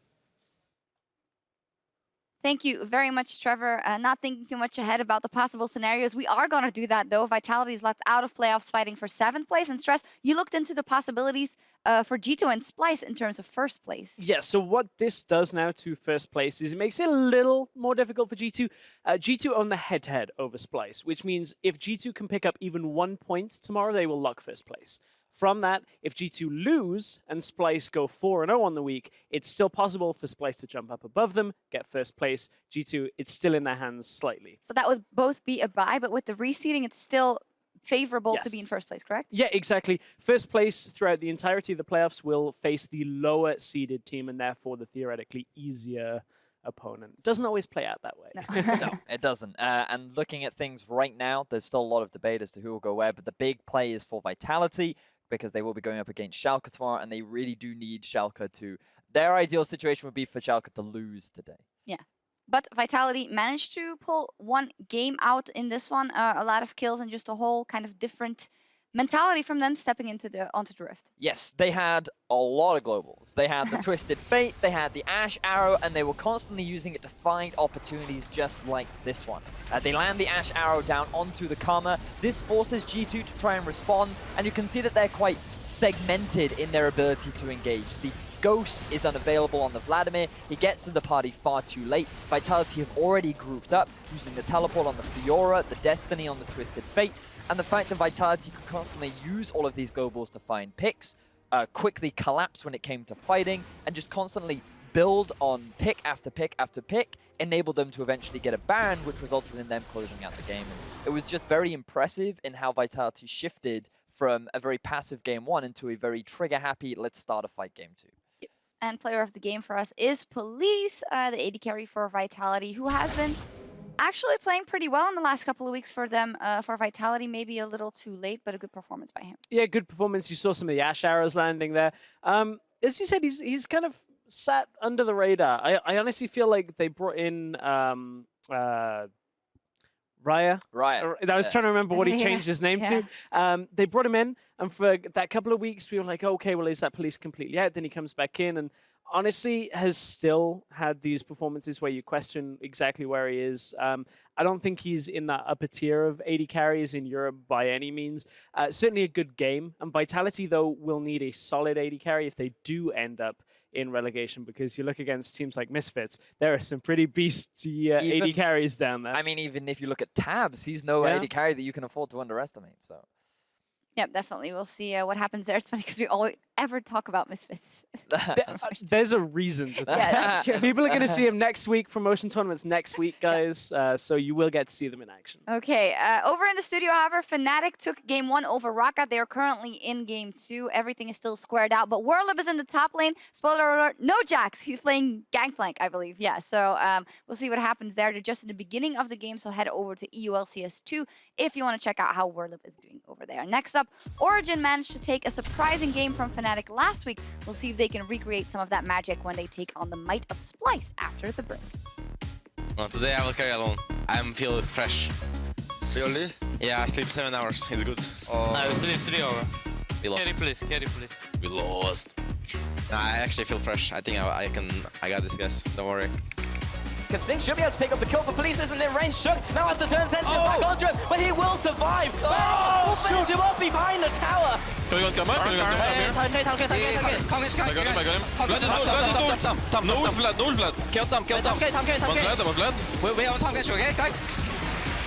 Thank you very much, Trevor. Not thinking too much ahead about the possible scenarios. We are going to do that, though. Vitality is locked out of playoffs, fighting for 7th place. And Stress, you looked into the possibilities for G2 and Splyce in terms of 1st place. Yeah, so what this does now to 1st place is it makes it a little more difficult for G2. G2 on the head-to-head over Splyce, which means if G2 can pick up even 1 point tomorrow, they will lock 1st place. From that, if G2 lose and Splyce go 4-0 on the week, it's still possible for Splyce to jump up above them, get 1st place. G2, it's still in their hands slightly. So that would both be a bye, but with the reseeding, it's still favorable to be in 1st place, correct? Yeah, exactly. 1st place throughout the entirety of the playoffs will face the lower seeded team and therefore the theoretically easier opponent. It doesn't always play out that way. No, it doesn't. And looking at things right now, there's still a lot of debate as to who will go where, but the big play is for Vitality, because they will be going up against Schalke tomorrow, and they really do need Schalke to... Their ideal situation would be for Schalke to lose today. Yeah. But Vitality managed to pull 1 game out in this one. A lot of kills and just a whole kind of different mentality from them stepping into onto the Rift. Yes, they had a lot of globals. They had the Twisted Fate, they had the Ash Arrow, and they were constantly using it to find opportunities just like this one. They land the Ash Arrow down onto the Karma. This forces G2 to try and respond, and you can see that they're quite segmented in their ability to engage. The Ghost is unavailable on the Vladimir. He gets to the party far too late. Vitality have already grouped up, using the Teleport on the Fiora, the Destiny on the Twisted Fate, and the fact that Vitality could constantly use all of these globals to find picks, quickly collapse when it came to fighting, and just constantly build on pick after pick after pick, enabled them to eventually get a Baron, which resulted in them closing out the game. And it was just very impressive in how Vitality shifted from a very passive game 1 into a very trigger-happy, let's start a fight game 2. And player of the game for us is Police, the AD carry for Vitality, who has been actually playing pretty well in the last couple of weeks for them. For Vitality, maybe a little too late, but a good performance by him. Yeah, good performance. You saw some of the Ash Arrows landing there. As you said, he's kind of sat under the radar. I honestly feel like they brought in Raya. I was trying to remember what he changed his name to. They brought him in, and for that couple of weeks, we were like, okay, well, is that police completely out? Then he comes back in, and honestly, has still had these performances where you question exactly where he is. I don't think he's in that upper tier of AD carries in Europe by any means. Certainly a good game. And Vitality, though, will need a solid AD carry if they do end up in relegation, because you look against teams like Misfits, there are some pretty beasty AD carries down there. I mean, even if you look at Tabs, he's no AD carry that you can afford to underestimate. So. Yep, definitely. We'll see what happens there. It's funny because we always ever talk about Misfits. There's a reason for that. Yeah, that's true. People are going to see him next week, promotion tournaments next week, guys. So you will get to see them in action. Okay, over in the studio, however, Fnatic took game 1 over Raka. They are currently in game 2. Everything is still squared out, but Whirlip is in the top lane. Spoiler alert, no Jax. He's playing Gangplank, I believe. Yeah, so we'll see what happens there. They're just in the beginning of the game, so head over to EULCS1 if you want to check out how Whirlip is doing over there. Next up, Origen managed to take a surprising game from Fnatic last week. We'll see if they can recreate some of that magic when they take on the might of Splyce after the break. Today I will carry alone. I'm feeling fresh. Really? Yeah, I sleep 7 hours. It's good. No, we sleep 3 hours. We lost. Carry please. We lost. Nah, I actually feel fresh. I think I got this, guys. Don't worry. Kasing should be able to pick up the kill, but Police isn't in range. Shook now has to turn sensitive back onto him, but he will survive. We'll finish him up behind the tower. Can we go and come back? Can we go and come back here? I got him. No Vlad. Kill them. One Vlad. We are on target, okay, guys?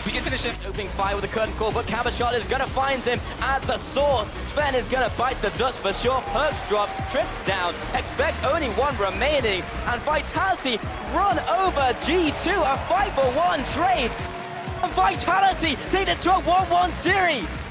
We can finish him. Opening fire with a curtain call, but Cabashot is gonna find him at the source. Sven is gonna bite the dust for sure. Perks drops, Trits down. Expect only one remaining. And Vitality run over G2. A 5-for-1 trade. And Vitality take it to a 1-1 series.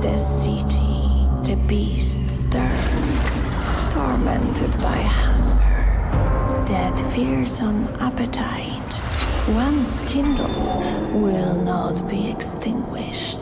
the city, the beast stirs, tormented by hunger. That fearsome appetite, once kindled, will not be extinguished.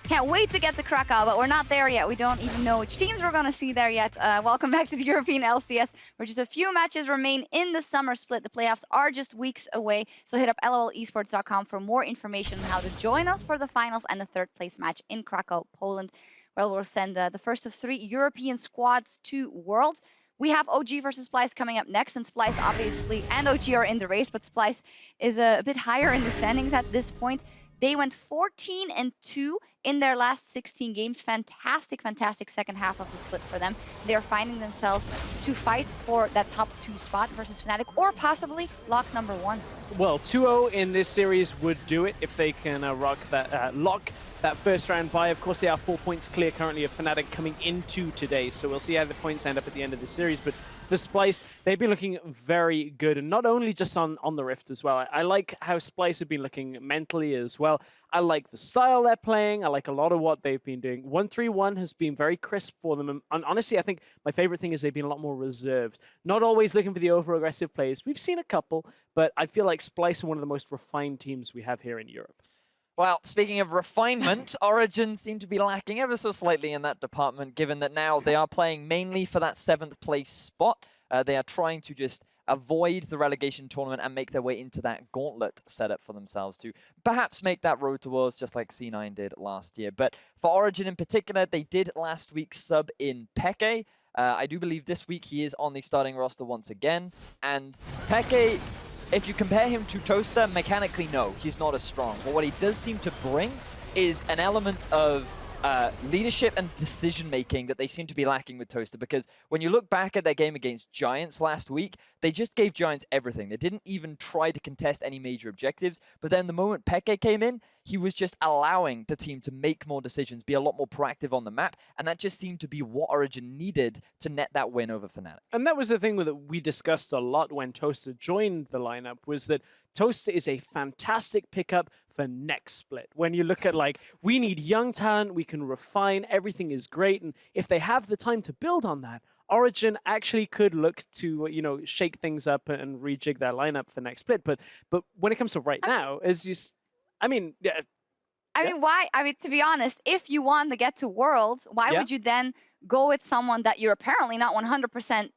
Can't wait to get to Krakow, but we're not there yet. We don't even know which teams we're going to see there yet. Welcome back to the European LCS, where just a few matches remain in the summer split. The playoffs are just weeks away, so hit up lolesports.com for more information on how to join us for the finals and the third place match in Krakow, Poland, where we'll send the first of 3 European squads to Worlds. We have OG versus Splyce coming up next, and Splyce obviously and OG are in the race, but Splyce is a bit higher in the standings at this point. They went 14-2 in their last 16 games. Fantastic, fantastic second half of the split for them. They're finding themselves to fight for that top 2 spot versus Fnatic, or possibly lock number 1. Well, 2-0 in this series would do it if they can lock that first round bye. Of course, they are 4 points clear currently of Fnatic coming into today, so we'll see how the points end up at the end of the series. But for Splyce, they've been looking very good, and not only just on the Rift as well. I like how Splyce have been looking mentally as well. I like the style they're playing. I like a lot of what they've been doing. 1-3-1 has been very crisp for them, and honestly, I think my favorite thing is they've been a lot more reserved. Not always looking for the over-aggressive plays. We've seen a couple, but I feel like Splyce are one of the most refined teams we have here in Europe. Well, speaking of refinement, Origen seem to be lacking ever so slightly in that department, given that now they are playing mainly for that 7th place spot. They are trying to just avoid the relegation tournament and make their way into that gauntlet setup for themselves to perhaps make that road to Worlds just like C9 did last year. But for Origen in particular, they did last week sub in FLICKR. I do believe this week he is on the starting roster once again. And FLICKR, if you compare him to Toaster, mechanically, no, he's not as strong. But what he does seem to bring is an element of leadership and decision-making that they seem to be lacking with Toaster, because when you look back at their game against Giants last week, they just gave Giants everything. They didn't even try to contest any major objectives, but then the moment FLICKR came in, he was just allowing the team to make more decisions, be a lot more proactive on the map, and that just seemed to be what Origen needed to net that win over Fnatic. And that was the thing that we discussed a lot when Toaster joined the lineup, was that Toaster is a fantastic pickup for next split. When you look at, like, we need young talent, we can refine, everything is great, and if they have the time to build on that, Origen actually could look to, you know, shake things up and rejig their lineup for next split. But when it comes to right now, as you, I mean, yeah. I mean, why? I mean, to be honest, if you want to get to Worlds, why would you then go with someone that you're apparently not 100%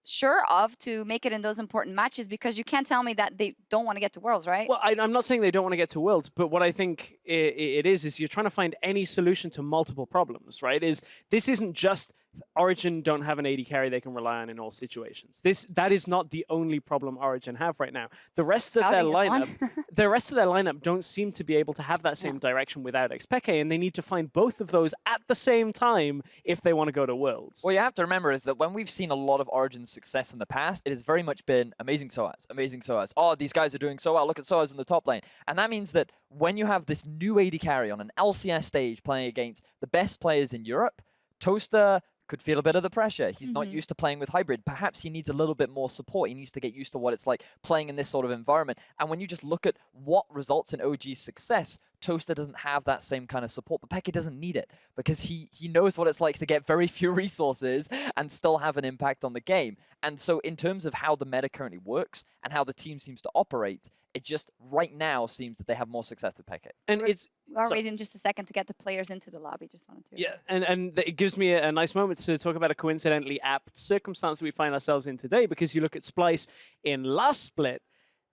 sure of to make it in those important matches? Because you can't tell me that they don't want to get to Worlds, right? Well, I'm not saying they don't want to get to Worlds, but what I think it is you're trying to find any solution to multiple problems, right? This isn't just Origen don't have an AD carry they can rely on in all situations. That is not the only problem Origen have right now. The rest of their lineup, don't seem to be able to have that same direction without Xpeke, and they need to find both of those at the same time if they want to go to Worlds. What you have to remember is that when we've seen a lot of Origen's success in the past, it has very much been amazing SOAS, amazing SOAS. Oh, these guys are doing so well. Look at SOAS in the top lane. And that means that when you have this new AD carry on an LCS stage playing against the best players in Europe, Toaster could feel a bit of the pressure. He's not used to playing with hybrid. Perhaps he needs a little bit more support. He needs to get used to what it's like playing in this sort of environment. And when you just look at what results in OG's success, Toaster doesn't have that same kind of support, but Peke doesn't need it because he knows what it's like to get very few resources and still have an impact on the game. And so in terms of how the meta currently works and how the team seems to operate, it just right now seems that they have more success with Peke. And We are waiting just a second to get the players into the lobby. Just wanted to. Yeah, and it gives me a nice moment to talk about a coincidentally apt circumstance that we find ourselves in today, because you look at Splyce in last split,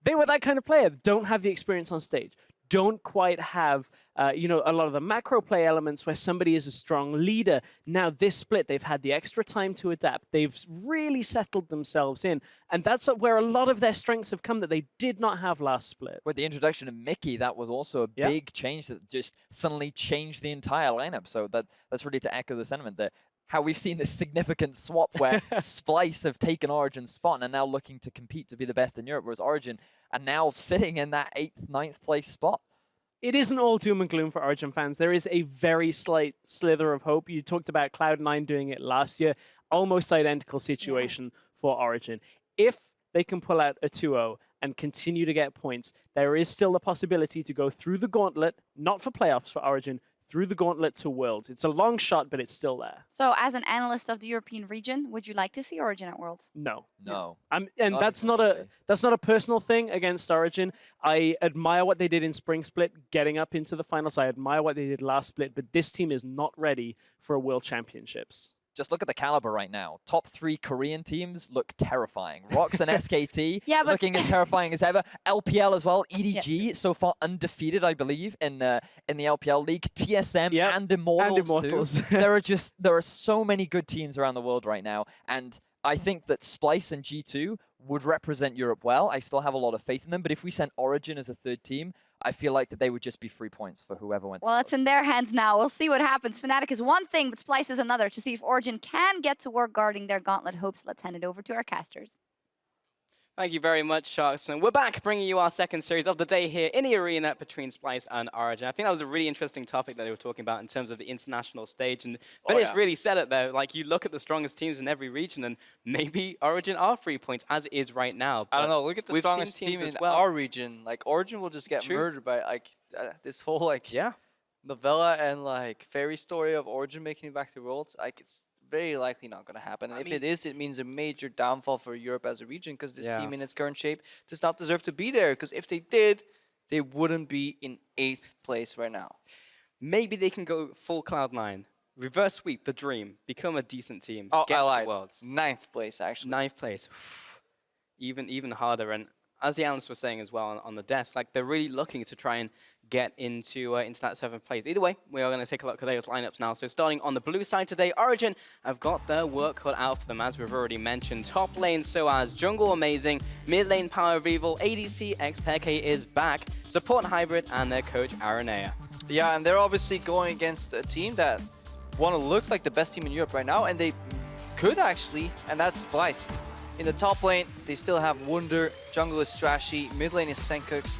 they were that kind of player, don't have the experience on stage, don't quite have, you know, a lot of the macro play elements where somebody is a strong leader. Now this split, they've had the extra time to adapt. They've really settled themselves in. And that's where a lot of their strengths have come that they did not have last split. With the introduction of Mickey, that was also a big change that just suddenly changed the entire lineup. So that's really to echo the sentiment that how we've seen this significant swap where Splyce have taken Origen's spot and are now looking to compete to be the best in Europe, whereas Origen are now sitting in that 8th, 9th place spot. It isn't all doom and gloom for Origen fans. There is a very slight slither of hope. You talked about Cloud9 doing it last year. almost identical situation for Origen. If they can pull out a 2-0 and continue to get points, there is still a possibility to go through the gauntlet, not for playoffs for Origen, through the gauntlet to Worlds. It's a long shot, but it's still there. So as an analyst of the European region, would you like to see Origen at Worlds? No. No. And Not that's not a personal thing against Origen. I admire what they did in Spring Split, getting up into the finals. I admire what they did last split, but this team is not ready for a World Championships. Just look at the caliber right now. Top 3 Korean teams look terrifying. ROX and SKT looking as terrifying as ever. LPL as well. EDG so far undefeated, I believe, in the LPL league. TSM and Immortals. Too. there are so many good teams around the world right now, and I think that Splyce and G2 would represent Europe well. I still have a lot of faith in them, but if we sent Origen as a 3rd team, I feel like that they would just be 3 points for whoever went. Well, it's in their hands now. We'll see what happens. Fnatic is one thing, but Splyce is another. To see if Origen can get to work guarding their gauntlet hopes, let's hand it over to our casters. Thank you very much, Sharks. And we're back bringing you our second series of the day here in the arena between Splyce and Origen. I think that was a really interesting topic that they were talking about in terms of the international stage. And Vinny really said it there. Like, you look at the strongest teams in every region, and maybe Origen are 3 points, as it is right now. I don't know. Look at the strongest team in our region. Like, Origen will just get murdered by, like, this whole, like, novella and, like, fairy story of Origen making it back to Worlds. Like, it's very likely not going to happen. And if it is, it means a major downfall for Europe as a region, because this team in its current shape does not deserve to be there. Because if they did, they wouldn't be in 8th place right now. Maybe they can go full Cloud9, reverse sweep the dream, become a decent team. Oh, get I to lied. Worlds. 9th place, actually. 9th place. even harder. And as the analysts were saying as well on the desk, like, they're really looking to try and get into that 7th place. Either way, we are going to take a look at those lineups now. So starting on the blue side today, Origen have got their work cut out for them, as we've already mentioned. Top lane, Soaz, jungle amazing, mid lane Power of Evil, ADC Xpeke is back, support hybrid, and their coach Aranea. Yeah, and they're obviously going against a team that want to look like the best team in Europe right now, and they could actually, and that's Splyce. In the top lane, they still have Wunder, jungle is Trashy, mid lane is Senkux,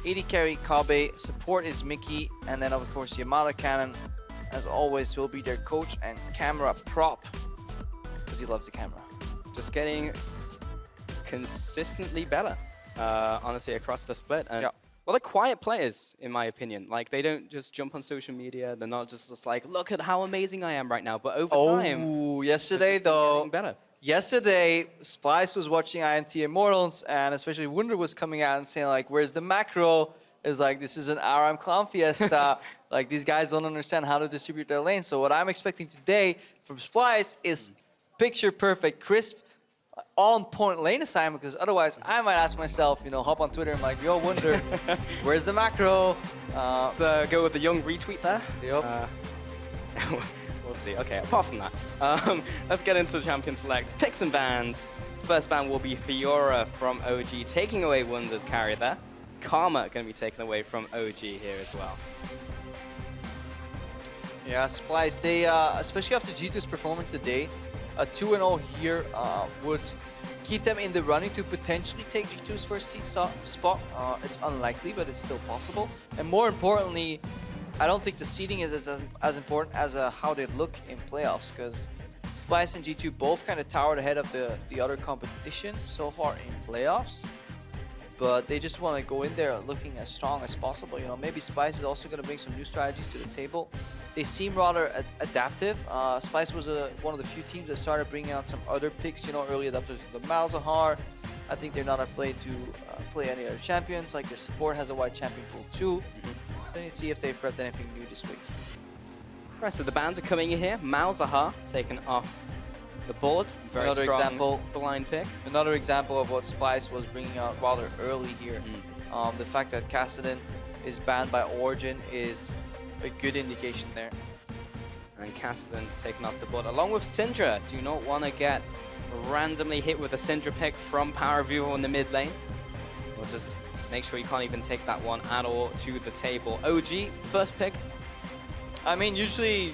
AD carry Kabe, support is Mickey, and then of course Yamada Cannon, as always, will be their coach and camera prop, because he loves the camera. Just consistently better, honestly, across the split. And a lot of quiet players, in my opinion. Like, they don't just jump on social media. They're not just like, look at how amazing I am right now. But over time, yesterday though, better. Yesterday, Splyce was watching INT Immortals, and especially Wunder was coming out and saying, like, where's the macro? It's like, this is an RM Clown Fiesta. Like, these guys don't understand how to distribute their lane. So what I'm expecting today from Splyce is picture perfect, crisp, on point lane assignment, because otherwise I might ask myself, you know, hop on Twitter and like, yo, Wunder, where's the macro? Let's go with the young retweet there. Yep. We'll see. Okay, apart from that, let's get into the champion select. Picks and bans. First ban will be Fiora from OG, taking away Wunder's carry there. Karma going to be taken away from OG here as well. Yeah, Splyce, they, especially after G2's performance today, a 2-0 here would keep them in the running to potentially take G2's first seed spot. It's unlikely, but it's still possible. And more importantly, I don't think the seeding is as important as how they look in playoffs, because Splyce and G2 both kind of towered ahead of the other competition so far in playoffs. But they just want to go in there looking as strong as possible. You know, maybe Splyce is also going to bring some new strategies to the table. They seem rather adaptive. Splyce was one of the few teams that started bringing out some other picks, you know, early adapters to the Malzahar. I think they're not afraid to play any other champions. Like, their support has a wide champion pool too. So we need to see if they've prepped anything new this week. The rest of the bans are coming in here. Malzahar taken off the board. Very another strong example, blind pick. Another example of what Splyce was bringing out rather early here. The fact that Kassadin is banned by Origen is a good indication there. And Kassadin taken off the board along with Syndra. Do you not want to get randomly hit with a Syndra pick from Power of Evil in the mid lane? Or just make sure you can't even take that one at all to the table. OG, first pick. I mean, usually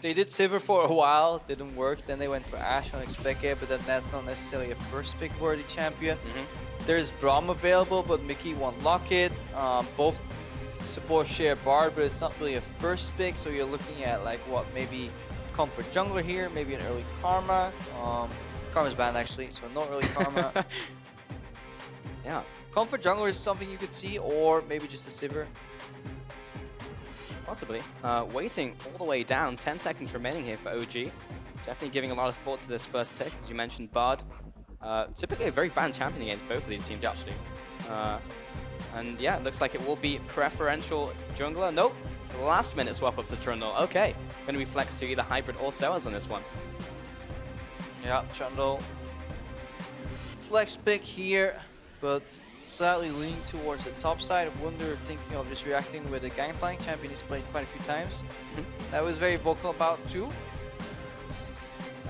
they did Sivir for a while, didn't work. Then they went for Ashe on Xpeke, but then that's not necessarily a first pick worthy champion. There's Braum available, but Mickey won't lock it. Both support share Bard, but it's not really a first pick, so you're looking at like what, maybe Comfort jungler here, maybe an early Karma. Karma's banned actually, so no early Karma. Yeah. Comfort jungler is something you could see, or maybe just a Sivir. Possibly. Waiting all the way down, 10 seconds remaining here for OG. Definitely giving a lot of thought to this first pick, as you mentioned, Bard. Typically a very banned champion against both of these teams, actually. And yeah, it looks like it will be preferential jungler. Nope, last minute swap up to Trundle. Okay, going to be flexed to either hybrid or Sellers on this one. Yeah, Trundle. Flex pick here, but slightly leaning towards the top side. Wunder thinking of just reacting with a Gangplank. Champion he's played quite a few times. That was very vocal about too.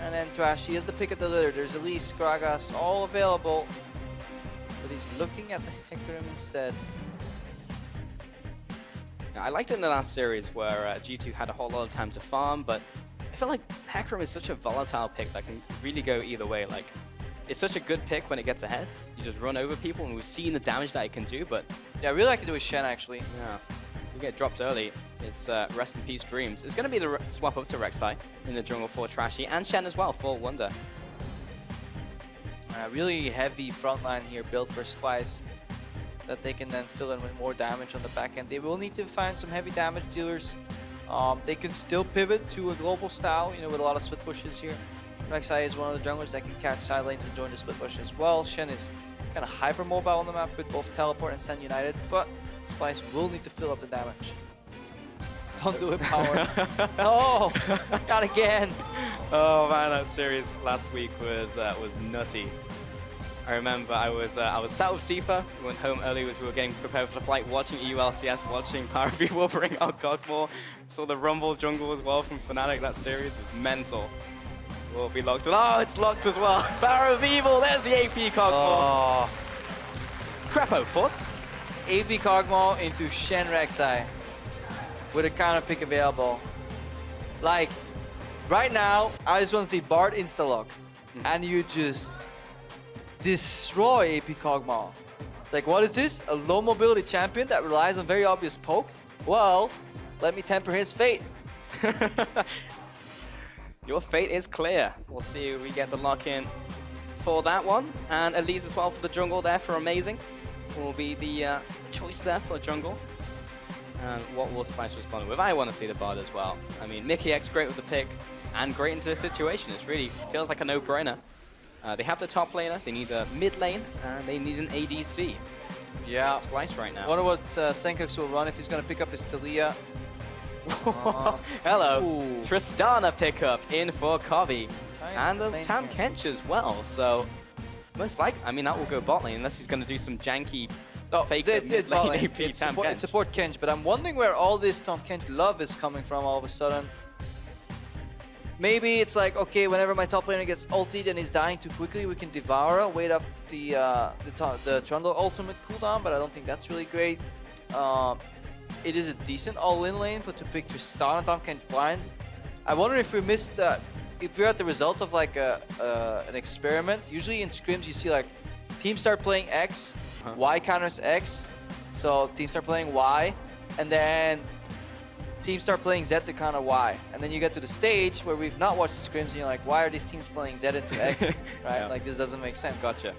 And then Trashy is the pick of the litter. There's Elise, Gragas, all available. But he's looking at the Hecarim instead. I liked it in the last series where G2 had a whole lot of time to farm, but I feel like Hecarim is such a volatile pick that can really go either way. Like, it's such a good pick when it gets ahead. You just run over people, and we've seen the damage that it can do, but... Yeah, I really like it with Shen, actually. Yeah. You get dropped early, it's rest in peace dreams. It's going to be the swap up to Rek'Sai in the jungle for Trashy, and Shen as well for Wunder. Really heavy frontline here built for Splyce, that they can then fill in with more damage on the back end. They will need to find some heavy damage dealers. They can still pivot to a global style, you know, with a lot of split pushes here. Rek'Sai is one of the junglers that can catch side lanes and join the split push as well. Shen is kind of hyper mobile on the map with both teleport and Send United, but Splyce will need to fill up the damage. Don't do it, Power. Oh, not again. Oh man, that series last week was nutty. I remember I was sat with Sifa. We went home early as we were getting prepared for the flight, watching EULCS, watching Power people bring out Gogmore. Saw the Rumble jungle as well from Fnatic. That series was mental. Will be locked. Oh, it's locked as well. Barrow of Evil. There's the AP Gogmore. Oh. Crepo, thoughts? AP Kog'Maw into Shen Rek'Sai with a counter pick available. Like, right now, I just want to see Bard insta-lock, and you just destroy AP Kog'Maw. It's like, what is this? A low mobility champion that relies on very obvious poke? Well, let me temper his fate. Your fate is clear. We'll see if we get the lock-in for that one. And Elise as well for the jungle there for Amazing. Will be the choice there for jungle. And what will Splyce respond with? I want to see the Bard as well. I mean, Mickey X great with the pick and great into this situation. It really feels like a no-brainer. They have the top laner, they need a mid lane, and they need an ADC. Yeah. Splyce right now. Wonder what Senkux will run if he's going to pick up his Talia. Hello. Ooh. Tristana pickup in for Kovi. And the lane Tam here. Kench as well. So, most likely, I mean, that will go bot lane unless he's going to do some janky fake it's lane bot lane. AP It's Tam Kench. support Kench, but I'm wondering where all this Tam Kench love is coming from all of a sudden. Maybe it's like, okay, whenever my top laner gets ultied and is dying too quickly, we can Devour, wait up the Trundle ultimate cooldown, but I don't think that's really great. It is a decent all-in lane, but to pick Tristana, Tam Kench blind, I wonder if we missed, if we're at the result of like an experiment. Usually in scrims you see like teams start playing X, Y counters X, so teams start playing Y, and then teams start playing Z to counter Y. And then you get to the stage where we've not watched the scrims and you're like, why are these teams playing Z into X? Right? Yeah. Like this doesn't make sense. Gotcha.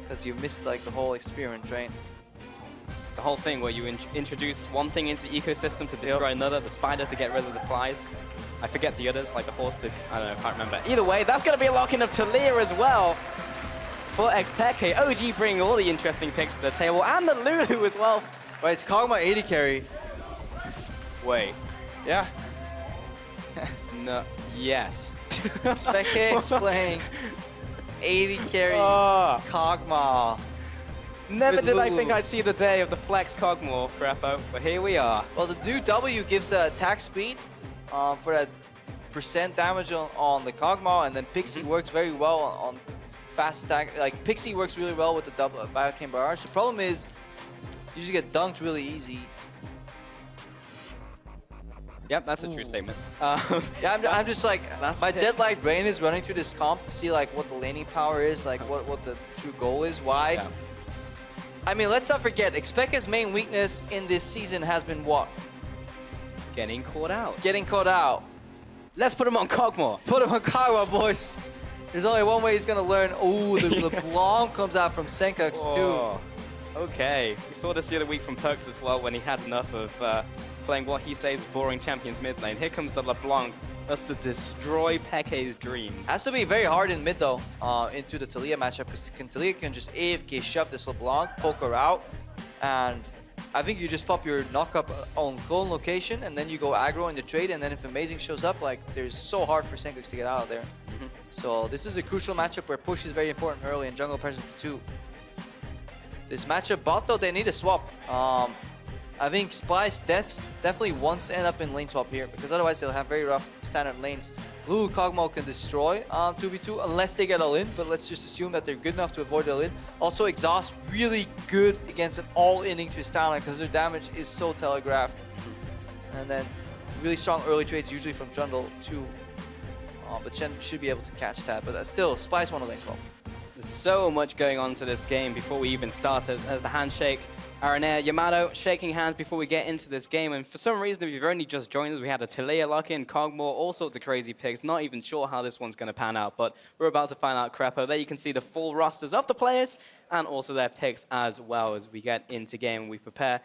Because you missed like the whole experiment train. It's the whole thing where you introduce one thing into the ecosystem to destroy another, the spider to get rid of the flies. I forget the others, like the horse to, I don't know, I can't remember. Either way, that's going to be a lock-in of Talia as well for XPEK. OG bringing all the interesting picks to the table, and the Lulu as well. Wait, it's Kog'Maw 80 carry. Wait. Yeah. No. Yes. SpecX playing 80 carry Kog'Maw. Never With did I Lulu. think I'd see the day of the flex Cogmore, Crepo, but here we are. Well, the new W gives attack speed for that % damage on the Kog'Maw, and then Pixie works very well on fast attack. Like, Pixie works really well with the double Biocane Barrage. The problem is, you just get dunked really easy. Yep, that's a true statement. Yeah, I'm just like, my pick. jet-lag brain is running through this comp to see like what the laning power is, like what the true goal is, why. Yeah. I mean, let's not forget, XPEK's main weakness in this season has been what? Getting caught out. Getting caught out. Let's put him on Kog'Maw. Put him on Kog'Maw, boys. There's only one way he's gonna learn. Oh, the LeBlanc comes out from Senkux too. Okay, we saw this the other week from Perks as well when he had enough of playing what he says boring champions mid lane. Here comes the LeBlanc. That's to destroy Peke's dreams. Has to be very hard in mid though, into the Taliyah matchup, because Taliyah can just AFK shove this LeBlanc, poke her out, and I think you just pop your knock-up on clone location, and then you go aggro in the trade, and then if Amazing shows up, like, there's so hard for Senkux to get out of there. So this is a crucial matchup where push is very important early, and jungle presence too. This matchup bot though, they need a swap. I think Splyce definitely wants to end up in lane swap here, because otherwise they'll have very rough standard lanes. Blue Kog'Maw can destroy 2v2 unless they get all-in, but let's just assume that they're good enough to avoid all-in. Also, Exhaust really good against an all-inning Tristana because their damage is so telegraphed. And then really strong early trades usually from jungle too. But Chen should be able to catch that, but still, Splyce won a lane swap. There's so much going on to this game before we even started. There's the handshake. Aranea, Yamato shaking hands before we get into this game. And for some reason, if you've only just joined us, we had a Taliyah lock-in, Kog'Maw, all sorts of crazy picks. Not even sure how this one's going to pan out, but we're about to find out Crepo. There you can see the full rosters of the players and also their picks as well as we get into game and we prepare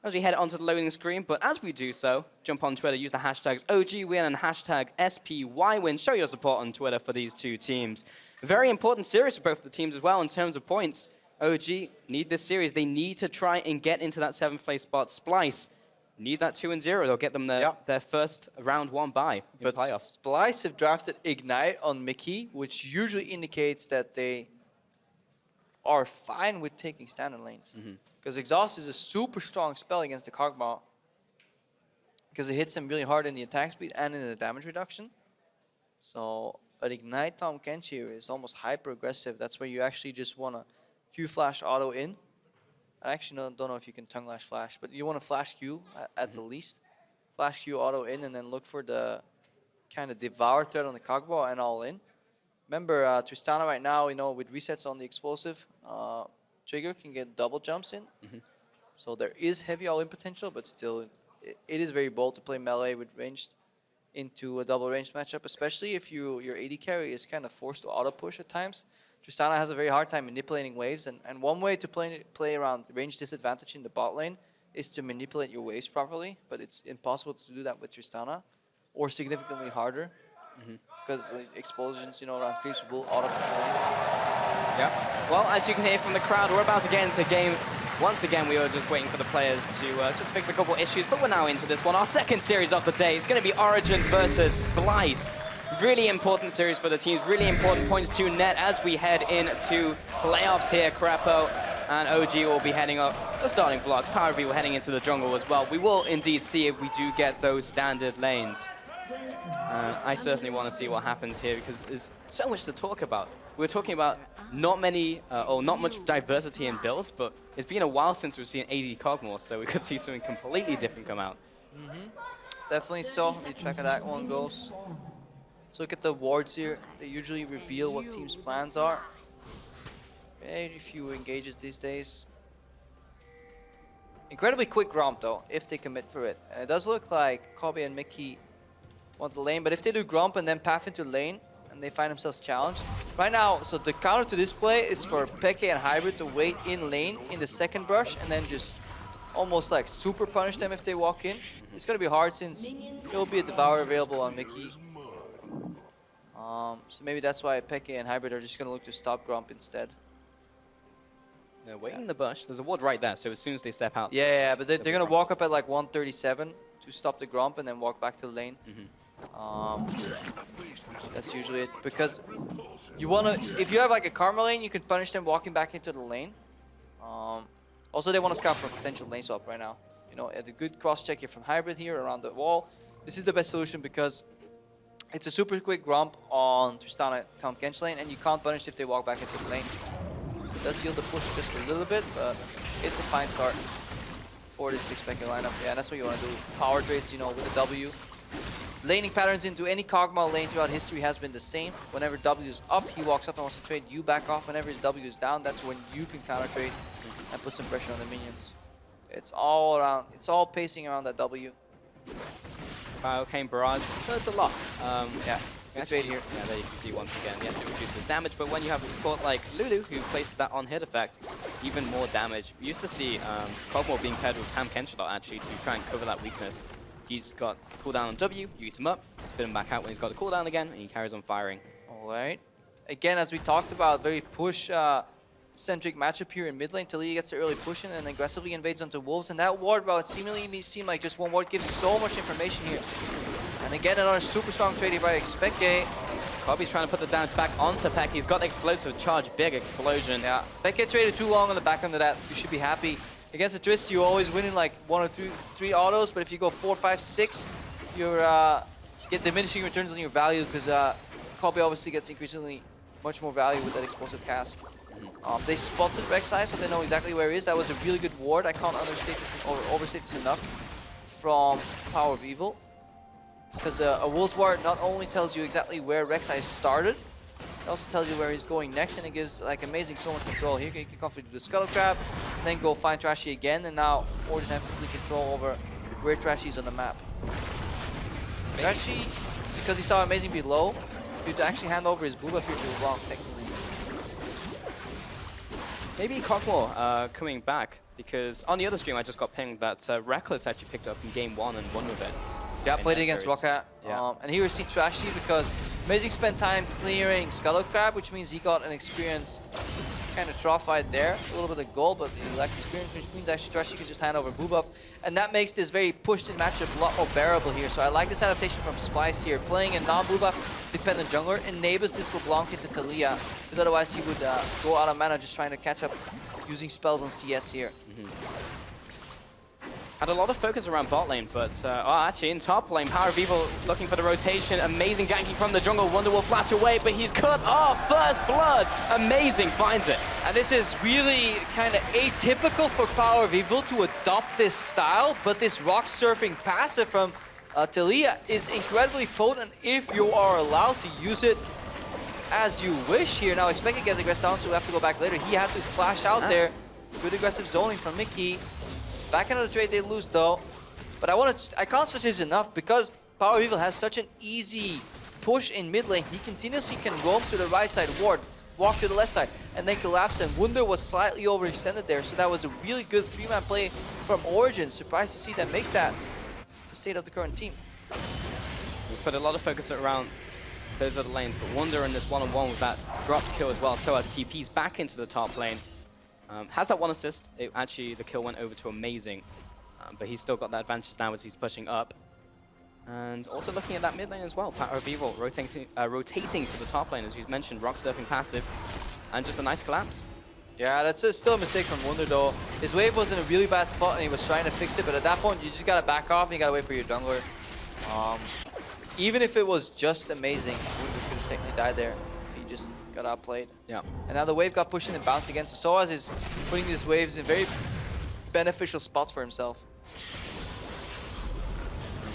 as we head onto the loading screen. But as we do so, jump on Twitter, use the hashtags OGWin and hashtag SPYWin. Show your support on Twitter for these two teams. Very important series for both the teams as well in terms of points. OG need this series. They need to try and get into that 7th place spot. Splyce need that 2-0. They'll get them their first round 1 bye in playoffs. Splyce have drafted Ignite on Mickey, which usually indicates that they are fine with taking standard lanes. Because Exhaust is a super strong spell against the Kog'Maw, because it hits him really hard in the attack speed and in the damage reduction. So an Ignite Tahm Kench here is almost hyper aggressive. That's where you actually just want to Q flash auto in. I actually don't know if you can tongue lash flash, but you want to flash Q at the least. Flash Q auto in and then look for the kind of devour threat on the Kog'Maw and all in. Remember, Tristana right now, you know, with resets on the explosive, Trigger can get double jumps in. So there is heavy all-in potential, but still, it is very bold to play melee with ranged into a double ranged matchup, especially if your AD carry is kind of forced to auto-push at times. Tristana has a very hard time manipulating waves, and one way to play around range disadvantage in the bot lane is to manipulate your waves properly, but it's impossible to do that with Tristana, or significantly harder, because explosions, you know, around creeps will auto-push. Yeah. Well, as you can hear from the crowd, we're about to get into game. Once again, we were just waiting for the players to just fix a couple issues, but we're now into this one. Our second series of the day is going to be Origen versus Splyce. Really important series for the teams, really important points to net as we head into playoffs here. Crepo and OG will be heading off the starting blocks. Power V will heading into the jungle as well. We will indeed see if we do get those standard lanes. I certainly want to see what happens here because there's so much to talk about. We're talking about not much diversity in builds, but it's been a while since we've seen AD Kog'Maw, so we could see something completely different come out. Definitely so. The track of that one goes. Let's look at the wards here. They usually reveal what teams' plans are. Very few engages these days. Incredibly quick Gromp though, if they commit for it. And it does look like Kobe and Mickey want the lane, but if they do Gromp and then path into lane, and they find themselves challenged. Right now, so the counter to this play is for Peke and Hybrid to wait in lane in the second brush and then just almost like super punish them if they walk in. It's going to be hard since there will be a Devour available on Mickey. So maybe that's why Peke and Hybrid are just going to look to stop Gromp instead. They're waiting in the bush. There's a ward right there, so as soon as they step out... Yeah, but they're going to walk up at like 137 to stop the Gromp and then walk back to the lane. That's usually it, because you want to, if you have like a Karma lane, you can punish them walking back into the lane. Also, they want to scout for potential lane swap right now. You know, at a good cross check here from Hybrid here around the wall. This is the best solution because it's a super quick Gromp on Tristana Tahm Kench lane, and you can't punish if they walk back into the lane. It does yield the push just a little bit, but it's a fine start for this 6-pack lineup. Yeah, and that's what you want to do. Power trades, you know, with a W. Laning patterns into any Kog'Maw lane throughout history has been the same. Whenever W is up, he walks up and wants to trade. You back off. Whenever his W is down, that's when you can counter trade and put some pressure on the minions. It's all around. It's all pacing around that W. Hurricane Barrage hurts a lot. Yeah. Actually, here. Yeah, there you can see once again. Yes, it reduces damage, but when you have a support like Lulu, who places that on hit effect, even more damage. We used to see Cogmore being paired with Tam Kench a lot, actually, to try and cover that weakness. He's got cooldown on W, you eat him up, spit him back out when he's got the cooldown again, and he carries on firing. All right. Again, as we talked about, very push-centric matchup here in mid lane. Taliyah gets the early push in and aggressively invades onto Wolves. And that ward, while it seemingly seemed like just one ward, gives so much information here. And again, another super strong trade here by FLICKR. Kobe's trying to put the damage back onto Peck. He's got explosive charge, big explosion. Yeah, FLICKR traded too long on the back end of that. You should be happy. Against a Twist, you always win in like 1 or 3 autos, but if you go 4, 5, 6, you get diminishing returns on your value because Kobe obviously gets increasingly much more value with that explosive cast. They spotted Rek'Sai, so they know exactly where he is. That was a really good ward. I can't understate this or overstate this enough from Power of Evil. Because a Wolves ward not only tells you exactly where Rek'Sai started, it also tells you where he's going next, and it gives like amazing so much control. Here you can confidently do the Scuttle Crab, then go find Trashy again, and now Origen have complete control over where Trashy is on the map. Trashy, because he saw Amazing below, you'd actually hand over his Booba here to LeBlanc, technically. Maybe Cogmore coming back, because on the other stream I just got pinged that Reckless actually picked up in game 1 and won with it. Yeah, played against Rocket. Yeah. And here we see Trashy because Amazing spent time clearing Scuttle Crab, which means he got an experience kind of trough fight there. A little bit of gold, but he lacked experience, which means actually Trashy can just hand over Boo Buff. And that makes this very pushed-in matchup a lot more bearable here. So I like this adaptation from Splyce here. Playing a non-Boo Buff dependent jungler enables this LeBlanc into Taliyah, because otherwise he would go out of mana just trying to catch up using spells on CS here. Had a lot of focus around bot lane, but actually in top lane, Power of Evil looking for the rotation. Amazing ganking from the jungle. Wonder will flash away, but he's cut off. First blood. Amazing finds it. And this is really kind of atypical for Power of Evil to adopt this style, but this rock surfing passive from Taliyah is incredibly potent if you are allowed to use it as you wish here. Now expect to get aggressed down, so we have to go back later. He had to flash out there. Good aggressive zoning from Mickey. Back into the trade they lose though, but I can't stress this enough because Power of Evil has such an easy push in mid lane. He continuously can roam to the right side ward, walk to the left side, and then collapse. And Wunder was slightly overextended there, so that was a really good 3-man play from Origen. Surprised to see them make that the state of the current team. We put a lot of focus around those other lanes, but Wunder in this one-on-one with that dropped kill as well. So as TP's back into the top lane. Has that 1 assist. Actually, the kill went over to Amazing, but he's still got that advantage now as he's pushing up. And also looking at that mid lane as well, Power of Evil rotating to the top lane, as you mentioned, rock surfing passive, and just a nice collapse. Yeah, that's still a mistake from Wunder though. His wave was in a really bad spot and he was trying to fix it, but at that point you just gotta back off and you gotta wait for your jungler. Even if it was just Amazing, Wunder could have technically died there if he just got outplayed. Yeah. And now the wave got pushed in and bounced again, so Soaz is putting these waves in very beneficial spots for himself.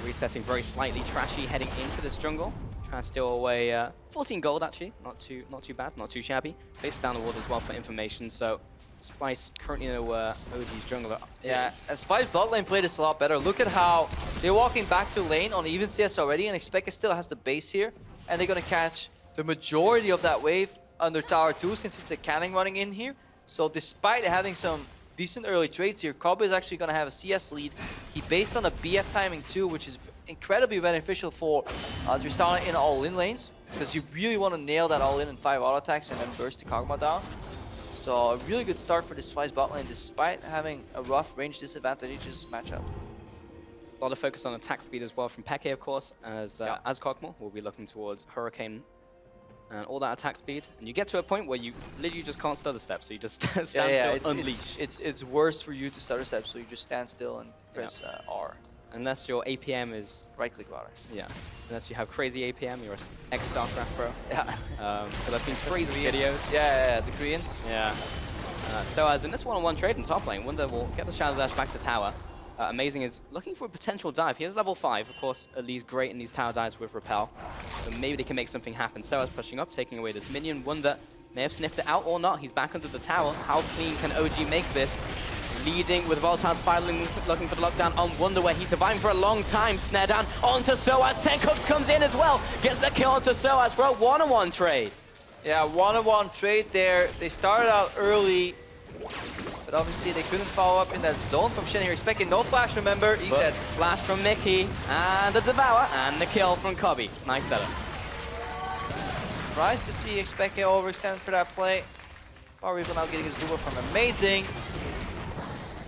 Resetting very slightly, Trashy heading into this jungle. Trying to steal away 14 gold actually, not too bad, not too shabby. Faces down the ward as well for information, so Splyce currently know where OG's jungler Yeah, is. and Splyce bot lane played this a lot better. Look at how they're walking back to lane on even CS already, and FLICKR still has the base here, and they're gonna catch the majority of that wave under Tower 2 since it's a cannon running in here. So despite having some decent early trades here, Kobe is actually going to have a CS lead. He based on a BF timing too, which is incredibly beneficial for Tristana in all-in lanes, because you really want to nail that all-in and 5 auto attacks and then burst the Kog'Maw down. So a really good start for this Splyce bot lane despite having a rough range disadvantageous matchup. A lot of focus on attack speed as well from Peke, of course, as Cogmore will be looking towards Hurricane and all that attack speed, and you get to a point where you literally just can't stutter step, so you just stand still, unleash. It's worse for you to stutter step, so you just stand still and press R. Unless your APM is... Right-click rather. Yeah. Unless you have crazy APM, you're an ex-StarCraft pro. Yeah. Because I've seen crazy videos. Yeah, the Koreans. Yeah. So as in this one-on-one trade in top lane, Wunder will get the Shadow Dash back to tower. Amazing is looking for a potential dive. He has level 5, of course. Elite's great in these tower dives with Repel. So maybe they can make something happen. So as pushing up, taking away this minion. Wunder may have sniffed it out or not. He's back under the tower. How clean can OG make this? leading with Volatile Spiraling, looking for the lockdown on Wonderware. He's surviving for a long time. Snare down onto Soaz. Sencooks comes in as well. Gets the kill onto Soaz for a one-on-one trade. Yeah, one-on-one trade there. They started out early, but obviously they couldn't follow up in that zone from Shen here. Expecting no flash, remember. He's dead. Flash from Mickey, and the Devour, and the kill from Cubby. Nice setup. Surprised to see Expect overextend for that play. Origen now getting his boomer from Amazing.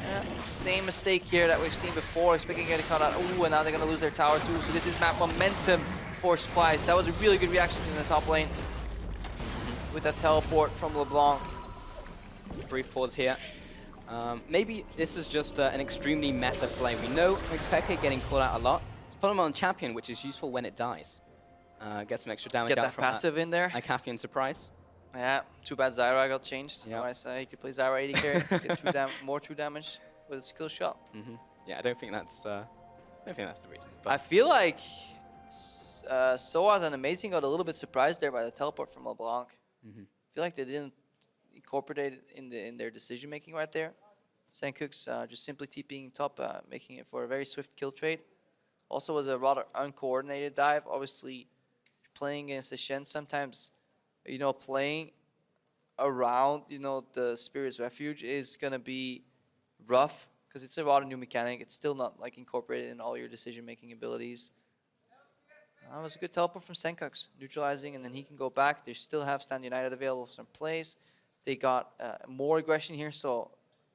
Yeah, same mistake here that we've seen before. Expecting getting caught out. Ooh, and now they're going to lose their tower too. So this is map momentum for Splyce. That was a really good reaction in the top lane with that teleport from LeBlanc. Brief pause here. Maybe this is just an extremely meta play. We know Expect getting caught out a lot. Let's put him on champion, which is useful when it dies. Get some extra damage Get out that from passive in there. Icafian Surprise. Yeah, too bad Zyra got changed. Yeah. Otherwise, he could play Zyra 80 carry, get more true damage with a skill shot. Yeah, I don't think that's the reason. I feel like Soaz and Amazing got a little bit surprised there by the teleport from LeBlanc. I feel like they didn't incorporate it in their decision making right there. Sencooks just simply TPing top, making it for a very swift kill trade. Also was a rather uncoordinated dive. Obviously, playing against the Shen sometimes, you know, playing around, you know, the Spirit's Refuge is gonna be rough because it's a rather new mechanic. It's still not like incorporated in all your decision-making abilities. That was a good teleport from Sencooks, neutralizing, and then he can go back. They still have Stand United available for some plays. They got more aggression here, so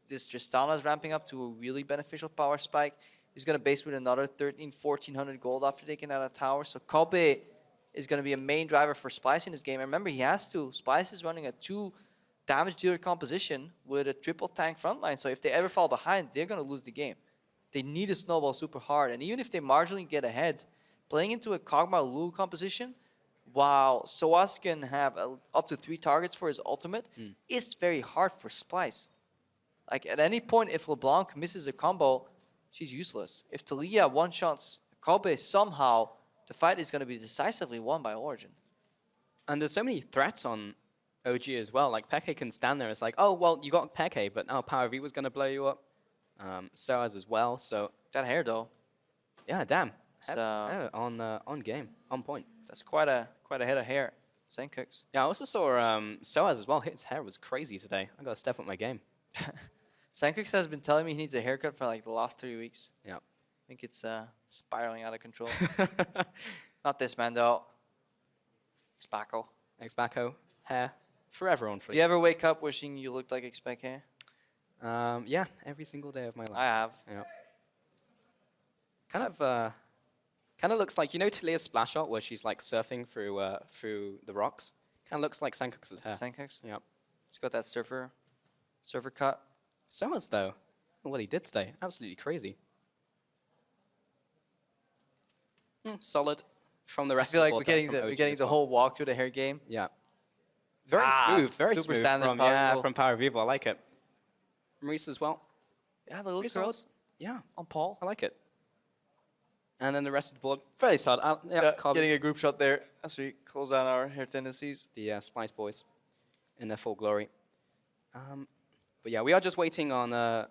this Tristana is ramping up to a really beneficial power spike. He's gonna base with another 1,400 gold after taking out a tower. So Kobe is going to be a main driver for Splyce in this game. And remember, he has to. Splyce is running a 2 damage dealer composition with a triple tank frontline. So if they ever fall behind, they're going to lose the game. They need to snowball super hard. And even if they marginally get ahead, playing into a Kog'Maw Lulu composition, while Soaz can have up to 3 targets for his ultimate, it's very hard for Splyce. Like at any point, if LeBlanc misses a combo, she's useless. If Talia one-shots Kobe somehow, the fight is going to be decisively won by Origen. And there's so many threats on OG as well. Like, Peke can stand there. It's like, oh, well, you got Peke, but now Power V was going to blow you up. Soaz as well, so... That hair, though. Yeah, damn. So, on game, on point. That's quite a head of hair. Sencooks. Yeah, I also saw Soaz as well. His hair was crazy today. I got to step up my game. Sencooks has been telling me he needs a haircut for like the last 3 weeks. Yeah. I think it's spiraling out of control. Not this man, though. Xbacco. Hair. Forever on fleek. Do you ever wake up wishing you looked like Expect hair? Yeah, every single day of my life. I have. Yeah. Kind of looks like, you know Talia's splash shot where she's like surfing through the rocks? Kind of looks like Sencooks' hair. Sencooks? Yep. He's got that surfer cut. Soaz, though. What he did today. Absolutely crazy. Solid from the rest I feel of the like board. we're getting the whole walk through the hair game. Yeah. Very smooth, very super smooth standard from Power Vivo. I like it. Maurice as well. Yeah, the little curls. Yeah. On Paul. I like it. And then the rest of the board, fairly solid. Getting a group shot there as we close down our hair tendencies. The Splyce boys in their full glory. But yeah, we are just waiting on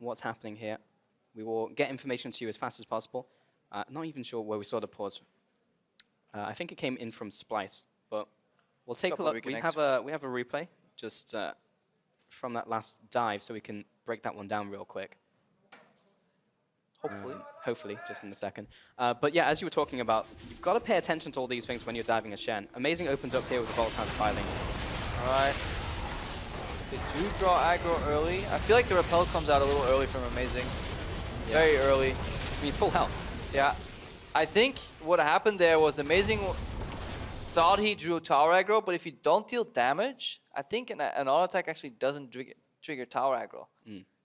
what's happening here. We will get information to you as fast as possible. Not even sure where we saw the pause. I think it came in from Splyce, but we'll take a look. We have a replay just from that last dive, so we can break that one down real quick. Hopefully, just in a second. But yeah, as you were talking about, you've got to pay attention to all these things when you're diving a Shen. Amazing opens up here with the Volatile Spiraling. All right. They do draw aggro early. I feel like the repel comes out a little early from Amazing. Yeah. Very early. I mean, it's full health. So yeah, I think what happened there was Amazing thought he drew tower aggro, but if you don't deal damage, I think an auto attack actually doesn't trigger tower aggro.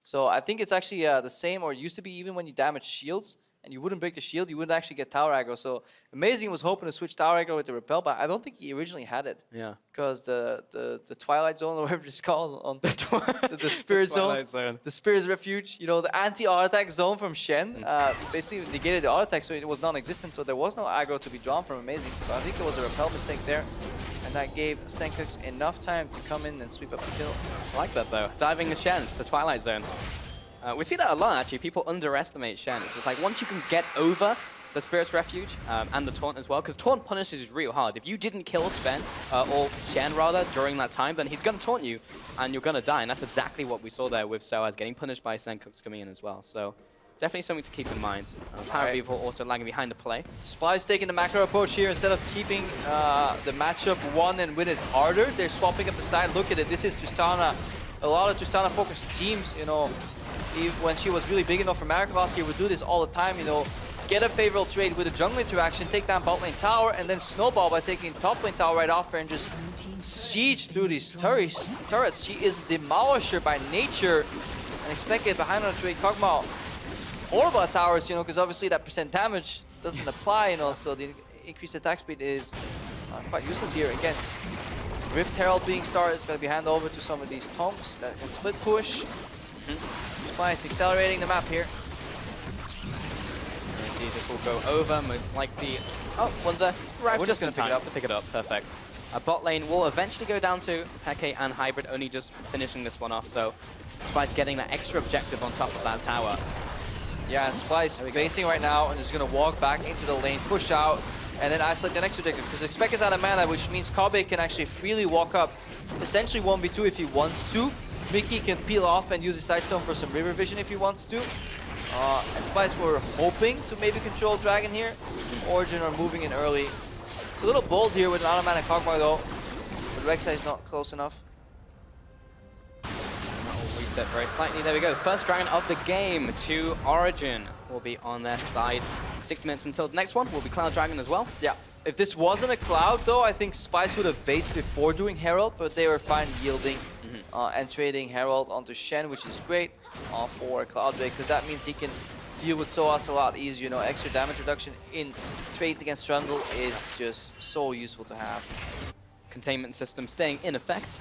So I think it's actually the same, or it used to be even when you damage shields and you wouldn't break the shield, you wouldn't actually get tower aggro. So Amazing was hoping to switch tower aggro with the repel, but I don't think he originally had it. Yeah. Because the Twilight Zone, or whatever it's called, on the Spirit Zone, the Spirit's Refuge, you know, the anti-auto attack zone from Shen, basically negated the auto attack, so it was non-existent. So there was no aggro to be drawn from Amazing. So I think it was a repel mistake there. And that gave Sencooks enough time to come in and sweep up the kill. I like that, though. Diving the Shens, the Twilight Zone. We see that a lot, actually. People underestimate Shen. It's just like once you can get over the Spirit's Refuge and the Taunt as well, because Taunt punishes real hard. If you didn't kill Sven, or Shen rather, during that time, then he's going to taunt you and you're going to die. And that's exactly what we saw there with Soaz getting punished by Senkooks coming in as well. So definitely something to keep in mind. Parabeaver also lagging behind the play. Splyce taking the macro approach here instead of keeping the matchup one and win it harder. They're swapping up the side. Look at it. This is Tristana. A lot of Tristana-focused teams, you know, when she was really big enough for America last year, would do this all the time, you know. Get a favorable trade with a jungle interaction, take down bot lane tower, and then snowball by taking top lane tower right off her and just siege through these turrets. She is Demolisher by nature, and expected behind on a trade. Kog'Maw horrible at towers, you know, because obviously that percent damage doesn't apply, you know, so the increased attack speed is quite useless here. Again, Rift Herald being started, it's going to be handed over to some of these Tonks that can split push. Splyce accelerating the map here. This will go over, most likely. Oh, Wonder arrived just in time to pick it up. Perfect. Bot lane will eventually go down to Peke and Hybrid, only just finishing this one off. So Splyce getting that extra objective on top of that tower. Yeah, and Splyce basing right now and is going to walk back into the lane, push out, and then isolate the next objective. Because Expect is out of mana, which means Kabe can actually freely walk up, essentially 1v2 if he wants to. Mickey can peel off and use his Sightstone for some river vision if he wants to. And Splyce were hoping to maybe control Dragon here. Origen are moving in early. It's a little bold here with an automatic Kog'Maw though, but Rek'Sai is not close enough. Reset very slightly. There we go. First Dragon of the game to Origen will be on their side. 6 minutes until the next one will be Cloud Dragon as well. Yeah. If this wasn't a Cloud though, I think Splyce would have based before doing Herald, but they were fine yielding and trading Herald onto Shen, which is great for Cloud Drake, because that means he can deal with Soaz a lot easier. You know, extra damage reduction in trades against Trundle is just so useful to have. Containment system staying in effect.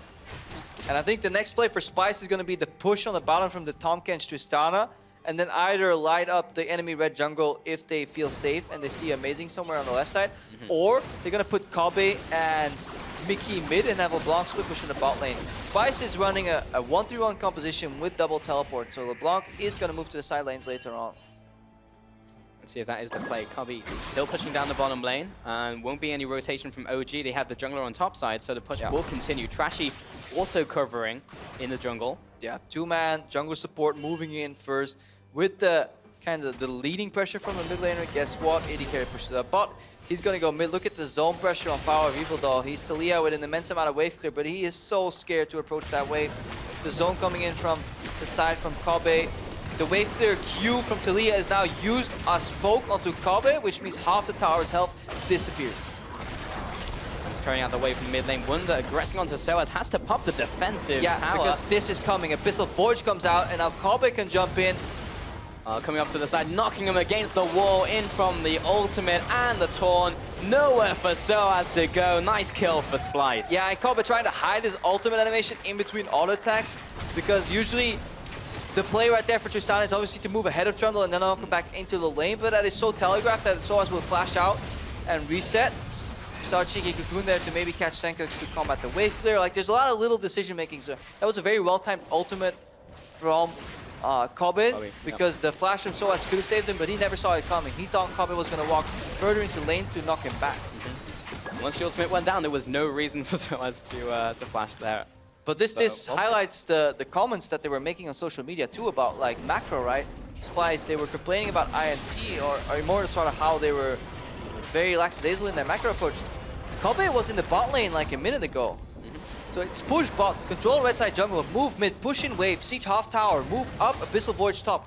And I think the next play for Splyce is going to be the push on the bottom from the Tahm Kench Tristana, and then either light up the enemy red jungle if they feel safe and they see Amazing somewhere on the left side, or they're going to put Kabe and Mickey mid and have LeBlanc split push in the bot lane. Splyce is running a 1-3-1 composition with double teleport, so LeBlanc is going to move to the side lanes later on. Let's see if that is the play. Kabe still pushing down the bottom lane, and won't be any rotation from OG. They have the jungler on top side, so the push will continue. Trashy also covering in the jungle. Yeah, 2-man jungle support moving in first with the kind of the leading pressure from the mid laner. Guess what? AD carry pushes up bot. He's going to go mid. Look at the zone pressure on Power of Evil Doll. He's Talia with an immense amount of wave clear, but he is so scared to approach that wave. The zone coming in from the side from Kabe. The wave clear Q from Talia is now used as poke onto Kabe, which means half the tower's health disappears. He's carrying out the wave from mid lane. Wunder aggressing onto Soaz, has to pop the defensive tower. Because this is coming. Abyssal Forge comes out, and now Kabe can jump in. Coming off to the side, knocking him against the wall, in from the ultimate and the taunt. Nowhere for Soaz to go. Nice kill for Splyce. Yeah, and Kabe trying to hide his ultimate animation in between auto attacks, because usually the play right there for Tristana is obviously to move ahead of Trundle and then knock him back into the lane, but that is so telegraphed that Soaz will flash out and reset. Saw a cheeky cocoon there to maybe catch Senkooks to combat the wave clear. Like, there's a lot of little decision making. So that was a very well-timed ultimate from Kabe, because the flash from Soaz could have saved him, but he never saw it coming. He thought Kabe was going to walk further into lane to knock him back. Once Shield Smith went down, there was no reason for Soaz to flash there. But this highlights the comments that they were making on social media too about like macro, right? Splyce, they were complaining about INT or more sort of how they were very lackadaisical in their macro approach. Kabe was in the bot lane like a minute ago. So it's push bot, control red side jungle, move mid, push in wave, siege half tower, move up, Abyssal Voyage top.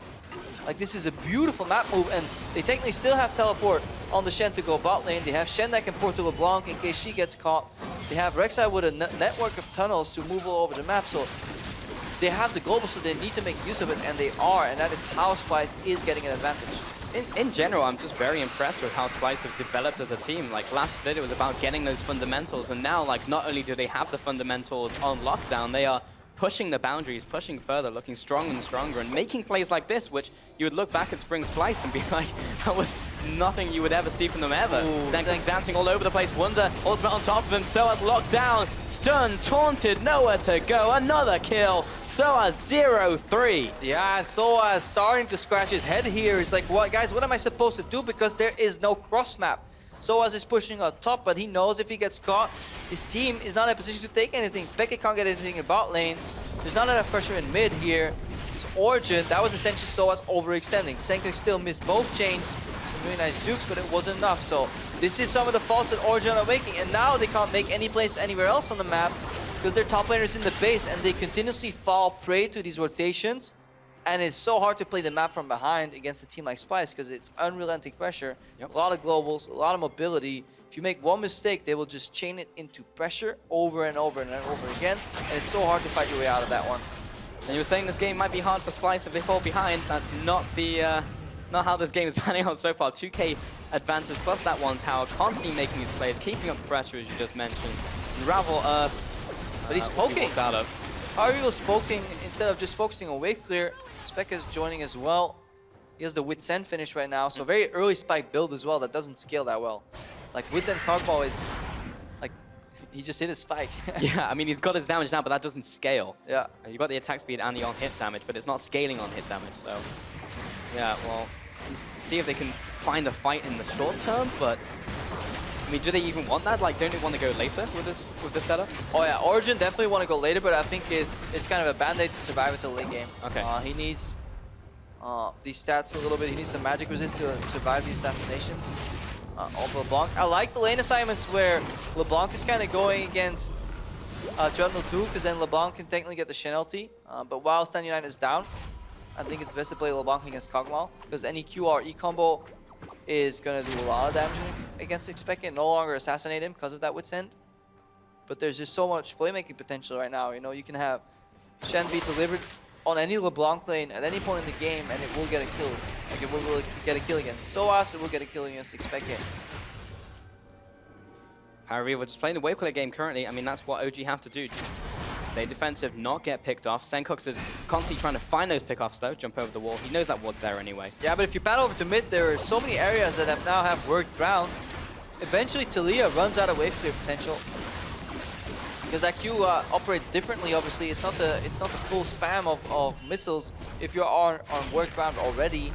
Like, this is a beautiful map move, and they technically still have teleport on the Shen to go bot lane. They have Shen that can port to LeBlanc in case she gets caught. They have Rek'Sai with a network of tunnels to move all over the map, so they have the global, so they need to make use of it, and they are, and that is how Splyce is getting an advantage. In general, I'm just very impressed with how Splyce have developed as a team. Like, last split, it was about getting those fundamentals, and now, like, not only do they have the fundamentals on lockdown, they are pushing the boundaries, pushing further, looking stronger and stronger, and making plays like this, which you would look back at Spring Splyce and be like, that was nothing you would ever see from them ever. Zenko's dancing all over the place. Wunder, ultimate on top of him. Soaz locked down, stunned, taunted, nowhere to go. Another kill. Soaz 0-3. Yeah, and Soaz starting to scratch his head here. He's like, what, guys, what am I supposed to do? Because there is no cross map. Soaz is pushing up top, but he knows if he gets caught, his team is not in a position to take anything. FLICKR can't get anything in bot lane. There's not enough pressure in mid here. It's Origen, that was essentially Soaz overextending. Zenko still missed both chains. Some really nice jukes, but it wasn't enough. So this is some of the faults that Origen are making, and now they can't make any plays anywhere else on the map because their top laners in the base, and they continuously fall prey to these rotations. And it's so hard to play the map from behind against a team like Splyce because it's unrelenting pressure, a lot of globals, a lot of mobility. If you make one mistake, they will just chain it into pressure over and over and over again, and it's so hard to fight your way out of that one. And you were saying this game might be hard for Splyce if they fall behind. That's not the not how this game is panning out so far. 2K advances plus that one tower, constantly making these plays, keeping up the pressure as you just mentioned. Unravel Earth, but he's poking. Out of. Ariel's poking instead of just focusing on wave clear. Spec is joining as well. He has the Wit's End finish right now, so very early spike build as well that doesn't scale that well. Like Wit's End Cogball is like, he just hit his spike. Yeah, I mean, he's got his damage now, but that doesn't scale. Yeah. You got the attack speed and the on-hit damage, but it's not scaling on hit damage, so yeah, well, see if they can find a fight in the short term, but I mean, do they even want that? Like, don't they want to go later with this setup? Oh yeah, Origen definitely want to go later, but I think it's kind of a band-aid to survive until late game. Okay. He needs these stats a little bit. He needs some magic resist to survive these assassinations of LeBlanc. I like the lane assignments where LeBlanc is kind of going against Jungle 2, because then LeBlanc can technically get the Shen ulti. But while Stan United is down, I think it's best to play LeBlanc against Kog'Maw, because any QRE combo is going to do a lot of damage against Expect and no longer assassinate him because of that Wit's End. But there's just so much playmaking potential right now. You know, you can have Shen be delivered on any LeBlanc lane at any point in the game and it will get a kill. Like, it will get a kill against Soaz, it will get a kill against Expect. However, we're just playing the wave clear game currently. I mean, that's what OG have to do. Just stay defensive, not get picked off. Sencooks is constantly trying to find those pickoffs though, jump over the wall. He knows that ward's there anyway. Yeah, but if you pan over to mid, there are so many areas that now have worked ground. Eventually, Talia runs out of wave clear potential. Because that Q operates differently, obviously. It's not the full spam of missiles if you're on work ground already.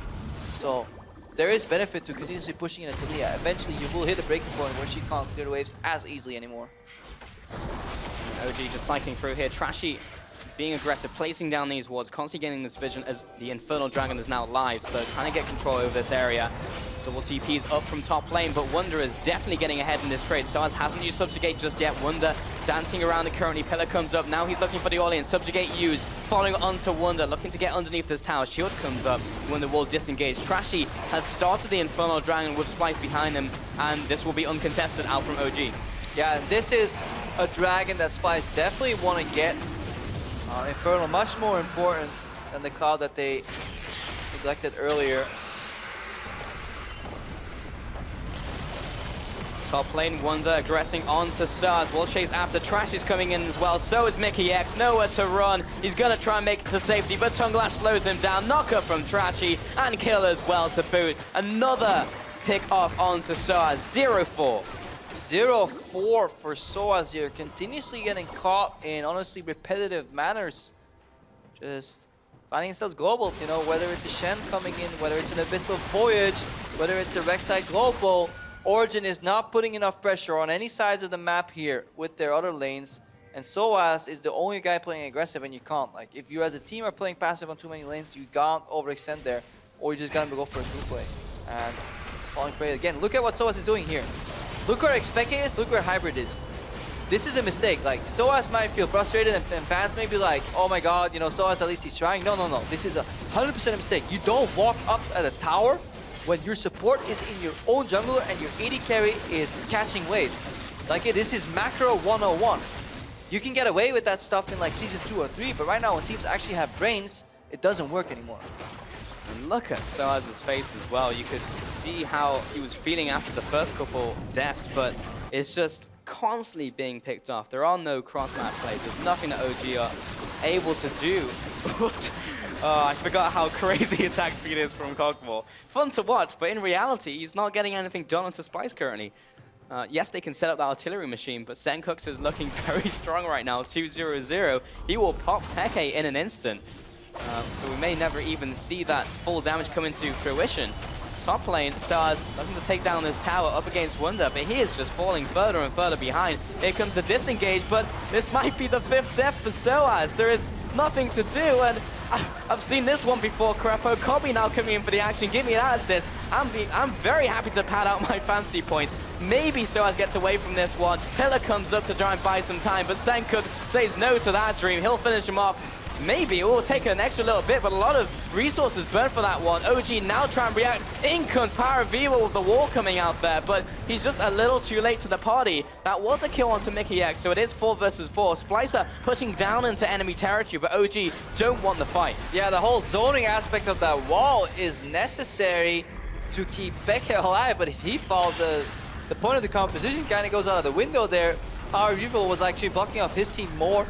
So there is benefit to continuously pushing in a Talia. Eventually, you will hit a breaking point where she can't clear the waves as easily anymore. OG just cycling through here. Trashy being aggressive, placing down these wards, constantly getting this vision as the Infernal Dragon is now live, so trying to get control over this area. Double TPs up from top lane, but Wunder is definitely getting ahead in this trade. Soaz hasn't used Subjugate just yet. Wunder dancing around it currently. Pillar comes up. Now he's looking for the Orleans. Subjugate used. Following on to Wunder, looking to get underneath this tower. Shield comes up when the wall disengaged. Trashy has started the Infernal Dragon with Splyce behind him, and this will be uncontested out from OG. Yeah, and this is a dragon that Splyce definitely want to get. Infernal, much more important than the cloud that they neglected earlier. Top lane, Wunder aggressing onto Soaz. Wall chase after Trash is coming in as well. So is Mickey X. Nowhere to run. He's going to try and make it to safety, but Tunglass slows him down. Knocker from Trashy and kill as well to boot. Another pick off onto Soaz. 0-4. 0-4 for Soaz here. Continuously getting caught in honestly repetitive manners. Just finding themselves global, you know, whether it's a Shen coming in, whether it's an Abyssal Voyage, whether it's a Rek'Sai Global. Origen is not putting enough pressure on any sides of the map here with their other lanes. And Soaz is the only guy playing aggressive, and you can't. Like, if you as a team are playing passive on too many lanes, you can't overextend there, or you just gotta go for a group play. And falling prey again. Look at what Soaz is doing here. Look where Expect is, look where Hybrid is. This is a mistake. Like, Soaz might feel frustrated, and fans may be like, oh my god, you know, Soaz at least he's trying. No, no, no. This is 100% a mistake. You don't walk up at a tower when your support is in your own jungler and your AD carry is catching waves. Like, this is macro 101. You can get away with that stuff in like season 2 or 3, but right now when teams actually have brains, it doesn't work anymore. And look at Soaz's face as well. You could see how he was feeling after the first couple deaths, but it's just constantly being picked off. There are no cross-map plays. There's nothing that OG are able to do. I forgot how crazy attack speed is from Kog'Maw. Fun to watch, but in reality, he's not getting anything done onto Splyce currently. Yes, they can set up the artillery machine, but Sencux is looking very strong right now, 2-0-0. He will pop Peke in an instant. So we may never even see that full damage come into fruition. Top lane, Soaz looking to take down this tower up against Wunder, but he is just falling further and further behind. Here comes the disengage, but this might be the 5th death for Soaz. There is nothing to do, and I've seen this one before, Crepo. Kobe now coming in for the action. Give me that assist. I'm very happy to pad out my fancy points. Maybe Soaz gets away from this one. Pillar comes up to try and buy some time, but Senkuk says no to that dream. He'll finish him off. Maybe it will take an extra little bit, but a lot of resources burnt for that one. OG now trying to react. Incon Power Viva with the wall coming out there, but he's just a little too late to the party. That was a kill onto Mickey X, so it is 4 versus 4. Splycer pushing down into enemy territory, but OG don't want the fight. Yeah, the whole zoning aspect of that wall is necessary to keep Peke alive, but if he falls, the point of the composition kind of goes out of the window there. Power Viva was actually blocking off his team more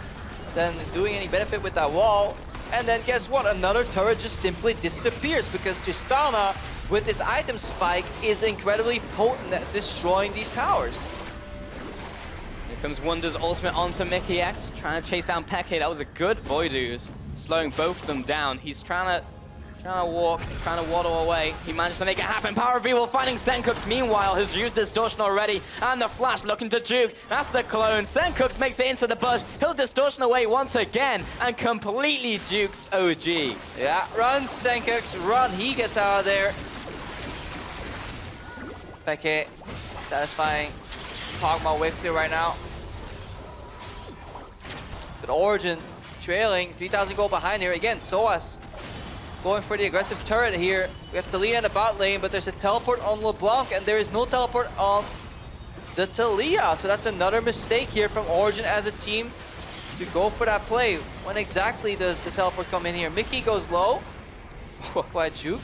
than doing any benefit with that wall. And then guess what? Another turret just simply disappears because Tristana, with this item spike, is incredibly potent at destroying these towers. Here comes Wunder's ultimate onto Mickey X, trying to chase down Peke. That was a good Void Ooze, slowing both of them down. He's trying to walk, trying to waddle away. He managed to make it happen. Power Viva finding Senkux, meanwhile, has used Distortion already. And the flash looking to juke. That's the clone. Senkux makes it into the bush. He'll Distortion away once again and completely jukes OG. Yeah, run Senkux, run. He gets out of there. Peke satisfying Kog'Maw wave clear right now. But Origen trailing, 3,000 gold behind here. Again, Soaz going for the aggressive turret here. We have Taliyah in the bot lane, but there's a teleport on LeBlanc, and there is no teleport on the Taliyah. So that's another mistake here from Origen as a team to go for that play. When exactly does the teleport come in here? Mickey goes low. Quite juke.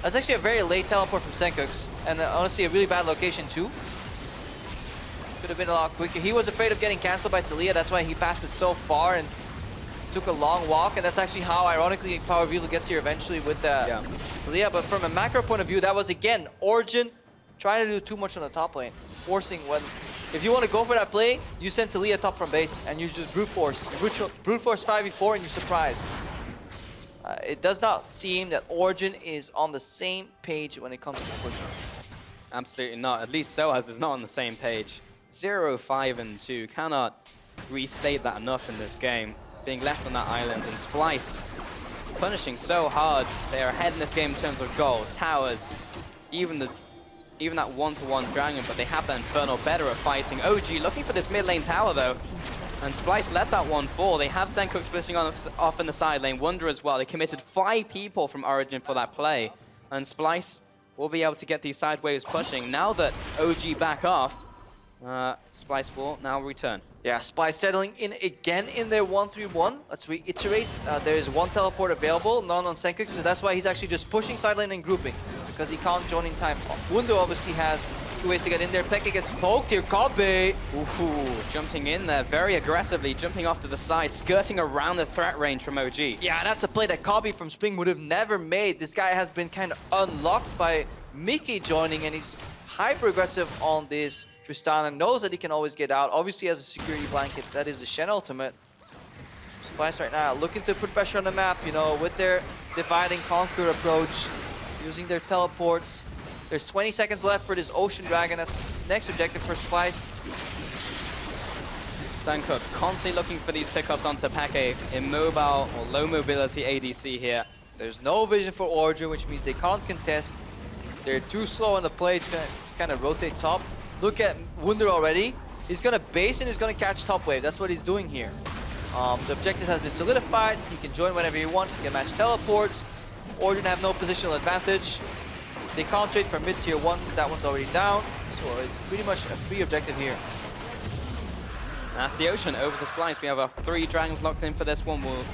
That's actually a very late teleport from Senkux, and honestly a really bad location too. Could have been a lot quicker. He was afraid of getting cancelled by Taliyah, that's why he passed it so far and took a long walk, and that's actually how, ironically, Power Viva gets here eventually with Taliyah. But from a macro point of view, that was, again, Origen trying to do too much on the top lane. Forcing when... If you want to go for that play, you send Taliyah top from base, and you just brute force. Brute force 5v4, and you're surprised. It does not seem that Origen is on the same page when it comes to pushing. Absolutely not. At least Soaz is not on the same page. 0-5-2. Cannot restate that enough in this game. Being left on that island, and Splyce punishing so hard. They are ahead in this game in terms of gold, towers, even that one-to-one dragon, but they have that Infernal better at fighting. OG looking for this mid lane tower though, and Splyce let that one fall. They have Senkuk splitting off in the side lane, Wunder as well. They committed 5 people from Origen for that play, and Splyce will be able to get these side waves pushing. Now that OG back off, Splyce will now return. Yeah, Splyce settling in again in their 1-3-1. Let's reiterate, there is 1 teleport available, none on Senkux, so that's why he's actually just pushing side lane and grouping, because he can't join in time. Wunder obviously has 2 ways to get in there. Peke gets poked here, Kobe! Ooh, jumping in there very aggressively, jumping off to the side, skirting around the threat range from OG. Yeah, that's a play that Kobe from Spring would have never made. This guy has been kind of unlocked by Mickey joining, and he's hyper-aggressive on this. Tristana knows that he can always get out. Obviously has a security blanket. That is the Shen ultimate. Splyce right now looking to put pressure on the map, you know, with their divide and conquer approach, using their teleports. There's 20 seconds left for this Ocean Dragon. That's the next objective for Splyce. Senkuk's constantly looking for these pickups onto Peke, immobile or low mobility ADC here. There's no vision for Origen, which means they can't contest. They're too slow on the play to kind of rotate top. Look at Wunder already. He's going to base and he's going to catch top wave. That's what he's doing here. The objective has been solidified. He can join whenever he wants. He can match teleports. Origen have no positional advantage. They can't trade for mid-tier 1 because that one's already down. So it's pretty much a free objective here. That's the Ocean over to Splyce. We have our 3 dragons locked in for this one. We'll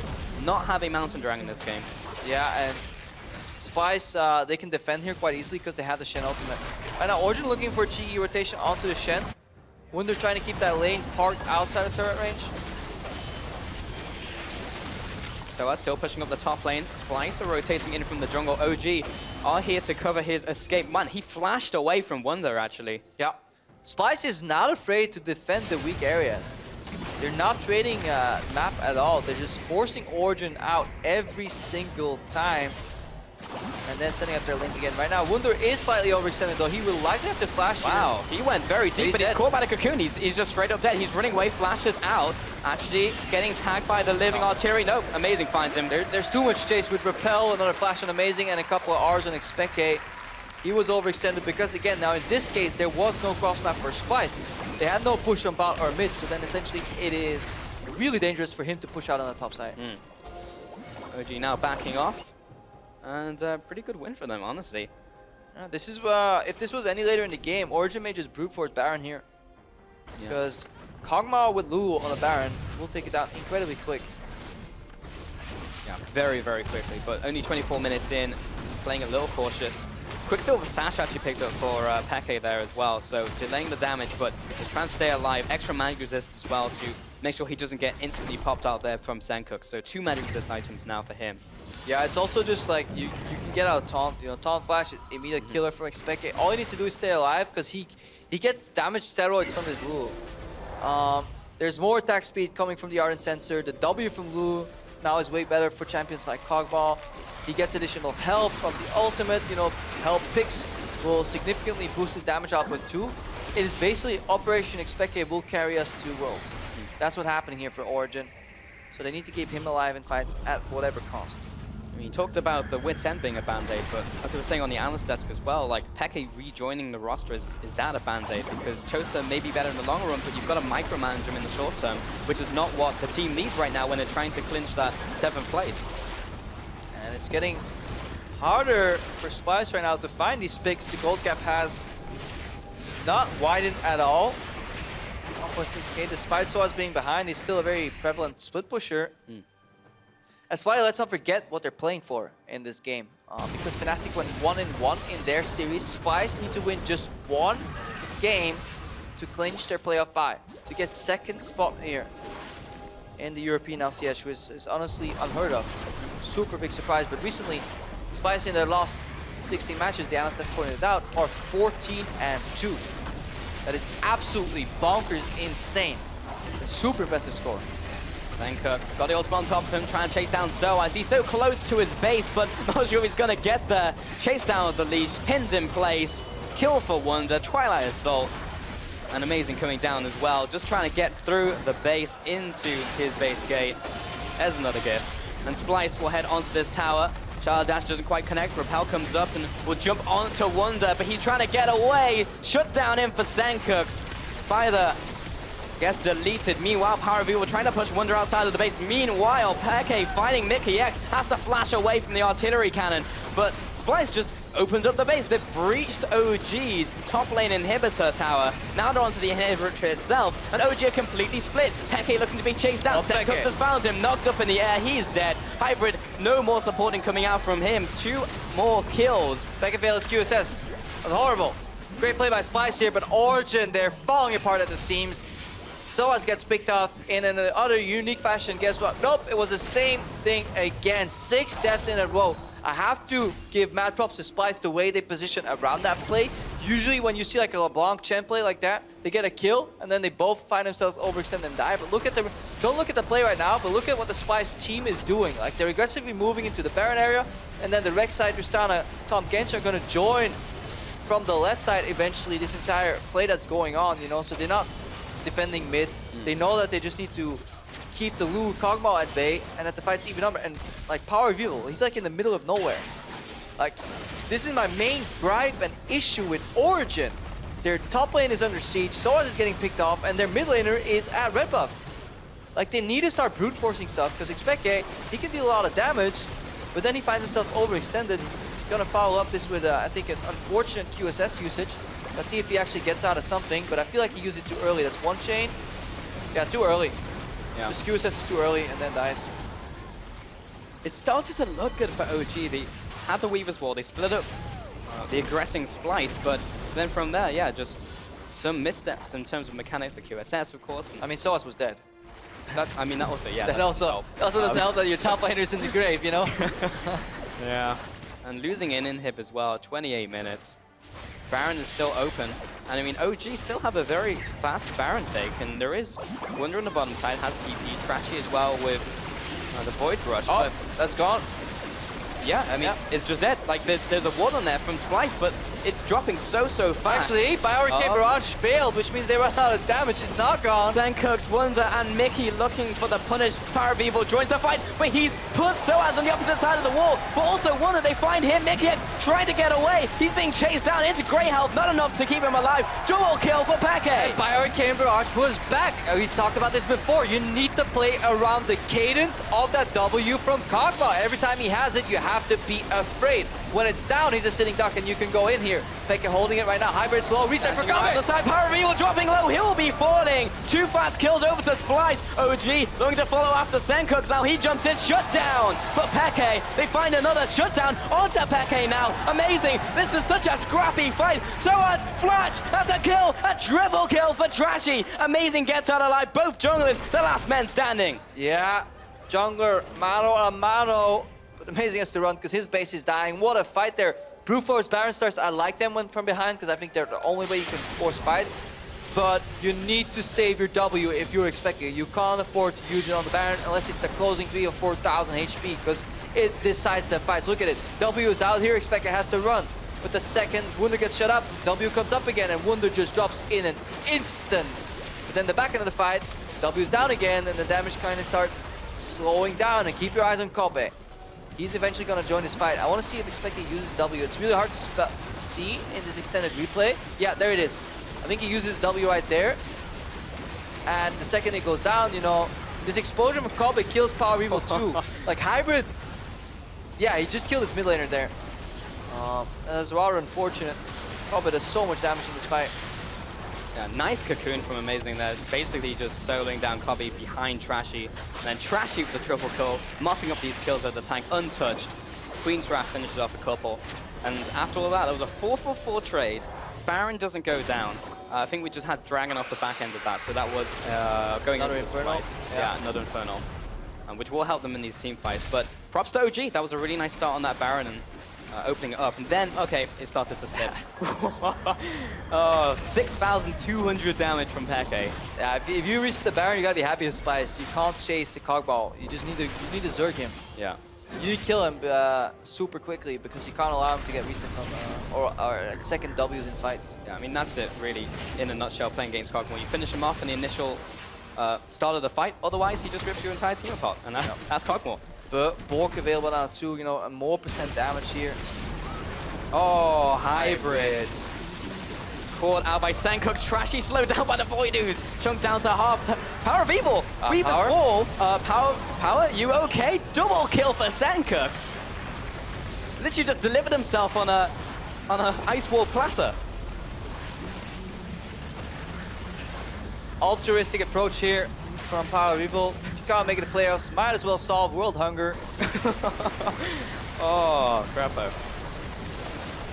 not have a mountain dragon this game. Yeah, and Splyce, they can defend here quite easily because they have the Shen ultimate. Right now, Origen looking for GE rotation onto the Shen. Wunder trying to keep that lane parked outside of turret range. So still pushing up the top lane. Splyce are rotating in from the jungle. OG are here to cover his escape. Man, he flashed away from Wunder, actually. Yeah. Splyce is not afraid to defend the weak areas. They're not trading map at all. They're just forcing Origen out every single time. And then setting up their lanes again. Right now, Wunder is slightly overextended, though. He will likely have to flash Wow, he went very deep, but he's caught by the cocoon. He's just straight up dead. He's running away, flashes out. Actually, getting tagged by the living artillery. Nope, Amazing finds him. There's too much chase with Repel, another flash on Amazing, and a couple of R's on Expectate. He was overextended because, again, now in this case, there was no cross map for Splyce. They had no push on bot or mid, so then essentially it is really dangerous for him to push out on the top side. OG now backing off. And pretty good win for them, honestly. This is if this was any later in the game, Origen may just brute force Baron here. Because Kog'Maw with Lulu on a Baron will take it down incredibly quick. Yeah, very, very quickly. But only 24 minutes in, playing a little cautious. Quicksilver Sash actually picked up for FLICKR there as well, so delaying the damage, but just trying to stay alive. Extra magic resist as well to make sure he doesn't get instantly popped out there from Senkuk. So 2 magic resist items now for him. Yeah, it's also just like you can get out Taunt. You know, Taunt Flash, immediate killer from Expectate. All he needs to do is stay alive because he gets damage steroids from his Lulu. There's more attack speed coming from the Ardent Sensor. The W from Lulu now is way better for champions like Kog'Maw. He gets additional health from the ultimate. You know, health picks will significantly boost his damage output too. It is basically Operation Expectate will carry us to Worlds. That's what's happening here for Origen. So they need to keep him alive in fights at whatever cost. I mean, you talked about the Wit's End being a band-aid, but as I was saying on the analyst desk as well, like FLICKR rejoining the roster, is that a band-aid? Because Toaster may be better in the long run, but you've got to micromanage him in the short term, which is not what the team needs right now when they're trying to clinch that 7th place. And it's getting harder for Splyce right now to find these picks. The gold gap has not widened at all. 1.6k, despite Soaz being behind, he's still a very prevalent split pusher. That's why let's not forget what they're playing for in this game. Because Fnatic went 1-1 in their series, Splyce need to win just one game to clinch their playoff bye, to get 2nd spot here in the European LCS, which is honestly unheard of. Super big surprise, but recently, Splyce in their last 16 matches, the analyst has pointed it out, are 14-2. That is absolutely bonkers insane. A super impressive score. Senkuk's got the ultimate on top of him, trying to chase down Soaz. He's so close to his base, but not sure if he's going to get there. Chase down with the leash, pinned in place, kill for Wunder, Twilight Assault. And Amazing coming down as well, just trying to get through the base into his base gate. There's another gift. And Splyce will head onto this tower. Child Dash doesn't quite connect. Repel comes up and will jump onto Wunder, but he's trying to get away. Shut down in for Senkuk's. Spider gets deleted. Meanwhile, Power Reveal trying to push Wunder outside of the base. Meanwhile, FLICKR fighting Mickey X has to flash away from the artillery cannon, but Splyce just opened up the base. They've breached OG's top lane inhibitor tower. Now they're onto the inhibitor itself, and OG are completely split. FLICKR looking to be chased down. Senkuk just found him, knocked up in the air. He's dead. Hybrid, no more supporting coming out from him. 2 more kills. FLICKR fails QSS. That's horrible. Great play by Splyce here, but Origen, they're falling apart at the seams. Soaz gets picked off in another unique fashion. Guess what? Nope, it was the same thing again. 6 deaths in a row. I have to give mad props to Splyce the way they position around that play. Usually when you see like a LeBlanc Chen play like that, they get a kill and then they both find themselves overextended and die. But look at the, don't look at the play right now, but look at what the Splyce team is doing. Like they're aggressively moving into the Baron area, and then the Rek'Sai, Tristana, Tom Gensh are gonna join from the left side eventually this entire play that's going on, you know, so they're not defending mid. They know that they just need to keep the Lulu Kog'Maw at bay and that the fight's even number. And like Power Reveal, he's like in the middle of nowhere. Like, this is my main gripe and issue with Origen. Their top lane is under siege, Soaz is getting picked off, and their mid laner is at red buff. Like, they need to start brute forcing stuff, because Expectate, he can deal a lot of damage, but then he finds himself overextended. He's gonna follow up this with, I think, an unfortunate QSS usage. Let's see if he actually gets out of something, but I feel like he used it too early. That's one chain. Yeah, too early. Yeah. Just QSS is too early and then dies. It started to look good for OG. They had the Weaver's Wall, they split up the aggressing Splyce, but then from there, yeah, just some missteps in terms of mechanics of QSS, of course. I mean, Soaz was dead. I mean, that also, yeah. That also doesn't help that your top laner's in the grave, you know? Yeah. And losing in inhib as well, 28 minutes. Baron is still open. And I mean, OG still have a very fast Baron take. And there is Wunder on the bottom side, has TP. Trashy as well with the Void Rush. Oh, but that's gone. yeah, I mean, it's just dead. Like, there's a ward on there from Splyce, but it's dropping so fast. Actually, Origen Barrage failed, which means they run out of damage. It's not gone. Zencook's Wunder and Mickey looking for the punish. Power of Evil joins the fight, but he's put Soaz on the opposite side of the wall. But also Wunder, they find him. Mickey X trying to get away. He's being chased down into grey health, not enough to keep him alive. Dual kill for Peke. And Origen Barrage was back. We talked about this before. You need to play around the cadence of that W from Kog'Maw. Every time he has it, you have to be afraid. When it's down, he's a sitting duck, and you can go in here. Peke holding it right now. Hybrid slow. Reset for Coming. Kog'Maw. The side Power of Evil dropping low. He'll be falling. 2 fast kills over to Splyce. OG looking to follow after Sencooks. Now he jumps in. Shutdown for Peke. They find another shutdown onto Peke now. Amazing. This is such a scrappy fight. Soaz, flash. That's a kill. A triple kill for Trashy. Amazing gets out alive. Both junglers, the last men standing. Yeah. Jungler, mano a mano. But Amazing has to run because his base is dying. What a fight there. Brute Force Baron starts. I like them when from behind because I think they're the only way you can force fights. But you need to save your W if you're expecting it. You can't afford to use it on the Baron unless it's a closing 3 of 4,000 HP because it decides the fights. Look at it. W is out here. Expected has to run. But the second Wunder gets shut up, W comes up again and Wunder just drops in an instant. But then the back end of the fight, W's down again and the damage kind of starts slowing down. And keep your eyes on Kobe. He's eventually going to join this fight. I want to see if Expected uses W. It's really hard to see in this extended replay. Yeah, there it is. I think he uses W right there. And the second it goes down, you know, this exposure from Kobe kills Power Evil too. Like Hybrid, yeah, he just killed his mid laner there. That's rather unfortunate. Kobe does so much damage in this fight. Yeah, nice cocoon from Amazing there, basically just soloing down Kobe behind Trashy. And then Trashy with the triple kill, mopping up these kills at the tank untouched. Queen's Wrath finishes off a couple. And after all that, there was a 4-for-4 trade. Baron doesn't go down. I think we just had Dragon off the back end of that, so that was going into Splyce. Yeah, another Infernal. Which will help them in these team fights. But props to OG, that was a really nice start on that Baron and opening it up. And then, okay, it started to slip. Oh, 6,200 damage from Peke. Yeah, if you reach the Baron, you gotta be happy with Splyce. You can't chase the Kog'Maw. You just need to Zerg him. Yeah. You need to kill him super quickly because you can't allow him to get resets on or second W's in fights. Yeah, I mean, that's it, really, in a nutshell, playing against Kog'Maw. You finish him off in the initial start of the fight, otherwise he just rips your entire team apart, and that's Kog'Maw. But Bork available now too, you know, a more % damage here. Oh, Hybrid. Caught out by Sencooks. Trashy slowed down by the Voidus. Chunked down to half. Power of Evil. Weaver's Wall. Power, you okay? Double kill for Sencooks. Literally just delivered himself on a ice wall platter. Altruistic approach here from Power of Evil. If you can't make it to playoffs, might as well solve world hunger. Oh, crapo.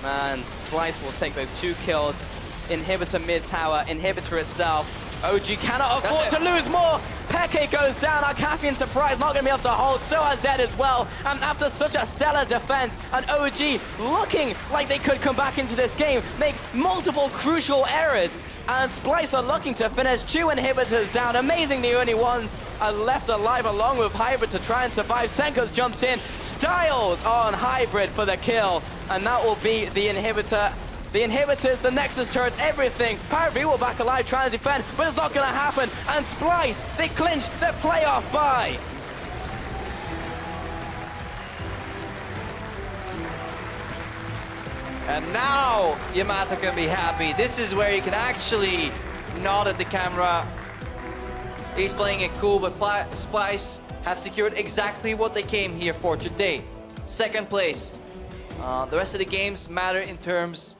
Man, Splyce will take those 2 kills. Inhibitor mid tower, Inhibitor itself. OG cannot afford to lose more. Peke goes down. Arcafian Surprise not going to be able to hold. Soaz dead as well. And after such a stellar defense, and OG looking like they could come back into this game, make multiple crucial errors. And Splyce are looking to finish 2 inhibitors down. Amazing, the only one left alive along with Hybrid to try and survive. Senkos jumps in. Styles on Hybrid for the kill. And that will be the inhibitor. The inhibitors, the Nexus turrets, everything. Power of Evil back alive trying to defend, but it's not going to happen. And Splyce, they clinch their playoff bye. And now Yamato can be happy. This is where he can actually nod at the camera. He's playing it cool, but Splyce have secured exactly what they came here for today. Second place. The rest of the games matter in terms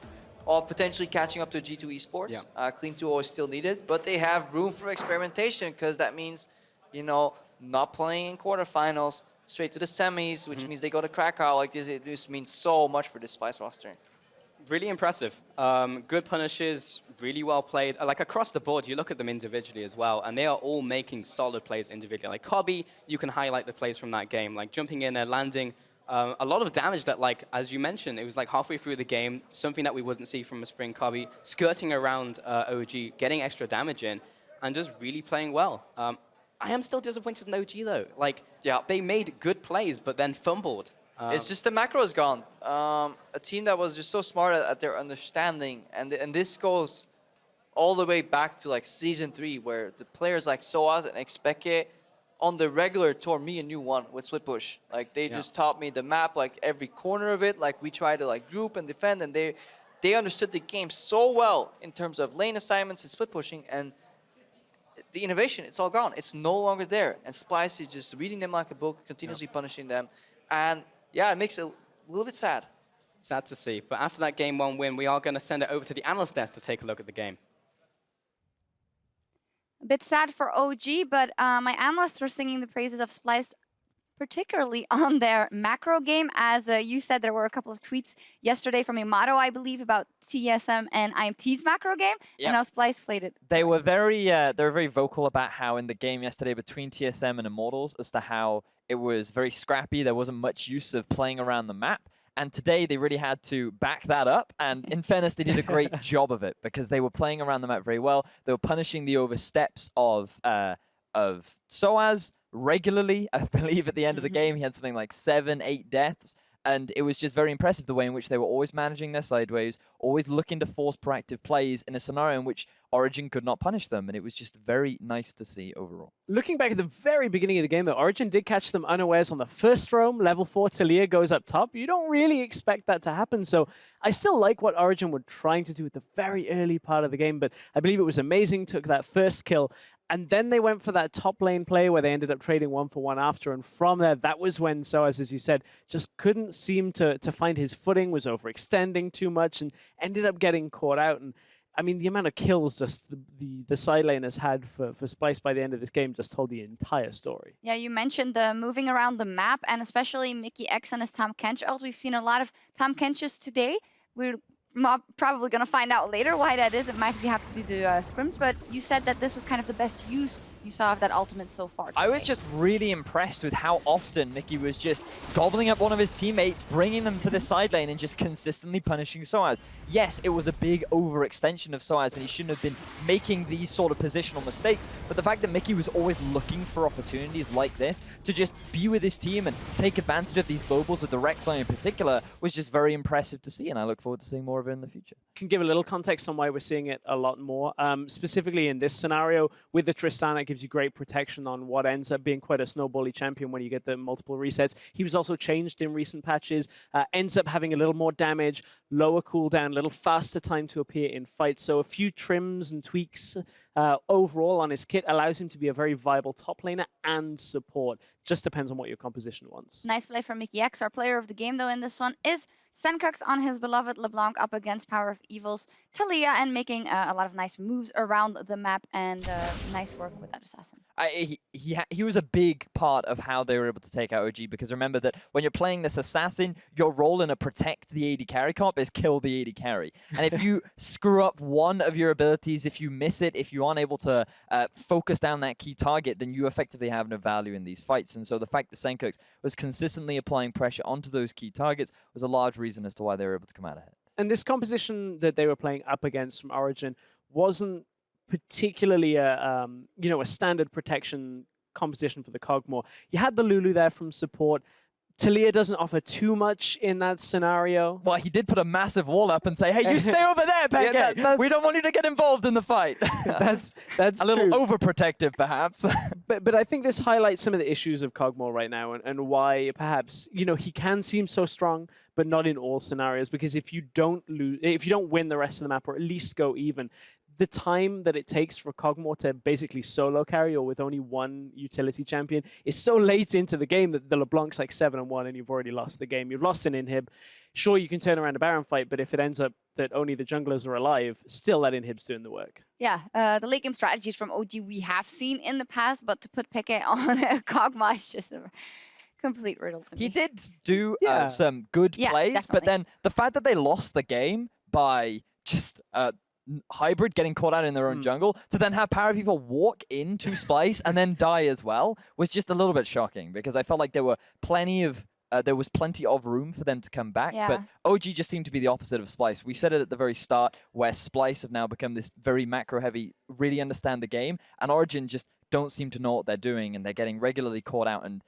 of potentially catching up to G2 Esports. Yeah. Clean 2-0 is still needed, but they have room for experimentation because that means, you know, not playing in quarterfinals, straight to the semis, which means they go to Krakow like this. It just means so much for this Splyce roster. Really impressive. Good punishes, really well played. Like across the board, you look at them individually as well, and they are all making solid plays individually. Like Cobby, you can highlight the plays from that game, like jumping in and landing a lot of damage that, like, as you mentioned, it was like halfway through the game, something that we wouldn't see from a Spring Cobby, skirting around OG, getting extra damage in, and just really playing well. I am still disappointed in OG though. Like, they made good plays, but then fumbled. It's just the macro is gone. A team that was just so smart at their understanding, and this goes all the way back to like season 3, where the players like Soaz and Expeke on the regular tore me a new one with split push. Like they just taught me the map, like every corner of it. Like we try to like group and defend, and they understood the game so well in terms of lane assignments and split pushing, and the innovation, it's all gone. It's no longer there, and Splyce is just reading them like a book, continuously punishing them, and yeah, it makes it a little bit sad. Sad to see. But after that Game 1 win, we are going to send it over to the analyst desk to take a look at the game. A bit sad for OG, but my analysts were singing the praises of Splyce, particularly on their macro game. As you said, there were a couple of tweets yesterday from Imato, I believe, about TSM and IMT's macro game, and how Splyce played it. They were very vocal about how in the game yesterday between TSM and Immortals as to how it was very scrappy. There wasn't much use of playing around the map. And today they really had to back that up. And in fairness, they did a great job of it because they were playing around the map very well. They were punishing the oversteps of Soaz regularly. I believe at the end of the game, he had something like 7, 8 deaths. And it was just very impressive the way in which they were always managing their sideways, always looking to force proactive plays in a scenario in which Origen could not punish them. And it was just very nice to see overall. Looking back at the very beginning of the game, though, Origen did catch them unawares on the first roam. Level 4 Talia goes up top. You don't really expect that to happen. So I still like what Origen were trying to do at the very early part of the game. But I believe it was amazing. Took that first kill. And then they went for that top lane play where they ended up trading 1-for-1 after. And from there, that was when Soaz, as you said, just couldn't seem to find his footing, was overextending too much, and ended up getting caught out. And I mean, the amount of kills just the side laners had for Splyce by the end of this game just told the entire story. Yeah, you mentioned the moving around the map, and especially Mickey X and his Tahm Kench ult. We've seen a lot of Tahm Kenches today. We're probably going to find out later why that is. It might have to do the scrims, but you said that this was kind of the best use you saw of that ultimate so far today. I was just really impressed with how often Mickey was just gobbling up one of his teammates, bringing them to the side lane and just consistently punishing Soaz. Yes, it was a big overextension of Soaz and he shouldn't have been making these sort of positional mistakes, but the fact that Mickey was always looking for opportunities like this to just be with his team and take advantage of these globals with the Rek'Sai in particular was just very impressive to see, and I look forward to seeing more of it in the future. Can give a little context on why we're seeing it a lot more. Specifically in this scenario with the Tristana, it gives you great protection on what ends up being quite a snowbally champion when you get the multiple resets. He was also changed in recent patches, ends up having a little more damage, lower cooldown, a little faster time to appear in fights. So a few trims and tweaks overall on his kit allows him to be a very viable top laner and support. Just depends on what your composition wants. Nice play from Mickey X. Our player of the game, though, in this one is Senkux on his beloved LeBlanc up against Power of Evil's Talia and making a lot of nice moves around the map and nice work with that assassin. He was a big part of how they were able to take out OG, because remember that when you're playing this assassin, your role in a protect the AD carry comp is kill the AD carry. And if you screw up one of your abilities, if you miss it, if you aren't able to focus down that key target, then you effectively have no value in these fights. And so the fact that Senkux was consistently applying pressure onto those key targets was a large reason as to why they were able to come out ahead. And this composition that they were playing up against from Origen wasn't particularly a standard protection composition for the Kog'Maw. You had the Lulu there from support. Talia doesn't offer too much in that scenario. Well, he did put a massive wall up and say, hey, you stay over there, Peke. We don't want you to get involved in the fight. That's a little overprotective, perhaps. but I think this highlights some of the issues of Kog'Maw right now and why perhaps, he can seem so strong, but not in all scenarios. Because if you don't win the rest of the map, or at least go even, the time that it takes for Kog'Maw to basically solo carry, or with only one utility champion, is so late into the game that the LeBlanc's like 7-1 and you've already lost the game. You've lost an inhib. Sure, you can turn around a Baron fight, but if it ends up that only the junglers are alive, still that inhib's doing the work. Yeah, the late game strategies from OG we have seen in the past, but to put Peke on Kog'Maw is just a complete riddle to me. He did do some good plays, but then the fact that they lost the game by just Hybrid getting caught out in their own jungle, to then have Paraviva walk into Splyce and then die as well was just a little bit shocking, because I felt like there was plenty of room for them to come back. Yeah. But OG just seemed to be the opposite of Splyce. We said it at the very start, where Splyce have now become this very macro heavy, really understand the game, and Origen just don't seem to know what they're doing, and they're getting regularly caught out. And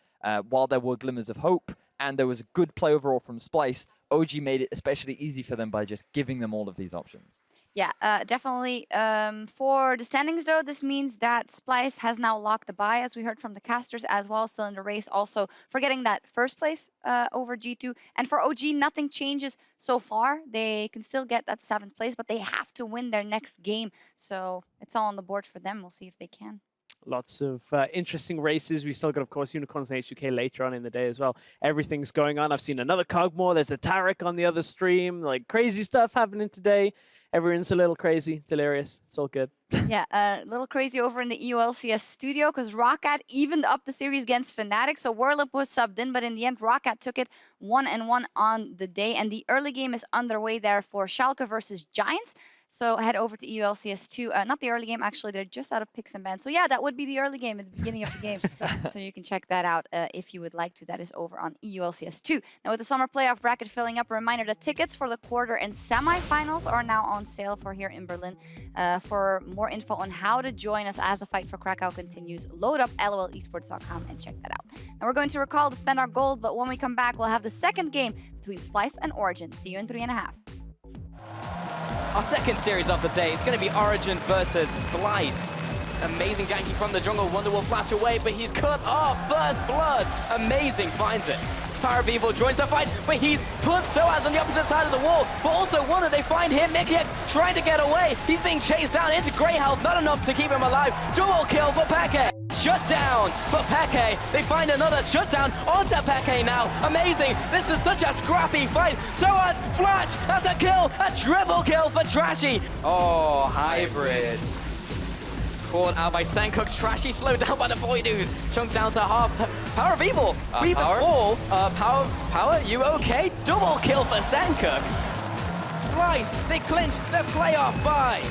while there were glimmers of hope and there was good play overall from Splyce, OG made it especially easy for them by just giving them all of these options. Yeah, definitely. For the standings, though, this means that Splyce has now locked the bye, as we heard from the casters as well, still in the race, also for getting that first place over G2. And for OG, nothing changes so far. They can still get that 7th place, but they have to win their next game. So it's all on the board for them. We'll see if they can. Lots of interesting races. We still got, of course, Unicorns and H2K later on in the day as well. Everything's going on. I've seen another Cogmore. There's a Tarek on the other stream. Like, crazy stuff happening today. Everyone's a little crazy, delirious. It's all good. Yeah, a little crazy over in the EULCS studio, because Roccat evened up the series against Fnatic. So Warlip was subbed in, but in the end, Roccat took it 1-1 on the day. And the early game is underway there for Schalke versus Giants. So head over to EULCS2. Not the early game, actually. They're just out of picks and bans. So yeah, that would be the early game at the beginning of the game. So you can check that out if you would like to. That is over on EULCS2. Now with the summer playoff bracket filling up, a reminder that tickets for the quarter and semifinals are now on sale for here in Berlin. For more info on how to join us as the fight for Krakow continues, load up LOLesports.com and check that out. Now we're going to recall to spend our gold, but when we come back, we'll have the second game between Splyce and Origen. See you in 3.5. Our second series of the day is going to be Origen versus Splyce. Amazing ganking from the jungle. Wonder will flash away, but he's cut off. First blood. Amazing finds it. Paravivo joins the fight, but he's put Soaz on the opposite side of the wall. But also Wonder, they find him. Mikyx trying to get away. He's being chased down into grey health. Not enough to keep him alive. Dual kill for Peke. Shutdown for Peke. They find another shutdown onto Peke now. Amazing. This is such a scrappy fight. Soaz, flash, that's a kill. A triple kill for Trashy. Oh, Hybrid. Caught out by Sankooks. Trashy slowed down by the Voidoos. Chunked down to half. Paravivo. Reaper's wall. Power, you okay? Double kill for Sankooks. Splyce, they clinch their playoff bye.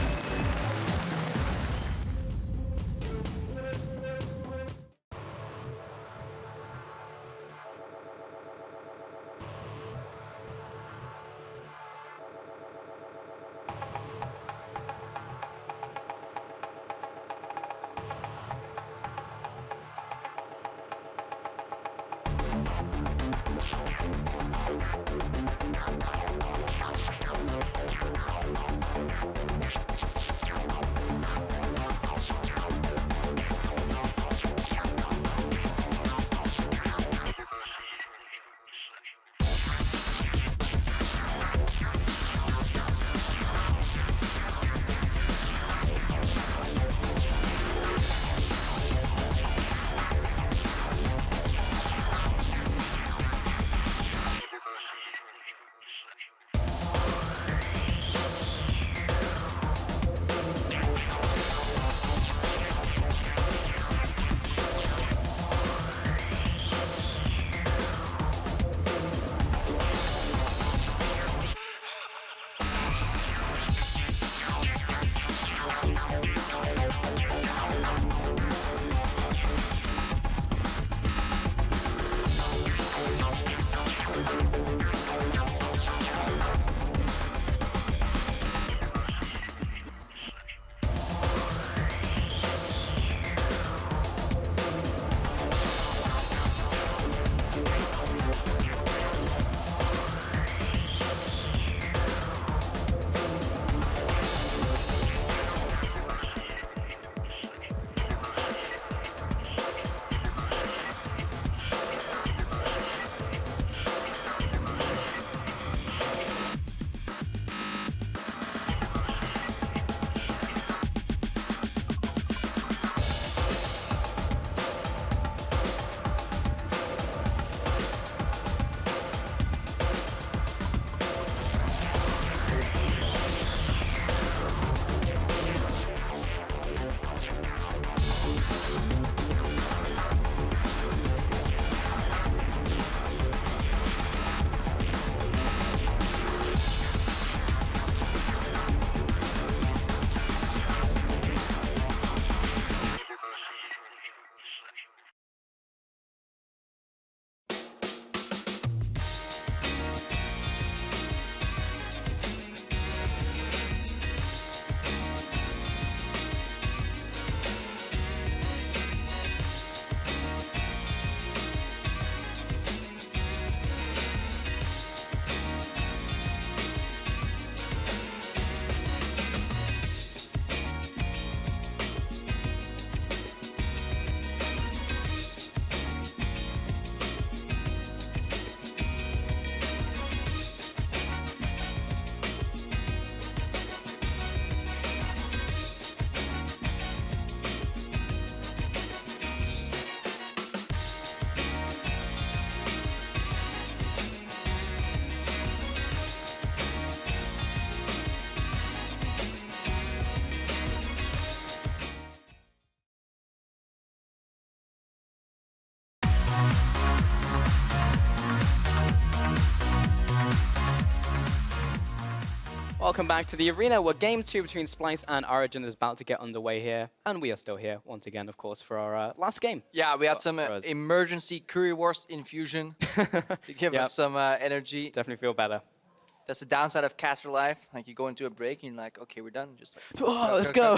Welcome back to the arena where Game 2 between Splyce and Origen is about to get underway here. And we are still here, once again, of course, for our last game. Yeah, we had some emergency currywurst infusion to give us some energy. Definitely feel better. That's the downside of caster life. Like, you go into a break and you're like, okay, we're done. Just like, oh, let's go.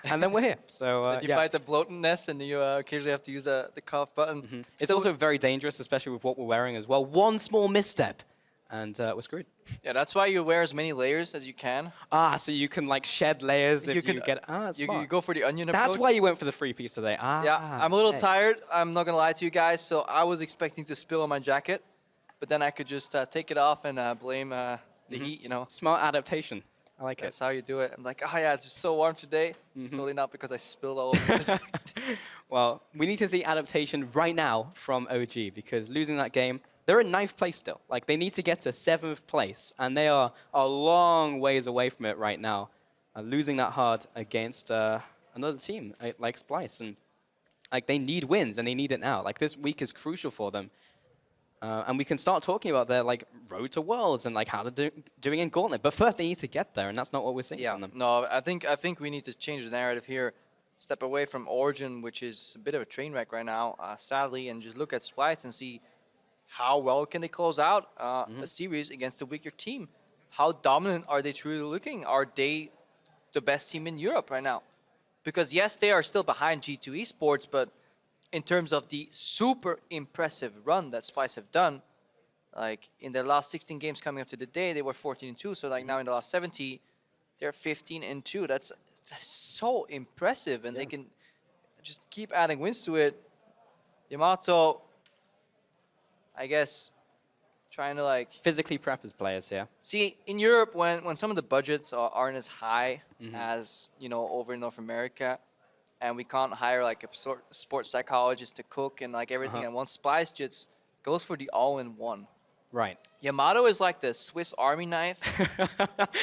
And then we're here. So you fight the bloatedness and you occasionally have to use the cough button. It's also very dangerous, especially with what we're wearing as well. One small misstep and we're screwed. Yeah, that's why you wear as many layers as you can. Ah, so you can like shed layers if you get. You go for the onion approach. That's why you went for the 3-piece today. Yeah, I'm a little tired. I'm not gonna lie to you guys. So I was expecting to spill on my jacket, but then I could just take it off and blame the heat. You know, smart adaptation. I like That's how you do it. I'm like, oh yeah, it's just so warm today. It's totally not because I spilled all over the jacket. Well, we need to see adaptation right now from OG because losing that game, they're in 9th place still. Like, they need to get to 7th place, and they are a long ways away from it right now. Losing that hard against another team like Splyce. And, like, they need wins, and they need it now. Like, this week is crucial for them. And we can start talking about their, like, road to Worlds and, like, how they're doing in Gauntlet. But first, they need to get there, and that's not what we're seeing from them. No, I think we need to change the narrative here. Step away from Origen, which is a bit of a train wreck right now, sadly, and just look at Splyce and see how well can they close out a series against a weaker team? How dominant are they truly looking? Are they the best team in Europe right now? Because yes, they are still behind G2 Esports, but in terms of the super impressive run that Splyce have done, like in their last 16 games coming up to the day, they were 14-2. So like now in the last 70, they're 15-2. That's so impressive, and they can just keep adding wins to it. Yamato, I guess, trying to like physically prep his players here. See, in Europe, when some of the budgets aren't as high as, you know, over in North America, and we can't hire like a sports psychologist to cook and like everything at once, Splyce just goes for the all-in-one. Right. Yamato is like the Swiss Army knife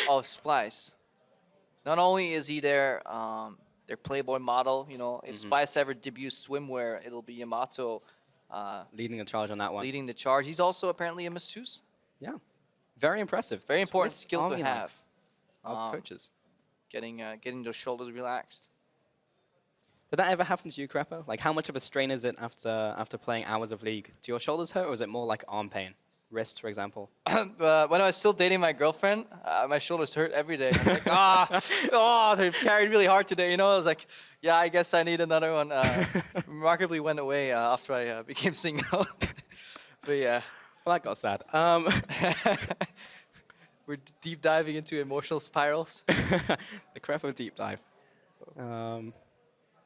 of Splyce. Not only is he their Playboy model, you know, if Splyce ever debuts swimwear, it'll be Yamato. Leading the charge on that one. Leading the charge. He's also apparently a masseuse. Yeah. Very impressive. Very important Swiss skill to Army have. knife of coaches. Getting those shoulders relaxed. Did that ever happen to you, Crepo? Like, how much of a strain is it after playing hours of League? Do your shoulders hurt, or is it more like arm pain? Wrists, for example? When I was still dating my girlfriend, my shoulders hurt every day. I'm like, they carried really hard today. You know, I was like, yeah, I guess I need another one. Remarkably went away after I became single. But yeah. Well, that got sad. We're deep diving into emotional spirals. The Crepo deep dive.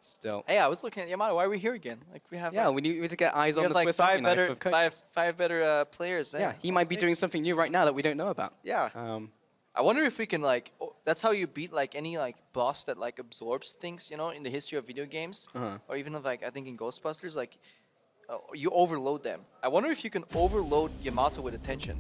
Still. Hey, I was looking at Yamato. Why are we here again? Like we have. Yeah, we need to get eyes on the like Swiss Army knife of coaches. five better players. Yeah, he might be doing something new right now that we don't know about. Yeah. I wonder if we can like. That's how you beat like any like boss that like absorbs things. You know, in the history of video games, or even like I think in Ghostbusters, like you overload them. I wonder if you can overload Yamato with attention.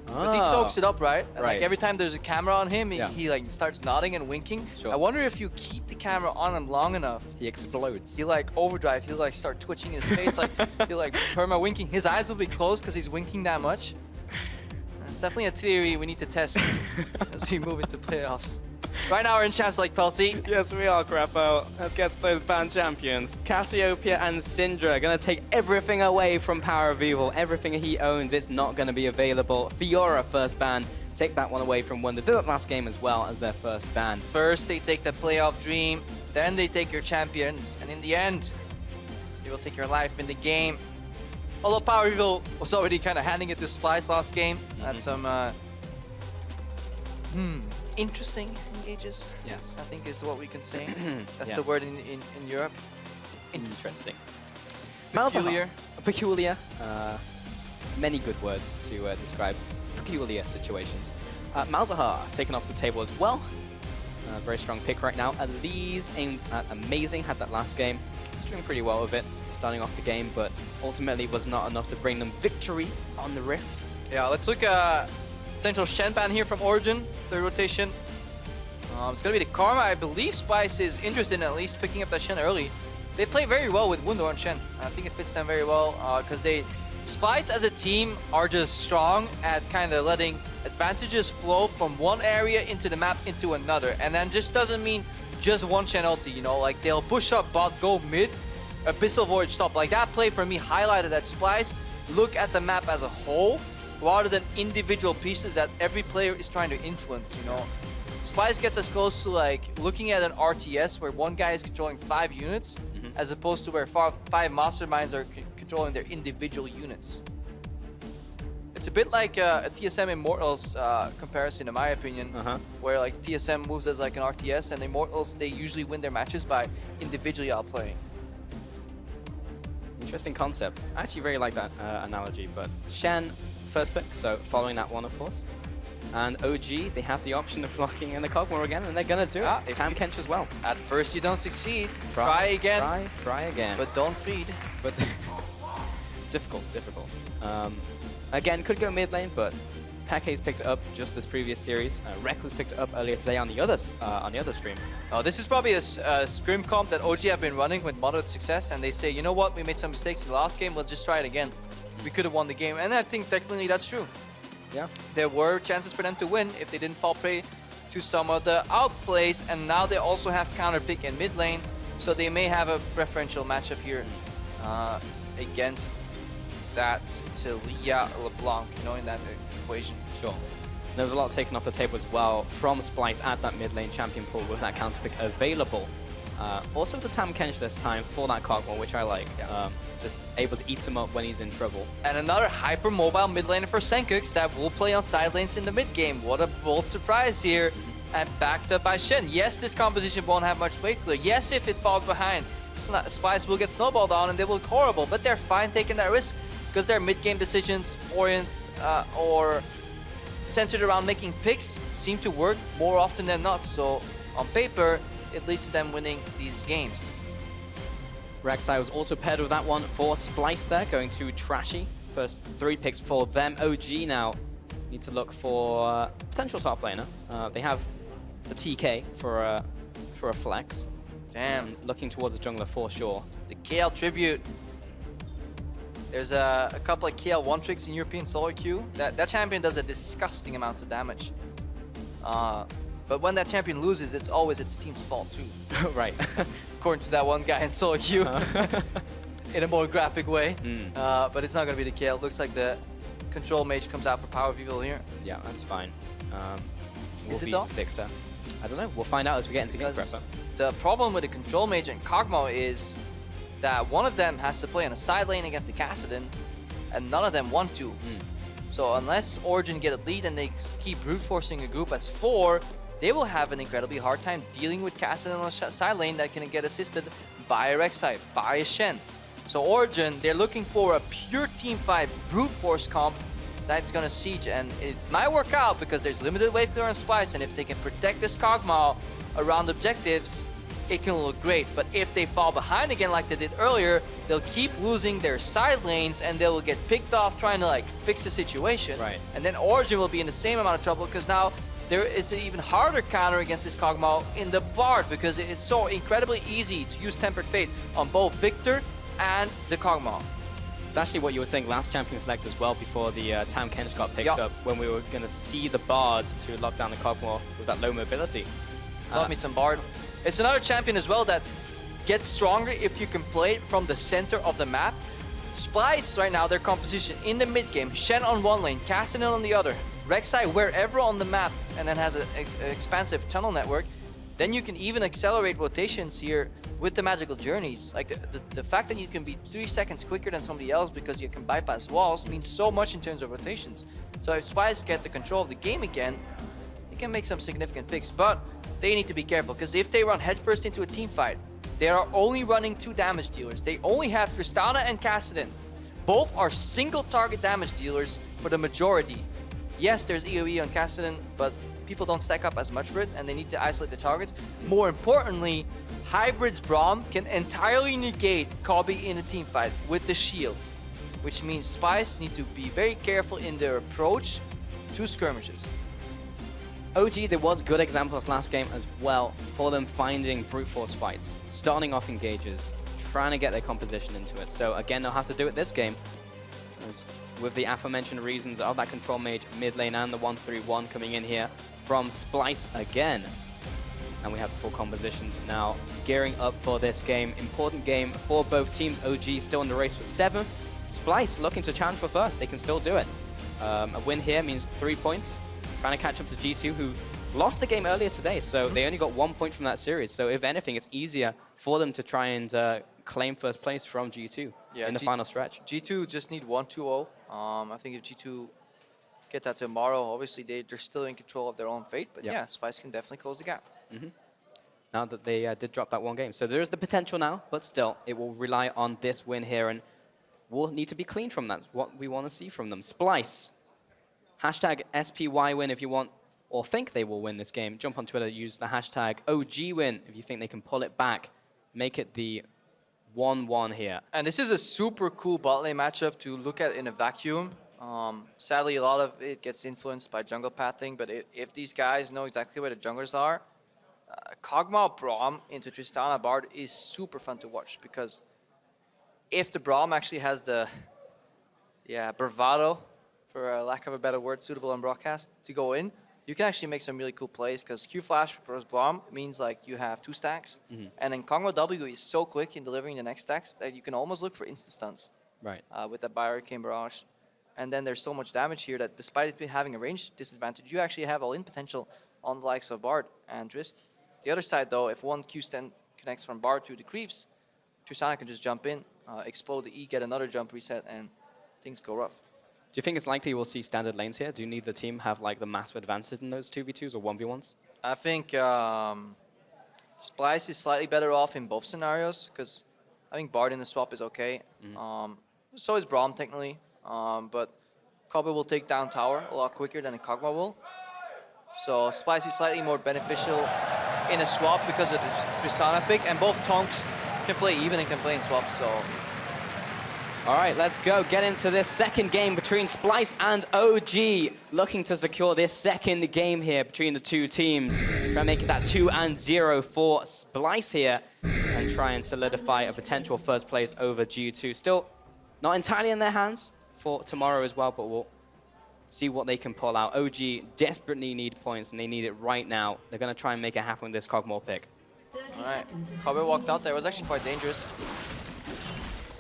Because he soaks it up, right? And like every time there's a camera on him, he like starts nodding and winking. Sure. I wonder if you keep the camera on him long enough, he explodes. He'll like overdrive. He'll like start twitching his face, like he'll like perma winking. His eyes will be closed because he's winking that much. And it's definitely a theory we need to test as we move into playoffs. Right now we're in Champs League, Pelsi. Yes, we are, Crepo. Let's get to those band champions. Cassiopeia and Syndra are going to take everything away from Power of Evil. Everything he owns, it's not going to be available. Fiora, first ban. Take that one away from Wonder. Did that last game as well as their first ban. First, they take the playoff dream. Then they take your champions. And in the end, they will take your life in the game. Although Power of Evil was already kind of handing it to Splyce last game. Had some interesting engages. Yes. I think is what we can say. That's the word in Europe. Interesting. Peculiar. Peculiar. Many good words to describe peculiar situations. Malzahar taken off the table as well. Very strong pick right now. Elise aimed at Amazing, had that last game. Was doing pretty well with it, starting off the game, but ultimately was not enough to bring them victory on the Rift. Yeah, let's look at potential Shen ban here from Origen, third rotation. It's going to be the Karma. I believe Splyce is interested in at least picking up that Shen early. They play very well with Wundo and Shen. I think it fits them very well because they Splyce as a team are just strong at kind of letting advantages flow from one area into the map into another. And then just doesn't mean just one Shen ulti, you know, like they'll push up bot, go mid, Abyssal Void stop. Like that play for me highlighted that Splyce look at the map as a whole rather than individual pieces that every player is trying to influence, you know. Splyce gets us close to like looking at an RTS where one guy is controlling 5 units as opposed to where 5 masterminds are controlling their individual units. It's a bit like a TSM Immortals comparison, in my opinion, where like TSM moves as like an RTS, and Immortals, they usually win their matches by individually outplaying. Interesting concept. I actually very like that analogy, but Shen, first pick, so following that one, of course. And OG, they have the option of blocking in the Cogmore again, and they're gonna do it. Tam Kench as well. At first you don't succeed, try again. Try again. But don't feed. But difficult. Again, could go mid lane, but Peke's picked it up just this previous series. Reckless picked it up earlier today on the other stream. Oh, this is probably a scrim comp that OG have been running with moderate success, and they say, you know what, we made some mistakes in the last game, let's just try it again. We could have won the game, and I think technically that's true. Yeah. There were chances for them to win if they didn't fall prey to some of the outplays, and now they also have counter pick in mid lane, so they may have a preferential matchup here against that Talia LeBlanc, you know, in that equation. Sure. There's a lot taken off the table as well from Splyce at that mid lane champion pool with that counter pick available. Also the Tam Kench this time for that Cogmore, which I like. Just able to eat him up when he's in trouble. And another hyper-mobile mid laner for Senkux that will play on side lanes in the mid game. What a bold surprise here. And backed up by Shen. Yes, this composition won't have much weight clear. Yes, if it falls behind, Splyce will get snowballed on and they will look horrible. But they're fine taking that risk because their mid-game decisions or centered around making picks seem to work more often than not. So on paper, it leads to them winning these games. Rek'Sai was also paired with that one for Splyce there, going to Trashy. First 3 picks for them. OG now need to look for potential top laner. They have the TK for a flex. Damn. Looking towards the jungler for sure. The KL tribute. There's a couple of KL one tricks in European solo queue. That champion does a disgusting amounts of damage. But when that champion loses, it's always its team's fault too. Right. According to that one guy in solo queue. In a more graphic way. But it's not going to be the KL. Looks like the control mage comes out for Power of Evil here. Yeah, that's fine. Is it though? Victor. I don't know. We'll find out as we get into game prep. The problem with the control mage and Kog'Maw is that one of them has to play on a side lane against the Kassadin, and none of them want to. So unless Origen get a lead and they keep brute forcing a group as 4, they will have an incredibly hard time dealing with Kassadin on a side lane that can get assisted by a Rek'Sai, by a Shen. So Origen, they're looking for a pure teamfight brute force comp that's gonna siege, and it might work out because there's limited wave clear on Splyce, and if they can protect this Kog'Maw around objectives, it can look great. But if they fall behind again like they did earlier, they'll keep losing their side lanes and they will get picked off trying to like fix the situation. Right. And then Origen will be in the same amount of trouble because now there is an even harder counter against this Kog'Maw in the Bard because it's so incredibly easy to use Tempered Fate on both Victor and the Kog'Maw. It's actually what you were saying last Champion Select as well before the Tam Kench got picked up, when we were going to see the Bards to lock down the Kog'Maw with that low mobility. Love me some Bard. It's another champion as well that gets stronger if you can play it from the center of the map. Splyce right now, their composition in the mid game, Shen on one lane, Kassadin on the other, Rek'Sai wherever on the map, and then has an expansive tunnel network. Then you can even accelerate rotations here with the magical journeys. Like the fact that you can be 3 seconds quicker than somebody else because you can bypass walls means so much in terms of rotations. So if Splyce get the control of the game again, they can make some significant picks, but they need to be careful because if they run headfirst into a team fight, they are only running 2 damage dealers. They only have Tristana and Kassadin. Both are single target damage dealers for the majority. Yes, there's EOE on Kassadin, but people don't stack up as much for it and they need to isolate the targets. More importantly, Hybrid's Braum can entirely negate Kobe in a team fight with the shield, which means Splyce need to be very careful in their approach to skirmishes. OG, there was good examples last game as well for them finding brute force fights, starting off engages, trying to get their composition into it. So again, they'll have to do it this game. with the aforementioned reasons of that control mage mid lane and the 1-3-1 coming in here from Splyce again. And we have full compositions now gearing up for this game. Important game for both teams. OG still in the race for 7th. Splyce looking to challenge for first. They can still do it. A win here means 3 points. Trying to catch up to G2, who lost a game earlier today, so they only got 1 point from that series. So if anything, it's easier for them to try and claim first place from G2 in the final stretch. G2 just need 1-2-0. I think if G2 get that tomorrow, obviously they're still in control of their own fate. But yeah, Splyce can definitely close the gap. Now that they did drop that one game. So there is the potential now, but still, it will rely on this win here, and we'll need to be clean from that. What we want to see from them. Splyce. Hashtag SPY win if you want or think they will win this game. Jump on Twitter, use the hashtag OG win if you think they can pull it back. Make it the 1-1 here. And this is a super cool bot lane matchup to look at in a vacuum. Sadly, a lot of it gets influenced by jungle pathing, but if these guys know exactly where the junglers are, Kog'Maw Braum into Tristana Bard is super fun to watch, because if the Braum actually has the bravado, for lack of a better word, suitable on broadcast, to go in, you can actually make some really cool plays, because Q-Flash versus Braum means like you have 2 stacks, and then Kog'Maw W is so quick in delivering the next stacks that you can almost look for instant stuns. Right. With that Hurricane Barrage. And then there's so much damage here that despite it having a range disadvantage, you actually have all-in potential on the likes of Bard and Trist. The other side though, if one Q-Stand connects from Bard to the creeps, Tristana can just jump in, explode the E, get another jump reset, and things go rough. Do you think it's likely we'll see standard lanes here? Do you need the team have like the massive advantage in those 2v2s or 1v1s? I think Splyce is slightly better off in both scenarios, because I think Bard in the swap is okay. So is Braum technically, but Kobe will take down tower a lot quicker than a Kog'Maw will. So Splyce is slightly more beneficial in a swap because of the Tristana pick, and both Tonks can play even and can play in swap, so... All right, let's go. Get into this second game between Splyce and OG. Looking to secure this second game here between the two teams. Try to make it that 2-0 for Splyce here and try and solidify a potential first place over G2. Still not entirely in their hands for tomorrow as well, but we'll see what they can pull out. OG desperately need points, and they need it right now. They're going to try and make it happen with this Kog'Maw pick. All right, Kobe walked out there. It was actually quite dangerous.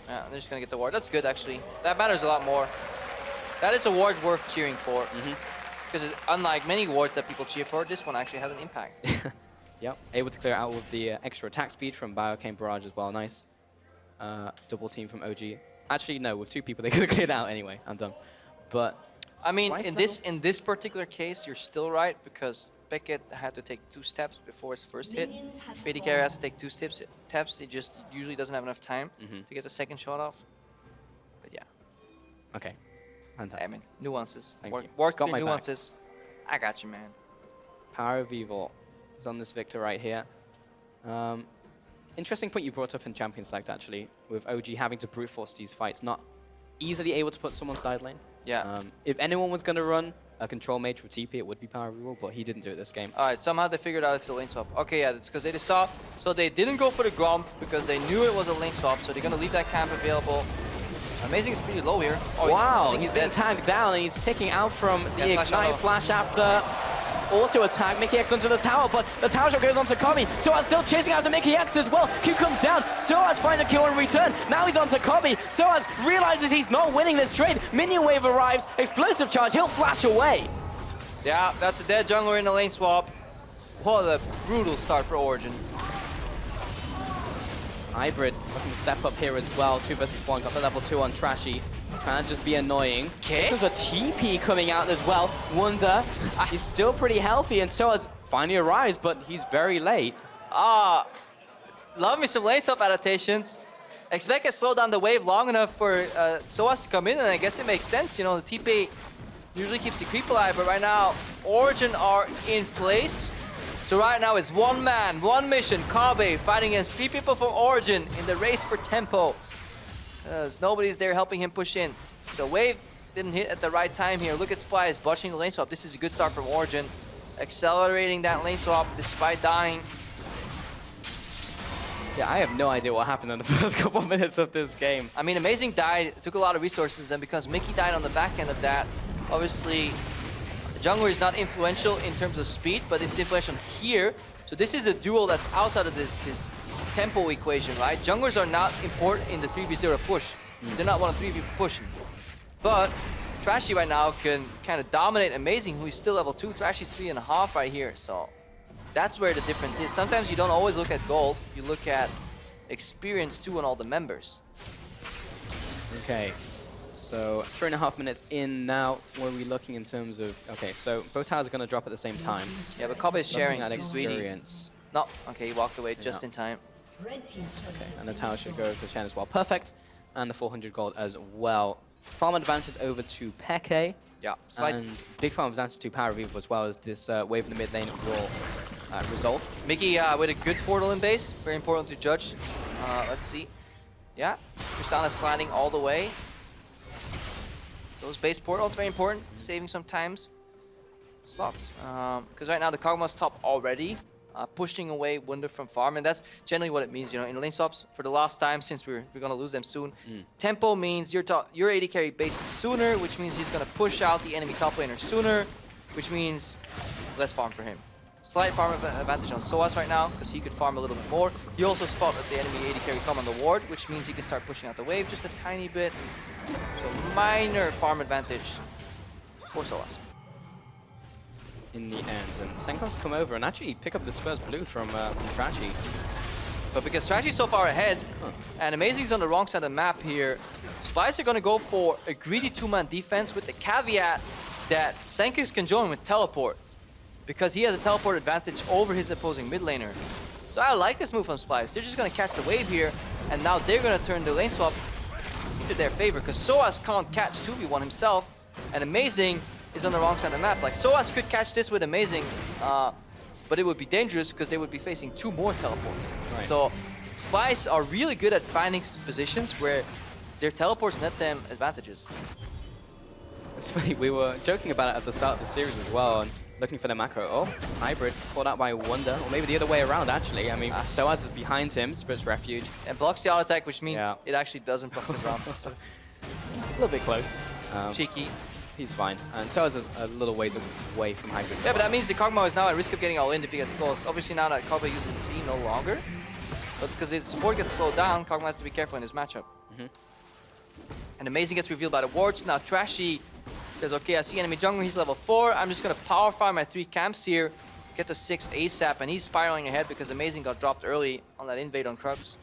Yeah, they're just going to get the ward. That's good, actually. That matters a lot more. That is a ward worth cheering for. Because unlike many wards that people cheer for, this one actually has an impact. Yep, able to clear out with the extra attack speed from Hurricane Barrage as well. Nice double team from OG. Actually, no, with 2 people, they could have cleared out anyway. I'm done. But I mean, in this particular case, you're still right, because Beckett had to take 2 steps before his first hit. AD carry has to take 2 steps. It just usually doesn't have enough time to get the second shot off. But yeah. Okay. Fantastic. I mean, nuances. Thank you. Work Got your my back. nuances. I got you, man. Power of Evil is on this Victor right here. Interesting point you brought up in Champion Select, actually, with OG having to brute force these fights, not easily able to put someone side lane. Yeah. If anyone was going to run a control mage with TP, it would be Power of Evil, but he didn't do it this game. All right, somehow they figured out it's a lane swap. Okay, yeah, that's because they just saw. So they didn't go for the Gromp because they knew it was a lane swap, so they're going to leave that camp available. Amazing is pretty low here. Oh, wow, he's been tagged down, and he's taking out from the Ignite Flash after auto attack. Mickey X onto the tower, but the tower shot goes onto Kobe. Soaz still chasing after Mickey X as well. Q comes down. Soaz finds a kill in return. Now he's onto Kobe. Soaz realizes he's not winning this trade. Minion wave arrives. Explosive charge. He'll flash away. Yeah, that's a dead jungler in the lane swap. What a brutal start for Origen. Hybrid looking to step up here as well. 2 versus 1. Got the level 2 on Trashy. Trying to just be annoying. Okay. There's a TP coming out as well. Wonder. He's still pretty healthy, and Soaz finally arrives, but he's very late. Love me some lane swap adaptations. Expect to slow down the wave long enough for Soaz to come in, and I guess it makes sense. You know, the TP usually keeps the creep alive, but right now, Origen are in place. So right now it's 1 man, 1 mission, Kabe fighting against 3 people from Origen in the race for tempo. Because nobody's there helping him push in. So wave didn't hit at the right time here. Look at Splyce botching the lane swap. This is a good start from Origen. Accelerating that lane swap despite dying. Yeah, I have no idea what happened in the first couple of minutes of this game. I mean, Amazing died, took a lot of resources, and because Mickey died on the back end of that, obviously, the jungler is not influential in terms of speed, but it's influential here. So this is a duel that's outside of this tempo equation, right? Junglers are not important in the 3v0 push. They're not one of 3v push. But Trashy right now can kind of dominate Amazing, who is still level 2. Trashy's 3.5 right here, so that's where the difference is. Sometimes you don't always look at gold, you look at experience too on all the members. Okay, so 3.5 minutes in now. What are we looking in terms of... Okay, so both towers are going to drop at the same time. Yeah, but Kobe is sharing that greedy. experience. No, okay, he walked away just in time. Okay, and the tower should go to Chen as well. Perfect. And the 400 gold as well. Farm advantage over to FLICKR. Yeah, and big farm advantage to Power Reaver as well as this wave in the mid lane will resolve. Mickey with a good portal in base, very important to judge. Let's see. Yeah, Tristana sliding all the way. Those base portals, very important, saving some times. Slots. Because right now the Kog'Maw's top already, pushing away Wunder from farm, and that's generally what it means, you know, in lane swaps for the last time since we're going to lose them soon. Tempo means your AD carry base sooner, which means he's going to push out the enemy top laner sooner, which means less farm for him. Slight farm advantage on Soaz right now, because he could farm a little bit more. He also spotted the enemy AD carry come on the ward, which means he can start pushing out the wave just a tiny bit. So minor farm advantage for Soaz. In the end, and Senko's come over and actually pick up this first blue from Trashy. But because Trashy's so far ahead, and Amazing's on the wrong side of the map here, Splyce are going to go for a greedy two-man defense with the caveat that Senkis can join with teleport, because he has a teleport advantage over his opposing mid laner. So I like this move from Splyce. They're just going to catch the wave here, and now they're going to turn the lane swap to their favor, because Soaz can't catch 2v1 himself, and Amazing is on the wrong side of the map. Like, Soaz could catch this with Amazing, but it would be dangerous because they would be facing 2 more teleports. Right. So Splyce are really good at finding positions where their teleports net them advantages. It's funny, we were joking about it at the start of the series as well, and looking for the macro. Oh, Hybrid caught out by Wunder, or maybe the other way around actually. I mean, Soaz is behind him, Spirit's Refuge. And blocks the auto attack, which means it actually doesn't block the ground. So a little bit close. Cheeky. He's fine. And Soaz is a little ways away from Hybrid. Yeah, but that means the Kog'Maw is now at risk of getting all in if he gets close. Obviously now that Kobe uses Z no longer. But because his support gets slowed down, Kog'Maw has to be careful in his matchup. And Amazing gets revealed by the wards. Now Trashy says, okay, I see enemy jungle, he's level 4. I'm just going to power farm my 3 camps here, get to 6 ASAP, and he's spiraling ahead because Amazing got dropped early on that invade on Krugs.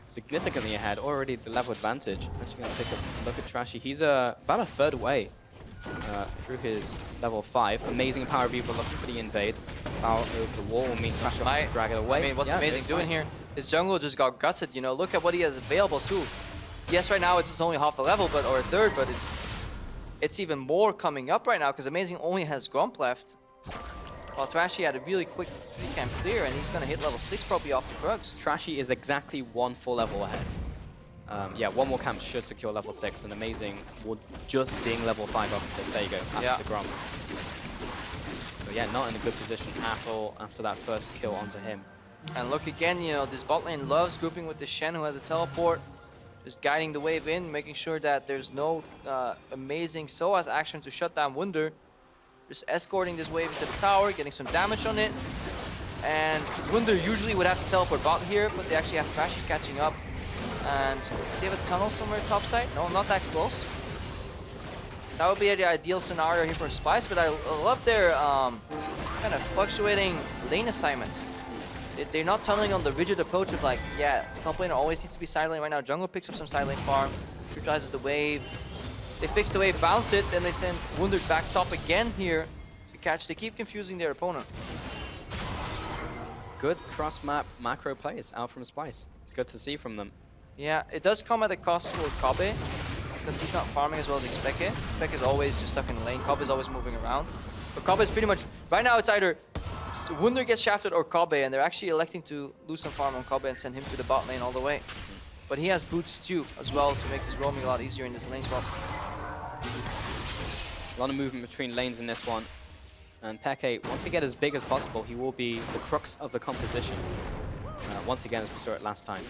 Significantly ahead, already the level advantage. Actually going to take a look at Trashy. He's about a third way through his level 5. Amazing Power Reaver looking for the invade. Power over the wall will mean Trashy will drag it away. I mean, what's Amazing doing here? His jungle just got gutted, you know, look at what he has available too. Yes, right now it's just only half a level, but or a third, but it's even more coming up right now because Amazing only has Grump left. While Trashy had a really quick 3-camp clear, and he's going to hit level 6 probably off the Krugs. Trashy is exactly 1 full level ahead. Yeah, 1 more camp should secure level 6, and Amazing would just ding level 5 off this. There you go, after the Grump. So yeah, not in a good position at all after that first kill onto him. And look again, you know, this bot lane loves grouping with the Shen who has a teleport. Just guiding the wave in, making sure that there's no Amazing Soaz action to shut down Wunder. Just escorting this wave into the tower, getting some damage on it. And Wunder usually would have to teleport bot here, but they actually have Trashy's catching up. And does he have a tunnel somewhere top side? No, not that close. That would be the ideal scenario here for Splyce, but I love their kind of fluctuating lane assignments. They're not tunneling on the rigid approach of like, yeah, top laner always needs to be side lane right now. Jungle picks up some side lane farm, neutralizes the wave. They fix the wave, bounce it, then they send Wunder back top again here to catch. They keep confusing their opponent. Good cross-map macro plays out from Splyce. It's good to see from them. Yeah, it does come at a cost for Kobe, because he's not farming as well as FLICKR. FLICKR is always just stuck in the lane. Kobe is always moving around. But Kobe is pretty much, right now it's either Wunder gets shafted or Kobe, and they're actually electing to lose some farm on Kobe and send him to the bot lane all the way. But he has boots too, as well, to make this roaming a lot easier in this lane swap. A lot of movement between lanes in this one. And FLICKR wants to get as big as possible. He will be the crux of the composition. once again, as we saw it last time.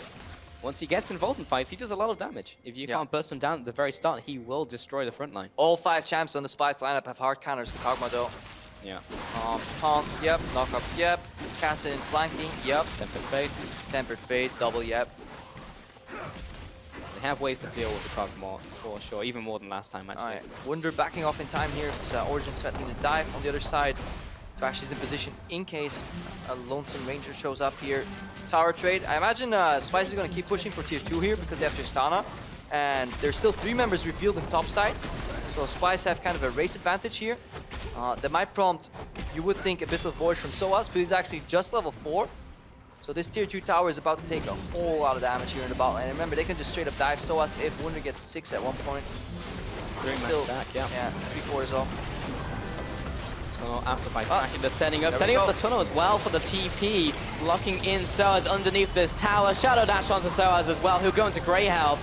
Once he gets involved in fights, he does a lot of damage. If you can't burst him down at the very start, he will destroy the front line. All 5 champs on the Splyce lineup have hard counters to Kog'Maw though. Yeah. Taunt, yep. Knock up, yep. Cassin flanking, yep. Tempered Fate. Tempered Fate, double, yep. They have ways to deal with the Kog'Maw for sure, even more than last time actually. Alright, Wunder backing off in time here. So Origen threatening to dive on the other side. Thrash is in position in case a lonesome ranger shows up here. Tower trade. I imagine Splyce is going to keep pushing for tier 2 here because they have Tristana. And there's still 3 members revealed in top side. So Splyce have kind of a race advantage here. That might prompt, you would think, Abyssal Voyage from SOAS, but he's actually just level 4. So this tier 2 tower is about to take a whole lot of damage here in the bot lane. And remember, they can just straight up dive SOAS if Wunder gets 6 at one point. Still, back, yeah. 3/4 off. Tunnel after by cracking the setting up the tunnel as well for the TP, blocking in SOAS underneath this tower. Shadow dash onto SOAS as well, who'll go into grey health.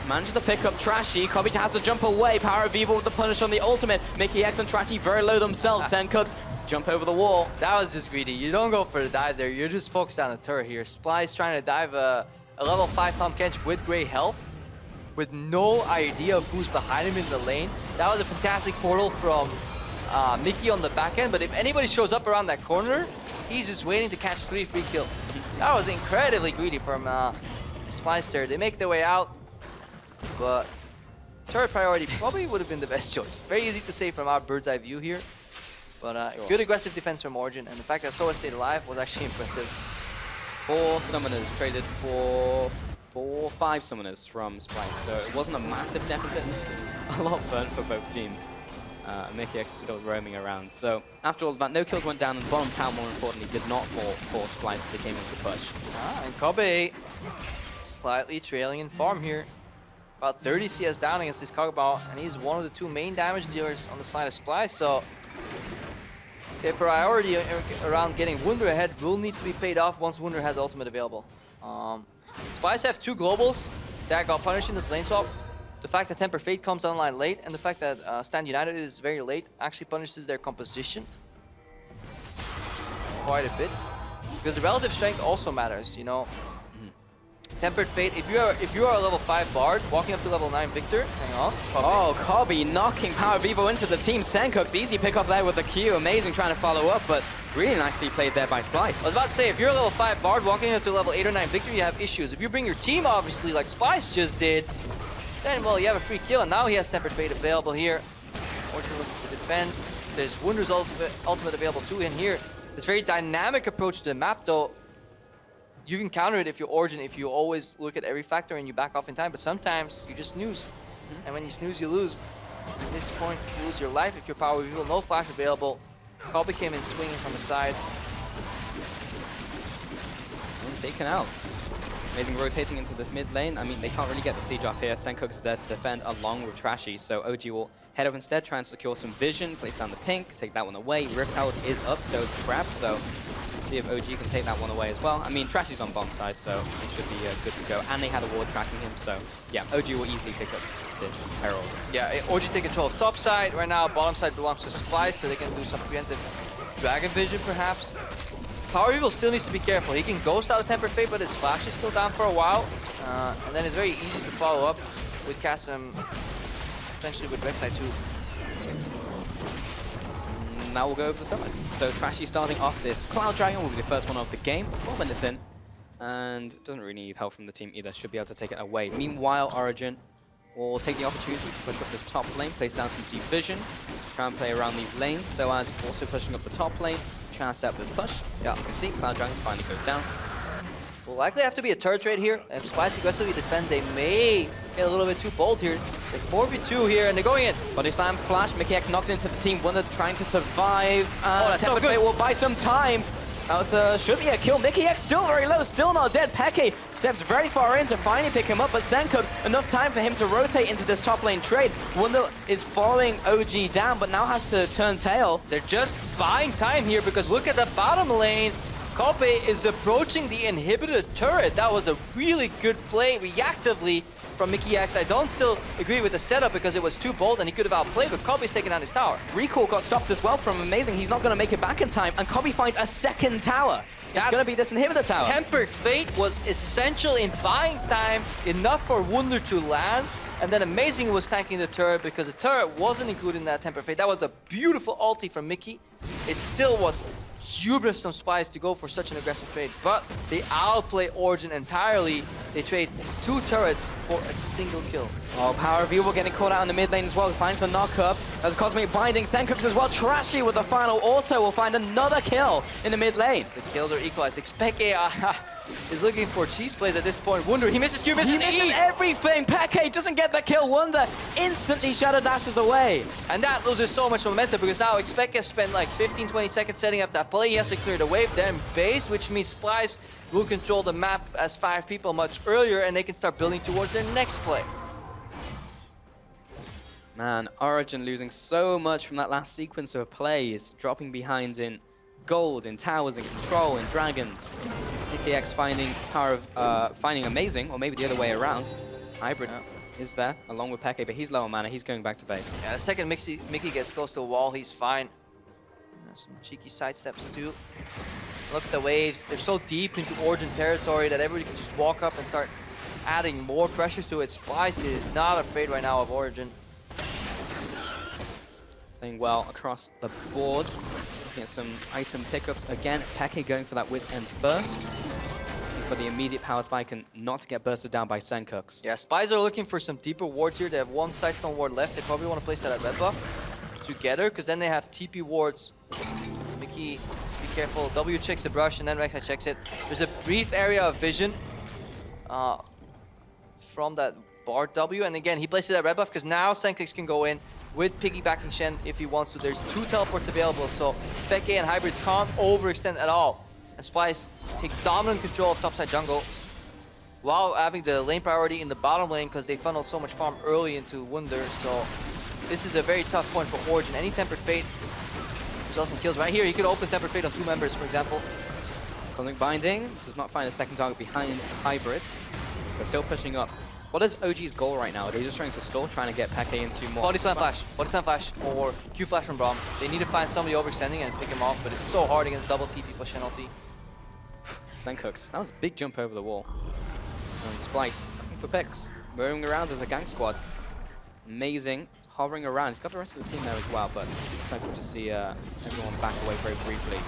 Manages to pick up Trashy. Kobe has to jump away. Power of Evil with the punish on the ultimate. Mickey X and Trashy very low themselves. Sencooks jump over the wall. That was just greedy. You don't go for the dive there. You're just focused on the turret here. Splyce trying to dive a level 5 Tahm Kench with grey health, with no idea of who's behind him in the lane. That was a fantastic portal from Mickey on the back end, but if anybody shows up around that corner, he's just waiting to catch 3 free kills. That was incredibly greedy from Splyce there. They make their way out, but turret priority probably would have been the best choice. Very easy to say from our bird's eye view here, but good aggressive defense from Origen, and the fact that SOAS stayed alive was actually impressive. 4 summoners traded for 5 summoners from Splyce, so it wasn't a massive deficit, it was just a lot burnt for both teams. Mickey X is still roaming around. So after all of that, no kills went down, and bottom tower, more importantly, did not fall for Splyce as they came in with the push. And Kobe slightly trailing in farm here. About 30 CS down against this Kog'Maw, and he's one of the 2 main damage dealers on the side of Splyce. So their priority around getting Wunder ahead will need to be paid off once Wunder has ultimate available. Splyce have 2 globals that got punished in this lane swap. The fact that Temper Fate comes online late and the fact that Stand United is very late actually punishes their composition quite a bit. Because the relative strength also matters, you know. Tempered Fate, if you are a level 5 Bard, walking up to level 9 Victor, hang on. Kobe. Oh, Kobe knocking Power Vivo into the team. Sencooks, easy pick up there with the Q. Amazing trying to follow up, but really nicely played there by Splyce. I was about to say, if you're a level 5 Bard, walking up to level 8 or 9 Victor, you have issues. If you bring your team, obviously, like Splyce just did, then, well, you have a free kill, and now he has Tempered Fate available here. Origen looking to defend. There's Wunder's ultimate available too in here. This very dynamic approach to the map, though. You can counter it if you're Origen, if you always look at every factor and you back off in time, but sometimes you just snooze. And when you snooze, you lose. At this point, you lose your life if you're Power Reveal. No flash available. Kobe came in swinging from the side. And taken out. Amazing rotating into this mid lane. I mean, they can't really get the siege off here. Sencooks is there to defend along with Trashy, so OG will head up instead, try and secure some vision, place down the pink, take that one away. Rip Held is up, so it's grab, so see if OG can take that one away as well. I mean, Trashy's on bomb side, so he should be good to go. And they had a ward tracking him, so yeah, OG will easily pick up this Herald. Yeah, OG take control of top side. Right now, bottom side belongs to Splyce, so they can do some preemptive Dragon Vision, perhaps. Power Evil still needs to be careful. He can ghost out of Tempered Fate, but his flash is still down for a while. And then it's very easy to follow up with Kasim, potentially with Rek'Sai too. Now we'll go over the summers. So Trashy starting off this Cloud Dragon will be the first one of the game, 12 minutes in, and doesn't really need help from the team either, should be able to take it away. Meanwhile, Origen will take the opportunity to push up this top lane, place down some deep vision, try and play around these lanes, so as also pushing up the top lane, try and set up this push. Yeah, you can see Cloud Dragon finally goes down. Will likely have to be a turret trade here. If Splyce aggressively defend, they may get a little bit too bold here. They're 4v2 here, and they're going in. Body slam, flash, Mickey X knocked into the team. Wunder trying to survive. That's so good. Will buy some time. That was should be a kill. Mickey X still very low, still not dead. Peke steps very far in to finally pick him up, but Sencooks, enough time for him to rotate into this top lane trade. Wunder is following OG down, but now has to turn tail. They're just buying time here because look at the bottom lane. Kope is approaching the inhibitor turret. That was a really good play reactively from Mickey X. I don't still agree with the setup because it was too bold and he could have outplayed, but Kobe's taking down his tower. Recall got stopped as well from Amazing. He's not going to make it back in time, and Kobe finds a second tower. It's going to be this inhibitor tower. Tempered Fate was essential in buying time, enough for Wunder to land, and then Amazing was tanking the turret because the turret wasn't included in that Tempered Fate. That was a beautiful ulti from Mickey. It still was hubris from Splyce to go for such an aggressive trade, but they outplay Origen entirely. They trade 2 turrets for a single kill. Oh, Power of Evil getting caught out in the mid lane as well. Finds the knock-up. There's Cosmic Binding. Sencooks as well. Trashy with the final auto will find another kill in the mid lane. The kills are equalized. Expeke is looking for cheese plays at this point. Wunder, he misses Q, misses He misses E. everything. Peke doesn't get the kill. Wunder instantly shadow dashes away. And that loses so much momentum because now Expeke spent like 15-20 seconds setting up that play. He has to clear the wave, then base, which means Splyce will control the map as 5 people much earlier, and they can start building towards their next play. Man, Origen losing so much from that last sequence of plays, dropping behind in gold, in towers, in control, in dragons. PKX finding finding Amazing, or maybe the other way around. Hybrid is there, along with Peke, but he's low on mana. He's going back to base. Yeah, the second Mickey gets close to a wall, he's fine. Some cheeky side steps too. Look at the waves. They're so deep into Origen territory that everybody can just walk up and start adding more pressures to it. Splyce is not afraid right now of Origen. Playing well across the board. Looking at some item pickups. Again, Peke going for that wit's end first. Looking for the immediate power spike and not to get bursted down by Sencooks. Yeah, Spies are looking for some deeper wards here. They have 1 Sidestone ward left. They probably want to place that at red buff together, because then they have TP wards. Mickey, just be careful. W checks the brush and then Rek'Sai checks it. There's a brief area of vision from that Bard W, and again, he places it at red buff because now Sencooks can go in with piggybacking Shen if he wants to. There's 2 teleports available, so Peke and Hybrid can't overextend at all. And Splyce take dominant control of topside jungle while having the lane priority in the bottom lane because they funneled so much farm early into Wunder. So this is a very tough point for Origen. Any Tempered Fate results in kills. Right here, he could open Tempered Fate on 2 members, for example. Cosmic Binding does not find a second target behind Hybrid. They're still pushing up. What is OG's goal right now? Are they just trying to stall, trying to get Peke into more? Body Slam Flash, or Q Flash from Braum. They need to find somebody overextending and pick him off, but it's so hard against double TP plus Shen ulti. Sencooks, that was a big jump over the wall. And Splyce looking for picks, moving around as a gang squad. Amazing, hovering around. He's got the rest of the team there as well, but looks like we'll just see everyone back away very briefly.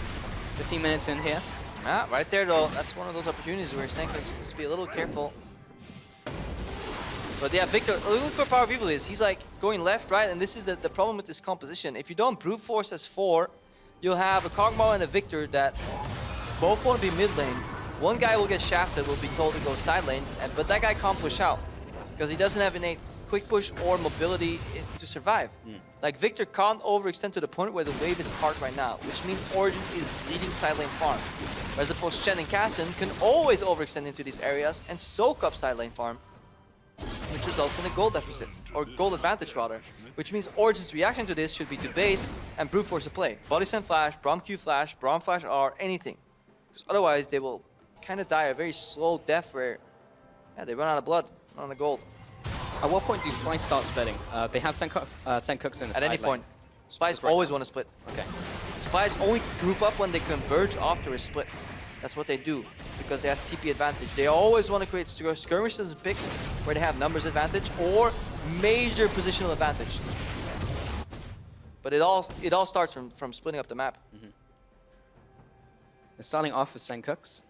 15 minutes in here. Yeah, right there though. That's one of those opportunities where Sencooks needs to be a little careful. But yeah, Victor, look where Power of Evil is. He's like going left, right, and this is the problem with this composition. If you don't brute force as 4, you'll have a Kog'Maw and a Victor that both want to be mid lane. One guy will get shafted, will be told to go side lane, but that guy can't push out because he doesn't have innate quick push or mobility to survive. Like Victor can't overextend to the point where the wave is parked right now, which means Origen is bleeding side lane farm. Whereas opposed Chen and Cassin can always overextend into these areas and soak up side lane farm, which results in a gold deficit, or gold advantage rather, which means Origen's reaction to this should be to base and brute force a play. Body Slam Flash, Braum Q Flash, Braum Flash R, anything. Because otherwise they will kind of die a very slow death where they run out of blood, run out of gold. At what point do Splyce start splitting? They have Sencooks in the At any point. Splyce always want to split. Okay. Splyce only group up when they converge after a split. That's what they do, because they have TP advantage. They always want to create skirmishes and picks where they have numbers advantage or major positional advantage. But it all starts from splitting up the map. They're starting off with Sencooks.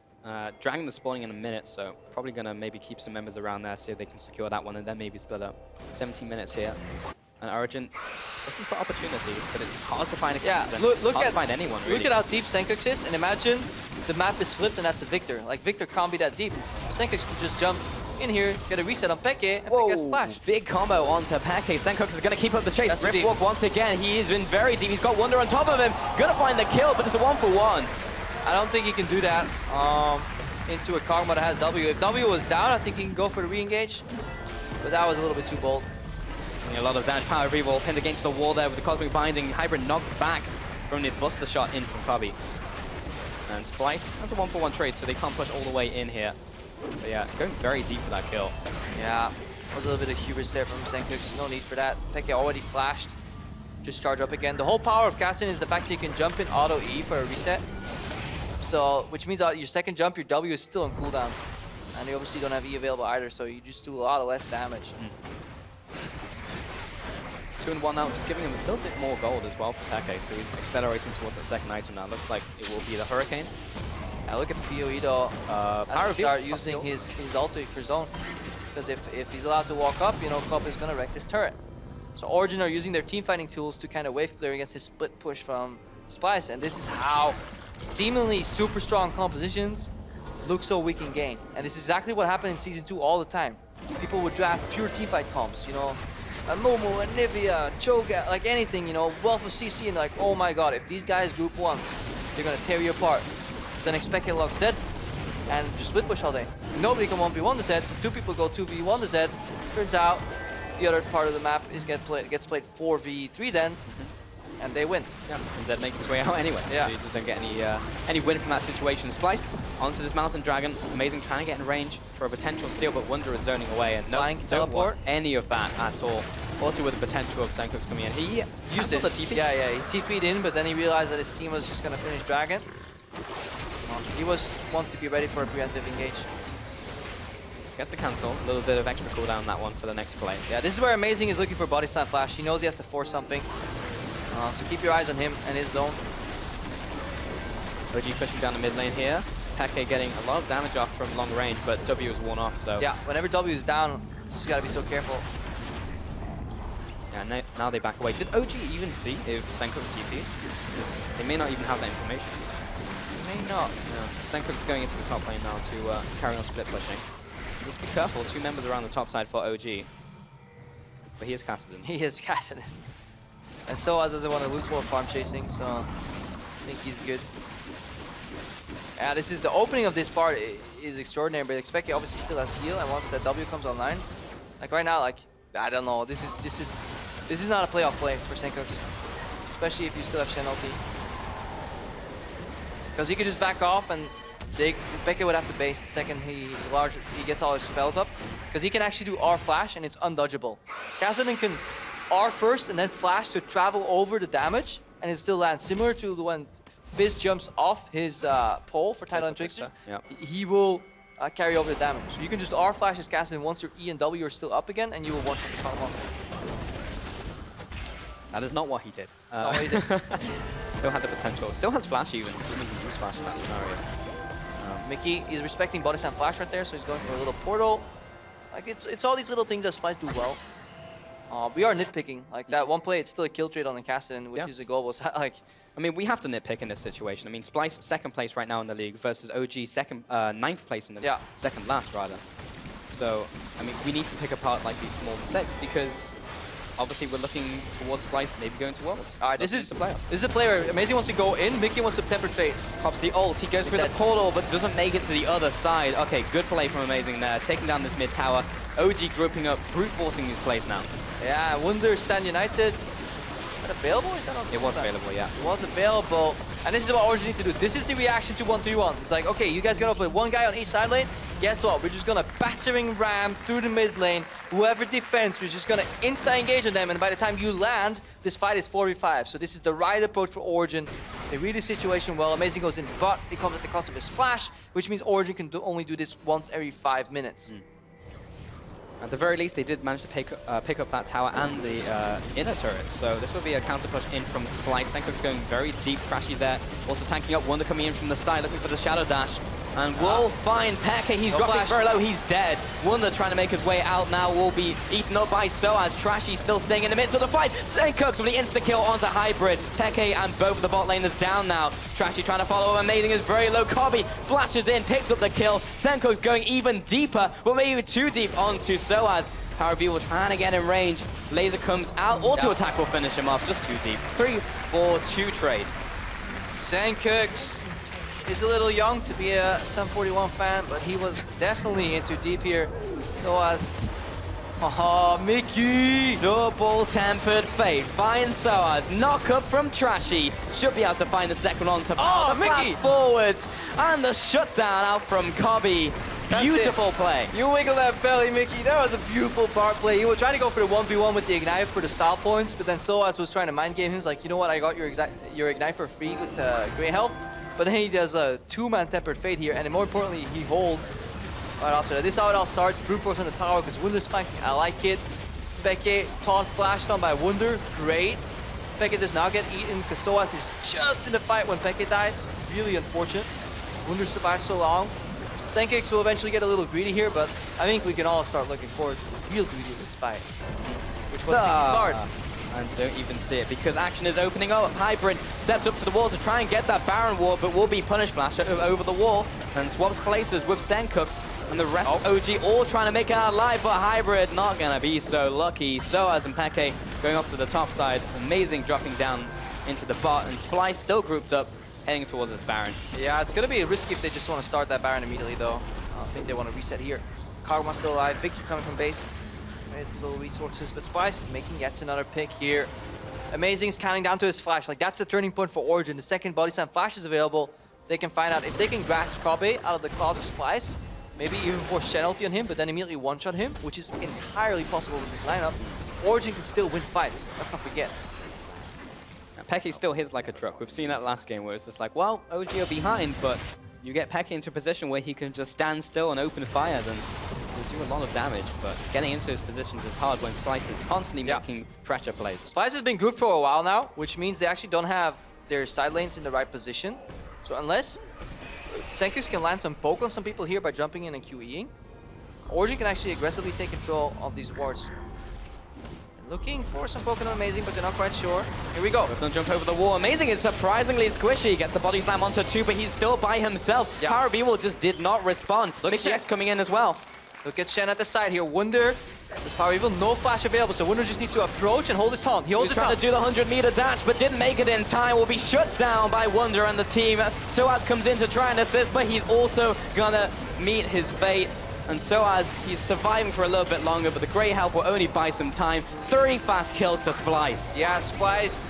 Dragging the spawning in a minute, so probably going to maybe keep some members around there, see if they can secure that one, and then maybe split up. 17 minutes here. And Origen looking for opportunities, but it's hard to find a captain. It's hard to find anyone, really. Look at how deep Sencooks is, and imagine the map is flipped and that's a Victor. Like, Victor can't be that deep. Sencooks can just jump in here, get a reset on Peke, and Peke gets a flash. Big combo onto Peke. Sencooks is going to keep up the chase. Riftwalk once again. He is in very deep. He's got Wunder on top of him. Going to find the kill, but it's a 1-for-1. I don't think he can do that into a Kog'Maw that has W. If W was down, I think he can go for the re-engage, but that was a little bit too bold. A lot of damage. Power of Evil pinned against the wall there with the Cosmic Binding. Hybrid knocked back from the Buster shot in from Cubby. And Splyce, that's a 1-for-1 trade, so they can't push all the way in here. But yeah, going very deep for that kill. Yeah. Was a little bit of hubris there from Senkux. No need for that. Peke already flashed. Just charge up again. The whole power of Cassin is the fact that you can jump in auto E for a reset. So, which means your second jump, your W is still on cooldown. And you obviously don't have E available either, so you just do a lot of less damage. 2 and 1 now, just giving him a little bit more gold as well for Peke, so he's accelerating towards that second item now. Looks like it will be the Hurricane. Yeah, look at PoE though. Has to start using his ulti for zone. Because if he's allowed to walk up, you know, Cobb is going to wreck this turret. So Origen are using their team fighting tools to kind of wave clear against his split push from Splyce, and this is how seemingly super strong compositions look so weak in game. And this is exactly what happened in Season 2 all the time. People would draft pure teamfight comps, you know, a Momo, a Nivea, Cho'Gath, like anything, you know, Wealth of CC, and like, oh my god, if these guys group once, they're gonna tear you apart. Then expect it lock Zed and just split push all day. Nobody can 1v1 the Zed, so 2 people go 2v1 the Zed. Turns out the other part of the map is gets played 4v3 then, and they win. Yeah, and Zed makes his way out anyway. Yeah. So you just don't get any win from that situation. Splyce onto this Mountain Dragon. Amazing, trying to get in range for a potential steal, but Wunder is zoning away, and no, don't want any of that at all. Also with the potential of Senkux coming in. He used the TP. Yeah, he TP'd in, but then he realized that his team was just going to finish Dragon. He wanted to be ready for a preemptive engage. Gets to cancel. A little bit of extra cooldown on that one for the next play. Yeah, this is where Amazing is looking for body slam flash. He knows he has to force something. So keep your eyes on him and his zone. OG pushing down the mid lane here. Peke getting a lot of damage off from long range, but W is worn off, so... Yeah, whenever W is down, you just gotta be so careful. Yeah, now they back away. Did OG even see if Senkux TP? They may not even have that information. May not. Yeah. Senkux going into the top lane now to carry on split pushing. Just be careful, 2 members around the top side for OG. But he is Kassadin. He is Kassadin. And Soaz doesn't want to lose more farm chasing, so I think he's good. Yeah, this is the opening of this part is extraordinary, but Expected obviously still has heal, and once that W comes online, like right now, like I don't know, this is not a playoff play for Senkux, especially if you still have Shen ulti. Because he could just back off and Peke would have to base the second he gets all his spells up, because he can actually do R flash and it's undodgeable. Kassadin can R first and then flash to travel over the damage, and it still lands. Similar to the when Fizz jumps off his pole for Tidal and Trickster, he will carry over the damage. So you can just R flash his Kassadin once your E and W are still up again, and you will one-shot the combo. That is not what he did. Not what he did. Still had the potential. Still has flash even. Didn't even use flash in that scenario. Mickey is respecting body slam flash right there, so he's going for a little portal. Like it's all these little things that Splyce do well. We are nitpicking. Like that one play, it's still a kill trade on the Kassadin, which is a global. So, like, I mean, we have to nitpick in this situation. I mean, Splyce second place right now in the league versus OG ninth place in the league. Second last rather. So I mean, we need to pick apart like these small mistakes, because obviously we're looking towards Splyce maybe going to Worlds. All right, this is a play where Amazing wants to go in, Mickey wants to Tempered Fate. Pops the ult, he goes through the portal but doesn't make it to the other side. Okay, good play from Amazing there, taking down this mid tower. OG grouping up, brute forcing his plays now. Yeah, Wunder, Stand United. Is that available or is that not? It was available, yeah. It was available. And this is what Origen need to do. This is the reaction to 1-3-1. It's like, okay, you guys gotta put one guy on each side lane. Guess what? We're just gonna battering ram through the mid lane. Whoever defends, we're just gonna insta-engage on them. And by the time you land, this fight is 4v5. So this is the right approach for Origen. They read the situation well. Amazing goes in, but it comes at the cost of his flash, which means Origen can only do this once every 5 minutes. At the very least, they did manage to pick up that tower and the inner turrets. So this will be a counter push in from Splyce. Senkux going very deep, Trashy there. Also tanking up, Wunder coming in from the side, looking for the shadow dash. And we'll find Peke. He's dropping very low. He's dead. Wunder trying to make his way out now. Will be eaten up by Soaz. Trashy still staying in the midst of the fight. Senkux with the insta-kill onto Hybrid. Peke and both of the bot laners down now. Trashy trying to follow. Amazing is very low. Kobe flashes in, picks up the kill. Senkux going even deeper. Well, maybe too deep onto Soaz. Power View trying to get in range. Laser comes out. Auto attack will finish him off. Just too deep. 3-4-2 trade. Senkux is a little young to be a Sum 41 fan, but he was definitely into deep here. So as Mickey! Double Tempered Fate finds Soaz. Knock up from Trashy. Should be able to find the second one to Mickey! flash forwards. And the shutdown out from Kobe. Beautiful play. You wiggle that belly, Mickey. That was a beautiful part play. He was trying to go for the 1v1 with the Ignite for the style points, but then Soaz was trying to mind game him. He was like, you know what, I got your Ignite for free with great health. But then he does a 2-man Tempered Fate here, and then more importantly, he holds right after that. This is how it all starts. Brute Force on the tower because Wunder's flanking. I like it. Peke taunt flashed on by Wunder. Great. Peke does not get eaten because Soaz is just in the fight when Peke dies. Really unfortunate. Wunder survives so long. Senkix will eventually get a little greedy here, but I think we can all start looking forward to real greedy in this fight. Which was hard. And don't even see it because action is opening up. Hybrid steps up to the wall to try and get that Baron ward, but will be punished. Flash over the wall and swaps places with Senkux and the rest of OG all trying to make it out alive, but Hybrid not gonna be so lucky. Soaz and Peke going off to the top side. Amazing dropping down into the bot, and Splyce still grouped up, heading towards this Baron. Yeah, it's gonna be risky if they just want to start that Baron immediately though. I think they want to reset here. Karma's still alive, Victor coming from base. Full resources, but Splyce making yet another pick here. Amazing is counting down to his flash. Like, that's the turning point for Origen. The second body slam flash is available, they can find out if they can grasp Kobe out of the claws of Splyce, maybe even force Shen ulti on him, but then immediately one-shot him, which is entirely possible with this lineup. Origen can still win fights, let's not forget. Peke still hits like a truck. We've seen that last game where it's just like, well, OG are behind, but you get Peke into a position where he can just stand still and open fire, then do a lot of damage, but getting into his positions is hard when Splyce is constantly making pressure plays. Splyce has been good for a while now, which means they actually don't have their side lanes in the right position. So unless Senkux can land some poke on some people here by jumping in and QEing, Origen can actually aggressively take control of these wards. Looking for some Pokemon Amazing, but they're not quite sure. Here we go. Doesn't jump over the wall. Amazing is surprisingly squishy. Gets the body slam onto 2, but he's still by himself. Yeah. Power Beetle just did not respond. Mickey X coming in as well. Look at Shen at the side here. Wunder. There's Power Evil, no flash available, so Wunder just needs to approach and hold his taunt. He holds his taunt. He's trying to do the 100-meter dash, but didn't make it in time. Will be shut down by Wunder and the team. Soaz comes in to try and assist, but he's also gonna meet his fate. And Soaz, he's surviving for a little bit longer, but the great help will only buy some time. 30 fast kills to Splyce. Yeah, Splyce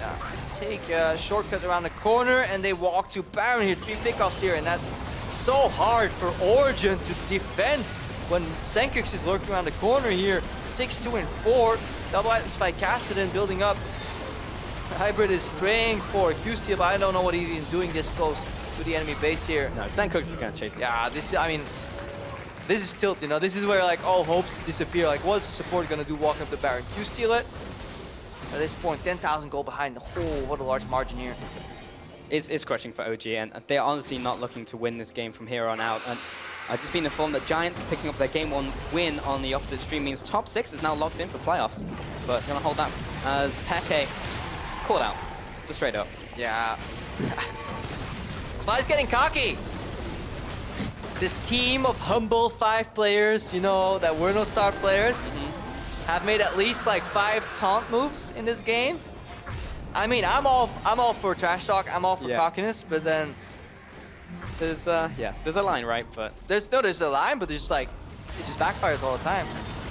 take a shortcut around the corner, and they walk to Baron here. 3 pickoffs here, and that's so hard for Origen to defend when Senkux is lurking around the corner here. 6-2 and 4. Double items by Kassadin building up. Hybrid is praying for Q-Steal, but I don't know what he's doing this close to the enemy base here. No, Senkux is gonna chase him. Yeah, this is tilt, you know. This is where like all hopes disappear. Like, what's the support gonna do walking up the Baron? Q-Steal it. At this point, 10,000 gold behind. Oh, what a large margin here. It's crushing for OG, and they're honestly not looking to win this game from here on out. And I've just been informed that Giants picking up their Game 1 win on the opposite stream means top 6 is now locked in for playoffs. But gonna hold that as Peke caught out, just straight up. Yeah. Splyce getting cocky. This team of humble 5 players, you know, that were no star players, have made at least like 5 taunt moves in this game. I mean, I'm all for trash talk, I'm all for cockiness, but then there's a line, right? But there's a line, but there's like it just backfires all the time.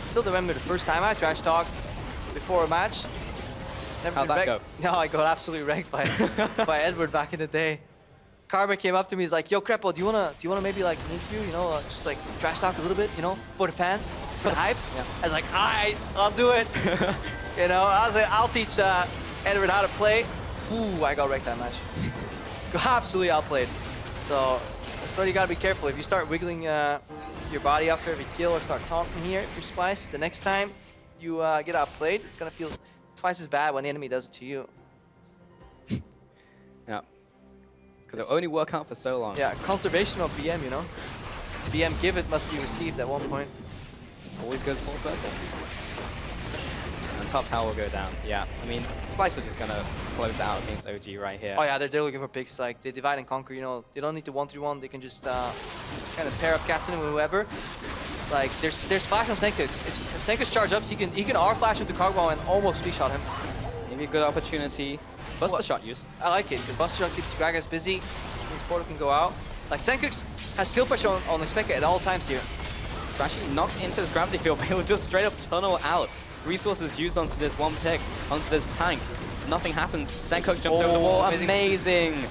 Still remember the first time I trash talked before a match. Never How'd that go? No, I got absolutely wrecked by by Edward back in the day. Karma came up to me, he's like, "Yo, Crepo, do you wanna maybe like an interview? You know, just like trash talk a little bit, you know, for the fans, for the hype." Yeah. I was like, "Alright, I'll do it." You know, I was like, "I'll teach Edward how to play." Ooh, I got wrecked that match. Got absolutely outplayed. So that's why you gotta be careful. If you start wiggling your body after every kill or start taunting here if you're Splyce, the next time you get outplayed, it's gonna feel twice as bad when the enemy does it to you. Yeah. Because it'll only work out for so long. Yeah, conservation of BM, you know? BM give it must be received at one point. Always goes full circle. And top tower will go down. Yeah, I mean, Splyce is just going to close out against OG right here. Oh yeah, they're looking for picks. Like, they divide and conquer, you know? They don't need to 1-3-1. They can just kind of pair up Kassadin with whoever. Like, there's flash on Senkux. If Senkux charge up, he can R-flash into Kargwao and almost 3-shot him. Maybe a good opportunity. Buster shot used. I like it, because Buster shot keeps the Gragas busy. His portal can go out. Like, Senkux has kill pressure on Expecka at all times here. Actually knocked into his gravity field, but he'll just straight up tunnel out. Resources used onto this one pick, onto this tank. Nothing happens. Senkux jumps over the wall. Amazing.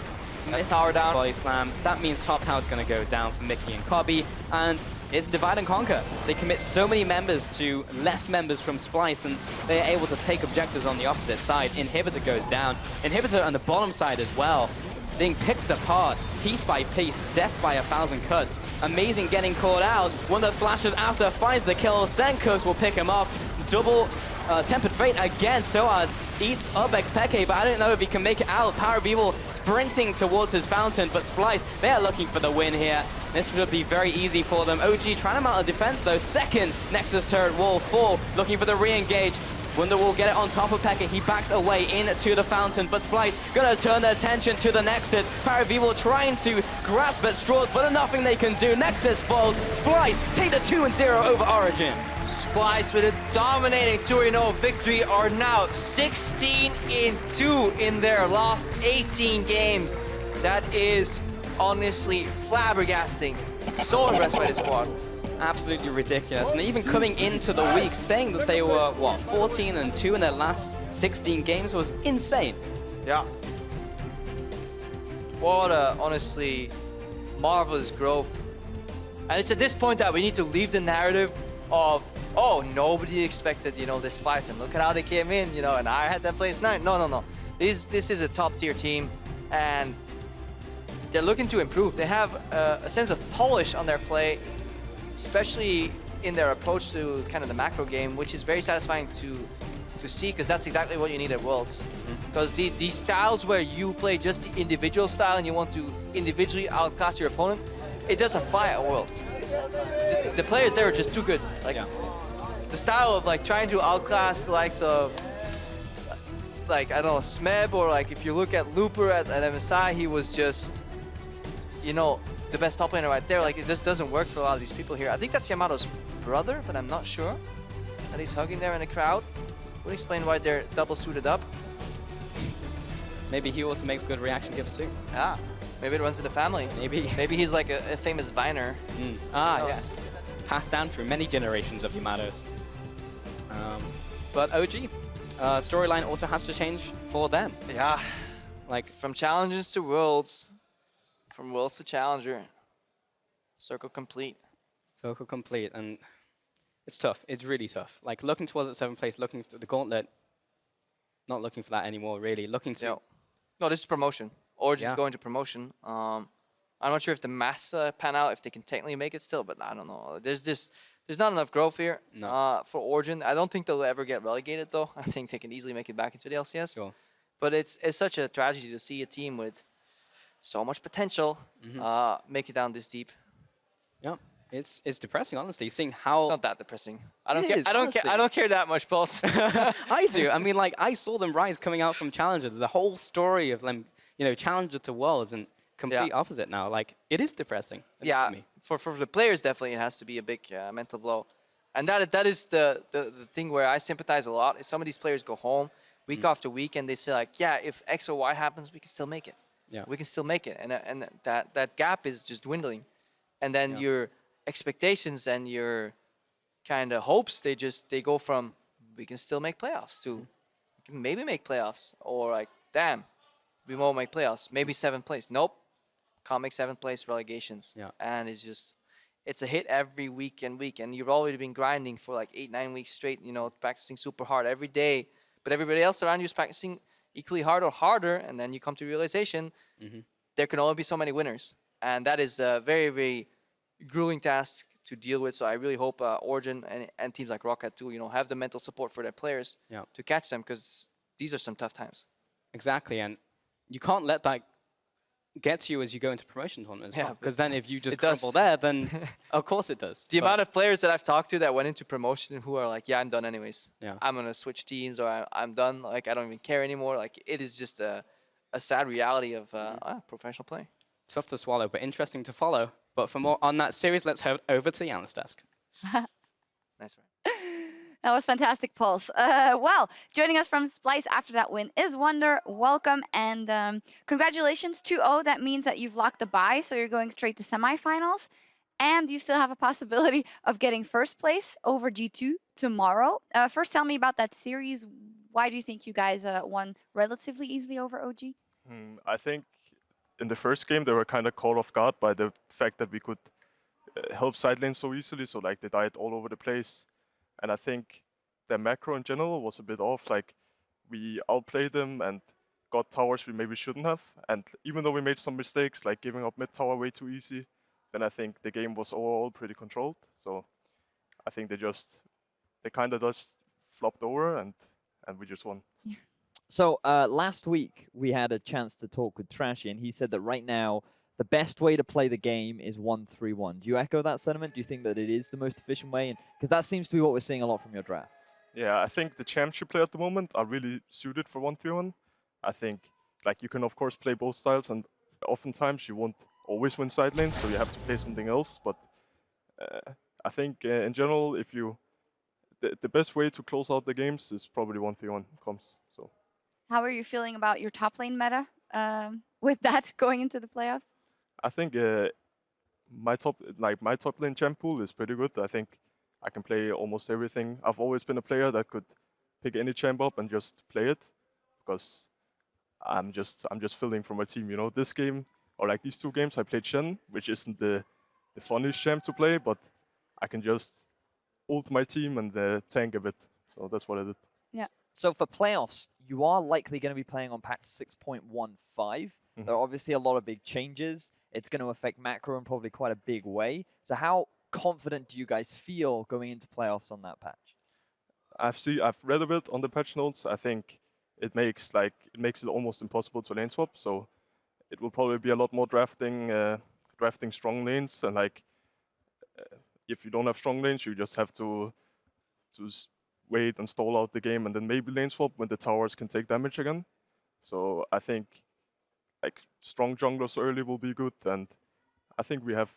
That's tower down. Body slam. That means top tower's going to go down for Mickey and Kobe. And It's divide and conquer. They commit so many members to less members from Splyce, and they are able to take objectives on the opposite side. Inhibitor goes down. Inhibitor on the bottom side as well, being picked apart piece by piece, death by 1,000 cuts. Amazing getting caught out. One that flashes after finds the kill. Senkos will pick him up. Double Tempered Fate again. Soaz eats up Xpeke, but I don't know if he can make it out. Power of Evil sprinting towards his fountain, but Splyce, they are looking for the win here. This should be very easy for them. OG trying to mount a defense though. Second Nexus turret wall, 4 looking for the re-engage. Wunder will get it on top of Pekka. He backs away into the fountain, but Splyce gonna turn their attention to the Nexus. Power of Evil trying to grasp at straws, but nothing they can do. Nexus falls. Splyce take the 2-0 over Origen. Splyce with a dominating 2-0 victory are now 16-2 in their last 18 games. That is honestly flabbergasting. So impressed by the squad. Absolutely ridiculous. And even coming into the week saying that they were, what, 14-2 in their last 16 games was insane. Yeah. What a, honestly, marvelous growth. And it's at this point that we need to leave the narrative of, oh, nobody expected, you know, this Splyce, and look at how they came in, you know, and I had that place 9. No. This is a top-tier team, and they're looking to improve. They have a sense of polish on their play, especially in their approach to kind of the macro game, which is very satisfying to see, because that's exactly what you need at Worlds. Because these styles where you play just the individual style and you want to individually outclass your opponent, it doesn't fly at Worlds. The players there are just too good. Like the style of like trying to outclass the likes of like, I don't know, Smeb, or like if you look at Looper at MSI, he was just, you know, the best top laner right there. Like, it just doesn't work for a lot of these people here. I think that's Yamato's brother, but I'm not sure that he's hugging there in the crowd. Would explain why they're double suited up. Maybe he also makes good reaction gifts too. Ah, maybe it runs in the family. Maybe he's like a famous Viner. Ah, yes. Passed down through many generations of Yamatos. But OG, storyline also has to change for them. Yeah, like from challenges to Worlds, from Worlds to Challenger, circle complete. Circle complete, and it's tough. It's really tough. Like looking towards that 7th place, looking for the gauntlet, not looking for that anymore, really. Looking to... No, this is promotion. Origen's going to promotion. I'm not sure if the maths pan out, if they can technically make it still, but I don't know. There's not enough growth here for Origen. I don't think they'll ever get relegated, though. I think they can easily make it back into the LCS. Sure. But it's such a tragedy to see a team with so much potential make it down this deep. Yeah, it's depressing, honestly, seeing how... It's not that depressing. I don't care that much, Pulse. I do. I mean, like, I saw them rise coming out from Challenger. The whole story of them, you know, Challenger to Worlds, and complete opposite now. Like, it is depressing. Yeah, for the players, definitely, it has to be a big mental blow. And that is the thing where I sympathize a lot, is some of these players go home week after week, and they say, like, yeah, if X or Y happens, we can still make it. Yeah. We can still make it. And that gap is just dwindling. And then your expectations and your kind of hopes, they go from, we can still make playoffs, to we can maybe make playoffs, or like, damn, we won't make playoffs, maybe 7th place. Nope, can't make 7th place, relegations. And it's a hit every week, and you've already been grinding for like 8-9 weeks straight, you know, practicing super hard every day, but everybody else around you is practicing equally hard or harder, and then you come to realization there can only be so many winners, and that is a very, very grueling task to deal with. So I really hope Origen and teams like Rocket too, you know, have the mental support for their players to catch them, because these are some tough times. Exactly, and you can't let that get to you as you go into promotion tournaments, because then if you just crumble there, then of course it does. The amount of players that I've talked to that went into promotion who are like, yeah, I'm done anyways. I'm gonna switch teams, or I'm done. Like, I don't even care anymore. Like, it is just a sad reality of professional play. Tough to swallow, but interesting to follow. But for more on that series, let's head over to the analyst desk. Nice. That was fantastic, Pulse. Well, joining us from Splyce after that win is Wunder. Welcome, and congratulations, 2-0. That means that you've locked the bye, so you're going straight to semifinals. And you still have a possibility of getting 1st place over G2 tomorrow. First, tell me about that series. Why do you think you guys won relatively easily over OG? I think in the first game, they were kind of caught off guard by the fact that we could help side lanes so easily, so like they died all over the place. And I think their macro in general was a bit off. Like we outplayed them and got towers we maybe shouldn't have. And even though we made some mistakes, like giving up mid tower way too easy, then I think the game was overall pretty controlled. So I think they kind of just flopped over and we just won. So last week we had a chance to talk with Trashy, and he said that right now the best way to play the game is 1-3-1. Do you echo that sentiment? Do you think that it is the most efficient way? Because that seems to be what we're seeing a lot from your draft. Yeah, I think the champs you play at the moment are really suited for 1-3-1. I think like you can of course play both styles, and oftentimes you won't always win side lanes, so you have to play something else. But I think in general, if you the best way to close out the games is probably 1-3-1 comps. So. How are you feeling about your top lane meta with that going into the playoffs? I think my top lane champ pool is pretty good. I think I can play almost everything. I've always been a player that could pick any champ up and just play it, because I'm just filling for my team. You know, this game or like these 2 games I played Shen, which isn't the funniest champ to play, but I can just ult my team and tank a bit. So that's what I did. Yeah. So for playoffs, you are likely going to be playing on patch 6.15. There are obviously a lot of big changes. It's going to affect macro in probably quite a big way. So how confident do you guys feel going into playoffs on that patch? I've read a bit on the patch notes. I think it makes it almost impossible to lane swap. So it will probably be a lot more drafting strong lanes, and like if you don't have strong lanes, you just have to wait and stall out the game and then maybe lane swap when the towers can take damage again. So I think like strong junglers early will be good, and I think we have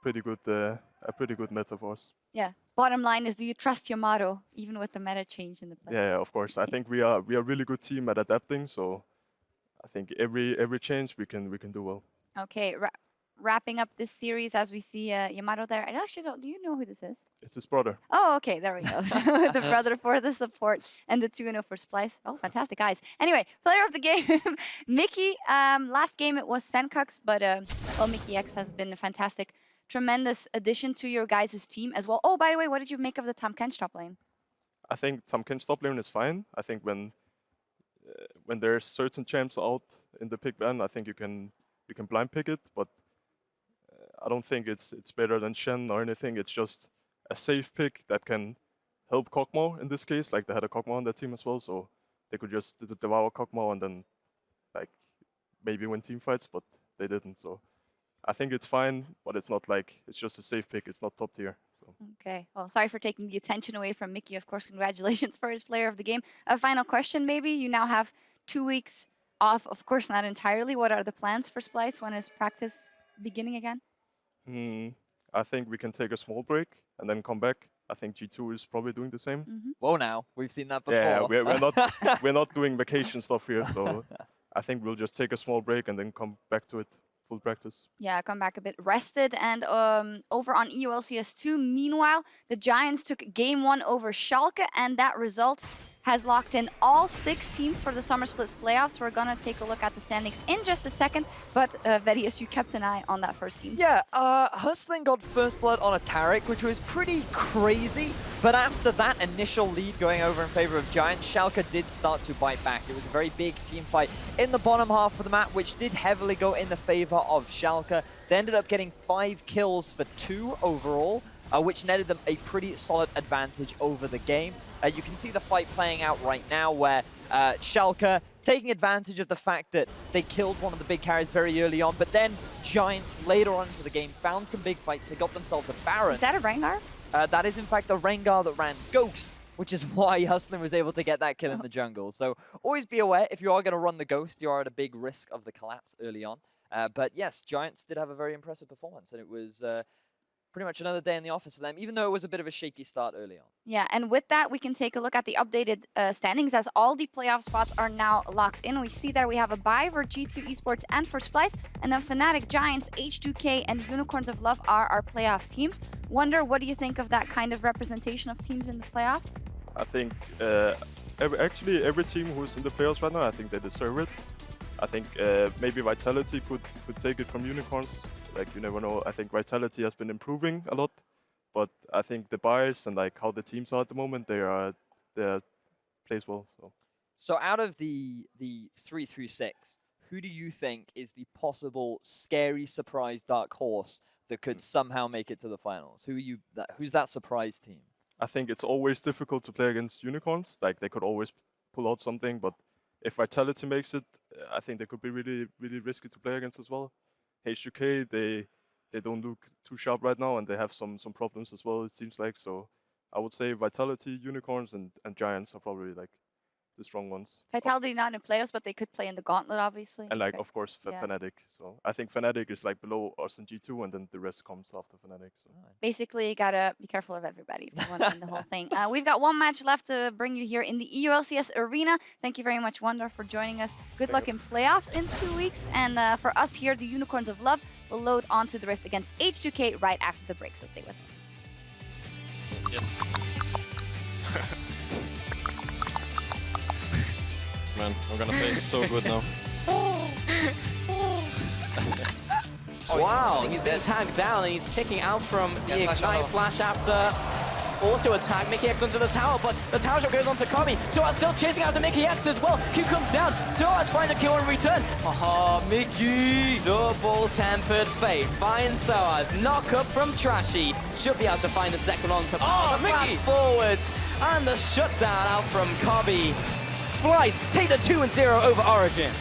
pretty good a pretty good meta for us. Yeah. Bottom line is, do you trust your motto even with the meta change in the play? Yeah, of course. I think we are a really good team at adapting. So I think every change we can do well. Okay. Wrapping up this series as we see Yamato there. I actually don't. Do you know who this is? It's his brother. Oh, okay. There we go. The brother for the support and the 2-0 for Splyce. Oh, fantastic, guys. Anyway, player of the game, Mickey. Last game it was Senkux, but well, Mickey X has been a fantastic, tremendous addition to your guys' team as well. Oh, by the way, what did you make of the Tahm Kench top lane? I think Tahm Kench top lane is fine. I think when there's certain champs out in the pick ban, I think you can blind pick it, but I don't think it's better than Shen or anything. It's just a safe pick that can help Kog'Maw in this case. Like they had a Kog'Maw on their team as well, so they could just devour Kog'Maw and then like maybe win team fights, but they didn't. So I think it's fine, but it's not like it's just a safe pick. It's not top tier. So. Okay. Well, sorry for taking the attention away from Mickey. Of course, congratulations for his player of the game. A final question, maybe. You now have 2 weeks off. Of course, not entirely. What are the plans for Splyce? When is practice beginning again? I think we can take a small break and then come back. I think G2 is probably doing the same. Whoa, now we've seen that before. Yeah, we're not doing vacation stuff here, so I think we'll just take a small break and then come back to it, full practice. Yeah, come back a bit rested. And over on EULCS2, meanwhile, the Giants took game 1 over Schalke, and that result has locked in all 6 teams for the Summer Splits playoffs. We're going to take a look at the standings in just a second, but Vedius, you kept an eye on that first game. Yeah, Hustling got first blood on a Taric, which was pretty crazy, but after that initial lead going over in favor of Giants, Schalke did start to bite back. It was a very big team fight in the bottom half of the map, which did heavily go in the favor of Schalke. They ended up getting 5 kills for 2 overall, which netted them a pretty solid advantage over the game. You can see the fight playing out right now where Schalke taking advantage of the fact that they killed one of the big carries very early on, but then Giants later on into the game found some big fights. They got themselves a Baron. Is that a Rengar? That is in fact the Rengar that ran Ghost, which is why Hustling was able to get that kill in the jungle. So always be aware, if you are going to run the Ghost, you are at a big risk of the collapse early on. But yes, Giants did have a very impressive performance, and it was pretty much another day in the office for them, even though it was a bit of a shaky start early on. Yeah, and with that, we can take a look at the updated standings as all the playoff spots are now locked in. We see that we have a bye for G2 Esports and for Splyce, and then Fnatic, Giants, H2K, and Unicorns of Love are our playoff teams. Wonder, what do you think of that kind of representation of teams in the playoffs? I think actually every team who's in the playoffs right now, I think they deserve it. I think maybe Vitality could take it from Unicorns Like, you never know. I think Vitality has been improving a lot, but I think the buyers and like how the teams are at the moment, they're plays well. So out of the 3 through 6, who do you think is the possible scary surprise dark horse that could somehow make it to the finals? Who's that surprise team? I think it's always difficult to play against unicorns. Like, they could always pull out something, but if Vitality makes it, I think they could be really, really risky to play against as well. HUK, they don't look too sharp right now, and they have some problems as well, it seems like. So I would say Vitality, unicorns, and Giants are probably like the strong ones. Vitality not in playoffs, but they could play in the gauntlet, obviously. And like, of course, Yeah. Fnatic. So I think Fnatic is like below us in G2, and then the rest comes after Fnatic. So. Basically, you gotta be careful of everybody if you want to win the whole thing. We've got one match left to bring you here in the EULCS arena. Thank you very much, Wonder, for joining us. Good luck in playoffs in 2 weeks. And for us here, the Unicorns of Love will load onto the Rift against H2K right after the break, so stay with us. Yep. Man, I'm gonna play so good now. Wow, he's been tagged down and he's ticking out from the Ignite Flash after auto attack. Mickey X onto the tower, but the tower shot goes onto Kobe. Soaz still chasing after Mickey X as well. Q comes down. Soaz finds a kill in return. Haha, Mickey! Double tempered fate. Finds Soaz. Knock up from Trashy. Should be able to find a second on to Mickey forwards. And the shutdown out from Kobe. Splyce take the 2-0 over Origen.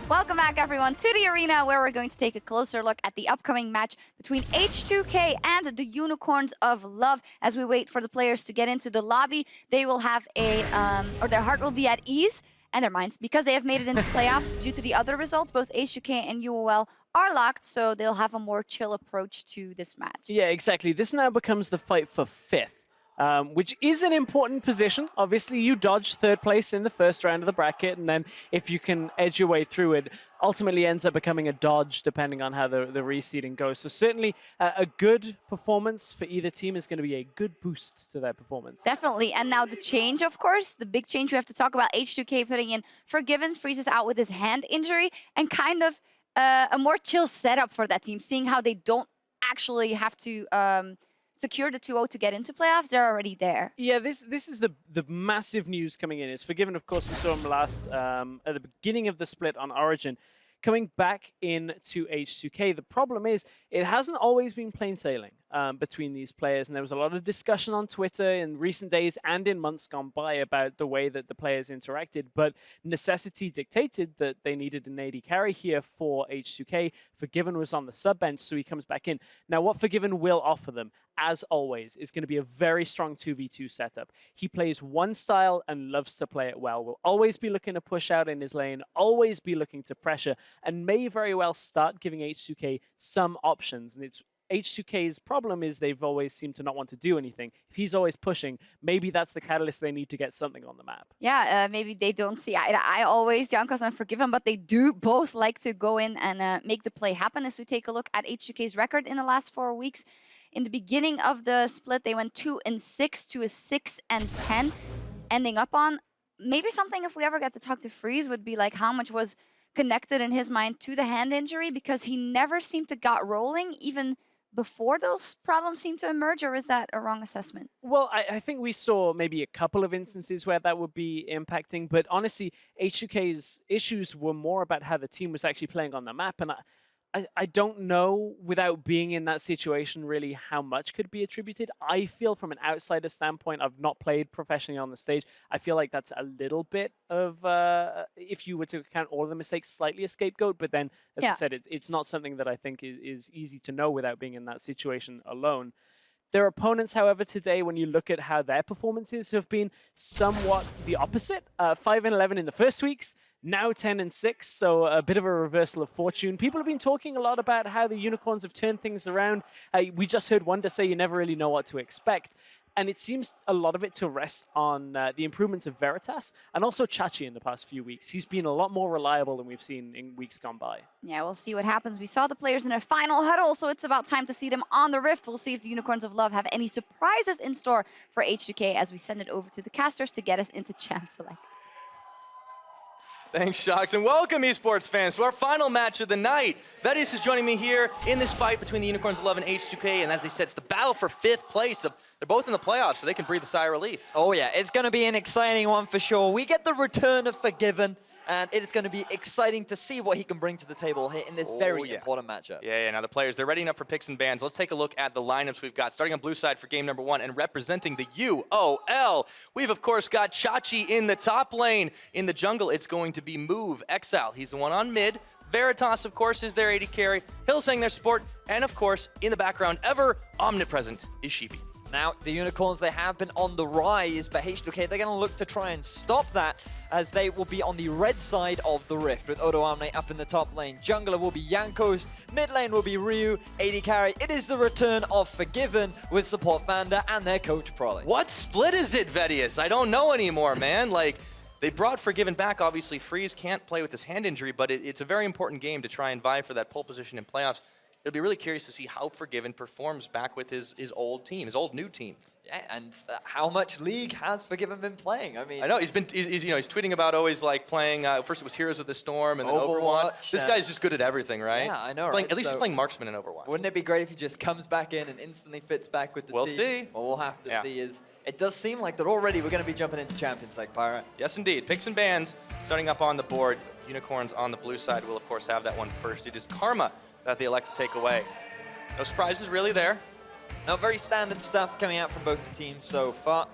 Welcome back, everyone, to the arena where we're going to take a closer look at the upcoming match between H2K and the Unicorns of Love. As we wait for the players to get into the lobby, they will have a, or their heart will be at ease, and their minds, because they have made it into playoffs due to the other results. Both H2K and UOL are locked, so they'll have a more chill approach to this match. Yeah, exactly. This now becomes the fight for 5th. Which is an important position. Obviously, you dodge 3rd place in the first round of the bracket, and then if you can edge your way through it, ultimately ends up becoming a dodge depending on how the reseeding goes. So certainly a good performance for either team is going to be a good boost to their performance. Definitely. And now the change, of course, the big change we have to talk about, H2K putting in Forgiven, freezes out with his hand injury, and kind of a more chill setup for that team, seeing how they don't actually have to secure the 2-0 to get into playoffs. They're already there. Yeah, this is the massive news coming in. Is Forgiven, of course, we saw him last at the beginning of the split on Origen, coming back into H2K. The problem is it hasn't always been plain sailing between these players, and there was a lot of discussion on Twitter in recent days and in months gone by about the way that the players interacted, but necessity dictated that they needed an AD carry here for H2K. Forgiven was on the sub bench, so he comes back in. Now, what Forgiven will offer them, as always, is going to be a very strong 2v2 setup. He plays one style and loves to play it well. Will always be looking to push out in his lane, always be looking to pressure, and may very well start giving H2K some options. And it's H2K's problem is they've always seemed to not want to do anything. If he's always pushing, maybe that's the catalyst they need to get something on the map. Yeah, maybe they don't see eye to eye always, Jankos and Forgiven, but they do both like to go in and make the play happen. As we take a look at H2K's record in the last 4 weeks, in the beginning of the split, they went 2-6 to a 6-10, ending up on maybe something, if we ever get to talk to Freeze, would be like how much was connected in his mind to the hand injury, because he never seemed to got rolling even before those problems seemed to emerge, or is that a wrong assessment? Well, I think we saw maybe a couple of instances where that would be impacting, but honestly, H2K's issues were more about how the team was actually playing on the map, and I don't know, without being in that situation, really how much could be attributed. I feel from an outsider standpoint, I've not played professionally on the stage. I feel like that's a little bit of, if you were to count all of the mistakes, slightly a scapegoat. But then, as I said, it's not something that I think is easy to know without being in that situation alone. Their opponents, however, today, when you look at how their performances have been somewhat the opposite. 5-11 in the first weeks, now 10-6, so a bit of a reversal of fortune. People have been talking a lot about how the Unicorns have turned things around. We just heard Wonder say you never really know what to expect. And it seems a lot of it to rest on the improvements of Veritas and also Chachi in the past few weeks. He's been a lot more reliable than we've seen in weeks gone by. Yeah, we'll see what happens. We saw the players in their final huddle, so it's about time to see them on the Rift. We'll see if the Unicorns of Love have any surprises in store for H2K as we send it over to the casters to get us into Champ Select. Thanks, Shocks, and welcome, esports fans, to our final match of the night. Vedius is joining me here in this fight between the Unicorns of Love and H2K, and as they said, it's the battle for 5th place. They're both in the playoffs, so they can breathe a sigh of relief. Oh yeah, it's going to be an exciting one for sure. We get the return of Forgiven, and it is going to be exciting to see what he can bring to the table here in this very important matchup. Yeah, now the players, they're readying up for picks and bans. Let's take a look at the lineups we've got. Starting on blue side for game number 1 and representing the UOL, we've of course got Chachi in the top lane. In the jungle, it's going to be Move, Exile. He's the one on mid. Veritas, of course, is their AD carry. Hillsang their support. And of course, in the background, ever omnipresent is Sheepy. Now, the Unicorns, they have been on the rise, but H2K, they're going to look to try and stop that as they will be on the red side of the Rift with Odo Amne up in the top lane. Jungler will be Jankos, mid lane will be Ryu, AD carry. It is the return of Forgiven with support Vanda and their coach Prolly. What split is it, Vedius? I don't know anymore, man. Like, they brought Forgiven back. Obviously, Freeze can't play with his hand injury, but it's a very important game to try and vie for that pole position in playoffs. It'll be really curious to see how Forgiven performs back with his old team, his old new team. Yeah, and how much League has Forgiven been playing? I mean, I know he's tweeting about always like playing. First it was Heroes of the Storm and then Overwatch. This guy's just good at everything, right? Yeah, I know. Right? Right? At least he's playing Marksman in Overwatch. Wouldn't it be great if he just comes back in and instantly fits back with the team? We'll see. What we'll have to see is it does seem like that already we're going to be jumping into Champions League, Pyra. Yes, indeed. Picks and bans starting up on the board. Unicorns on the blue side will of course have that one first. It is Karma that they elect to take away. No surprises really there. No, very standard stuff coming out from both the teams so far.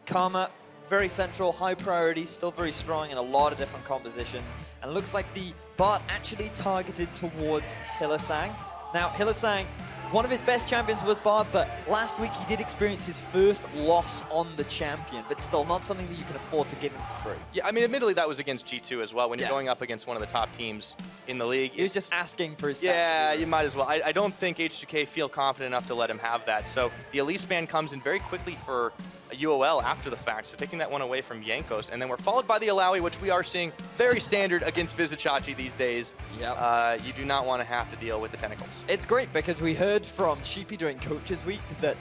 Karma very central, high priority, still very strong in a lot of different compositions. And it looks like the bot actually targeted towards Hylissang. Now, Hylissang, one of his best champions was Bard, but last week he did experience his first loss on the champion, but still not something that you can afford to give him for free. Yeah, I mean, admittedly, that was against G2 as well. When you're going up against one of the top teams in the league. He was just asking for his Yeah, you might as well. I don't think H2K feel confident enough to let him have that. So the Elise ban comes in very quickly for a UOL after the fact, so taking that one away from Jankos. And then we're followed by the Alawi, which we are seeing very standard against Vizicachi these days. Yep. You do not want to have to deal with the tentacles. It's great because we heard from Sheepy during Coaches Week that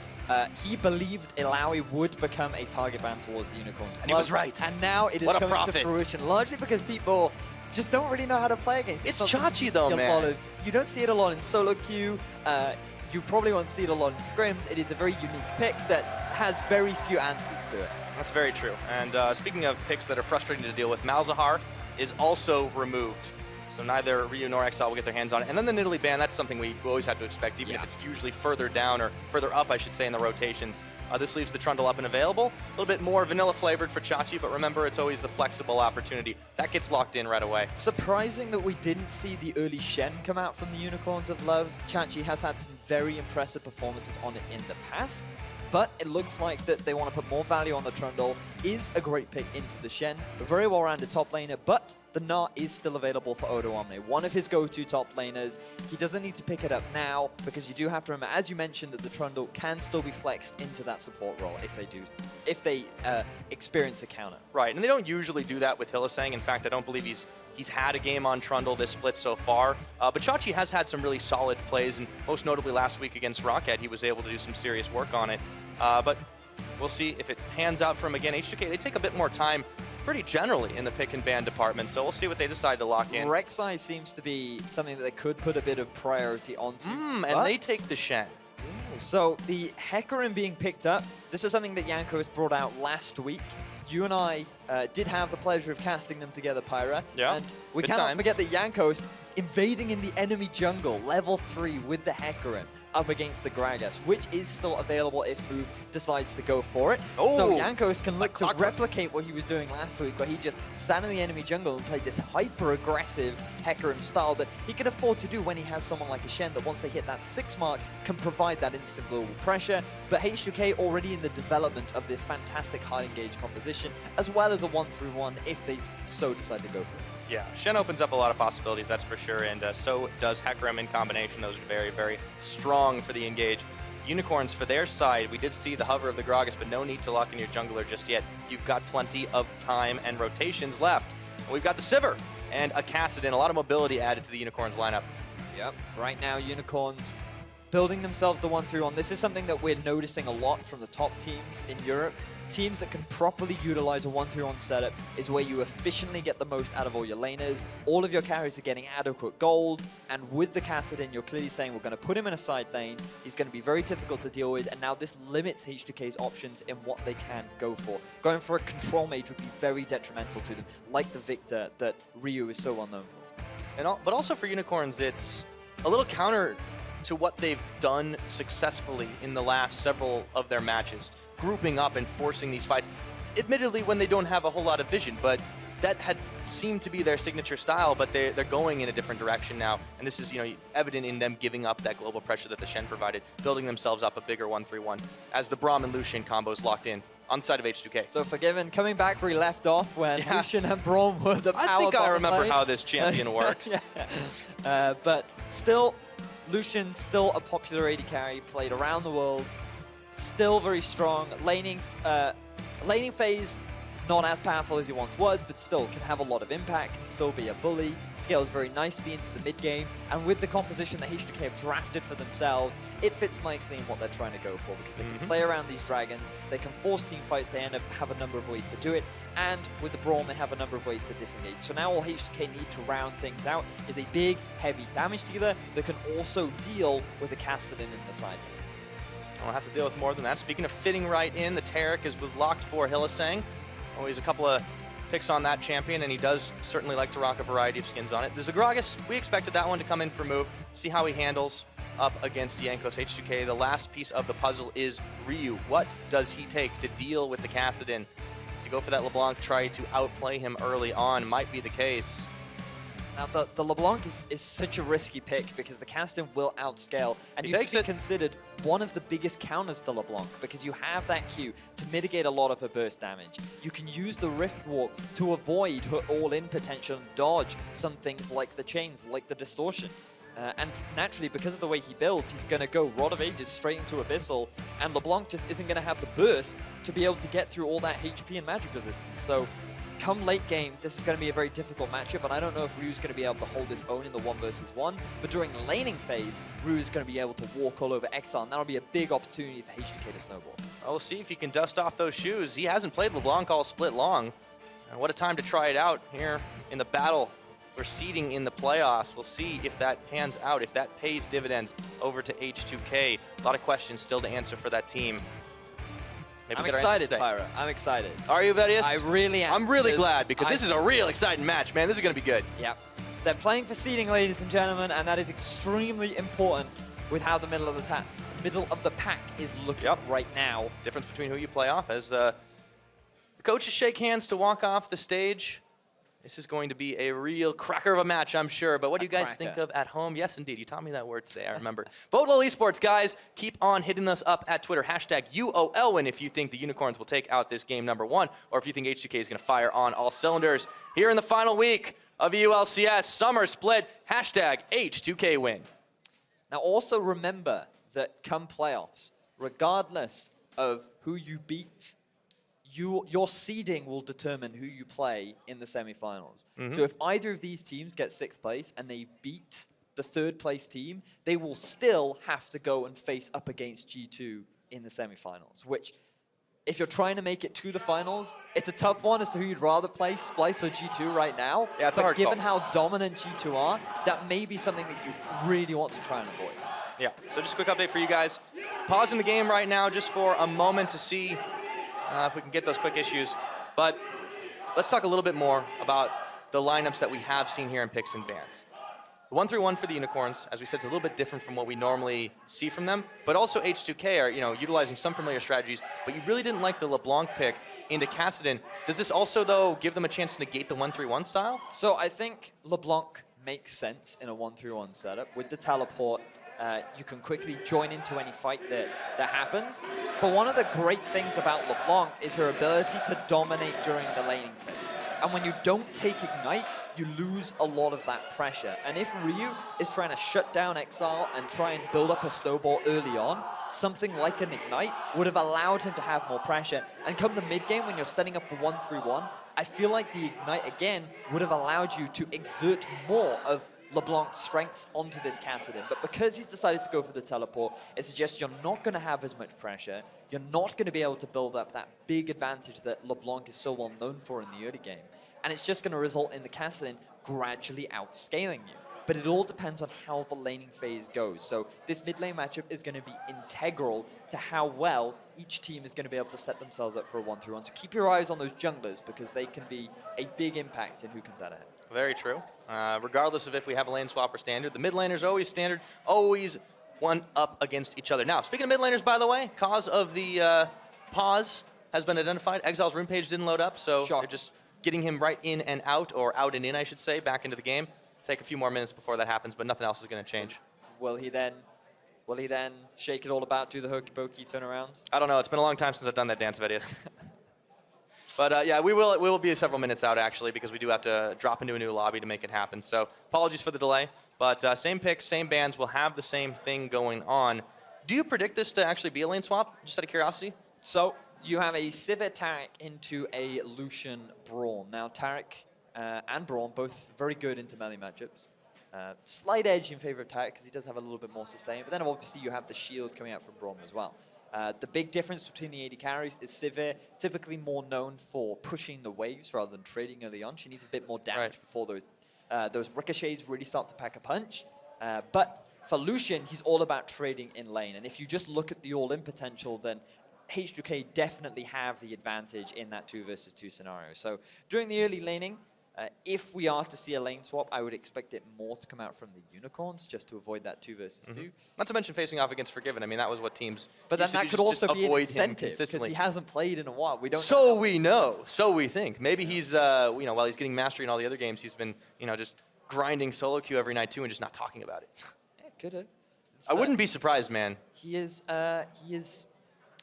he believed Ilawi would become a target ban towards the Unicorns. And he was right. And now it is What a coming to prophet. fruition, largely because people just don't really know how to play against it. It's not something Chachi you though, see a man. lot of. You don't see it a lot in solo queue. You probably won't see it a lot in scrims. It is a very unique pick that has very few answers to it. That's very true. And speaking of picks that are frustrating to deal with, Malzahar is also removed. So neither Ryu nor Exile will get their hands on it. And then the Nidalee ban, that's something we always have to expect, even if it's usually further down or further up, I should say, in the rotations. This leaves the Trundle up and available. A little bit more vanilla flavored for Chachi, but remember, it's always the flexible opportunity. That gets locked in right away. Surprising that we didn't see the early Shen come out from the Unicorns of Love. Chachi has had some very impressive performances on it in the past, but it looks like that they want to put more value on the Trundle. Is a great pick into the Shen. A very well-rounded top laner, but the Gnar is still available for Odo Omne, one of his go-to top laners. He doesn't need to pick it up now, because you do have to remember, as you mentioned, that the Trundle can still be flexed into that support role if they experience a counter. Right, and they don't usually do that with Hylissang. In fact, I don't believe he's had a game on Trundle this split so far. But Chachi has had some really solid plays, and most notably last week against Rocket, he was able to do some serious work on it. But we'll see if it pans out for him again. H2K, they take a bit more time pretty generally in the pick and ban department, so we'll see what they decide to lock in. Rek'Sai seems to be something that they could put a bit of priority onto. And they take the Shen. So the Hecarim being picked up, this is something that Jankos brought out last week. You and I did have the pleasure of casting them together, Pyra. Yeah, and we good cannot times. forget that Jankos invading in the enemy jungle, level 3 with the Hecarim up against the Gragas, which is still available if Move decides to go for it. Oh, so Jankos can look to replicate what he was doing last week, where he just sat in the enemy jungle and played this hyper-aggressive Hecarim style that he can afford to do when he has someone like a Shen that once they hit that 6 mark can provide that instant global pressure. But H2K already in the development of this fantastic high engage composition, as well as a 1-3-1 if they so decide to go for it. Yeah, Shen opens up a lot of possibilities, that's for sure, and so does Hecarim in combination. Those are very, very strong for the engage. Unicorns, for their side, we did see the hover of the Gragas, but no need to lock in your jungler just yet. You've got plenty of time and rotations left. And we've got the Sivir and a Kassadin, a lot of mobility added to the Unicorns lineup. Yep, right now Unicorns building themselves the 1-3-1. This is something that we're noticing a lot from the top teams in Europe. Teams that can properly utilize a 1-3-1 setup is where you efficiently get the most out of all your laners. All of your carries are getting adequate gold, and with the Kassadin, you're clearly saying we're going to put him in a side lane. He's going to be very difficult to deal with, and now this limits H2K's options in what they can go for. Going for a control mage would be very detrimental to them, like the Victor that Ryu is so well known for. But also for Unicorns, it's a little counter to what they've done successfully in the last several of their matches, grouping up and forcing these fights, admittedly when they don't have a whole lot of vision, but that had seemed to be their signature style, but they're going in a different direction now, and this is evident in them giving up that global pressure that the Shen provided, building themselves up a bigger 1-3-1 as the Braum and Lucian combos locked in on the side of H2K. So Forgiven coming back where he left off when Lucian and Braum were the power I think I remember lane. how this champion works. But still, Lucian, still a popular AD carry, played around the world, still very strong. Laning phase, not as powerful as he once was, but still can have a lot of impact, can still be a bully, scales very nicely into the mid game, and with the composition that H2K have drafted for themselves, it fits nicely in what they're trying to go for, because they can play around these dragons, they can force team fights, they have a number of ways to do it, and with the Braum they have a number of ways to disengage. So now all H2K need to round things out is a big, heavy damage dealer that can also deal with a Kassadin in the side. I'll have to deal with more than that. Speaking of fitting right in, the Taric is locked for Hylissang. Always a couple of picks on that champion, and he does certainly like to rock a variety of skins on it. The Zagragas, we expected that one to come in for move, see how he handles up against Jankos. H2K, the last piece of the puzzle is Ryu. What does he take to deal with the Kassadin? Does he go for that LeBlanc, try to outplay him early on? Might be the case. Now, the LeBlanc is such a risky pick because the Caston will outscale, and He he's takes been it. considered one of the biggest counters to LeBlanc because you have that Q to mitigate a lot of her burst damage. You can use the Rift Walk to avoid her all-in potential and dodge some things like the chains, like the distortion. And naturally, because of the way he builds, he's going to go Rod of Ages straight into Abyssal, and LeBlanc just isn't going to have the burst to be able to get through all that HP and magic resistance. So come late game, this is going to be a very difficult matchup, and I don't know if Ryu's going to be able to hold his own in the 1 versus 1, but during the laning phase, Ryu is going to be able to walk all over Exile, and that'll be a big opportunity for HDK to snowball. Well, we'll see if he can dust off those shoes. He hasn't played LeBlanc all split long. And what a time to try it out here in the battle for seeding in the playoffs. We'll see if that pans out, if that pays dividends over to H2K. A lot of questions still to answer for that team. Maybe I'm get our answers excited, today. Pyra. I'm excited. Are you, Vedius? I really am. I'm really glad because this is a real exciting match, man. This is going to be good. Yep. They're playing for seeding, ladies and gentlemen, and that is extremely important with how the middle of the pack is looking right now. Difference between who you play off as the coaches shake hands to walk off the stage. This is going to be a real cracker of a match, I'm sure. But what do you guys think of at home? Yes, indeed. You taught me that word today. I remember. Vote Lol Esports, guys. Keep on hitting us up at Twitter. Hashtag EULCS1 if you think the Unicorns will take out this game #1, or if you think H2K is going to fire on all cylinders. Here in the final week of EULCS Summer Split, hashtag H2K win. Now also remember that come playoffs, regardless of who you beat, your seeding will determine who you play in the semifinals. So if either of these teams get 6th place and they beat the 3rd place team, they will still have to go and face up against G2 in the semifinals, which if you're trying to make it to the finals, it's a tough one as to who you'd rather play, Splyce or G2 right now. Yeah, it's a hard given call. how dominant G2 are, that may be something that you really want to try and avoid. Yeah, so just a quick update for you guys. Pausing the game right now just for a moment to see if we can get those quick issues. But let's talk a little bit more about the lineups that we have seen here in picks and bans. The 1-3-1 for the Unicorns, as we said, is a little bit different from what we normally see from them. But also H2K are, utilizing some familiar strategies. But you really didn't like the LeBlanc pick into Kassadin. Does this also, though, give them a chance to negate the 1-3-1 style? So I think LeBlanc makes sense in a 1-3-1 setup. With the teleport, you can quickly join into any fight that happens. But one of the great things about LeBlanc is her ability to dominate during the laning phase. And when you don't take Ignite, you lose a lot of that pressure. And if Ryu is trying to shut down Exile and try and build up a snowball early on, something like an Ignite would have allowed him to have more pressure. And come the mid-game, when you're setting up a 1-3-1, I feel like the Ignite, again, would have allowed you to exert more of LeBlanc's strengths onto this Kassadin. But because he's decided to go for the teleport, it suggests you're not going to have as much pressure. You're not going to be able to build up that big advantage that LeBlanc is so well known for in the early game. And it's just going to result in the Kassadin gradually outscaling you. But it all depends on how the laning phase goes. So this mid lane matchup is going to be integral to how well each team is going to be able to set themselves up for a 1-3-1. So keep your eyes on those junglers because they can be a big impact in who comes out ahead. Very true. Regardless of if we have a lane swap or standard, the mid laners are always standard, always one up against each other. Now, speaking of mid laners, by the way, cause of the pause has been identified. Exile's rune page didn't load up, so they're just getting him right in and out, or out and in, I should say, back into the game. Take a few more minutes before that happens, but nothing else is going to change. Will he then shake it all about, do the hokey pokey turnarounds? I don't know. It's been a long time since I've done that dance, Vedius. But yeah, we will be several minutes out, actually, because we do have to drop into a new lobby to make it happen. So apologies for the delay. But same picks, same bands, will have the same thing going on. Do you predict this to actually be a lane swap, just out of curiosity? So you have a Sivir Taric into a Lucian Braum. Now, Taric and Braum, both very good into melee matchups. Slight edge in favor of Taric because he does have a little bit more sustain. But then obviously you have the shields coming out from Braum as well. The big difference between the AD carries is Sivir, typically more known for pushing the waves rather than trading early on. She needs a bit more damage before those ricochets really start to pack a punch. But for Lucian, he's all about trading in lane. And if you just look at the all-in potential, then H2K definitely have the advantage in that 2 versus 2 scenario. So during the early laning, If we are to see a lane swap, I would expect it more to come out from the Unicorns, just to avoid that 2 versus 2. Not to mention facing off against Forgiven. I mean, that was what teams. But then used to that do, could just also be an avoid him incentive, because consistently. he hasn't played in a while. We don't. So we know. So we think. Maybe he's, while he's getting mastery in all the other games, he's been, just grinding solo queue every night too, and just not talking about it. Yeah, could have. I wouldn't be surprised, man. He is.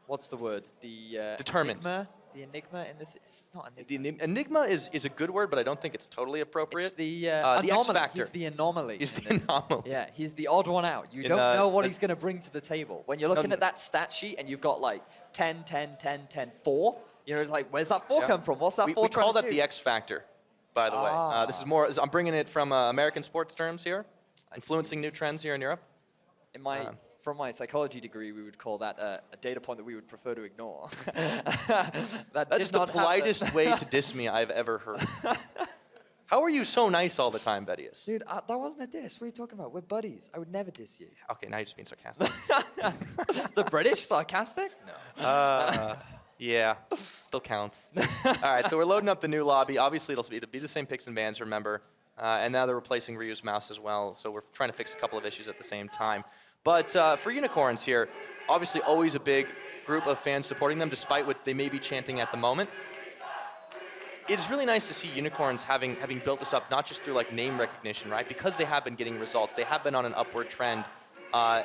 What's the word? The Determined. Enigma. The enigma in this. It's not enigma. The enigma is a good word, but I don't think it's totally appropriate. It's the X anomaly. factor. He's the anomaly. He's the anomaly. Yeah, he's the odd one out. You don't know what he's going to bring to the table. When you're looking at that stat sheet and you've got like 10, 10, 10, 10, 4, it's like, where's that 4 come from? What's that 4 We call trying that to the X factor, by the way. This is more, I'm bringing it from American sports terms here, influencing new trends here in Europe. From my psychology degree, we would call that a data point that we would prefer to ignore. That's the politest way to diss me I've ever heard. How are you so nice all the time, Bettius? Dude, that wasn't a diss. What are you talking about? We're buddies. I would never diss you. Okay, now you're just being sarcastic. The British sarcastic? No. Yeah, still counts. All right, so we're loading up the new lobby. Obviously, it'll be the same picks and bans, remember. And now they're replacing Ryu's mouse as well, so we're trying to fix a couple of issues at the same time. But for Unicorns here, obviously always a big group of fans supporting them, despite what they may be chanting at the moment. It's really nice to see Unicorns having built this up, not just through like name recognition, right? Because they have been getting results, they have been on an upward trend, and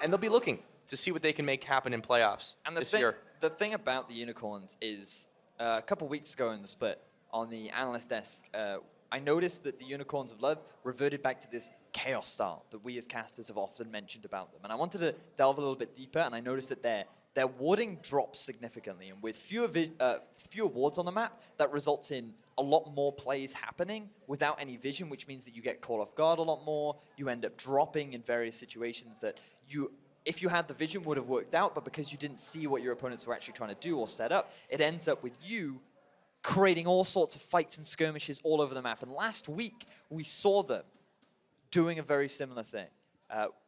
they'll be looking to see what they can make happen in playoffs this year. The thing about the Unicorns is, a couple weeks ago in the split, on the analyst desk, I noticed that the Unicorns of Love reverted back to this chaos style that we as casters have often mentioned about them. And I wanted to delve a little bit deeper, and I noticed that their warding drops significantly. And with fewer wards on the map, that results in a lot more plays happening without any vision, which means that you get caught off guard a lot more. You end up dropping in various situations that if you had the vision, would have worked out, but because you didn't see what your opponents were actually trying to do or set up, it ends up with you creating all sorts of fights and skirmishes all over the map. And last week, we saw them doing a very similar thing.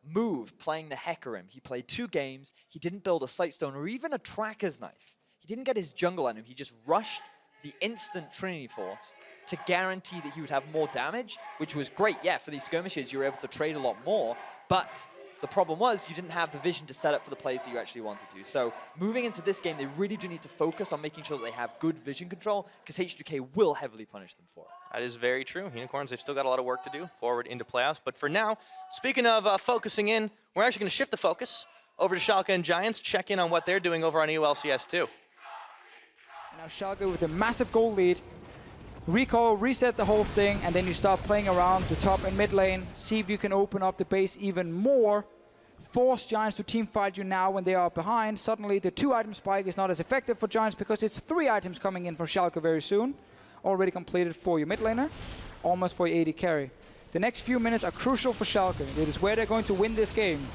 Move, playing the Hecarim. He played 2 games. He didn't build a Sightstone or even a Tracker's Knife. He didn't get his jungle on him. He just rushed the instant Trinity Force to guarantee that he would have more damage, which was great. Yeah, for these skirmishes, you were able to trade a lot more, but the problem was you didn't have the vision to set up for the plays that you actually wanted to. So moving into this game, they really do need to focus on making sure that they have good vision control, because H2K will heavily punish them for it. That is very true. Unicorns, they've still got a lot of work to do forward into playoffs. But for now, speaking of focusing in, we're actually going to shift the focus over to Schalke and Giants, check in on what they're doing over on EULCS2. Now Schalke with a massive goal lead. Recall, reset the whole thing, and then you start playing around the top and mid lane. See if you can open up the base even more. Force Giants to team fight you now when they are behind. Suddenly the 2-item spike is not as effective for Giants because it's 3 items coming in from Schalke very soon. Already completed for your mid laner, almost for your AD carry. The next few minutes are crucial for Schalke. It is where they're going to win this game.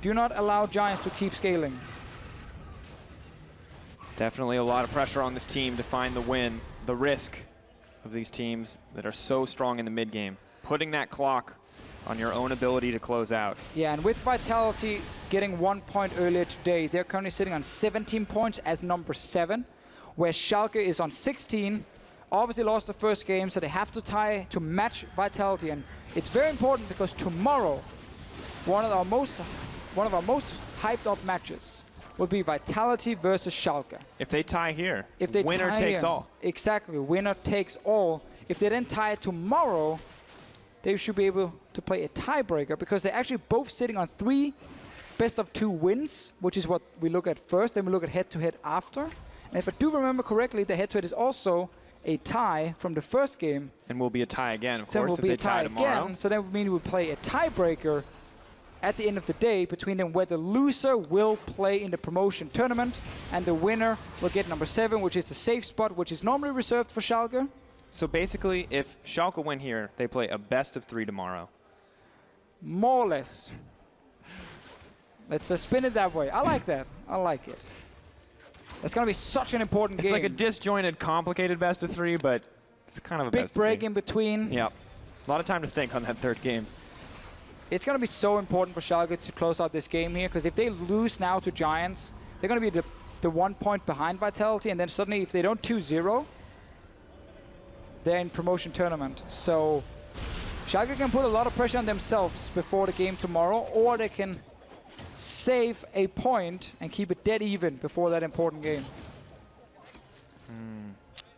Do not allow Giants to keep scaling. Definitely a lot of pressure on this team to find the win. The risk of these teams that are so strong in the mid game. Putting that clock on your own ability to close out. Yeah, and with Vitality getting 1 point earlier today, they're currently sitting on 17 points as number 7, where Schalke is on 16. Obviously lost the first game, so they have to tie to match Vitality. And it's very important because tomorrow, one of our most hyped up matches will be Vitality versus Schalke. If they tie here, if they winner takes all. Exactly, winner takes all. If they then tie it tomorrow, they should be able to play a tiebreaker because they're actually both sitting on 3 best-of-2 wins, which is what we look at first, then we look at head-to-head after. And if I do remember correctly, the head-to-head is also a tie from the first game. And will be a tie again, of so course, if they tie tomorrow. Again, so that would mean we'll play a tiebreaker at the end of the day between them, where the loser will play in the promotion tournament and the winner will get number 7, which is the safe spot, which is normally reserved for Schalke. So basically, if Schalke win here, they play a best-of-3 tomorrow. More or less. Let's spin it that way. I like that. I like it. It's going to be such an important game. It's like a disjointed, complicated best-of-3, but it's kind of a big break in between. Yep. A lot of time to think on that third game. It's going to be so important for Schalke to close out this game here, because if they lose now to Giants, they're going to be the 1 point behind Vitality, and then suddenly if they don't 2-0, they're in promotion tournament. So Schalke can put a lot of pressure on themselves before the game tomorrow, or they can save a point and keep it dead even before that important game.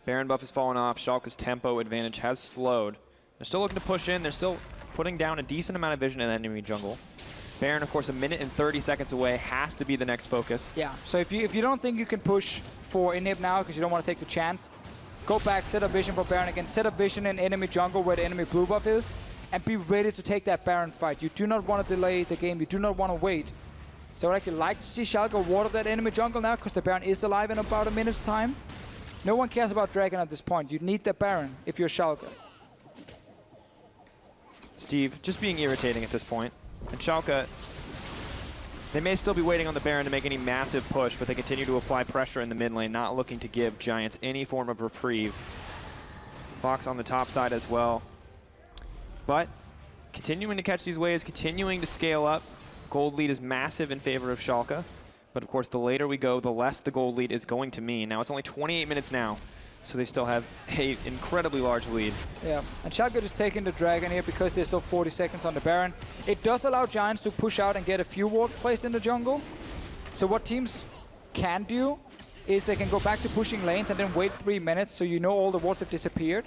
Baron buff has fallen off. Schalke's tempo advantage has slowed. They're still looking to push in. They're still putting down a decent amount of vision in the enemy jungle. Baron, of course, 1 minute and 30 seconds away, has to be the next focus. Yeah, so if you don't think you can push for inhib now because you don't want to take the chance, go back, set up vision for Baron again, set up vision in enemy jungle where the enemy blue buff is, and be ready to take that Baron fight. You do not want to delay the game, you do not want to wait. So I'd actually like to see Schalke water that enemy jungle now because the Baron is alive in about a minute's time. No one cares about Dragon at this point. You need the Baron if you're Schalke. Steve, just being irritating at this point. And Schalke, they may still be waiting on the Baron to make any massive push, but they continue to apply pressure in the mid lane, not looking to give Giants any form of reprieve. Fox on the top side as well. But continuing to catch these waves, continuing to scale up. Gold lead is massive in favor of Schalke. But of course, the later we go, the less the gold lead is going to mean. Now it's only 28 minutes now, so they still have an incredibly large lead. Yeah, and Schalke just taking the Dragon here because there's still 40 seconds on the Baron. It does allow Giants to push out and get a few wards placed in the jungle. So what teams can do is they can go back to pushing lanes and then wait 3 minutes so you know all the wards have disappeared.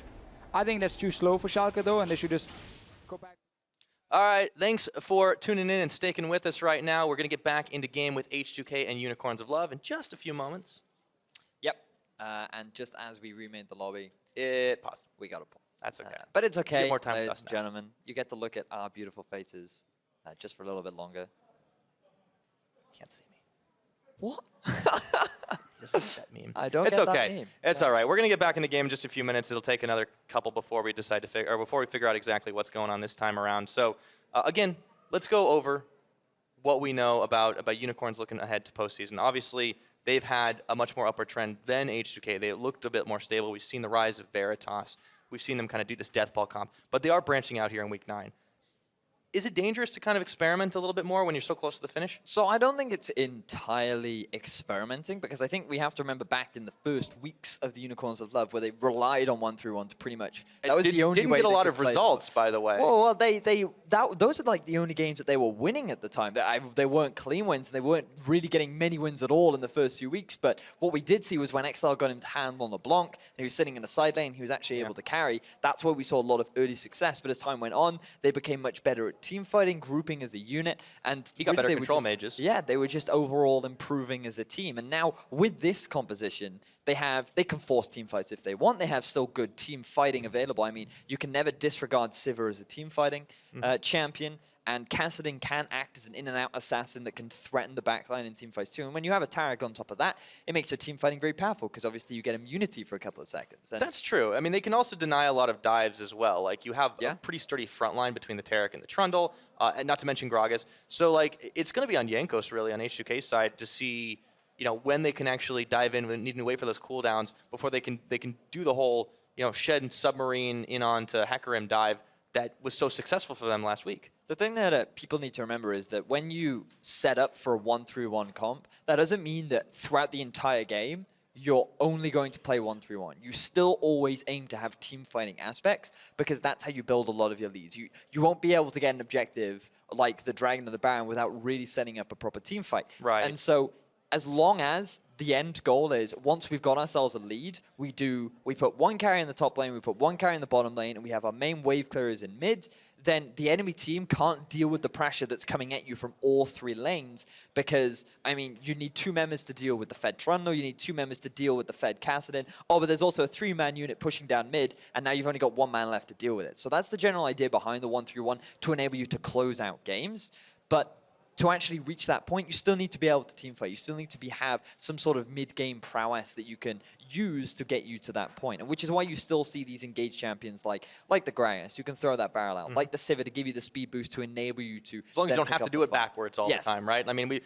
I think that's too slow for Schalke though, and they should just go back. All right, thanks for tuning in and sticking with us right now. We're going to get back into game with H2K and Unicorns of Love in just a few moments. Yep, and just as we remade the lobby, it paused. We got a pause. That's okay. But it's okay, Get more time with ladies us and now. gentlemen. You get to look at our beautiful faces just for a little bit longer. Can't see me. What? Just like that meme. I don't It's get okay. that meme. It's all right. We're going to get back into game in just a few minutes. It'll take another couple before we decide to figure, or before we figure out exactly what's going on this time around. So again, let's go over what we know about Unicorns looking ahead to postseason. Obviously, they've had a much more upward trend than H2K. They looked a bit more stable. We've seen the rise of Veritas. We've seen them kind of do this death ball comp, but they are branching out here in week 9. Is it dangerous to kind of experiment a little bit more when you're so close to the finish? So I don't think it's entirely experimenting, because I think we have to remember back in the first weeks of the Unicorns of Love where they relied on 1-3-1 to pretty much. That was the only didn't way get a they lot could of play results, by the way. Well, those are like the only games that they were winning at the time. They weren't clean wins, and they weren't really getting many wins at all in the first few weeks. But what we did see was when Exile got him to hand on LeBlanc, and he was sitting in the side lane, he was actually able to carry. That's where we saw a lot of early success. But as time went on, they became much better at team fighting, grouping as a unit, and he got better they control were just, mages. Yeah, they were just overall improving as a team. And now with this composition, they can force team fights if they want. They have still good team fighting available. I mean, you can never disregard Sivir as a team fighting champion. And Kassadin can act as an in-and-out assassin that can threaten the backline in teamfights too. And when you have a Tarek on top of that, it makes your team fighting very powerful, because obviously you get immunity for a couple of seconds. And that's true. I mean, they can also deny a lot of dives as well. Like, you have a pretty sturdy front line between the Tarek and the Trundle, and not to mention Gragas. So, like, it's going to be on Jankos, really, on H2K's side, to see, you know, when they can actually dive in, when needing to wait for those cooldowns before they can do the whole, you know, shed and submarine in onto Hecarim dive that was so successful for them last week. The thing that people need to remember is that when you set up for a 1-3-1 comp, that doesn't mean that throughout the entire game, you're only going to play 1-3-1. You still always aim to have team fighting aspects, because that's how you build a lot of your leads. You won't be able to get an objective like the Dragon or the Baron without really setting up a proper team fight. Right. And so as long as the end goal is, once we've got ourselves a lead, we put one carry in the top lane, we put one carry in the bottom lane, and we have our main wave clearers in mid, then the enemy team can't deal with the pressure that's coming at you from all 3 lanes, because, I mean, you need 2 members to deal with the Fed Trundle, you need 2 members to deal with the Fed Kassadin. Oh, but there's also a 3-man unit pushing down mid, and now you've only got 1 man left to deal with it. So that's the general idea behind the 1-3-1, to enable you to close out games. But to actually reach that point, you still need to be able to teamfight. You still need to have some sort of mid-game prowess that you can use to get you to that point. And which is why you still see these engaged champions like the Gragas, who can throw that barrel out, like the Sivir to give you the speed boost to enable you to... As long as you don't have to do it backwards all the time, right? I mean, it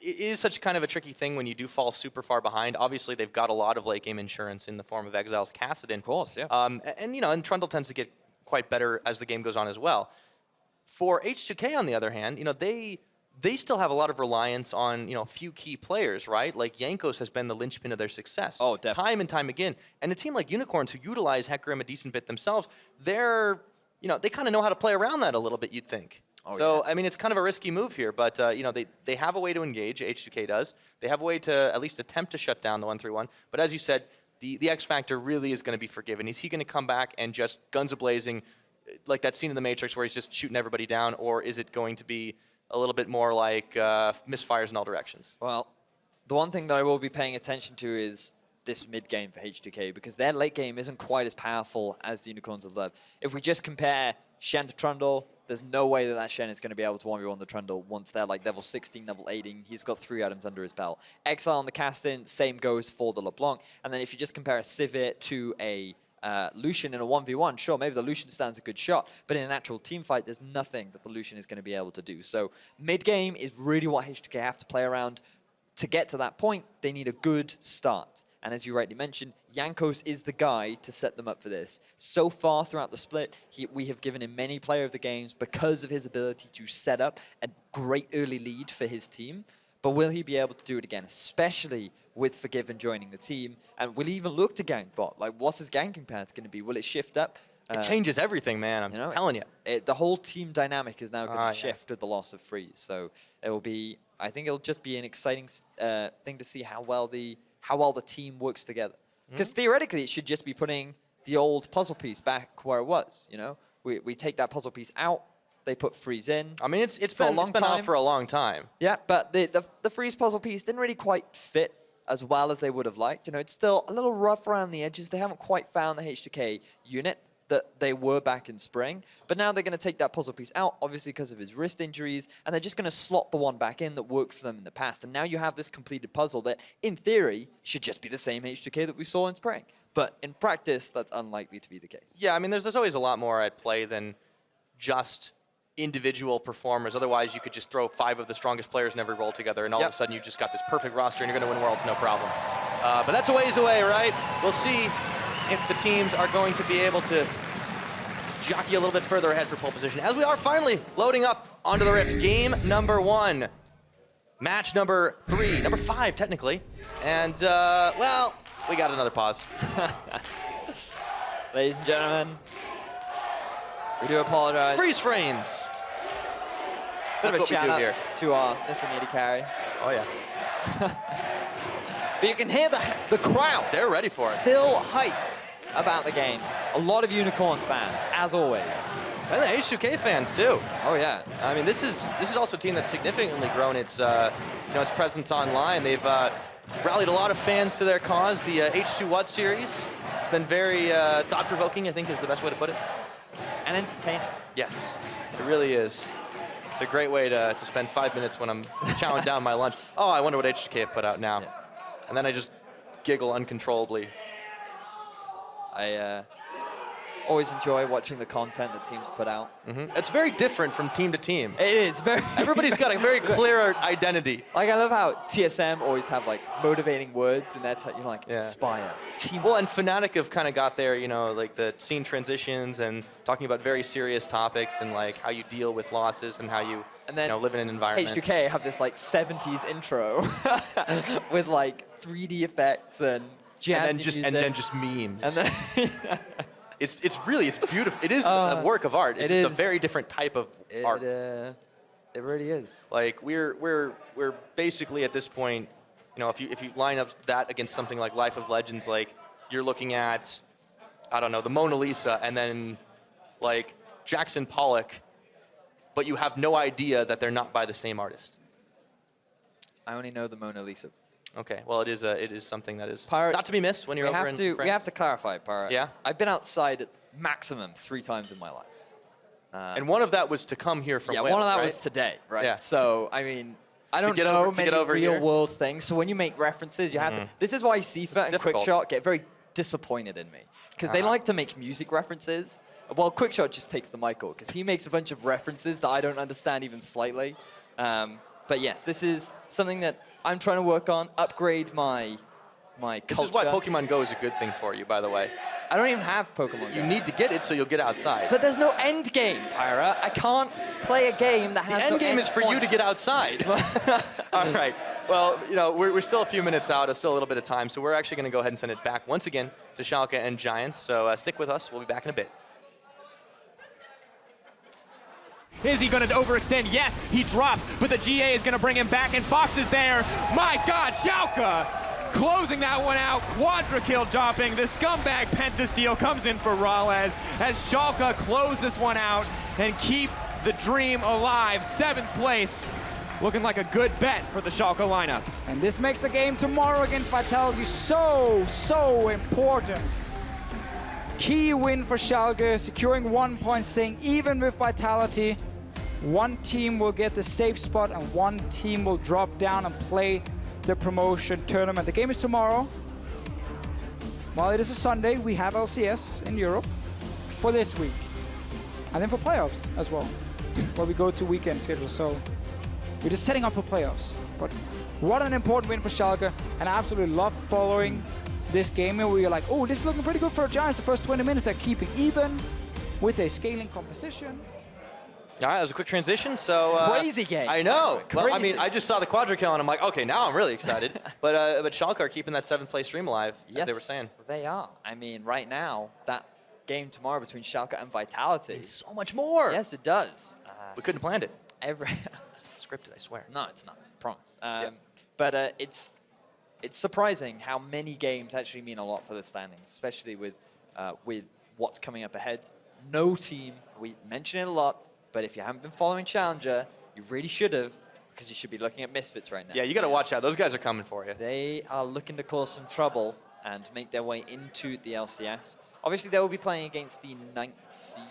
is such kind of a tricky thing when you do fall super far behind. Obviously, they've got a lot of late game insurance in the form of Exile's Kassadin. Of course, yeah. And, you know, and Trundle tends to get quite better as the game goes on as well. For H2K, on the other hand, you know, they they still have a lot of reliance on, a few key players, right? Like Jankos has been the linchpin of their success. Oh, definitely. Time and time again. And a team like Unicorns, who utilize Hecarim a decent bit themselves, they're, they kind of know how to play around that a little bit, you'd think. Oh, so, yeah. I mean, it's kind of a risky move here, but, they have a way to engage, H2K does. They have a way to at least attempt to shut down the 1-3-1. But as you said, the X factor really is going to be forgiven. Is he going to come back and just guns a-blazing, like that scene in The Matrix where he's just shooting everybody down, or is it going to be a little bit more like misfires in all directions? Well, the one thing that I will be paying attention to is this mid game for H2K, because their late game isn't quite as powerful as the Unicorns have left. If we just compare Shen to Trundle, there's no way that Shen is going to be able to 1v1 the Trundle once they're like level 16, level 18. He's got 3 items under his belt. Exile on the casting, same goes for the LeBlanc. And then if you just compare a Sivir to a Lucian in a 1v1, sure, maybe the Lucian stands a good shot, but in an actual team fight, there's nothing that the Lucian is going to be able to do. So mid-game is really what H2K have to play around. To get to that point, they need a good start. And as you rightly mentioned, Jankos is the guy to set them up for this. So far throughout the split, we have given him many player of the games because of his ability to set up a great early lead for his team. But will he be able to do it again, especially with Forgiven joining the team? And will he even look to gank bot? Like, what's his ganking path going to be? Will it shift up? It changes everything, man. I'm telling you. The whole team dynamic is now going to shift with the loss of Freeze. So it will be, I think it'll just be an exciting thing to see how well the team works together. Because theoretically, it should just be putting the old puzzle piece back where it was. We take that puzzle piece out. They put Freeze in. I mean, it's been out for a long time. Yeah, but the Freeze puzzle piece didn't really quite fit as well as they would have liked. It's still a little rough around the edges. They haven't quite found the H2K unit that they were back in spring. But now they're going to take that puzzle piece out, obviously because of his wrist injuries, and they're just going to slot the one back in that worked for them in the past. And now you have this completed puzzle that, in theory, should just be the same H2K that we saw in spring. But in practice, that's unlikely to be the case. Yeah, I mean, there's always a lot more at play than just individual performers. Otherwise, you could just throw 5 of the strongest players in every role together, and all of a sudden you just got this perfect roster, and you're going to win Worlds, no problem. But that's a ways away, right? We'll see if the teams are going to be able to jockey a little bit further ahead for pole position, as we are finally loading up onto the Rift. Game number 1. Match number 3, number 5, technically. And, well, we got another pause. Ladies and gentlemen, we do apologize. Freeze frames. Bit of a shout out to our missing AD carry. Oh, yeah. But you can hear the crowd. They're ready for it. Still hyped about the game. A lot of Unicorns fans, as always. And the H2K fans, too. Oh, yeah. I mean, this is also a team that's significantly grown its, its presence online. They've rallied a lot of fans to their cause. The H2 series, it's been very thought-provoking, I think is the best way to put it. And entertaining. Yes, it really is. It's a great way to spend 5 minutes when I'm chowing down my lunch. Oh, I wonder what H2K have put out now. Yeah. And then I just giggle uncontrollably. I always enjoy watching the content that teams put out. It's very different from team to team. It is very. Everybody's got a very clear identity. Like, I love how TSM always have like motivating words in their inspire. Well, and Fnatic have kind of got their, like the scene transitions and talking about very serious topics and like how you deal with losses and how you, live in an environment. H2K have this like 70s intro with like 3D effects and jazzy and then just memes. And then it's beautiful. It is a work of art. It's just a very different type of art. It really is. Like we're basically at this point, if you line up that against something like Life of Legends, like you're looking at, I don't know, the Mona Lisa and then like Jackson Pollock, but you have no idea that they're not by the same artist. I only know the Mona Lisa. Okay, well, it is something that is Pirate, not to be missed when you're over in France. We have to clarify, Pirate. Yeah? I've been outside maximum 3 times in my life. And one of that was to come here from Wales, one of that right? was today, right? Yeah. So, I mean, I don't know many real-world things, so when you make references, you have to... This is why Sifa and Quickshot get very disappointed in me, because they like to make music references. Well, Quickshot just takes the mic because he makes a bunch of references that I don't understand even slightly. But yes, this is something that I'm trying to work on, upgrade my culture. This is why Pokemon Go is a good thing for you, by the way. I don't even have Pokemon Go. You need to get it so you'll get outside. But there's no end game, Pyra. I can't play a game that has The end game is for you to get outside. All right. Well, you know, we're still a few minutes out. There's still a little bit of time, so we're actually going to go ahead and send it back once again to Schalke and Giants. So stick with us. We'll be back in a bit. Is he going to overextend? Yes, he drops, but the GA is going to bring him back, and Fox is there. My God, Schalke closing that one out. Quadra kill dropping. The scumbag Pentasteel comes in for Rales as Schalke close this one out and keep the dream alive. 7th place, looking like a good bet for the Schalke lineup. And this makes the game tomorrow against Vitality so important. Key win for Schalke, securing 1 point, staying even with Vitality. One team will get the safe spot and one team will drop down and play the promotion tournament. The game is tomorrow. While it is a Sunday, we have LCS in Europe for this week. And then for playoffs as well, where we go to weekend schedule. So we're just setting up for playoffs. But what an important win for Schalke. And I absolutely loved following this game where we were like, oh, this is looking pretty good for Giants. The first 20 minutes, they're keeping even with a scaling composition. All right, that was a quick transition. So crazy game. I know. Well, I Crazy. mean, I just saw the Quadra kill, and I'm like, okay, now I'm really excited. but Schalke are keeping that 7th place stream alive, as they were saying. They are. I mean, right now, that game tomorrow between Schalke and Vitality. It's so much more. Yes, it does. We couldn't have planned it. It's scripted, I swear. No, it's not. Promise. But it's surprising how many games actually mean a lot for the standings, especially with what's coming up ahead. No team, we mention it a lot, but if you haven't been following Challenger, you really should have, because you should be looking at Misfits right now. Yeah, you got to watch out. Those guys are coming for you. They are looking to cause some trouble and make their way into the LCS. Obviously, they will be playing against the 9th seed.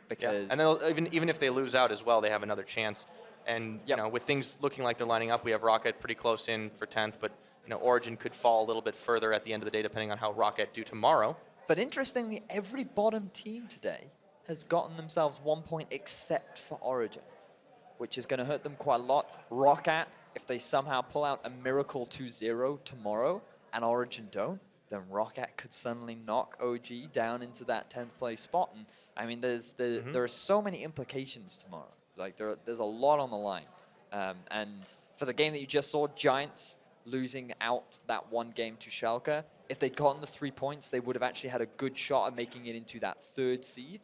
Because and they'll, even if they lose out as well, they have another chance. And you know, with things looking like they're lining up, we have Rocket pretty close in for 10th, but you know, Origen could fall a little bit further at the end of the day, depending on how Rocket do tomorrow. But interestingly, every bottom team today has gotten themselves 1 point except for Origen, which is going to hurt them quite a lot. Rocket, if they somehow pull out a miracle 2-0 tomorrow and Origen don't, then Rocket could suddenly knock OG down into that 10th place spot. And I mean, there are so many implications tomorrow. Like there's a lot on the line. And for the game that you just saw, Giants losing out that one game to Schalke, if they'd gotten the 3 points, they would have actually had a good shot at making it into that 3rd seed.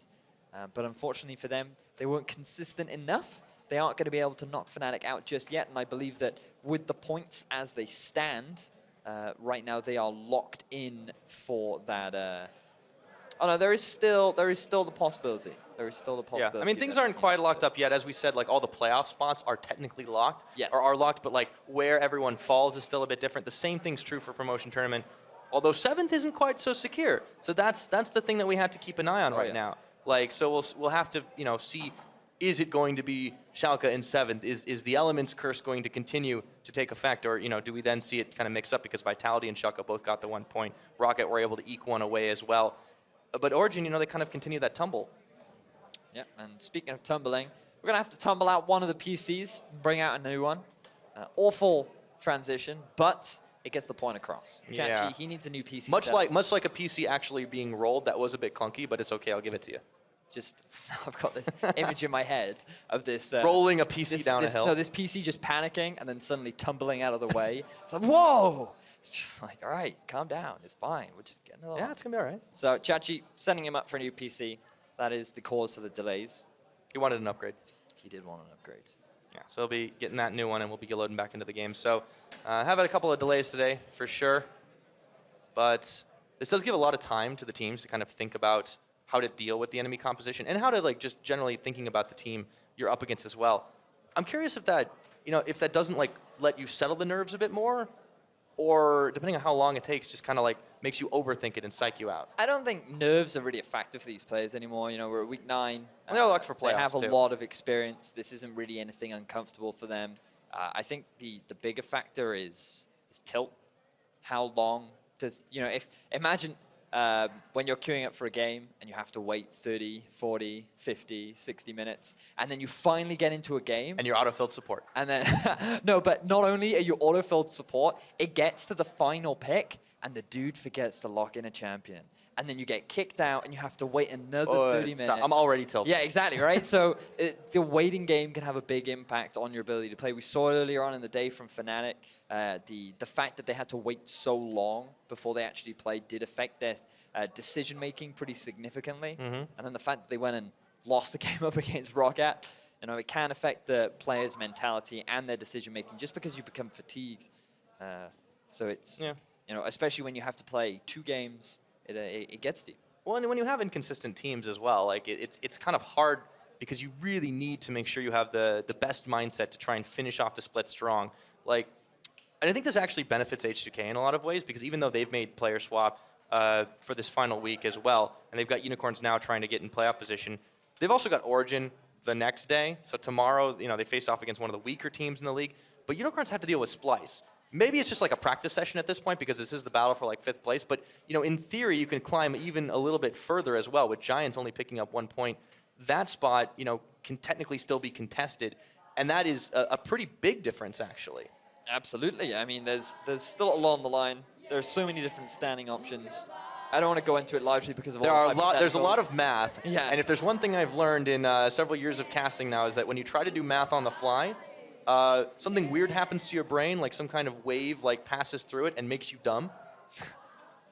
But unfortunately for them, they weren't consistent enough. They aren't going to be able to knock Fnatic out just yet. And I believe that with the points as they stand, right now they are locked in for that. Oh no, there is still the possibility. There is still the possibility. Yeah, I mean, things aren't quite locked up yet. As we said, like all the playoff spots are technically locked. Yes. Or are locked, but like where everyone falls is still a bit different. The same thing's true for promotion tournament, although 7th isn't quite so secure. So that's the thing that we have to keep an eye on right now. Like, so we'll have to, you know, see, is it going to be Schalke in 7th? Is the Elements curse going to continue to take effect? Or, you know, do we then see it kind of mix up because Vitality and Schalke both got the 1 point. Rocket were able to eke one away as well. But Origen, you know, they kind of continue that tumble. Yeah, and speaking of tumbling, we're going to have to tumble out one of the PCs and bring out a new one. Awful transition, but it gets the point across. Yeah. He needs a new PC. Much like a PC actually being rolled, that was a bit clunky, but it's okay, I'll give it to you. Just, I've got this image in my head of this... rolling a PC down a hill. No, this PC just panicking and then suddenly tumbling out of the way. It's like, whoa! Just like, all right, calm down. It's fine. We're just getting along. Yeah, it's going to be all right. So Chachi sending him up for a new PC. That is the cause for the delays. He wanted an upgrade. He did want an upgrade. Yeah, so he'll be getting that new one, and we'll be loading back into the game. So have had a couple of delays today, for sure. But this does give a lot of time to the teams to kind of think about how to deal with the enemy composition and how to, like, just generally thinking about the team you're up against as well. I'm curious if that, you know, if that doesn't, like, let you settle the nerves a bit more, or depending on how long it takes, just kind of, like, makes you overthink it and psych you out. I don't think nerves are really a factor for these players anymore. You know, we're at week 9. And they're locked for playoffs, They have a too. lot of experience. This isn't really anything uncomfortable for them. I think the bigger factor is tilt. How long does, you know, imagine when you're queuing up for a game and you have to wait 30, 40, 50, 60 minutes, and then you finally get into a game. And you're auto-filled support. And then, no, but not only are you auto-filled support, it gets to the final pick, and the dude forgets to lock in a champion. And then you get kicked out, and you have to wait another 30 minutes. Stop. I'm already tilted. Yeah, exactly, right? So the waiting game can have a big impact on your ability to play. We saw it earlier on in the day from Fnatic. The fact that they had to wait so long before they actually played did affect their decision-making pretty significantly. And then the fact that they went and lost the game up against Rocket, you know, it can affect the players' mentality and their decision-making just because you become fatigued. So it's, you know, especially when you have to play 2 games, it gets to you. Well, and when you have inconsistent teams as well, like it's kind of hard because you really need to make sure you have the best mindset to try and finish off the split strong. Like, and I think this actually benefits H2K in a lot of ways because even though they've made player swap for this final week as well, and they've got Unicorns now trying to get in playoff position, they've also got Origen the next day. So tomorrow, you know, they face off against one of the weaker teams in the league. But Unicorns have to deal with Splyce. Maybe it's just like a practice session at this point because this is the battle for like 5th place. But, you know, in theory, you can climb even a little bit further as well with Giants only picking up 1 point. That spot, you know, can technically still be contested. And that is a pretty big difference, actually. Absolutely. I mean, there's still a lot on the line. There's so many different standing options. I don't want to go into it largely because of there's a lot of math. Yeah. And if there's one thing I've learned in several years of casting now is that when you try to do math on the fly, something weird happens to your brain, like some kind of wave like passes through it and makes you dumb.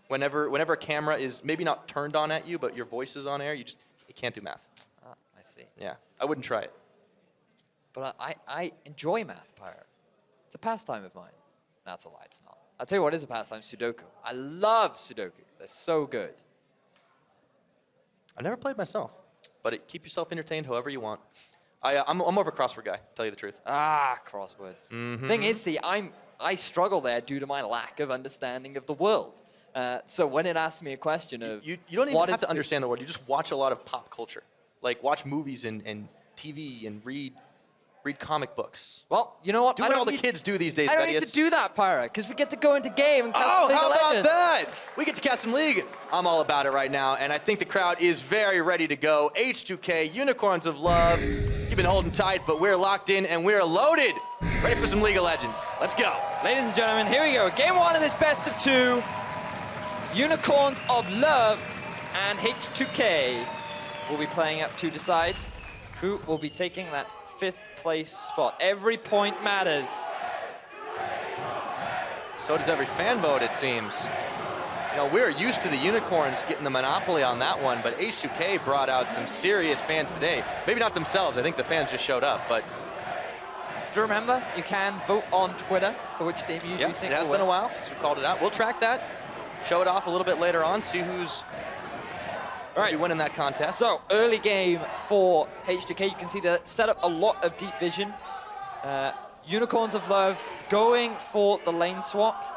Whenever a camera is maybe not turned on at you, but your voice is on air, you can't do math. Ah, I see. Yeah, I wouldn't try it. But I enjoy math, Pyro. It's a pastime of mine. That's a lie, it's not. I'll tell you what is a pastime, Sudoku. I love Sudoku. They're so good. I never played myself, but keep yourself entertained however you want. I'm more of a crossword guy, to tell you the truth. Ah, crosswords. Thing is, see, I struggle there due to my lack of understanding of the world. So when it asks me a question of you don't even have to understand the world. You just watch a lot of pop culture, like watch movies and TV and read comic books. Well, you know what? Do what all the kids do these days, I don't need to do that, Pyra, because we get to go into game and cast some League of how Legends. about that? We get to cast some League. I'm all about it right now, and I think the crowd is very ready to go. H2K, Unicorns of Love. You've been holding tight, but we're locked in and we're loaded. Ready for some League of Legends. Let's go. Ladies and gentlemen, here we go. Game 1 of this best of 2. Unicorns of Love and H2K will be playing up to decide who will be taking that 5th place spot. Every point matters. So does every fan vote, it seems. You know, we're used to the Unicorns getting the monopoly on that one, but H2K brought out some serious fans today. Maybe not themselves. I think the fans just showed up, but... Do remember, you can vote on Twitter for which team you yes, think it has been a while since we called it out. We'll track that, show it off a little bit later on, see who's be winning that contest. So, early game for H2K. You can see they set up a lot of deep vision. Unicorns of Love going for the lane swap.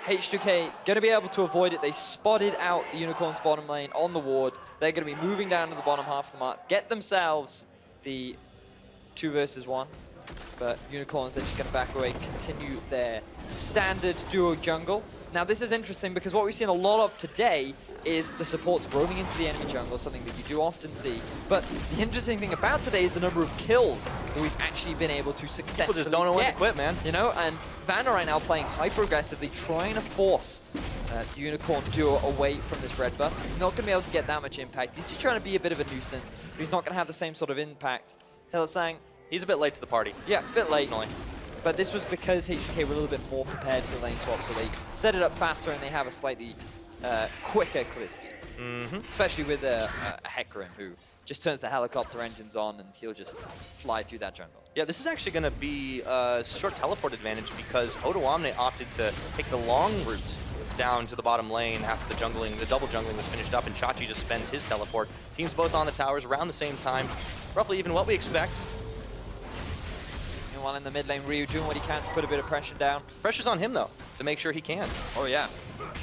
H2K going to be able to avoid it. They spotted out the Unicorns bottom lane on the ward. They're going to be moving down to the bottom half of the map, get themselves the 2 versus 1. But Unicorns, they're just going to back away, continue their standard duo jungle. Now, this is interesting because what we've seen a lot of today is the supports roaming into the enemy jungle, something that you do often see. But the interesting thing about today is the number of kills that we've actually been able to successfully People just don't know when to quit, man. You know, and Vander right now playing hyper-aggressively, trying to force the Unicorn duo away from this red buff. He's not going to be able to get that much impact. He's just trying to be a bit of a nuisance, but he's not going to have the same sort of impact. Hillsang, he's a bit late to the party. Yeah, a bit late. But this was because H2K were a little bit more prepared for the lane swap, so they set it up faster and they have a slightly quicker clear speed. Especially with a Hecarim who just turns the helicopter engines on and he'll just fly through that jungle. Yeah, this is actually going to be a short teleport advantage because Odoamne opted to take the long route down to the bottom lane after the double jungling was finished up, and Chachi just spends his teleport. Teams both on the towers around the same time, roughly even what we expect. Meanwhile, in the mid lane, Ryu doing what he can to put a bit of pressure down. Pressure's on him, though, to make sure he can. Oh, yeah.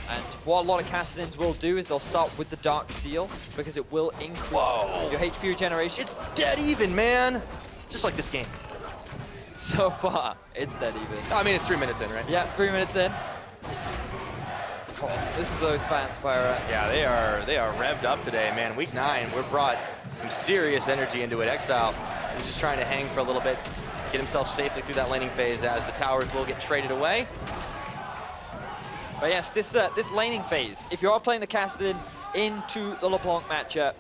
And what a lot of Kassadins will do is they'll start with the Dark Seal because it will increase your HP regeneration. It's dead even, man! Just like this game. So far, it's dead even. I mean, it's 3 minutes in, right? Yeah, 3 minutes in. Oh, listen to those fans, Pyra. Yeah, they are revved up today, man. Week 9, we're brought some serious energy into it. Exile is just trying to hang for a little bit, get himself safely through that laning phase as the towers will get traded away. But yes, this laning phase, if you are playing the Kassadin into the LeBlanc matchup,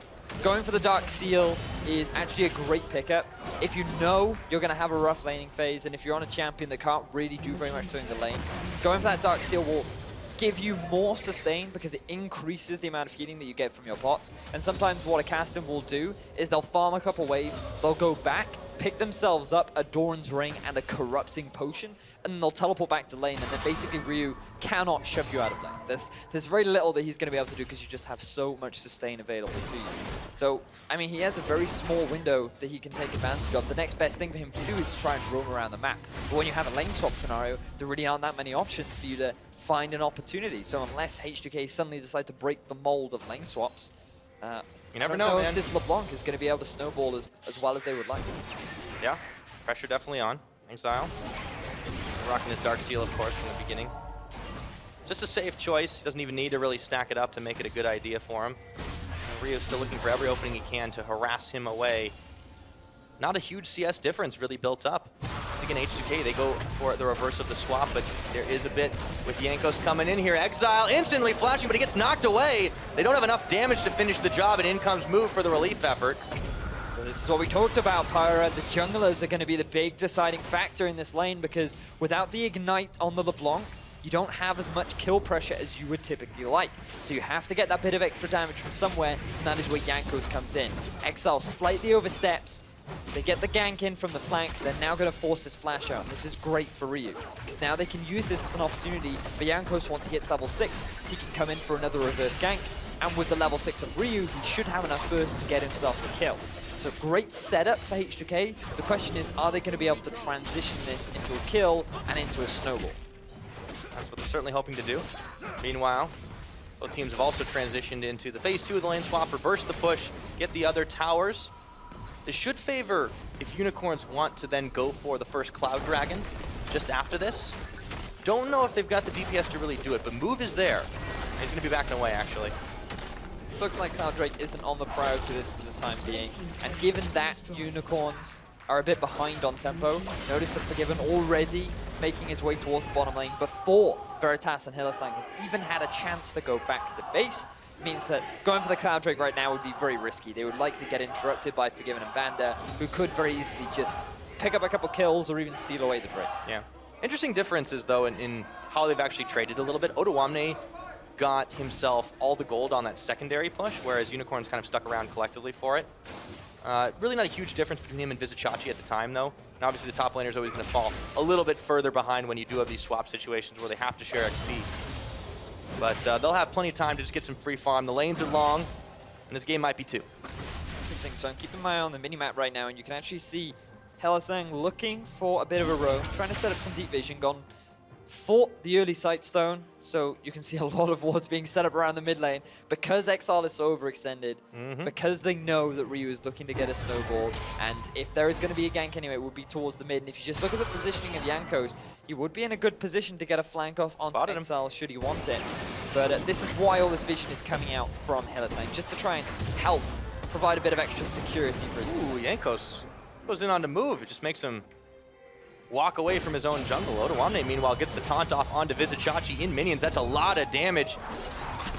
going for the Dark Seal is actually a great pickup. If you know you're going to have a rough laning phase, and if you're on a champion that can't really do very much during the lane, going for that Dark Seal will give you more sustain because it increases the amount of healing that you get from your pots. And sometimes what a Kassadin will do is they'll farm a couple waves, they'll go back, pick themselves up a Doran's Ring and a Corrupting Potion, and they'll teleport back to lane, and then basically Ryu cannot shove you out of lane. There's very little that he's going to be able to do because you just have so much sustain available to you. So, I mean, he has a very small window that he can take advantage of. The next best thing for him to do is try and roam around the map. But when you have a lane swap scenario, there really aren't that many options for you to find an opportunity. So unless H2K suddenly decide to break the mold of lane swaps, you never know, man. if this LeBlanc is going to be able to snowball as well as they would like. Yeah, pressure definitely on. Exile. Rocking his Dark Seal, of course, from the beginning. Just a safe choice. He doesn't even need to really stack it up to make it a good idea for him. And Rio's still looking for every opening he can to harass him away. Not a huge CS difference really built up. Once again, H2K, they go for the reverse of the swap, but there is a bit with Jankos coming in here. Exile instantly flashing, but he gets knocked away. They don't have enough damage to finish the job, and in comes Move for the relief effort. So this is what we talked about, Pyra. The junglers are going to be the big deciding factor in this lane because without the Ignite on the LeBlanc, you don't have as much kill pressure as you would typically like. So you have to get that bit of extra damage from somewhere, and that is where Jankos comes in. Exile slightly oversteps. They get the gank in from the flank. They're now going to force this flash out. This is great for Ryu, because now they can use this as an opportunity for Jankos once he gets level 6. He can come in for another reverse gank, and with the level 6 of Ryu, he should have enough burst to get himself the kill. So great setup for H2K. The question is, are they going to be able to transition this into a kill and into a snowball? That's what they're certainly hoping to do. Meanwhile, both teams have also transitioned into the phase 2 of the lane swap, reverse the push, get the other towers. This should favor if Unicorns want to then go for the first Cloud Dragon just after this. Don't know if they've got the DPS to really do it, but Move is there. He's going to be backing away, actually. Looks like Cloud Drake isn't on the priority list for the time being. And given that Unicorns are a bit behind on tempo, notice that Forgiven already making his way towards the bottom lane before Veritas and Hylissang have even had a chance to go back to base. Means that going for the Cloud Drake right now would be very risky. They would likely get interrupted by Forgiven and Vander, who could very easily just pick up a couple kills or even steal away the Drake. Yeah. Interesting differences, though, in how they've actually traded a little bit. Odoamne got himself all the gold on that secondary push, whereas Unicorns kind of stuck around collectively for it. Really not a huge difference between him and Vizicachi at the time, though. And obviously the top laner is always going to fall a little bit further behind when you do have these swap situations where they have to share XP. But they'll have plenty of time to just get some free farm. The lanes are long, and this game might be 2. Interesting. So I'm keeping my eye on the minimap right now, and you can actually see Hylissang looking for a bit of a roam, trying to set up some deep vision, gone fought the early Sightstone, so you can see a lot of wards being set up around the mid lane. Because Exile is so overextended, because they know that Ryu is looking to get a snowball, and if there is going to be a gank anyway, it would be towards the mid. And if you just look at the positioning of Jankos, he would be in a good position to get a flank off onto Exile should he want it. But this is why all this vision is coming out from Hylissang, just to try and help provide a bit of extra security for it. Ooh, Jankos goes in on the move. It just makes him walk away from his own jungle. Odoamne, meanwhile, gets the taunt off onto Vizicachi in minions. That's a lot of damage.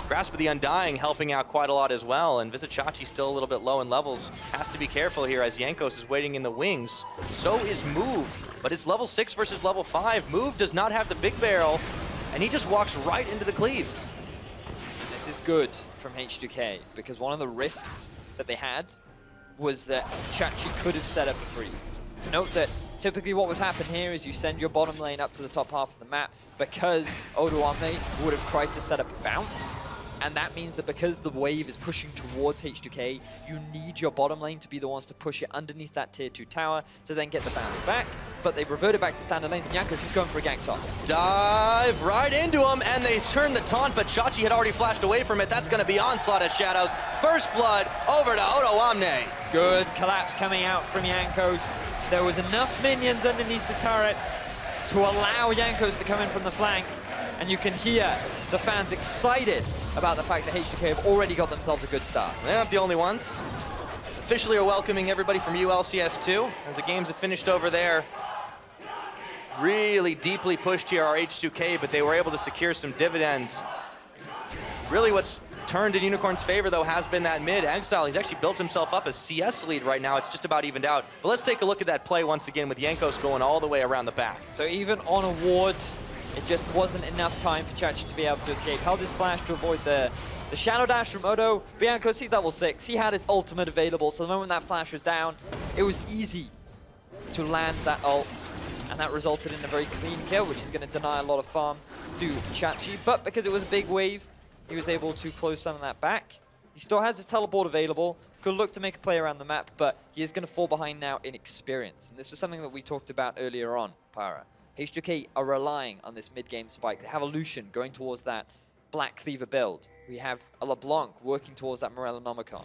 Grasp of the Undying helping out quite a lot as well, and Vizicachi still a little bit low in levels. Has to be careful here as Jankos is waiting in the wings. So is Move, but it's level 6 versus level 5. Move does not have the big barrel, and he just walks right into the cleave. This is good from H2K, because one of the risks that they had was that Chachi could have set up a freeze. Note that typically what would happen here is you send your bottom lane up to the top half of the map because Odoamne would have tried to set up a bounce. And that means that because the wave is pushing towards H2K, you need your bottom lane to be the ones to push it underneath that tier 2 tower to then get the bounce back. But they've reverted back to standard lanes, and Jankos is going for a gank top. Dive right into him, and they turn the taunt, but Chachi had already flashed away from it. That's going to be Onslaught of Shadows. First blood over to Odoamne. Good collapse coming out from Jankos. There was enough minions underneath the turret to allow Jankos to come in from the flank, and you can hear the fans excited about the fact that H2K have already got themselves a good start. They're not the only ones. Officially are welcoming everybody from EULCS2 as the games have finished over there. Really deeply pushed here are H2K, but they were able to secure some dividends. Really what's turned in Unicorn's favor, though, has been that mid. Exile, he's actually built himself up a CS lead right now. It's just about evened out. But let's take a look at that play once again with Jankos going all the way around the back. So even on a ward, it just wasn't enough time for Chachi to be able to escape. Held his flash to avoid the Shadow Dash from Odo. Jankos, he's level 6. He had his ultimate available, so the moment that flash was down, it was easy to land that ult. And that resulted in a very clean kill, which is going to deny a lot of farm to Chachi. But because it was a big wave, he was able to close some of that back. He still has his teleport available. Could look to make a play around the map, but he is going to fall behind now in experience. And this is something that we talked about earlier on, Pyra. H2K are relying on this mid-game spike. They have a Lucian going towards that Black Cleaver build. We have a LeBlanc working towards that Morellonomicon.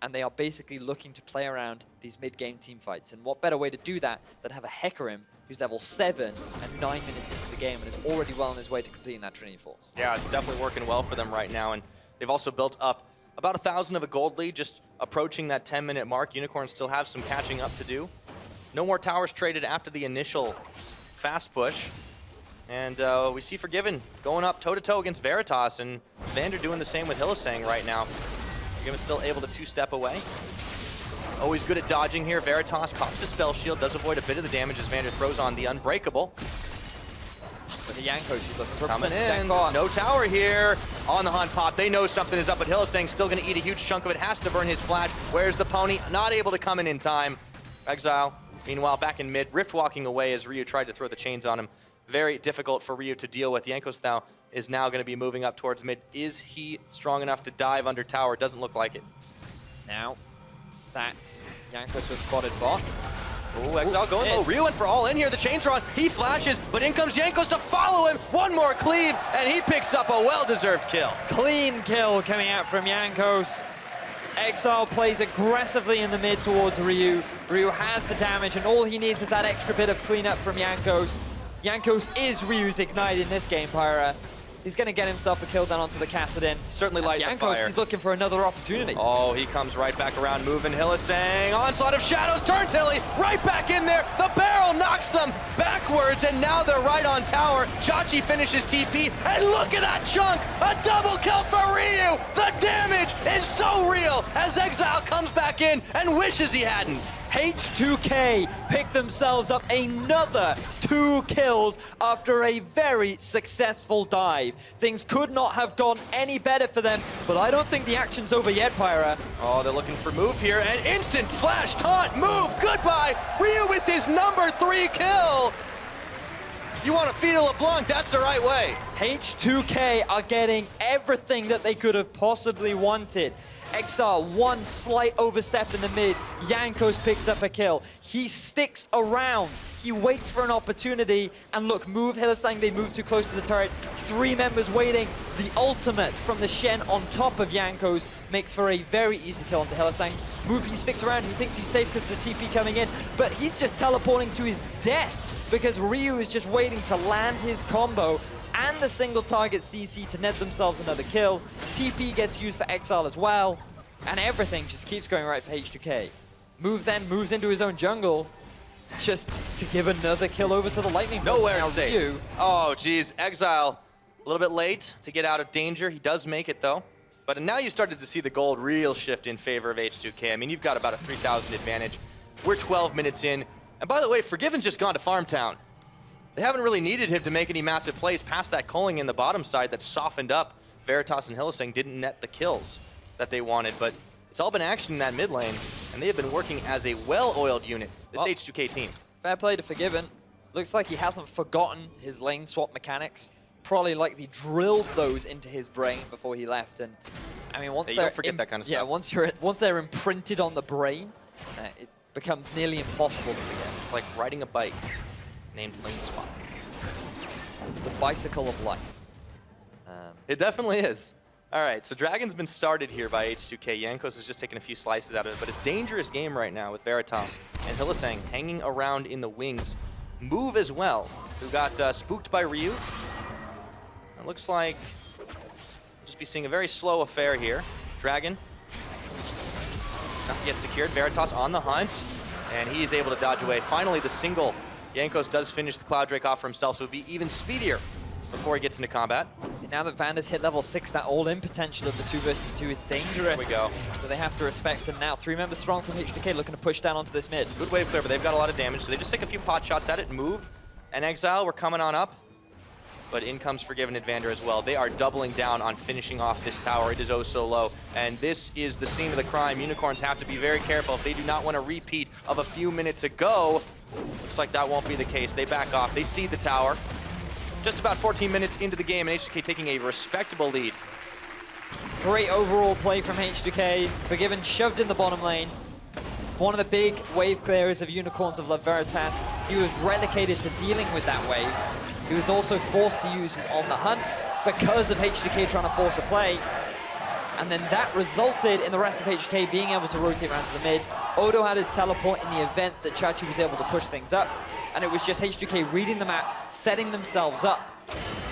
And they are basically looking to play around these mid-game team fights. And what better way to do that than have a Hecarim who's level 7 and 9 minutes into the game and is already well on his way to completing that Trinity Force. Yeah, it's definitely working well for them right now. And they've also built up about 1,000 of a gold lead, just approaching that 10-minute mark. Unicorns still have some catching up to do. No more towers traded after the initial fast push. And we see Forgiven going up toe-to-toe against Veritas, and Vander doing the same with Hylissang right now. Forgiven still able to two-step away. Always good at dodging here. Veritas pops the spell shield, does avoid a bit of the damage as Vander throws on the Unbreakable. But the Jankos, he's looking for coming in. No tower here on the hunt pop. They know something is up, but Hylissang still going to eat a huge chunk of it. Has to burn his flash. Where's the pony? Not able to come in time. Exile, meanwhile, back in mid. Rift walking away as Ryu tried to throw the chains on him. Very difficult for Ryu to deal with. Jankos now is now going to be moving up towards mid. Is he strong enough to dive under tower? Doesn't look like it. Now, that's Jankos was spotted bot. Oh, Exile going low. Ryu went for all in here. The chains are on. He flashes, but in comes Jankos to follow him. One more cleave, and he picks up a well-deserved kill. Clean kill coming out from Jankos. Exile plays aggressively in the mid towards Ryu. Ryu has the damage, and all he needs is that extra bit of cleanup from Jankos. Jankos is Ryu's Ignite in this game, Pyra. He's going to get himself a kill down onto the Kassadin. Certainly light the fire. He's looking for another opportunity. Oh, he comes right back around, moving Hylissang. Onslaught of Shadows turns Hilly right back in there. The barrel knocks them backwards, and now they're right on tower. Chachi finishes TP, and look at that chunk! A double kill for Ryu! The damage is so real as Exile comes back in and wishes he hadn't. H2K picked themselves up another 2 kills after a very successful dive. Things could not have gone any better for them, but I don't think the action's over yet, Pyra. Oh, they're looking for move here, and instant flash, taunt, move, goodbye! Ryu with his number 3 kill! You want to feed a LeBlanc, that's the right way. H2K are getting everything that they could have possibly wanted. Exile, one slight overstep in the mid. Jankos picks up a kill. He sticks around. He waits for an opportunity. And look, move Hylissang, they move too close to the turret. 3 members waiting. The ultimate from the Shen on top of Jankos makes for a very easy kill onto Hylissang. Move, he sticks around. He thinks he's safe because of the TP coming in. But he's just teleporting to his death because Ryu is just waiting to land his combo and the single target CC to net themselves another kill. TP gets used for Exile as well, and everything just keeps going right for H2K. Move then moves into his own jungle just to give another kill over to the Lightning. Nowhere safe. Oh, geez. Exile a little bit late to get out of danger. He does make it, though. But now you started to see the gold real shift in favor of H2K. I mean, you've got about a 3,000 advantage. We're 12 minutes in. And by the way, Forgiven's just gone to Farm Town. They haven't really needed him to make any massive plays past that culling in the bottom side that softened up. Veritas and Hylissang didn't net the kills that they wanted, but it's all been action in that mid lane, and they have been working as a well-oiled unit, this H2K team. Fair play to Forgiven. Looks like he hasn't forgotten his lane swap mechanics. Probably likely drilled those into his brain before he left. And I mean, once you don't forget that kind of stuff. Yeah, once they're imprinted on the brain, it becomes nearly impossible to forget. It's like riding a bike named Lane Swap. The bicycle of life. It definitely is. All right, so Dragon's been started here by H2K. Jankos is just taking a few slices out of it, but it's a dangerous game right now with Veritas and Hylissang hanging around in the wings. Move as well, who got spooked by Ryu. It looks like we'll just be seeing a very slow affair here. Dragon not yet secured. Veritas on the hunt, and he is able to dodge away. Finally, the single Jankos does finish the Cloud Drake off for himself, so it'll be even speedier before he gets into combat. See, now that Vanda's hit level 6, that all-in potential of the 2 versus 2 is dangerous. Here we go. But they have to respect them now. 3 members strong from HDK looking to push down onto this mid. Good wave clear, but they've got a lot of damage, so they just take a few pot shots at it and move. And Exile, we're coming on up. But in comes Forgiven and Vander as well. They are doubling down on finishing off this tower. It is oh so low. And this is the scene of the crime. Unicorns have to be very careful if they do not want a repeat of a few minutes ago. Looks like that won't be the case. They back off. They cede the tower. Just about 14 minutes into the game, and HDK taking a respectable lead. Great overall play from HDK. Forgiven shoved in the bottom lane. One of the big wave clearers of Unicorns of La Veritas. He was relegated to dealing with that wave. He was also forced to use his On the Hunt because of HDK trying to force a play. And then that resulted in the rest of HDK being able to rotate around to the mid. Odo had his teleport in the event that Chachi was able to push things up. And it was just HDK reading the map, setting themselves up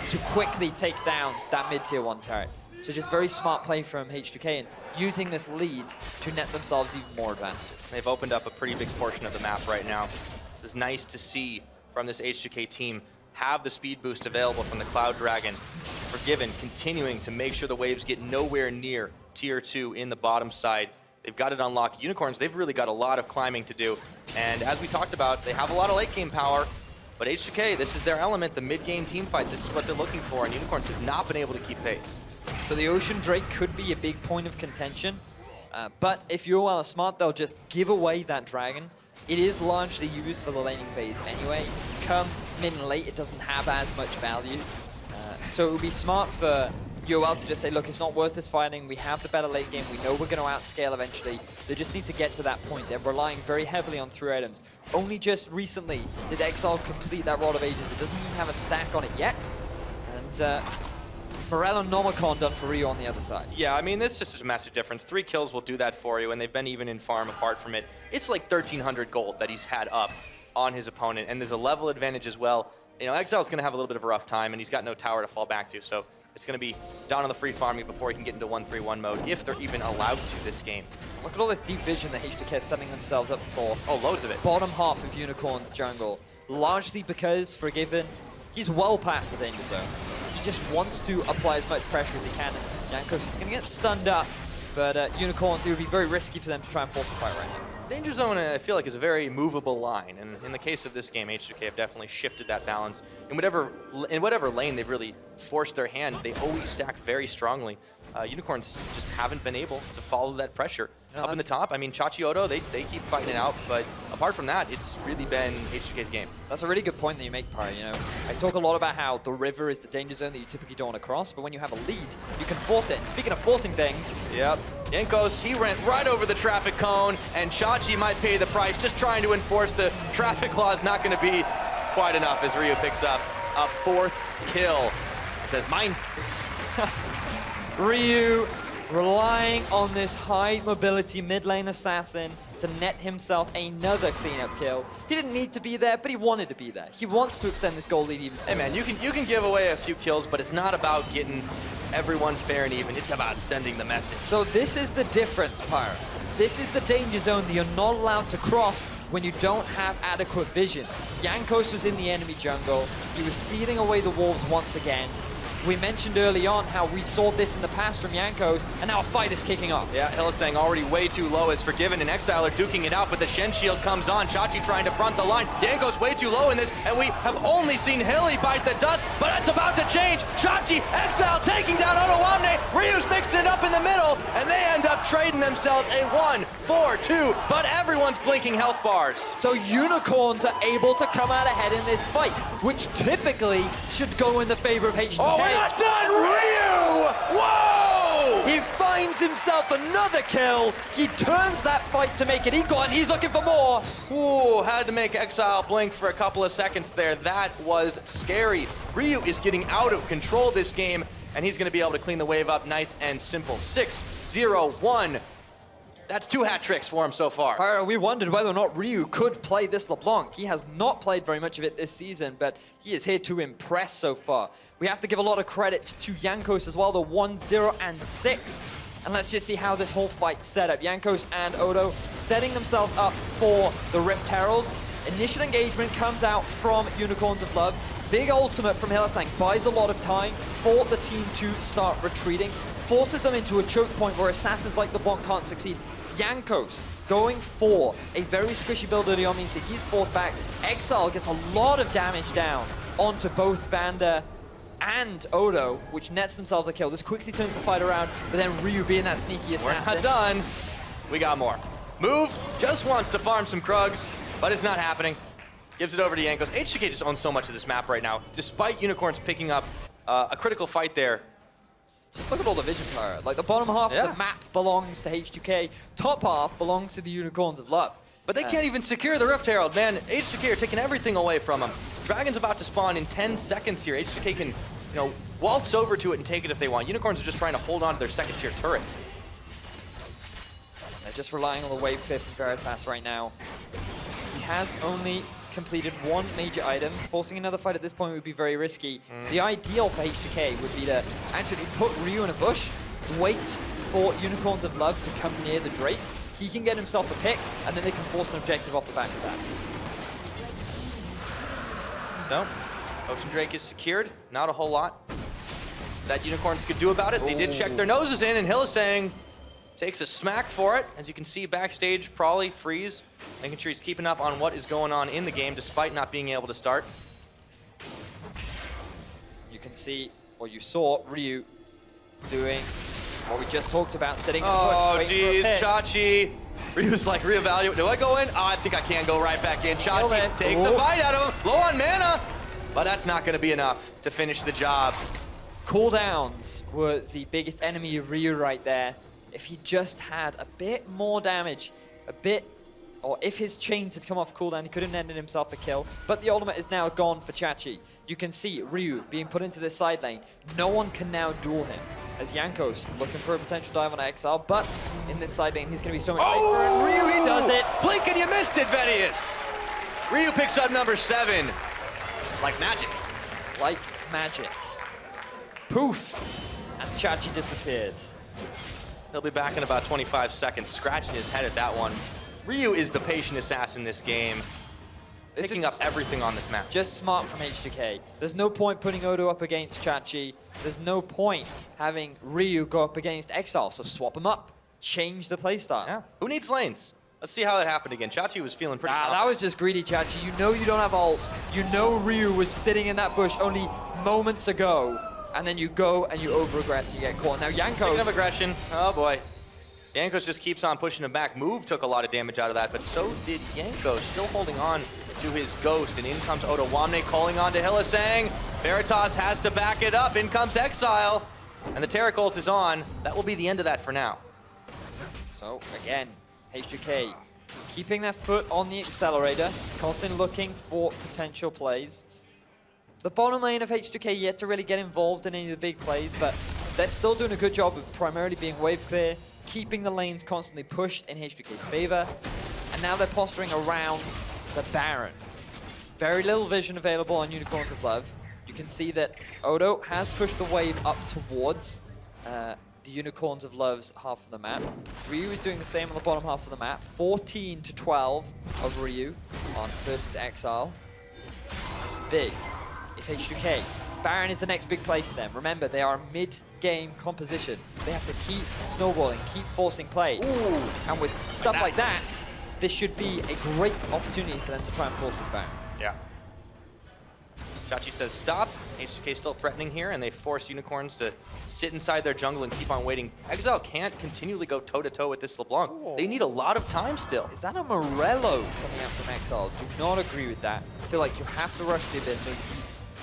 to quickly take down that mid-tier 1 turret. So just very smart play from HDK and using this lead to net themselves even more advantages. They've opened up a pretty big portion of the map right now. This is nice to see from this HDK team have the speed boost available from the Cloud Dragon. Forgiven continuing to make sure the waves get nowhere near tier 2 in the bottom side. They've got it unlocked. Unicorns, they've really got a lot of climbing to do. And as we talked about, they have a lot of late game power. But HDK, this is their element, the mid-game team fights. This is what they're looking for, and Unicorns have not been able to keep pace. So the Ocean Drake could be a big point of contention. But if UOL are smart, they'll just give away that dragon. It is largely used for the laning phase anyway. Come mid and late, it doesn't have as much value. So it would be smart for UOL to just say, look, it's not worth us fighting. We have the better late game. We know we're going to outscale eventually. They just need to get to that point. They're relying very heavily on 3 items. Only just recently did Exile complete that Rod of Ages. It doesn't even have a stack on it yet. And Morello Nomicon done for Rio on the other side. Yeah, I mean, this just is a massive difference. 3 kills will do that for you, and they've been even in farm apart from it. It's like 1,300 gold that he's had up on his opponent, and there's a level advantage as well. You know, Exile's going to have a little bit of a rough time, and he's got no tower to fall back to, so it's going to be down on the free farming before he can get into 1-3-1 mode, if they're even allowed to this game. Look at all this deep vision that HDK is setting themselves up for. Oh, loads of it. Bottom half of Unicorn jungle. Largely because Forgiven, he's well past the danger zone. He just wants to apply as much pressure as he can. Jankos is going to get stunned up, but Unicorns, it would be very risky for them to try and force a fight right now. Danger zone, I feel like, is a very movable line, and in the case of this game, HDK have definitely shifted that balance. In whatever lane they've really forced their hand, they always stack very strongly. Unicorns just haven't been able to follow that pressure. Up in the top, I mean, Chachi Odo, they keep fighting it out, but apart from that, it's really been HDK's game. That's a really good point that you make, Pari. You know, I talk a lot about how the river is the danger zone that you typically don't want to cross, but when you have a lead, you can force it. And speaking of forcing things... Yep. Jankos, he went right over the traffic cone, and Chachi might pay the price. Just trying to enforce the traffic law is not going to be quite enough as Ryu picks up a 4th kill. It says, mine. Ryu relying on this high mobility mid lane assassin to net himself another cleanup kill. He didn't need to be there, but he wanted to be there. He wants to extend this goal lead even further. Hey man, you can give away a few kills, but it's not about getting everyone fair and even. It's about sending the message. So this is the difference, Pyro. This is the danger zone that you're not allowed to cross when you don't have adequate vision. Jankos was in the enemy jungle. He was stealing away the wolves once again. We mentioned early on how we saw this in the past from Jankos, and now a fight is kicking off. Yeah, Hylissang already way too low as Forgiven and Exile are duking it out, but the Shen Shield comes on. Chachi trying to front the line. Jankos way too low in this, and we have only seen Hilly bite the dust, but that's about to change. Chachi, Exile taking down Otowamne. Ryu's mixing it up in the middle, and they end up trading themselves a 1-4-2, but everyone's blinking health bars. So Unicorns are able to come out ahead in this fight, which typically should go in the favor of HDK. Oh, we're not done, Ryu! Whoa! He finds himself another kill. He turns that fight to make it equal, and he's looking for more. Ooh, had to make Exile blink for a couple of seconds there. That was scary. Ryu is getting out of control this game, and he's going to be able to clean the wave up nice and simple. 6-0-1. That's 2 hat tricks for him so far. We wondered whether or not Ryu could play this LeBlanc. He has not played very much of it this season, but he is here to impress so far. We have to give a lot of credit to Jankos as well, the 1-0-6. And let's just see how this whole fight's set up. Jankos and Odo setting themselves up for the Rift Herald. Initial engagement comes out from Unicorns of Love. Big ultimate from Hylissang buys a lot of time for the team to start retreating, forces them into a choke point where assassins like LeBlanc can't succeed. Jankos going for a very squishy build early on means that he's forced back. Exile gets a lot of damage down onto both Vander and Odo, which nets themselves a kill. This quickly turns the fight around, but then Ryu being that sneaky assassin. We're not done. We got more. Move just wants to farm some Krugs, but it's not happening. Gives it over to Jankos. HTK just owns so much of this map right now, despite Unicorns picking up a critical fight there. Just look at all the vision power. Like, the bottom half of the map belongs to H2K, top half belongs to the Unicorns of Love. But they can't even secure the Rift Herald, man. H2K are taking everything away from them. Dragon's about to spawn in 10 seconds here. H2K can, waltz over to it and take it if they want. Unicorns are just trying to hold on to their second-tier turret. They're just relying on the wave clear from Veritas right now. He has only completed one major item. Forcing another fight at this point would be very risky. The ideal for H2K would be to actually put Ryu in a bush, wait for Unicorns of Love to come near the Drake. He can get himself a pick, and then they can force an objective off the back of that. So, Ocean Drake is secured. Not a whole lot that Unicorns could do about it. They did check their noses in, and Hylissang takes a smack for it. As you can see backstage, Prawley, Freeze, making sure he's keeping up on what is going on in the game despite not being able to start. You can see, or you saw, Ryu doing what we just talked about, sitting in the Oh, bush, geez, Chachi. Ryu's like, reevaluate. Do I go in? Oh, I think I can go right back in. Chachi takes a bite out of him. Low on mana, but that's not going to be enough to finish the job. Cooldowns were the biggest enemy of Ryu right there. If he just had a bit more damage, or if his chains had come off cooldown, he could have ended himself a kill. But the ultimate is now gone for Chachi. You can see Ryu being put into this side lane. No one can now duel him. As Jankos looking for a potential dive on Exile, but in this side lane, he's going to be so much safer. And Ryu, he does it. Blink and you missed it, Vedius. Ryu picks up number 7. Like magic. Like magic. Poof. And Chachi disappeared. He'll be back in about 25 seconds, scratching his head at that one. Ryu is the patient assassin in this game, picking up everything on this map. Just smart from H2K. There's no point putting Odo up against Chachi. There's no point having Ryu go up against Exile, so swap them up. Change the playstyle. Yeah. Who needs lanes? Let's see how that happened again. Chachi was feeling pretty that was just greedy, Chachi. You know you don't have ult. You know Ryu was sitting in that bush only moments ago. And then you go and you over-aggress and you get caught. Now Jankos... Speaking of aggression, oh boy. Jankos just keeps on pushing him back. Move took a lot of damage out of that, but so did Jankos, still holding on to his ghost. And in comes Odo Wamne calling on to Hylissang. Veritas has to back it up. In comes Exile. And the Terra Cult is on. That will be the end of that for now. So, again, H2K keeping their foot on the accelerator, constantly looking for potential plays. The bottom lane of H2K yet to really get involved in any of the big plays, but they're still doing a good job of primarily being wave clear, keeping the lanes constantly pushed in H2K's favor, and now they're posturing around the Baron. Very little vision available on Unicorns of Love. You can see that Odo has pushed the wave up towards the Unicorns of Love's half of the map. Ryu is doing the same on the bottom half of the map. 14 to 12 of Ryu on versus Exile. This is big. If H2K, Baron is the next big play for them. Remember, they are mid-game composition. They have to keep snowballing, keep forcing play. Ooh. And with stuff like that, this should be a great opportunity for them to try and force this Baron. Yeah. Chachi says stop. H2K still threatening here, and they force Unicorns to sit inside their jungle and keep on waiting. Exile can't continually go toe-to-toe with this LeBlanc. Ooh. They need a lot of time still. Is that a Morello coming out from Exile? Do not agree with that. I feel like you have to rush the Abyss.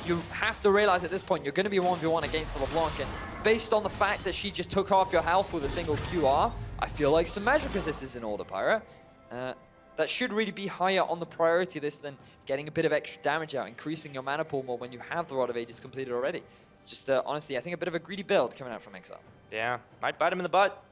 You have to realize at this point you're going to be 1v1 against the LeBlanc, and based on the fact that she just took half your health with a single QR, I feel like some magic resist is in order, Pyra. That should really be higher on the priority list than getting a bit of extra damage out, increasing your mana pool more when you have the Rod of Ages completed already. Just honestly, I think a bit of a greedy build coming out from Exile. Yeah, might bite him in the butt.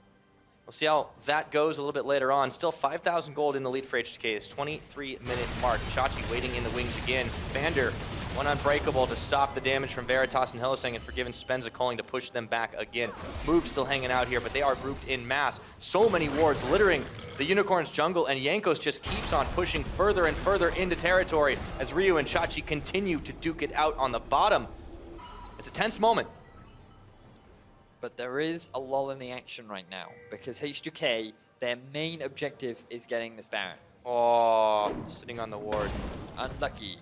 We'll see how that goes a little bit later on. Still 5,000 gold in the lead for H2K. It's 23-minute mark. Chachi waiting in the wings again. Vander, one unbreakable to stop the damage from Veritas and Hylissang, and Forgiven spends a calling to push them back again. Move still hanging out here, but they are grouped in mass. So many wards littering the Unicorns jungle, and Jankos just keeps on pushing further and further into territory as Ryu and Chachi continue to duke it out on the bottom. It's a tense moment. But there is a lull in the action right now because H2K, their main objective is getting this Baron. Oh, sitting on the ward. Unlucky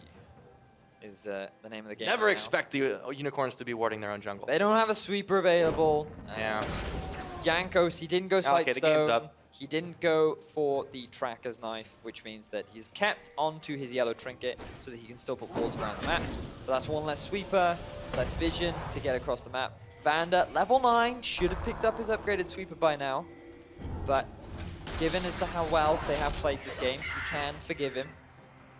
is the name of the game. Never right expect the Unicorns to be warding their own jungle. They don't have a sweeper available. Yeah. Yankos, he didn't go Okay, Slight the game's Stone. up. He didn't go for the Tracker's Knife, which means that he's kept onto his yellow trinket so that he can still put walls around the map. So that's one less sweeper, less vision to get across the map. Vander, level 9, should have picked up his upgraded sweeper by now. But given as to how well they have played this game, you can forgive him.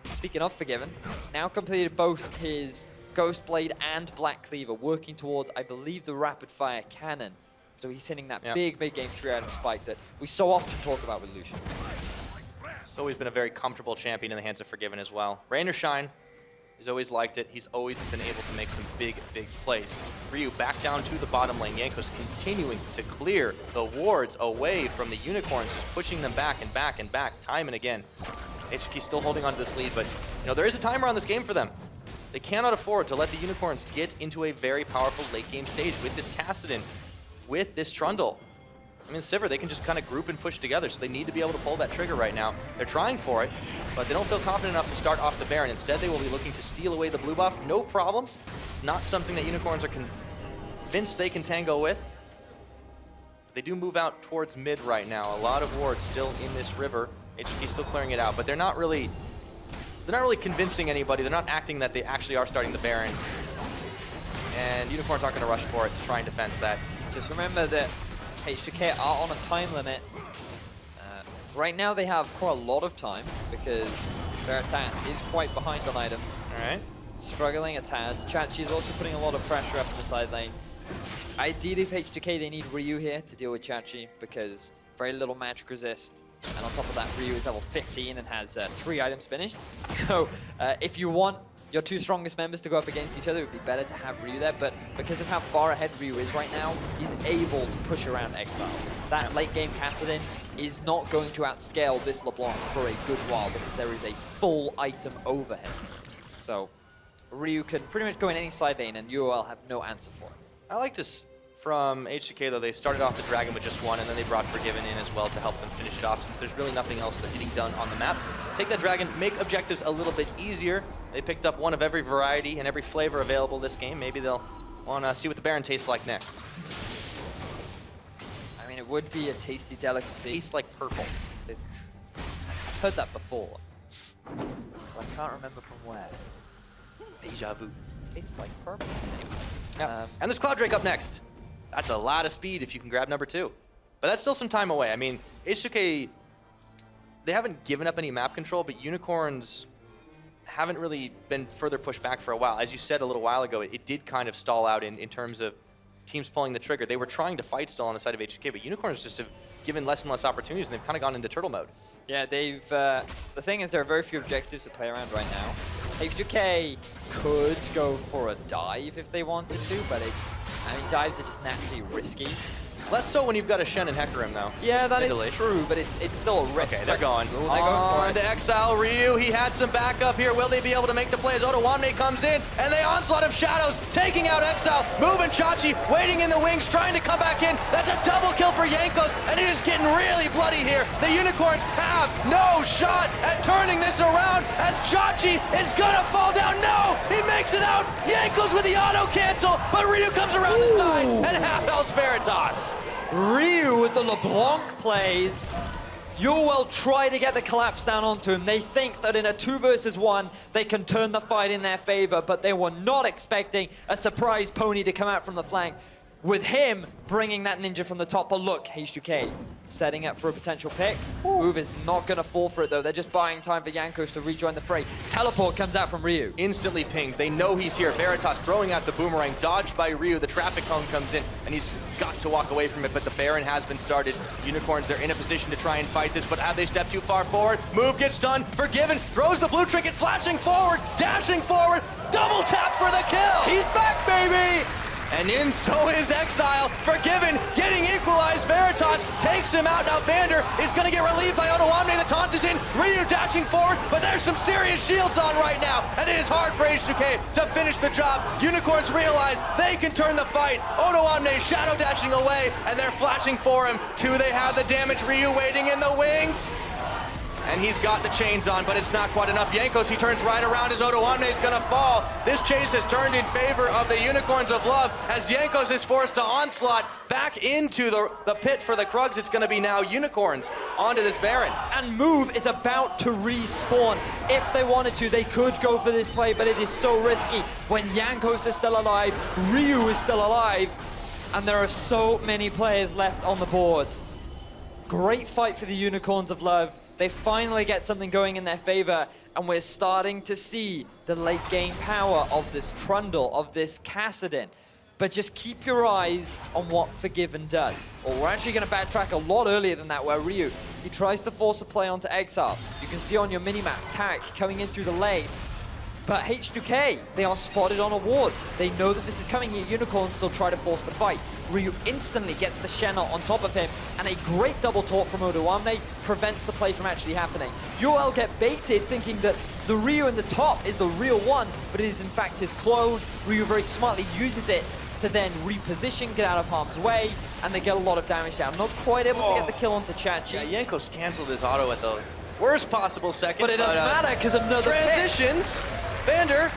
Speaking of forgiven, now completed both his Ghost Blade and Black Cleaver, working towards, I believe, the Rapid Fire Cannon. So he's hitting that big game 3-item spike that we so often talk about with Lucian. It's always been a very comfortable champion in the hands of Forgiven as well. Rain or shine, he's always liked it. He's always been able to make some big plays. Ryu back down to the bottom lane. Jankos continuing to clear the wards away from the Unicorns, just pushing them back and back and back, time and again. HK still holding on to this lead, but you know there is a timer on this game for them. They cannot afford to let the Unicorns get into a very powerful late game stage with this Kassadin, with this Trundle. I mean, Sivir, they can just kind of group and push together, so they need to be able to pull that trigger right now. They're trying for it, but they don't feel confident enough to start off the Baron. Instead, they will be looking to steal away the blue buff. No problem. It's not something that Unicorns are convinced they can tango with. But they do move out towards mid right now. A lot of wards still in this river. HK still clearing it out, but they're not really convincing anybody. They're not acting that they actually are starting the Baron. And Unicorns aren't going to rush for it to try and defense that. Just remember that H2K are on a time limit. Right now they have quite a lot of time because Veritas is quite behind on items. All right. Struggling a tad. Chachi is also putting a lot of pressure up in the side lane. Ideally for H2K they need Ryu here to deal with Chachi because very little magic resist. And on top of that, Ryu is level 15 and has 3 items finished. So if you want your two strongest members to go up against each other, it would be better to have Ryu there, but because of how far ahead Ryu is right now, he's able to push around Exile. That late game Kassadin is not going to outscale this LeBlanc for a good while because there is a full item overhead. So Ryu can pretty much go in any side lane and UOL have no answer for it. I like this from H2K though. They started off the Dragon with just one, and then they brought Forgiven in as well to help them finish it off since there's really nothing else that's getting done on the map. Take that Dragon, make objectives a little bit easier. They picked up one of every variety and every flavor available this game. Maybe they'll want to see what the Baron tastes like next. I mean, it would be a tasty delicacy. Tastes like purple. I've heard that before. But I can't remember from where. Deja vu. Tastes like purple. Yeah. And there's Cloud Drake up next. That's a lot of speed if you can grab number 2. But that's still some time away. I mean, H2K, they haven't given up any map control, but Unicorns haven't really been further pushed back for a while. As you said a little while ago, it did kind of stall out in terms of teams pulling the trigger. They were trying to fight still on the side of H2K, but Unicorns just have given less and less opportunities, and they've kind of gone into turtle mode. Yeah, they've... the thing is, there are very few objectives to play around right now. H2K could go for a dive if they wanted to, but it's... I mean, dives are just naturally risky. Less so when you've got a Shen and Hecarim, though. Yeah, that is true, but it's still a risk. Okay, they're going. Ooh, they're going for it. To Exile Ryu. He had some backup here. Will they be able to make the play as Otowanme comes in? And the onslaught of shadows taking out Exile. Moving Chachi, waiting in the wings, trying to come back in. That's a double kill for Jankos, and it is getting really bloody here. The Unicorns have no shot at turning this around as Chachi is gonna fall down. No, he makes it out. Jankos with the auto cancel, but Ryu comes around the side and half health Veritas. Ryu with the LeBlanc plays. UOL try to get the collapse down onto him. They think that in a 2 versus 1, they can turn the fight in their favor, but they were not expecting a surprise pony to come out from the flank. With him bringing that ninja from the top. But look, H2K setting up for a potential pick. Move is not going to fall for it, though. They're just buying time for Jankos to rejoin the fray. Teleport comes out from Ryu. Instantly pinged. They know he's here. Veritas throwing out the boomerang, dodged by Ryu. The traffic cone comes in, and he's got to walk away from it, but the Baron has been started. Unicorns, they're in a position to try and fight this, but have they stepped too far forward? Move gets done. Forgiven, throws the blue trinket, flashing forward, dashing forward, double tap for the kill! He's back, baby! And in so is Exile. Forgiven, getting equalized. Veritas takes him out. Now Vander is going to get relieved by Odoamne. The taunt is in. Ryu dashing forward, but there's some serious shields on right now. And it is hard for H2K to finish the job. Unicorns realize they can turn the fight. Odoamne shadow dashing away, and they're flashing for him. Two, they have the damage. Ryu waiting in the wings. And he's got the chains on, but it's not quite enough. Jankos, he turns right around as Odoamne is gonna fall. This chase has turned in favor of the Unicorns of Love as Jankos is forced to onslaught back into the pit for the Krugs. It's gonna be now Unicorns onto this Baron. And Move is about to respawn. If they wanted to, they could go for this play, but it is so risky when Jankos is still alive, Ryu is still alive, and there are so many players left on the board. Great fight for the Unicorns of Love. They finally get something going in their favor, and we're starting to see the late game power of this Trundle, of this Kassadin. But just keep your eyes on what Forgiven does. Or we're actually going to backtrack a lot earlier than that, where Ryu, he tries to force a play onto Exile. You can see on your minimap, Tak coming in through the lane. But H2K, they are spotted on a ward. They know that this is coming here. Unicorns still try to force the fight. Ryu instantly gets the Shenna on top of him, and a great double taunt from Odoamne prevents the play from actually happening. EUL get baited thinking that the Ryu in the top is the real one, but it is in fact his clone. Ryu very smartly uses it to then reposition, get out of harm's way, and they get a lot of damage down. Not quite able to get the kill onto Chachi. Yeah, Jankos canceled his auto at the worst possible second. But it doesn't matter, because another transitions. Vander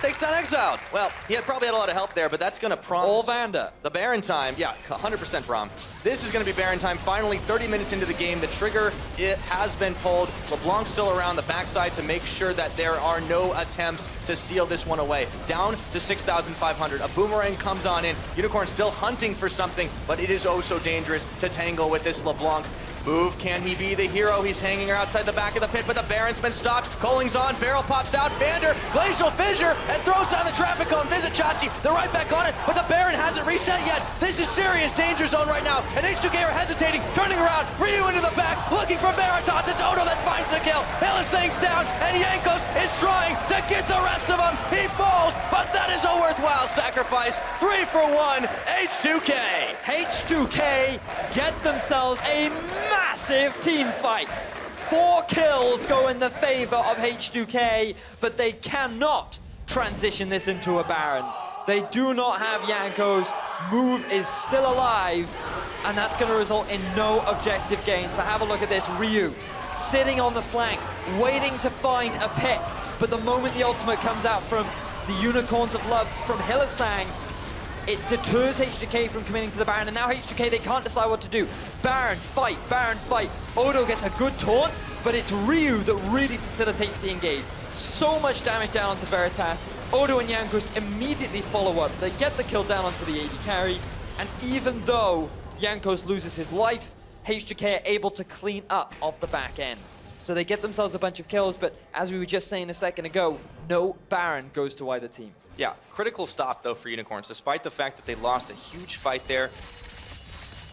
takes down Exiled. Well, he probably had a lot of help there, but that's going to prompt all Vander. The Baron time. Yeah, 100% Braum. This is going to be Baron time. Finally, 30 minutes into the game. The trigger, it has been pulled. LeBlanc still around the backside to make sure that there are no attempts to steal this one away. Down to 6,500. A boomerang comes on in. Unicorn still hunting for something, but it is oh so dangerous to tangle with this LeBlanc. Move, can he be the hero? He's hanging outside the back of the pit, but the Baron's been stopped. Colling's on, barrel pops out, Vander, glacial fissure, and throws down the traffic cone. Visit Chachi, they're right back on it, but the Baron hasn't reset yet. This is serious danger zone right now, and H2K are hesitating, turning around, Ryu into the back, looking for Veritas. It's Odo that finds the kill. Hillisang's down, and Jankos is trying to get the rest of them. He falls, but that is a worthwhile sacrifice. 3 for 1, H2K. H2K get themselves a massive team fight. 4 kills go in the favor of H2K, but they cannot transition this into a Baron. They do not have Jankos. Move is still alive, and that's going to result in no objective gains. But have a look at this. Ryu sitting on the flank, waiting to find a pit. But the moment the ultimate comes out from the Unicorns of Love from Hillisang, it deters H2K from committing to the Baron, and now H2K, they can't decide what to do. Baron, fight, Baron, fight. Odo gets a good taunt, but it's Ryu that really facilitates the engage. So much damage down onto Veritas. Odo and Jankos immediately follow up. They get the kill down onto the AD carry, and even though Jankos loses his life, H2K are able to clean up off the back end. So they get themselves a bunch of kills, but as we were just saying a second ago, no Baron goes to either team. Yeah, critical stop, though, for Unicorns. Despite the fact that they lost a huge fight there,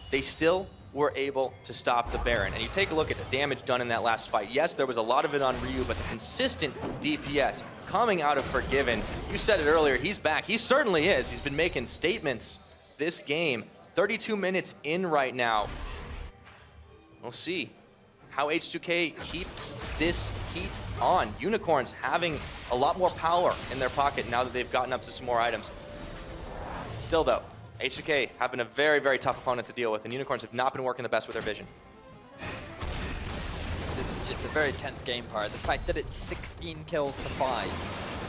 they still were able to stop the Baron. And you take a look at the damage done in that last fight. Yes, there was a lot of it on Ryu, but the consistent DPS coming out of Forgiven, you said it earlier, he's back. He certainly is. He's been making statements this game. 32 minutes in right now. We'll see how H2K keep this heat on. Unicorns having a lot more power in their pocket now that they've gotten up to some more items. Still though, H2K have been a very, very tough opponent to deal with, and Unicorns have not been working the best with their vision. This is just a very tense game part. The fact that it's 16 kills to 5,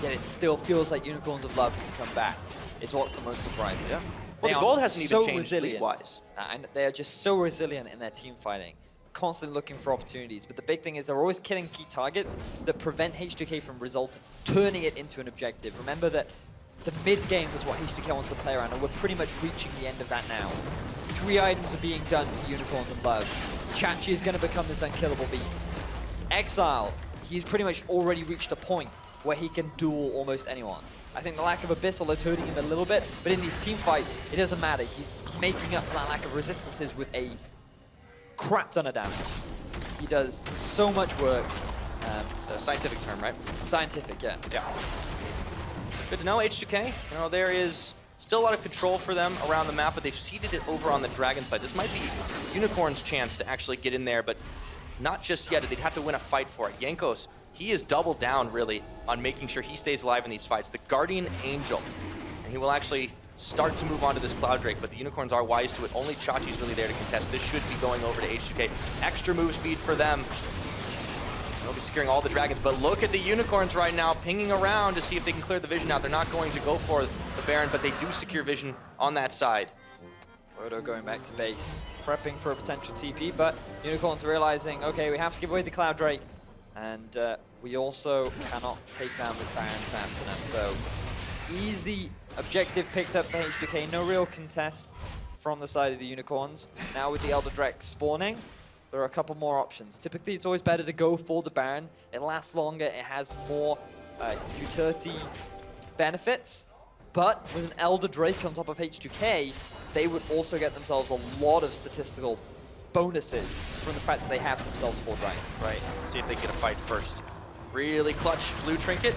yet it still feels like Unicorns of Love can come back, is what's the most surprising. Yeah. Well, the gold hasn't even changed league-wise. And they are just so resilient in their team fighting, constantly looking for opportunities. But the big thing is they're always killing key targets that prevent H2K from resulting, turning it into an objective. Remember that the mid-game was what H2K wants to play around, and we're pretty much reaching the end of that now. 3 items are being done for Unicorns of Love. Chachi is going to become this unkillable beast. Exile, he's pretty much already reached a point where he can duel almost anyone. I think the lack of Abyssal is hurting him a little bit, but in these team fights, it doesn't matter. He's making up for that lack of resistances with a crap ton of damage. He does so much work. A scientific term, right? Scientific, yeah. Yeah. Good to know, H2K. You know, there is Still a lot of control for them around the map, but they've seeded it over on the Dragon side. This might be Unicorn's chance to actually get in there, but not just yet. They'd have to win a fight for it. Jankos, he is doubled down, really, on making sure he stays alive in these fights. The Guardian Angel, and he will actually start to move on to this Cloud Drake, but the Unicorns are wise to it. Only Chachi's really there to contest. This should be going over to H2K. Extra move speed for them. They'll be securing all the dragons, but look at the Unicorns right now, pinging around to see if they can clear the vision out. They're not going to go for the Baron, but they do secure vision on that side. Odo going back to base, prepping for a potential TP, but Unicorns realizing, okay, we have to give away the Cloud Drake, and we also cannot take down this Baron fast enough. So easy objective picked up for H2K, no real contest from the side of the Unicorns. Now with the Elder Drake spawning, there are a couple more options. Typically, it's always better to go for the Baron. It lasts longer, it has more utility benefits. But with an Elder Drake on top of H2K, they would also get themselves a lot of statistical bonuses from the fact that they have themselves 4 dragons. Right, see if they get a fight first. Really clutch blue trinket.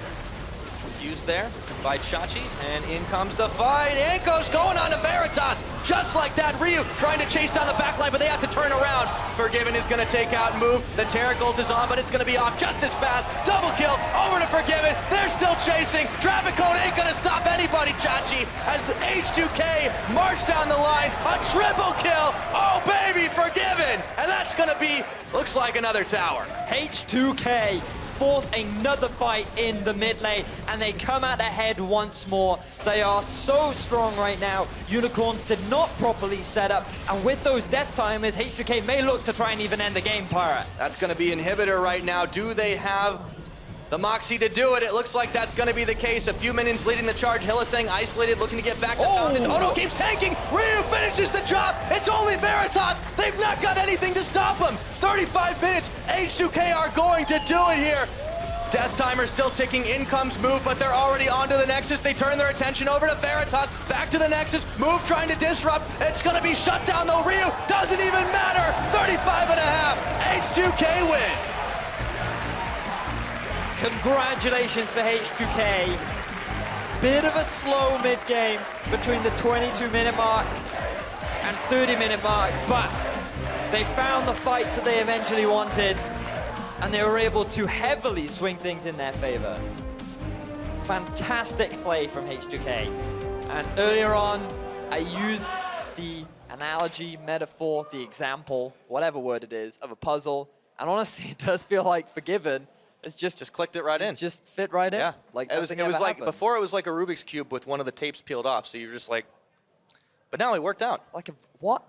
Used there by Chachi, and in comes the fight. Jankos going on to Veritas, just like that. Ryu trying to chase down the backline, but they have to turn around. Forgiven is going to take out move. The Terra Gold is on, but it's going to be off just as fast. Double kill over to Forgiven. They're still chasing. Traffic cone ain't going to stop anybody, Chachi, as the H2K march down the line. A triple kill. Oh, baby, Forgiven. And that's going to be, looks like another tower. H2K force another fight in the mid lane, and they come out ahead once more. They are so strong right now. Unicorns did not properly set up, and with those death timers, H2K may look to try and even end the game, Pirate. That's going to be Inhibitor right now. Do they have the Moxie to do it? It looks like that's going to be the case. A few minions leading the charge. Hylissang isolated, looking to get back to Fountain. Odo keeps tanking. Ryu finishes the job. It's only Veritas. They've not got anything to stop him. 35 minutes. H2K are going to do it here. Death timer still ticking. In comes move, but they're already onto the Nexus. They turn their attention over to Veritas. Back to the Nexus. Move trying to disrupt. It's going to be shut down though. Ryu doesn't even matter. 35.5. H2K win. Congratulations for H2K. Bit of a slow mid-game between the 22-minute mark and 30-minute mark, but they found the fights that they eventually wanted, and they were able to heavily swing things in their favor. Fantastic play from H2K. And earlier on, I used the analogy, metaphor, the example, whatever word it is, of a puzzle, and honestly, it does feel like Forgiven. It's just clicked it right in. Just fit right in. Yeah. Like it was like happened. before. It was like a Rubik's cube with one of the tapes peeled off. So you're just like, but now it worked out. Like a what?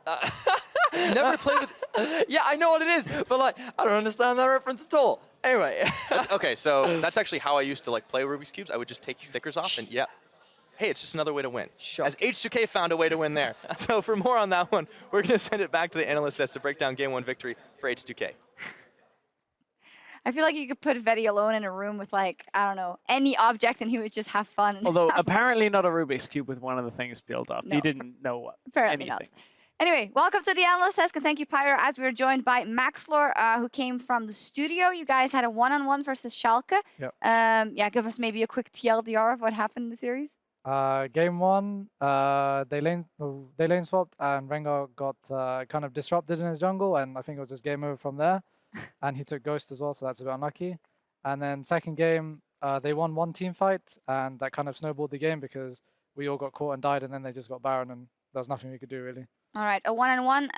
You never played with. Yeah, I know what it is, but like I don't understand that reference at all. Anyway. Okay, so that's actually how I used to like play Rubik's cubes. I would just take stickers off and yeah. Hey, it's just another way to win. Sure. As H2K found a way to win there. So for more on that one, we're going to send it back to the analyst desk to break down Game 1 victory for H2K. I feel like you could put Vedi alone in a room with, like, I don't know, any object and he would just have fun. Although apparently not a Rubik's Cube with one of the things peeled off. No, He didn't know what. apparently anything. not. Anyway, welcome to the analyst desk, and thank you, Pyro, as we are joined by Maxlor, who came from the studio. You guys had a one-on-one versus Schalke. Yep. Yeah, give us maybe a quick TLDR of what happened in the series. Game 1, they lane swapped, and Rengar got kind of disrupted in his jungle, and I think it was just game over from there. And he took Ghost as well, so that's a bit unlucky. And then second game, they won one team fight, and that kind of snowballed the game because we all got caught and died, and then they just got Baron, and there was nothing we could do, really. All right, a one-on-one.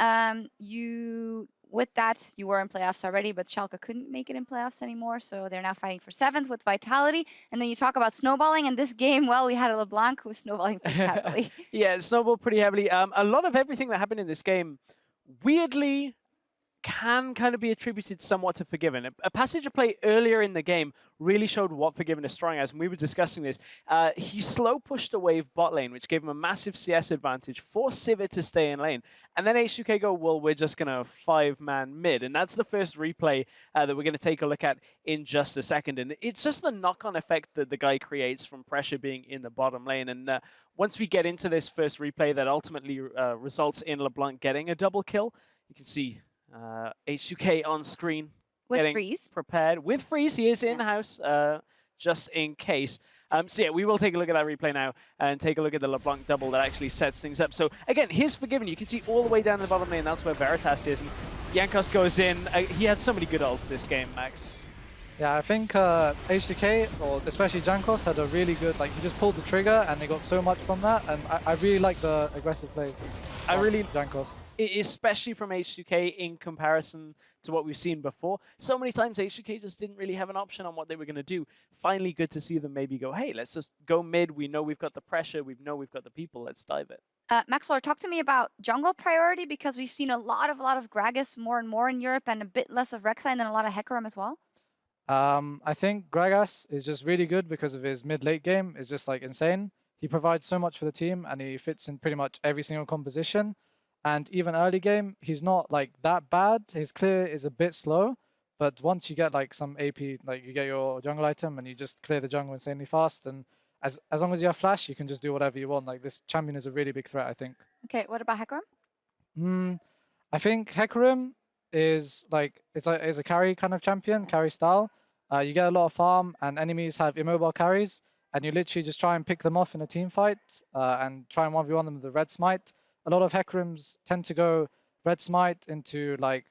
With that, you were in playoffs already, but Schalke couldn't make it in playoffs anymore, so they're now fighting for 7th with Vitality. And then you talk about snowballing. In this game, well, we had a LeBlanc who was snowballing pretty heavily. Yeah, it snowballed pretty heavily. A lot of everything that happened in this game, weirdly, can kind of be attributed somewhat to Forgiven. A passage of play earlier in the game really showed what Forgiven is strong as, and we were discussing this. He slow pushed a wave bot lane, which gave him a massive CS advantage, forced Sivir to stay in lane, and then H2K go, well, we're just going to 5-man mid, and that's the first replay that we're going to take a look at in just a second, and it's just the knock-on effect that the guy creates from pressure being in the bottom lane, and once we get into this first replay that ultimately results in LeBlanc getting a double kill, you can see H2K on screen. With getting Freeze. Prepared. With Freeze, he is in-house. just in case. So yeah, we will take a look at that replay now and take a look at the LeBlanc double that actually sets things up. So again, here's Forgiven. You can see all the way down the bottom lane. That's where Veritas is. And Jankos goes in. He had so many good ults this game, Max. Yeah, I think H2K, or especially Jankos, had a really good, like, he just pulled the trigger and they got so much from that. And I really like the aggressive plays. I really Jankos. Especially from H2K in comparison to what we've seen before. So many times H2K just didn't really have an option on what they were going to do. Finally, good to see them maybe go, hey, let's just go mid. We know we've got the pressure. We know we've got the people. Let's dive it. Maxwell, talk to me about jungle priority, because we've seen a lot of Gragas more and more in Europe and a bit less of Rek'Sai and then a lot of Hecarim as well. I think Gragas is just really good because of his mid-late game. It's just like insane. He provides so much for the team and he fits in pretty much every single composition. And even early game, he's not like that bad. His clear is a bit slow, but once you get like some AP, like you get your jungle item and you just clear the jungle insanely fast. And as long as you have flash, you can just do whatever you want. Like this champion is a really big threat, I think. Okay, what about Hecarim? I think Hecarim is like is a carry kind of champion, carry style. You get a lot of farm and enemies have immobile carries, and you literally just try and pick them off in a team fight and try and 1v1 them with the red smite. A lot of Hecarims tend to go red smite into like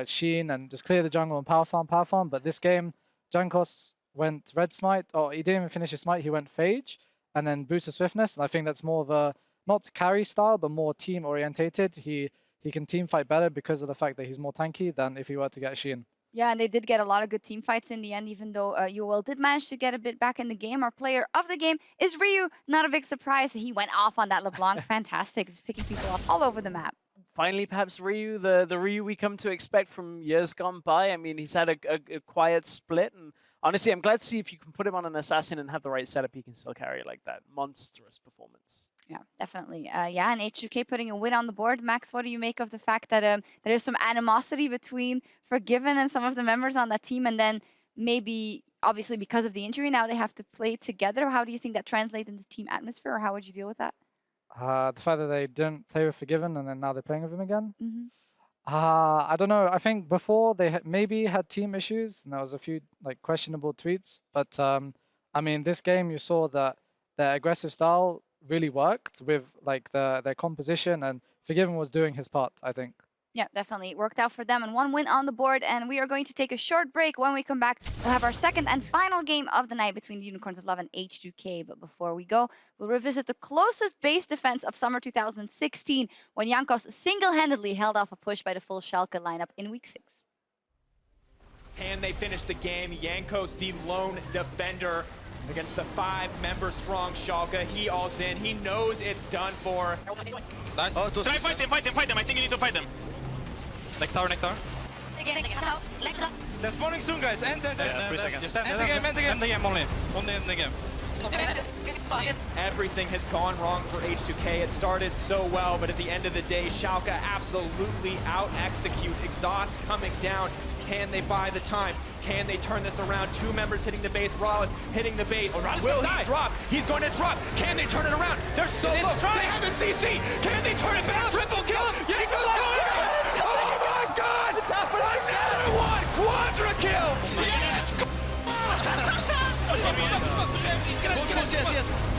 Sheen and just clear the jungle and power farm. But this game, Jankos went red smite, or he didn't even finish his smite, he went phage and then boost of swiftness. And I think that's more of a, not carry style, but more team orientated. He can team fight better because of the fact that he's more tanky than if he were to get Sheen. Yeah, and they did get a lot of good team fights in the end, even though EUL did manage to get a bit back in the game. Our player of the game is Ryu. Not a big surprise. He went off on that LeBlanc. Fantastic. Just picking people off all over the map. Finally, perhaps Ryu, the Ryu we come to expect from years gone by. I mean, he's had a quiet split. And honestly, I'm glad to see if you can put him on an assassin and have the right setup, he can still carry it like that. Monstrous performance. Yeah, definitely. Yeah, and H2K putting a win on the board. Max, what do you make of the fact that there's some animosity between Forgiven and some of the members on that team, and then maybe, obviously, because of the injury, now they have to play together? How do you think that translates into team atmosphere, or how would you deal with that? The fact that they didn't play with Forgiven and then now they're playing with him again? I don't know. I think before they maybe had team issues, and there was a few like questionable tweets. But I mean, this game you saw that their aggressive style really worked with like their composition, and Forgiven was doing his part, I think. Yeah, definitely. It worked out for them, and one win on the board. And we are going to take a short break. When we come back, we'll have our second and final game of the night between the Unicorns of Love and H2K. But before we go, we'll revisit the closest base defense of summer 2016, when Jankos single-handedly held off a push by the full Schalke lineup in Week 6. Can they finish the game? Jankos, the lone defender, against the 5-member strong Schalke. He ults in. He knows it's done for. Nice. Oh, try fight them. I think you need to fight them. Next tower. They're spawning soon, guys. End. End the game only. Only end the game. Everything has gone wrong for H2K. It started so well, but at the end of the day, Schalke absolutely out-execute. Exhaust coming down. Can they buy the time? Can they turn this around? 2 members hitting the base. Rawless hitting the base. Will he drop? He's going to drop. Can they turn it around? They're so close. They have the CC. Can they turn it back? Triple kill. Yes, it's going in. Oh my God! It's happening. Another one. Quadra kill. Yes.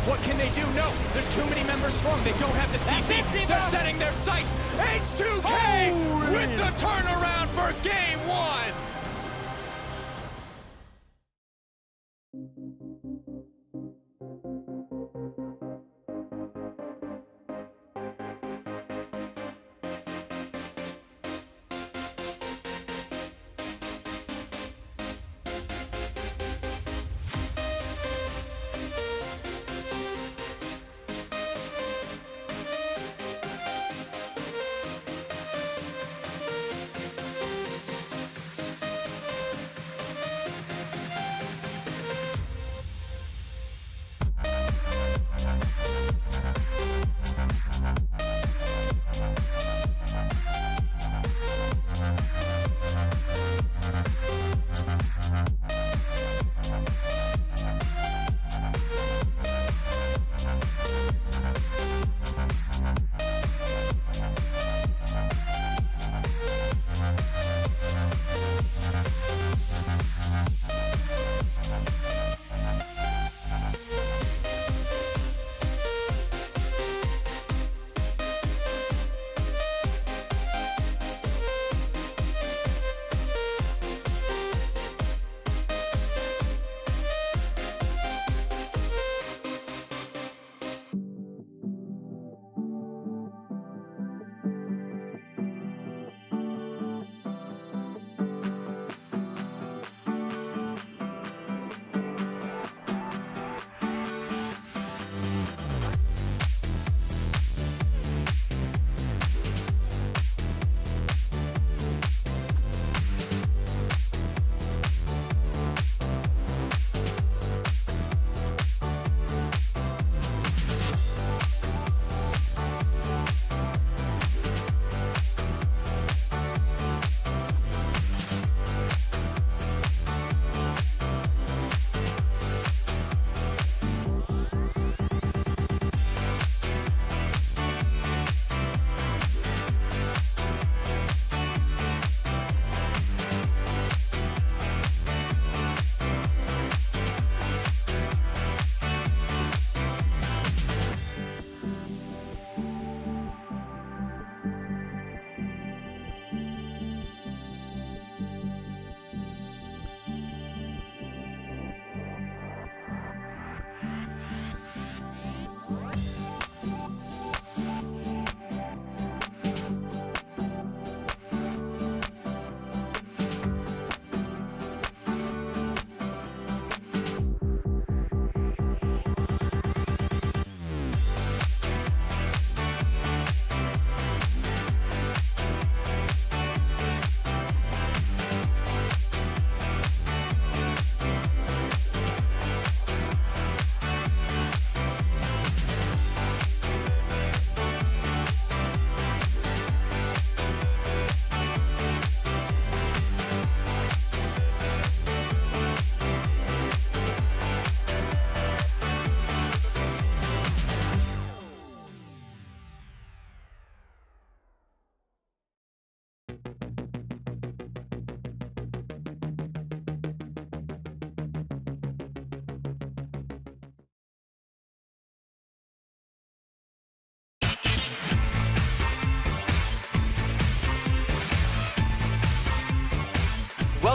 What can they do? No, there's too many members strong. They don't have the CC. They're setting their sights. H2K with the turnaround for game 1.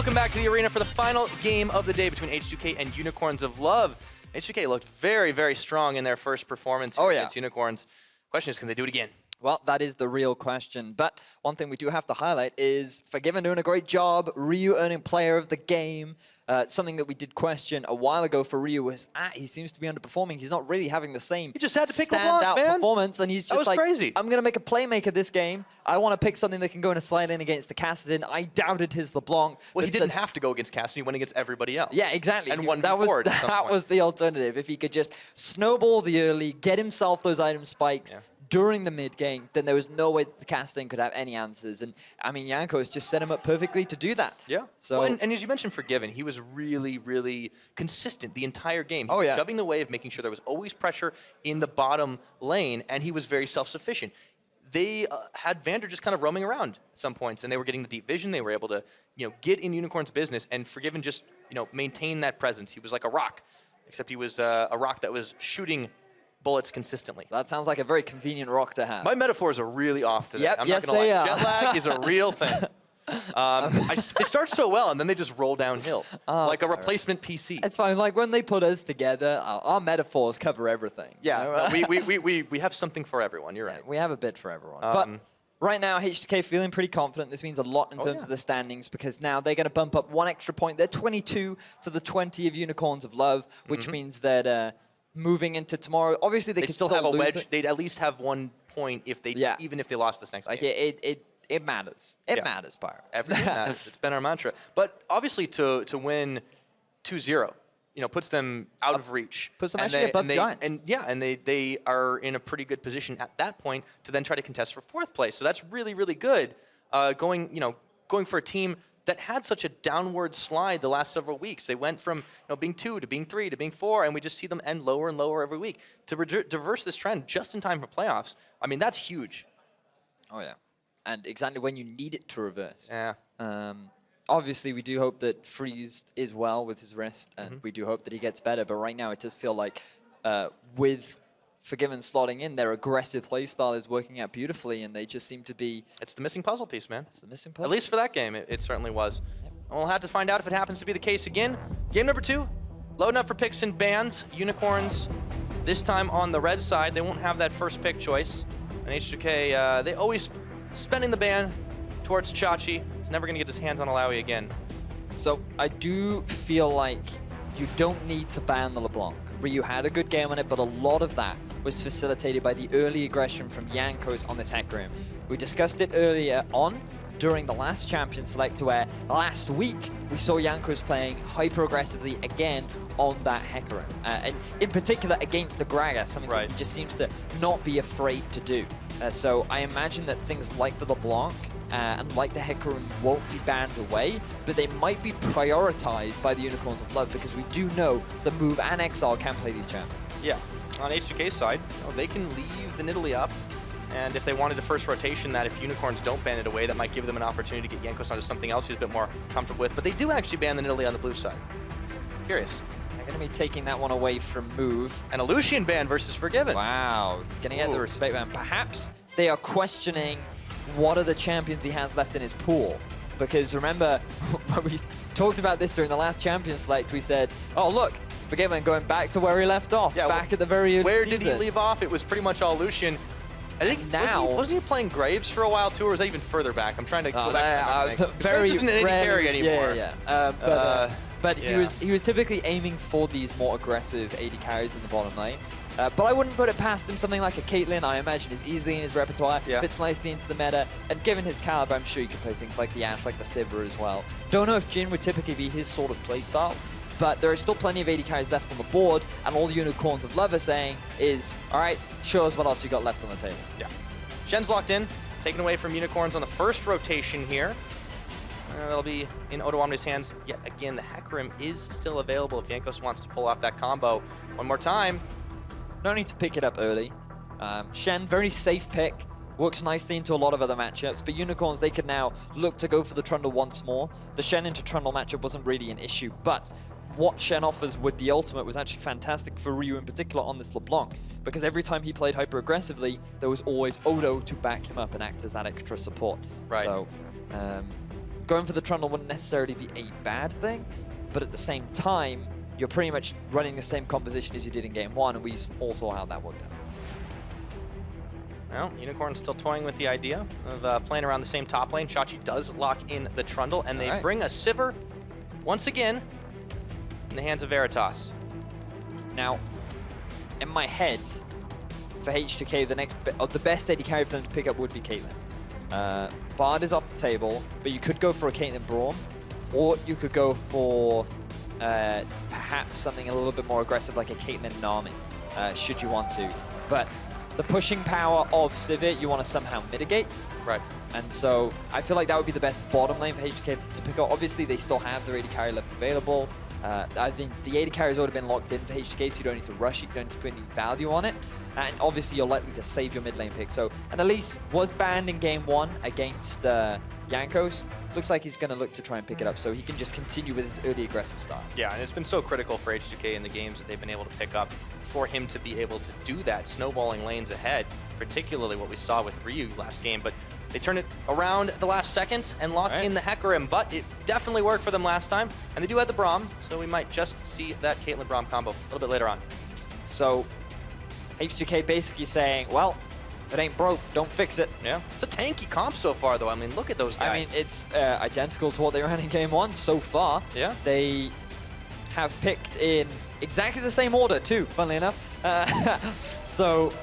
welcome back to the arena for the final game of the day between H2K and Unicorns of Love. H2K looked very, very strong in their first performance against Unicorns. Question is, can they do it again? Well, that is the real question. But one thing we do have to highlight is Forgiven doing a great job, Ryu earning player of the game. Something that we did question a while ago for Ryu was, he seems to be underperforming. He's not really having the same He just had to pick standout LeBlanc, man. performance, and he's That just was like, crazy. I'm going to make a playmaker this game. I want to pick something that can go in a slide in against the Kassadin. I doubted his LeBlanc. Well, he didn't have to go against Cassidy. He went against everybody else. Yeah, exactly. And won that before was, that was the alternative. If he could just snowball the early, get himself those item spikes, during the mid game, then there was no way that the casting could have any answers. And I mean, Jankos just set him up perfectly to do that. Yeah. So well, and as you mentioned, Forgiven, he was really, really consistent the entire game. He was shoving the wave, making sure there was always pressure in the bottom lane, and he was very self-sufficient. They had Vander just kind of roaming around at some points, and they were getting the deep vision. They were able to, get in Unicorn's business, and Forgiven just, maintain that presence. He was like a rock, except he was a rock that was shooting bullets consistently. That sounds like a very convenient rock to have. My metaphors are really off today. Yep, I'm yes, not gonna they lie. are. Jet lag is a real thing. They start so well, and then they just roll downhill like a replacement PC. It's fine. Like when they put us together, our metaphors cover everything. Yeah, we have something for everyone. You're right. We have a bit for everyone. But right now, H2K feeling pretty confident. This means a lot in Oh, terms of the standings because now they're going to bump up one extra point. They're 22 to the 20 of Unicorns of Love, which means that moving into tomorrow, obviously they could still have a lose wedge. it. They'd at least have 1 point if they, even if they lost this next game. It matters. It matters, Pyro. Everything matters. It's been our mantra. But obviously to win 2-0, puts them out of reach. Puts them actually above Giants. And they are in a pretty good position at that point to then try to contest for 4th place. So that's really, really good. Going for a team that had such a downward slide the last several weeks. They went from being 2 to being 3 to being 4, and we just see them end lower and lower every week. To reverse this trend just in time for playoffs, I mean, that's huge. Oh, yeah. And exactly when you need it to reverse. Yeah. Obviously, we do hope that Freeze is well with his wrist, and we do hope that he gets better. But right now, it does feel like with Forgiven slotting in, their aggressive playstyle is working out beautifully, and they just seem to be... It's the missing puzzle piece, man. It's the missing puzzle At least for that game, it certainly was. And we'll have to find out if it happens to be the case again. Game number 2, loading up for picks and bans. Unicorns, this time on the red side. They won't have that first pick choice. And H2K, they always spending the ban towards Chachi. He's never going to get his hands on Alawi again. So I do feel like you don't need to ban the LeBlanc. Ryu had a good game on it, but a lot of that was facilitated by the early aggression from Jankos on this Heck Room. We discussed it earlier on during the last Champion Selector, where last week we saw Jankos playing hyper-aggressively again on that Heck Room. And in particular against the Gragas, something that he just seems to not be afraid to do. So I imagine that things like the LeBlanc and like the Hecarim won't be banned away, but they might be prioritized by the Unicorns of Love because we do know the Move and Exile can play these champions. Yeah, on H2K's side, they can leave the Nidalee up, and if they wanted a first rotation that if Unicorns don't ban it away, that might give them an opportunity to get Jankos onto something else he's a bit more comfortable with, but they do actually ban the Nidalee on the blue side. Curious. They're going to be taking that one away from Move. And a Lucian ban versus Forgiven. Wow, he's going to get the respect ban. Perhaps they are questioning what are the champions he has left in his pool. Because remember, when we talked about this during the last Champion Select, we said, oh look, Forgiven going back to where he left off, back at the very end. Where did he leave off? It was pretty much all Lucian. I think now wasn't he playing Graves for a while too, or was that even further back? I'm trying to go back. Very Graves isn't an AD carry anymore. But he was typically aiming for these more aggressive AD carries in the bottom lane. But I wouldn't put it past him. Something like a Caitlyn, I imagine, is easily in his repertoire, fits nicely into the meta, and given his caliber, I'm sure he can play things like the Ashe, like the Sivir as well. Don't know if Jhin would typically be his sort of playstyle, but there are still plenty of AD carries left on the board, and all the Unicorns of Love are saying is, all right, show us what else you got left on the table. Yeah. Shen's locked in, taken away from Unicorns on the first rotation here. That'll be in Odoamne's hands yet again. The Hecarim is still available if Jankos wants to pull off that combo one more time. No need to pick it up early. Shen, very safe pick. Works nicely into a lot of other matchups, but Unicorns, they could now look to go for the Trundle once more. The Shen into Trundle matchup wasn't really an issue, but what Shen offers with the ultimate was actually fantastic for Ryu in particular on this LeBlanc, because every time he played hyper-aggressively, there was always Odo to back him up and act as that extra support. Right. So, going for the Trundle wouldn't necessarily be a bad thing, but at the same time, you're pretty much running the same composition as you did in game 1, and we all saw how that worked out. Well, Unicorn's still toying with the idea of playing around the same top lane. Chachi does lock in the Trundle, and they bring a Sivir once again in the hands of Veritas. Now, in my head, for H2K, the best AD carry for them to pick up would be Caitlyn. Bard is off the table, but you could go for a Caitlyn Braum, or you could go for perhaps something a little bit more aggressive like a Caitlyn Nami, should you want to. But the pushing power of Sivir, you want to somehow mitigate. Right. And so I feel like that would be the best bottom lane for H2K to pick up. Obviously, they still have their AD carry left available. I think the AD carry has already been locked in for H2K, so you don't need to rush it, you don't need to put any value on it. And obviously, you're likely to save your mid lane pick. So, and Elise was banned in game 1 against Jankos. Looks like he's going to look to try and pick it up, so he can just continue with his early aggressive style. Yeah, and it's been so critical for H2K in the games that they've been able to pick up for him to be able to do that, snowballing lanes ahead, particularly what we saw with Ryu last game. But they turned it around at the last second and locked in the Hecarim, but it definitely worked for them last time. And they do have the Braum, so we might just see that Caitlyn Braum combo a little bit later on. So H2K basically saying, well, if it ain't broke, don't fix it. Yeah, it's a tanky comp so far, though. I mean, look at those guys. I mean, it's identical to what they ran in game 1 so far. Yeah. They have picked in exactly the same order, too, funnily enough. So...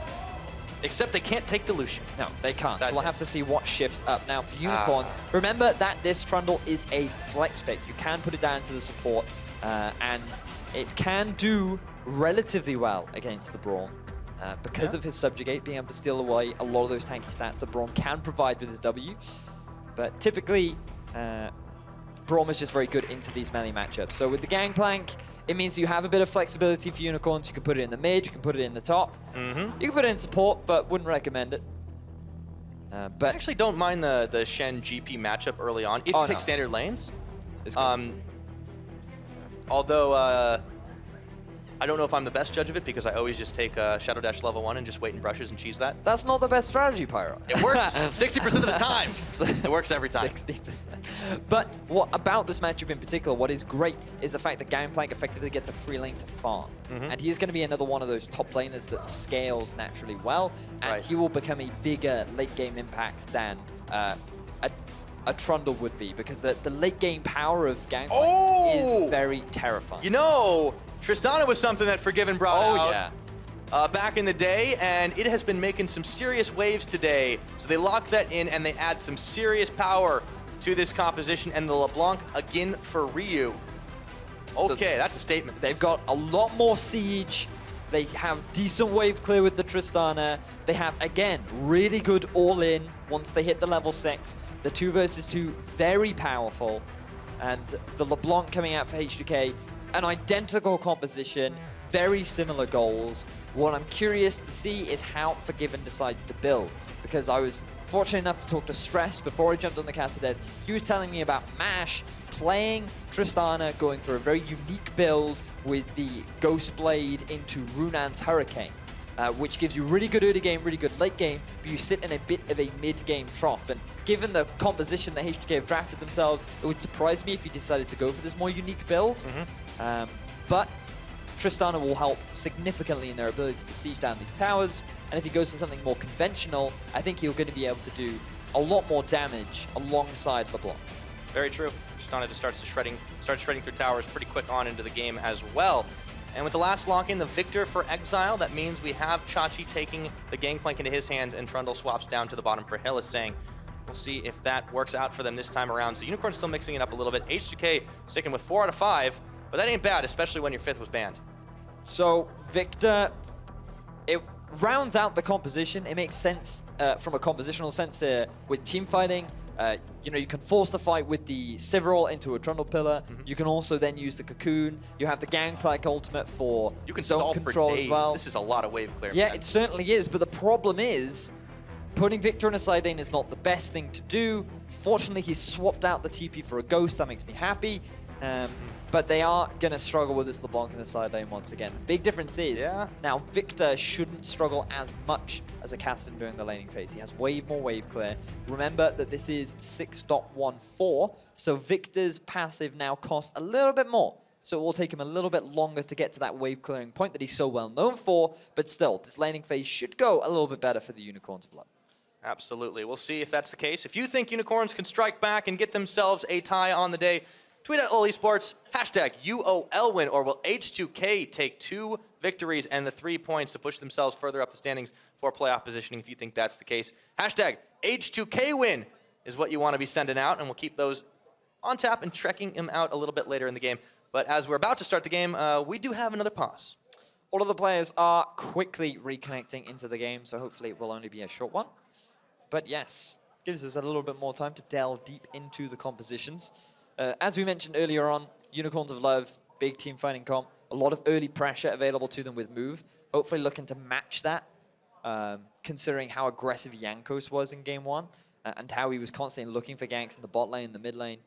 Except they can't take the Lucian. No, they can't. So we'll have to see what shifts up. Now, for Unicorns, remember that this Trundle is a flex pick. You can put it down to the support, and it can do relatively well against the Braum. Because of his Subjugate, being able to steal away a lot of those tanky stats that Braum can provide with his W. But typically, Braum is just very good into these melee matchups. So with the Gangplank, it means you have a bit of flexibility for Unicorns. You can put it in the mid, you can put it in the top. You can put it in support, but wouldn't recommend it. But I actually don't mind the Shen GP matchup early on if you take standard lanes. Although I don't know if I'm the best judge of it because I always just take Shadow Dash level 1 and just wait in brushes and cheese that. That's not the best strategy, Pyro. It works 60% of the time. It works every time. 60%. But what about this matchup in particular, what is great is the fact that Gangplank effectively gets a free lane to farm. And he is going to be another one of those top laners that scales naturally well, and he will become a bigger late game impact than a Trundle would be, because the late game power of Gangplank is very terrifying. You know, Tristana was something that Forgiven brought out back in the day, and it has been making some serious waves today. So they lock that in, and they add some serious power to this composition, and the LeBlanc again for Ryu. Okay, that's a statement. They've got a lot more siege. They have decent wave clear with the Tristana. They have, again, really good all-in once they hit the level 6. The 2 versus 2, very powerful. And the LeBlanc coming out for H2K, an identical composition, very similar goals. What I'm curious to see is how Forgiven decides to build, because I was fortunate enough to talk to Stress before I jumped on the Cassides. He was telling me about MASH playing Tristana, going for a very unique build with the Ghost Blade into Runan's Hurricane, which gives you really good early game, really good late game, but you sit in a bit of a mid-game trough. And given the composition that H2K have drafted themselves, it would surprise me if he decided to go for this more unique build. But Tristana will help significantly in their ability to siege down these towers, and if he goes for something more conventional, I think he's going to be able to do a lot more damage alongside LeBlanc. Very true. Tristana just starts shredding through towers pretty quick on into the game as well. And with the last lock in, the victor for Exile, that means we have Chachi taking the Gangplank into his hands, and Trundle swaps down to the bottom for Hylissang. We'll see if that works out for them this time around. So Unicorn's still mixing it up a little bit. H2K sticking with 4 out of 5, but that ain't bad, especially when your 5th was banned. So Victor, it rounds out the composition. It makes sense from a compositional sense here with team fighting. You know, you can force the fight with the Sivir into a Trundle Pillar. You can also then use the Cocoon. You have the Gangplank ultimate for zone control as well. This is a lot of wave clear. Yeah, it certainly is, but the problem is putting Victor in a side lane is not the best thing to do. Fortunately, he's swapped out the TP for a Ghost. That makes me happy. but they are going to struggle with this LeBlanc in the side lane once again. The big difference is now Victor shouldn't struggle as much as a Caston during the laning phase. He has way more wave clear. Remember that this is 6.14, so Victor's passive now costs a little bit more. So it will take him a little bit longer to get to that wave clearing point that he's so well known for, but still, this laning phase should go a little bit better for the Unicorns of Love. Absolutely. We'll see if that's the case. If you think Unicorns can strike back and get themselves a tie on the day, tweet at Esports, hashtag UOLWin, or will H2K take 2 victories and the 3 points to push themselves further up the standings for playoff positioning if you think that's the case. Hashtag H2KWin is what you want to be sending out, and we'll keep those on tap and trekking them out a little bit later in the game. But as we're about to start the game, we do have another pause. All of the players are quickly reconnecting into the game, so hopefully it will only be a short one. But yes, gives us a little bit more time to delve deep into the compositions. As we mentioned earlier on, Unicorns of Love, big team fighting comp, a lot of early pressure available to them with move. Hopefully looking to match that, considering how aggressive Jankos was in game 1, and how he was constantly looking for ganks in the bot lane, the mid lane.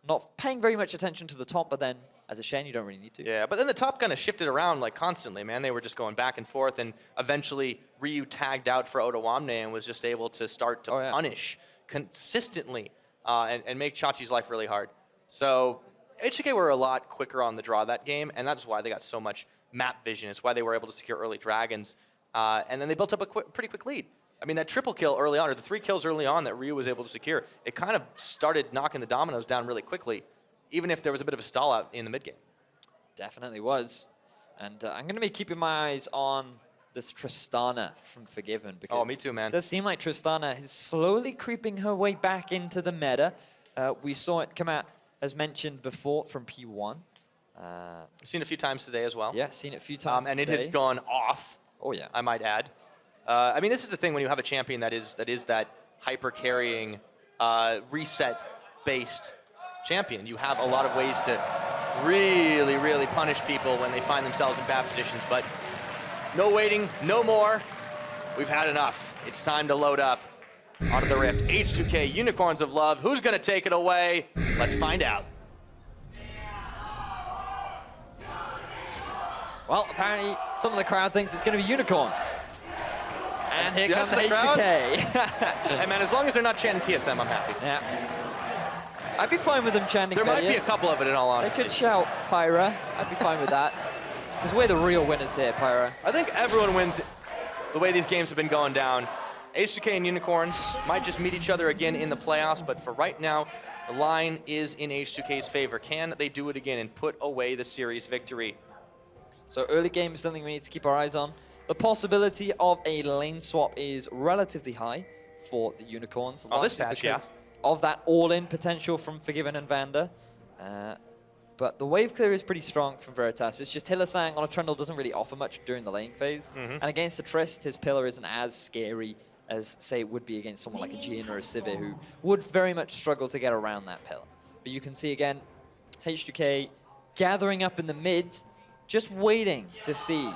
Not paying very much attention to the top, but then as a Shen, you don't really need to. Yeah, but then the top kind of shifted around like constantly, man. They were just going back and forth, and eventually Ryu tagged out for Ottawamne and was just able to start to punish consistently and make Chachi's life really hard. So HK were a lot quicker on the draw that game, and that's why they got so much map vision. It's why they were able to secure early dragons, and then they built up a pretty quick lead. I mean, that triple kill early on, or the 3 kills early on that Ryu was able to secure, it kind of started knocking the dominoes down really quickly, even if there was a bit of a stall out in the mid game. Definitely was. And I'm going to be keeping my eyes on this Tristana from Forgiven. Because me too, man. It does seem like Tristana is slowly creeping her way back into the meta. We saw it come out, as mentioned before, from P1. Seen it a few times today as well. Yeah, seen it a few times and today. it has gone off. Oh, yeah. I might add. I mean, this is the thing when you have a champion that is that hyper-carrying, reset-based champion. You have a lot of ways to really, really punish people when they find themselves in bad positions. But no waiting, no more. We've had enough. It's time to load up onto the Rift. H2K, Unicorns of Love. Who's going to take it away? Let's find out. Well, apparently some of the crowd thinks it's going to be Unicorns. And here comes the HBK. crowd. Hey, man, as long as they're not chanting TSM, I'm happy. Yeah. I'd be fine with them chanting There that, might be a couple of it, in all honesty. They could shout Pyra. I'd be fine with that. Because we're the real winners here, Pyra. I think everyone wins the way these games have been going down. H2K and Unicorns might just meet each other again in the playoffs, but for right now, the line is in H2K's favor. Can they do it again and put away the series victory? So early game is something we need to keep our eyes on. The possibility of a lane swap is relatively high for the Unicorns. Oh, this patch, yeah. Of that all-in potential from Forgiven and Vander. But the wave clear is pretty strong from Veritas. It's just Hylissang on a Trundle doesn't really offer much during the lane phase. And against the Trist, his pillar isn't as scary as, say, it would be against someone like a Jhin or a Sivir, who would very much struggle to get around that pillar. But you can see, again, H2K gathering up in the mid, just waiting to see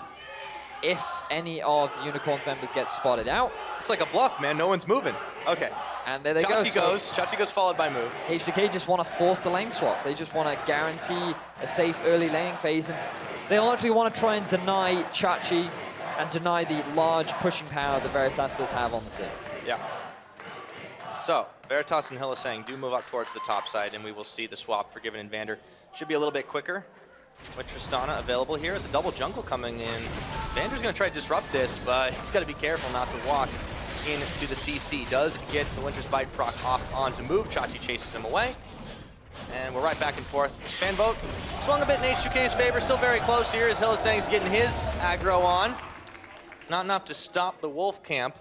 if any of the Unicorns members get spotted out. It's like a bluff, man. No one's moving. Okay. And there they go. Chachi goes followed by move. H2K just want to force the lane swap. They just want to guarantee a safe early laning phase. And they'll actually want to try and deny Chachi and deny the large pushing power that Veritas does have on the scene. Yeah. So, Veritas and Hylissang do move up towards the top side, and we will see the swap for Forgiven and Vander. Should be a little bit quicker with Tristana available here. The double jungle coming in. Vander's going to try to disrupt this, but he's got to be careful not to walk into the CC. Does get the Winter's Bite proc off onto move. Chachi chases him away. And we're right back and forth. Fan vote swung a bit in H2K's favor. Still very close here as Hylissang's getting his aggro on. Not enough to stop the Wolf camp.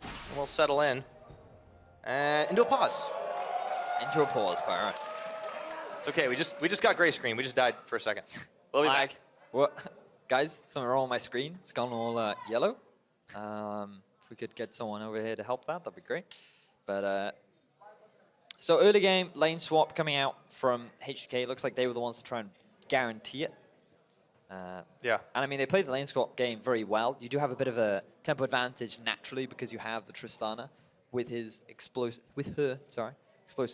And we'll settle in. Into a pause. Into a pause, Pyra. It's okay, we just got gray screen. We just died for a second. We'll be back. What? Guys, something wrong with my screen. It's gone all yellow. If we could get someone over here to help that'd be great. But so early game, lane swap coming out from HK. Looks like they were the ones to try and guarantee it. Yeah. And I mean, they played the lane swap game very well. You do have a bit of a tempo advantage naturally because you have the Tristana with his explosive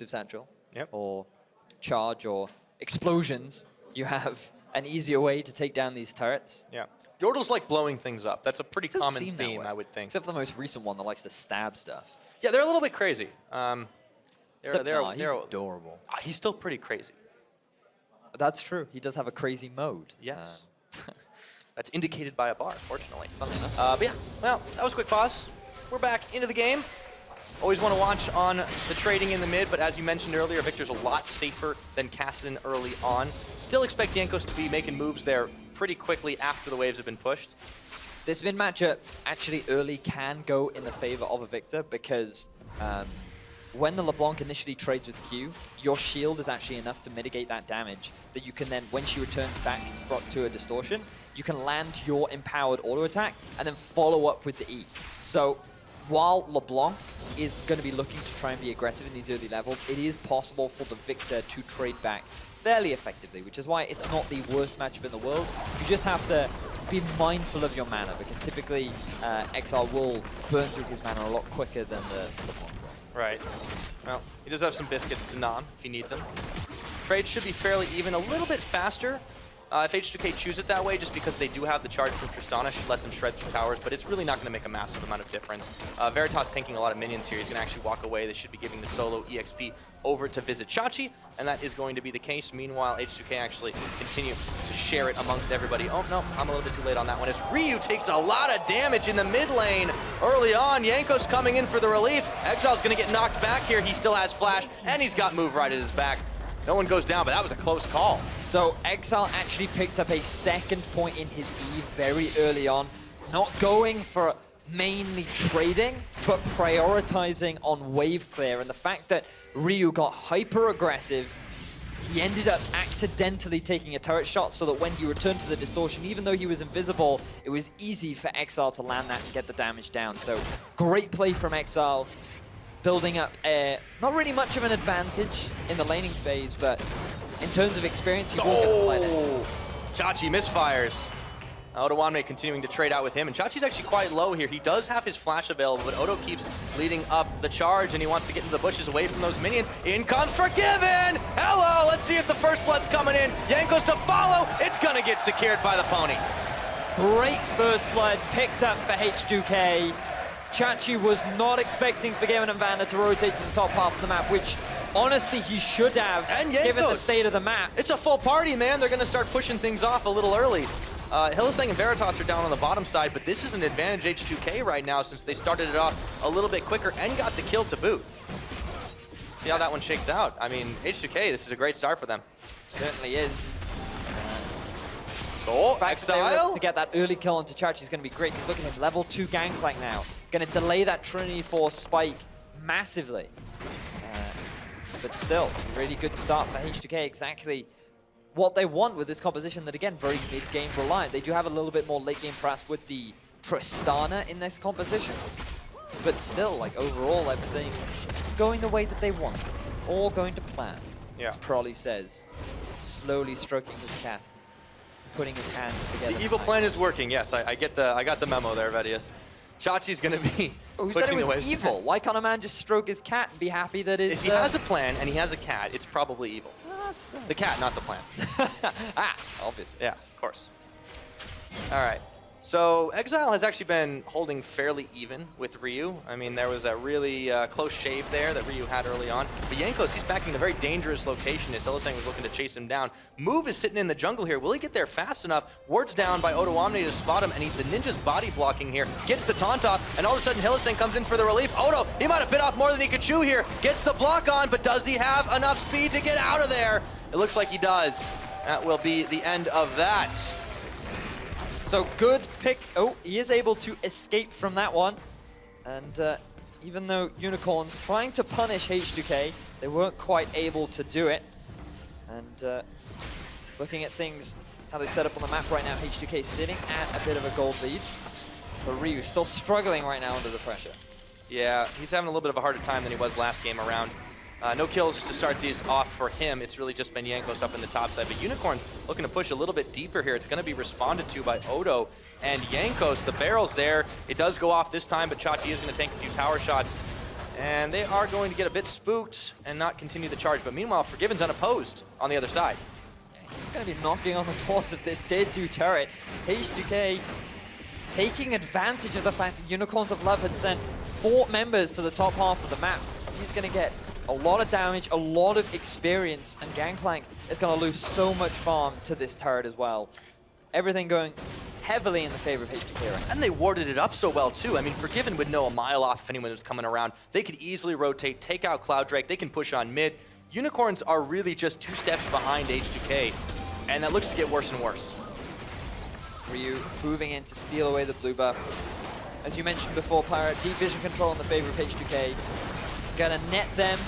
satchel. Yep. Or charge or explosions, you have an easier way to take down these turrets. Yeah. Yordle's like blowing things up. That's a pretty Does common seem that theme, way. I would think. Except for the most recent one that likes to stab stuff. Yeah, they're a little bit crazy. Nah, he's adorable. He's still pretty crazy. That's true. He does have a crazy mode. Yes. That's indicated by a bar, fortunately. But yeah, well, that was a quick pause. We're back into the game. Always want to watch on the trading in the mid, but as you mentioned earlier, Victor's a lot safer than Kassadin early on. Still expect Jankos to be making moves there pretty quickly after the waves have been pushed. This mid matchup actually early can go in the favor of a Victor because when the LeBlanc initially trades with Q, your shield is actually enough to mitigate that damage that you can then, when she returns back to a distortion, you can land your empowered auto attack and then follow up with the E. So while LeBlanc is going to be looking to try and be aggressive in these early levels, it is possible for the Victor to trade back fairly effectively, which is why it's not the worst matchup in the world. You just have to be mindful of your mana, because typically Exile will burn through his mana a lot quicker than the LeBlanc. Right. Well, he does have some biscuits to Nam if he needs them. Trade should be fairly even, a little bit faster. If H2K choose it that way, just because they do have the charge from Tristana, should let them shred through towers, but it's really not going to make a massive amount of difference. Veritas tanking a lot of minions here. He's going to actually walk away. They should be giving the solo EXP over to visit Chachi, and that is going to be the case. Meanwhile, H2K actually continue to share it amongst everybody. Oh, no, I'm a little bit too late on that one. As Ryu takes a lot of damage in the mid lane early on. Jankos coming in for the relief. Exile's going to get knocked back here. He still has flash, and he's got move right at his back. No one goes down, but that was a close call. So Exile actually picked up a second point in his E very early on. Not going for mainly trading, but prioritizing on wave clear. And the fact that Ryu got hyper aggressive, he ended up accidentally taking a turret shot so that when he returned to the distortion, even though he was invisible, it was easy for Exile to land that and get the damage down. So great play from Exile. Building up not really much of an advantage in the laning phase, but in terms of experience, he will get a slight edge. Chachi misfires. Odoamne continuing to trade out with him, and Chachi's actually quite low here. He does have his flash available, but Odo keeps leading up the charge, and he wants to get into the bushes away from those minions. In comes Forgiven! Hello! Let's see if the first blood's coming in. Jankos to follow. It's gonna get secured by the pony. Great first blood picked up for H2K. Chachi was not expecting Forgiven and Vander to rotate to the top half of the map, which honestly he should have, given the state of the map. It's a full party, man. They're going to start pushing things off a little early. Hylissang and Veritas are down on the bottom side, but this is an advantage H2K right now since they started it off a little bit quicker and got the kill to boot. See how that one shakes out. I mean, H2K, this is a great start for them. It certainly is. Oh, Exile! To get that early kill onto Chachi is going to be great, because look at him, level 2 Gangplank now. Going to delay that Trinity Force spike massively. But still, really good start for H2K, exactly what they want with this composition that, again, very mid-game reliant. They do have a little bit more late game press with the Tristana in this composition. But still, like, overall, everything going the way that they want. All going to plan, as Prolly says, slowly stroking his cat. Putting his hands together. The evil plan is working. Yes, I got the memo there, Vedius. Chachi's gonna be. Who said it was evil? Why can't a man just stroke his cat and be happy that it's? If he has a plan and he has a cat, it's probably evil. The cat, not the plan. Obviously. Yeah, of course. All right. So Exile has actually been holding fairly even with Ryu. I mean, there was a really close shave there that Ryu had early on. But Jankos, he's backing in a very dangerous location as Hylissang was looking to chase him down. Move is sitting in the jungle here. Will he get there fast enough? Ward's down by Odoamne to spot him, and the ninja's body blocking here. Gets the taunt off, and all of a sudden Hylissang comes in for the relief. Odo, he might have bit off more than he could chew here. Gets the block on, but does he have enough speed to get out of there? It looks like he does. That will be the end of that. So good pick. Oh, he is able to escape from that one. And even though Unicorns trying to punish H2K, they weren't quite able to do it. And looking at things, how they set up on the map right now, H2K sitting at a bit of a gold lead. But Ryu still struggling right now under the pressure. Yeah, he's having a little bit of a harder time than he was last game around. No kills to start these off for him. It's really just been Jankos up in the top side. But Unicorn looking to push a little bit deeper here. It's going to be responded to by Odo and Jankos. The barrel's there. It does go off this time, but Chachi is going to tank a few tower shots. And they are going to get a bit spooked and not continue the charge. But meanwhile, Forgiven's unopposed on the other side. He's going to be knocking on the doors of this tier 2 turret. H2K taking advantage of the fact that Unicorns of Love had sent 4 members to the top half of the map. He's going to get a lot of damage, a lot of experience, and Gangplank is going to lose so much farm to this turret as well. Everything going heavily in the favor of H2K right now. And they warded it up so well, too. I mean, Forgiven would know a mile off if anyone was coming around. They could easily rotate, take out Cloud Drake. They can push on mid. Unicorns are really just 2 steps behind H2K, and that looks to get worse and worse. Ryu moving in to steal away the blue buff. As you mentioned before, Pirate, deep vision control in the favor of H2K. Gonna net them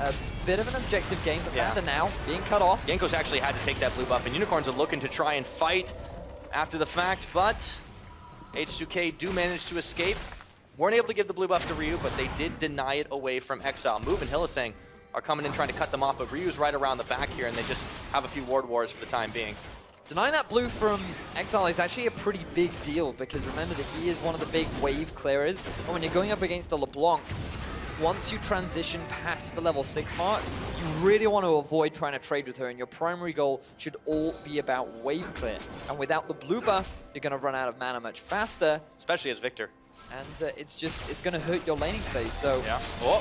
a bit of an objective game, but Panda now being cut off. Yanko's actually had to take that blue buff, and Unicorns are looking to try and fight after the fact, but H2K do manage to escape. Weren't able to give the blue buff to Ryu, but they did deny it away from Exile. Move and Hylissang are coming in trying to cut them off, but Ryu's right around the back here, and they just have a few ward wars for the time being. Denying that blue from Exile is actually a pretty big deal, because remember that he is one of the big wave clearers, and when you're going up against the LeBlanc, once you transition past the level 6 mark, you really want to avoid trying to trade with her, and your primary goal should all be about wave clear. And without the blue buff, you're going to run out of mana much faster. Especially as Victor. And it's going to hurt your laning phase, so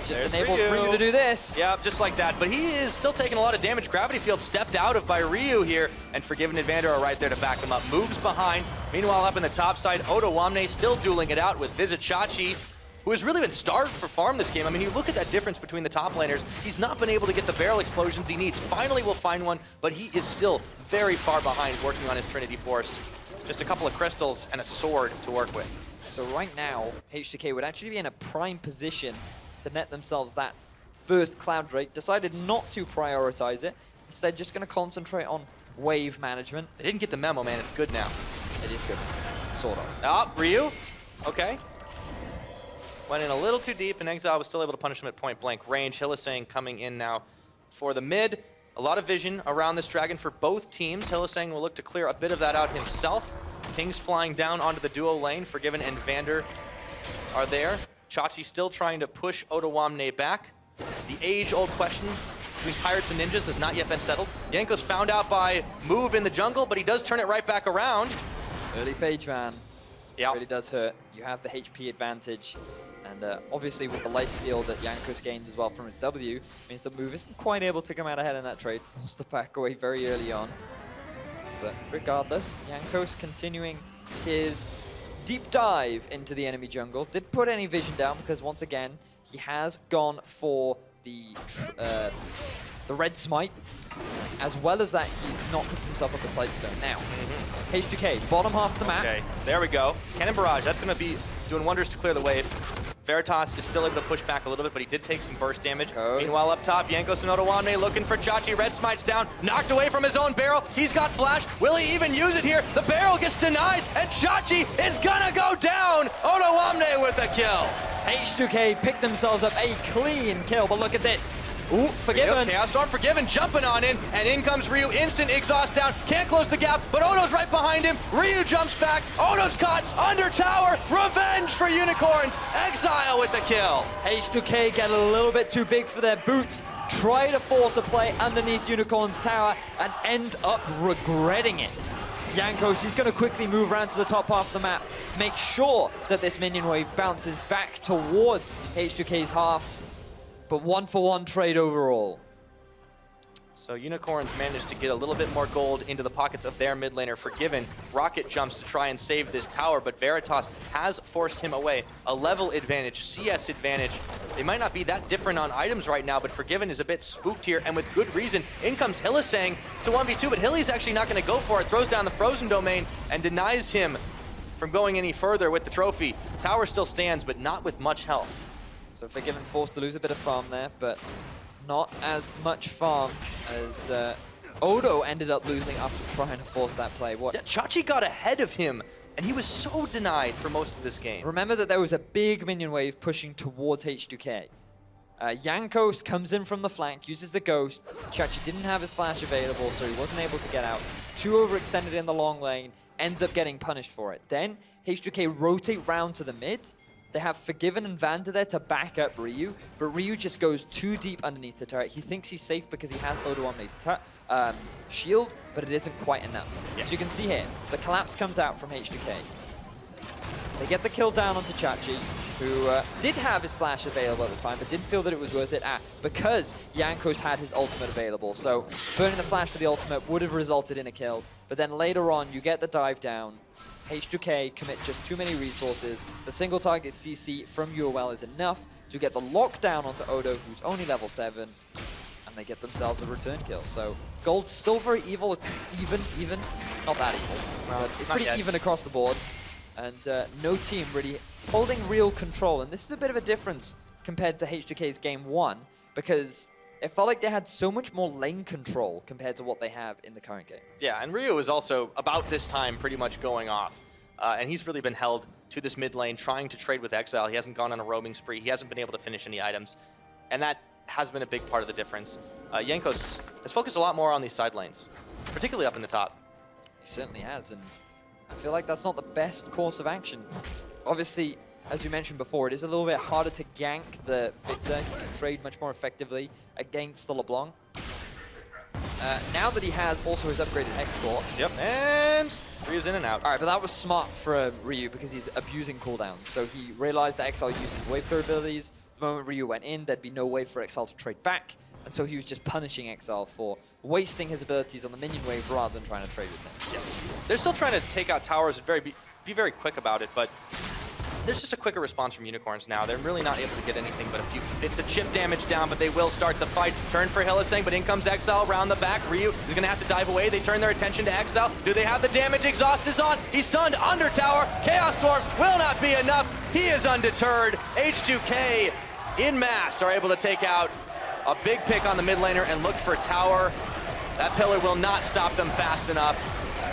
just enable Ryu Ryu to do this. Yeah, just like that. But he is still taking a lot of damage. Gravity Field stepped out of by Ryu here, and Forgiven and Vander are right there to back him up. Moves behind. Meanwhile, up in the top side, Ottawamne still dueling it out with Visit Chachi, who has really been starved for farm this game. I mean, you look at that difference between the top laners. He's not been able to get the barrel explosions he needs. Finally will find one, but he is still very far behind working on his Trinity Force. Just a couple of crystals and a sword to work with. So right now, H2K would actually be in a prime position to net themselves that first Cloud Drake. Decided not to prioritize it. Instead, just going to concentrate on wave management. They didn't get the memo, man. It's good now. It is good. Sort of. Ah, Ryu. Okay. Went in a little too deep, and Exile was still able to punish him at point blank range. Hylissang coming in now for the mid. A lot of vision around this dragon for both teams. Hylissang will look to clear a bit of that out himself. Kings flying down onto the duo lane. Forgiven and Vander are there. Chachi still trying to push Ottawamne back. The age-old question between Pirates and Ninjas has not yet been settled. Yanko's found out by Move in the jungle, but he does turn it right back around. Early Phage Van. Yeah. Really does hurt. You have the HP advantage. And obviously with the lifesteal that Jankos gains as well from his W, means the Move isn't quite able to come out ahead in that trade. Forced to back away very early on. But regardless, Jankos continuing his deep dive into the enemy jungle. Did put any vision down because once again, he has gone for the red smite. As well as that, he's not picked himself up a Sightstone. Now, H2K, bottom half of the map. Okay, there we go. Cannon Barrage, that's going to be doing wonders to clear the wave. Veritas is still able to push back a little bit, but he did take some burst damage. Meanwhile, up top, Jankos and Ottawamne looking for Chachi. Red Smite's down, knocked away from his own barrel. He's got flash. Will he even use it here? The barrel gets denied, and Chachi is gonna go down. Ottawamne with a kill. H2K picked themselves up a clean kill, but look at this. Ooh, Forgiven. Chaos Storm, Forgiven jumping on in, and in comes Ryu. Instant exhaust down. Can't close the gap, but Odo's right behind him. Ryu jumps back. Odo's caught under tower. Revenge for Unicorns. Exile with the kill. H2K get a little bit too big for their boots. Try to force a play underneath Unicorn's tower and end up regretting it. Jankos, he's going to quickly move around to the top half of the map. Make sure that this minion wave bounces back towards H2K's half. But 1-for-1 trade overall. So Unicorns managed to get a little bit more gold into the pockets of their mid laner. Forgiven, Rocket jumps to try and save this tower, but Veritas has forced him away. A level advantage, CS advantage. They might not be that different on items right now, but Forgiven is a bit spooked here, and with good reason. In comes Hylissang to 1v2, but Hilly's actually not going to go for it. Throws down the Frozen Domain and denies him from going any further with the trophy. Tower still stands, but not with much health. So Forgiven forced to lose a bit of farm there, but not as much farm as Odo ended up losing after trying to force that play. Yeah, Chachi got ahead of him, and he was so denied for most of this game. Remember that there was a big minion wave pushing towards H2K. Jankos comes in from the flank, uses the Ghost. Chachi didn't have his flash available, so he wasn't able to get out. Too overextended in the long lane, ends up getting punished for it. Then H2K rotate round to the mid, They have Forgiven and Vander there to back up Ryu, but Ryu just goes too deep underneath the turret. He thinks he's safe because he has Odo Omni's shield, but it isn't quite enough. So you can see here, the collapse comes out from H2K. They get the kill down onto Chachi, who did have his flash available at the time, but didn't feel that it was worth it because Jankos had his ultimate available. So burning the flash for the ultimate would have resulted in a kill. But then later on, you get the dive down. H2K commit just too many resources. The single target CC from UOL is enough to get the lockdown onto Odo, who's only level 7, and they get themselves a return kill. So Gold's still very evil, even, not that evil, but it's pretty even across the board. And no team really holding real control. And this is a bit of a difference compared to H2K's game 1, because it felt like they had so much more lane control compared to what they have in the current game. Yeah, and Ryu is also about this time pretty much going off. And he's really been held to this mid lane, trying to trade with Exile. He hasn't gone on a roaming spree. He hasn't been able to finish any items. And that has been a big part of the difference. Jankos has focused a lot more on these side lanes, particularly up in the top. He certainly has, and I feel like that's not the best course of action. Obviously, as you mentioned before, it is a little bit harder to gank the Victor. He can trade much more effectively against the LeBlanc. Now that he has also his upgraded Hex Core. Yep, and Ryu's in and out. All right, but that was smart for Ryu because he's abusing cooldowns. So he realized that Exile used his wave clear abilities. The moment Ryu went in, there'd be no way for Exile to trade back. And so he was just punishing Exile for wasting his abilities on the minion wave rather than trying to trade with him. Yeah. They're still trying to take out towers and be very quick about it, but there's just a quicker response from Unicorns now. They're really not able to get anything but a few bits of chip damage down, but they will start the fight. Turn for Hylissang, but in comes Exile around the back. Ryu is going to have to dive away. They turn their attention to Exile. Do they have the damage? Exhaust is on. He's stunned under tower. Chaos Storm will not be enough. He is undeterred. H2K in mass are able to take out a big pick on the mid laner and look for tower. That pillar will not stop them fast enough.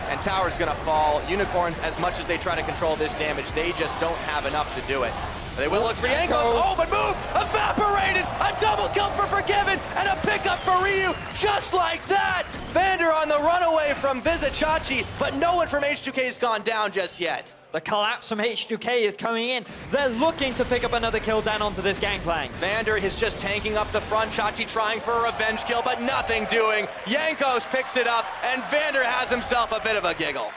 And tower's gonna fall. Unicorns, as much as they try to control this damage, they just don't have enough to do it. They will look for Jankos. Oh, but move! Evaporated! A double kill for Forgiven and a pickup for Ryu, just like that! Vander on the runaway from Vizichachi, but no one from H2K has gone down just yet. The collapse from H2K is coming in. They're looking to pick up another kill down onto this gangplank. Vander is just tanking up the front. Chachi trying for a revenge kill, but nothing doing. Jankos picks it up, and Vander has himself a bit of a giggle.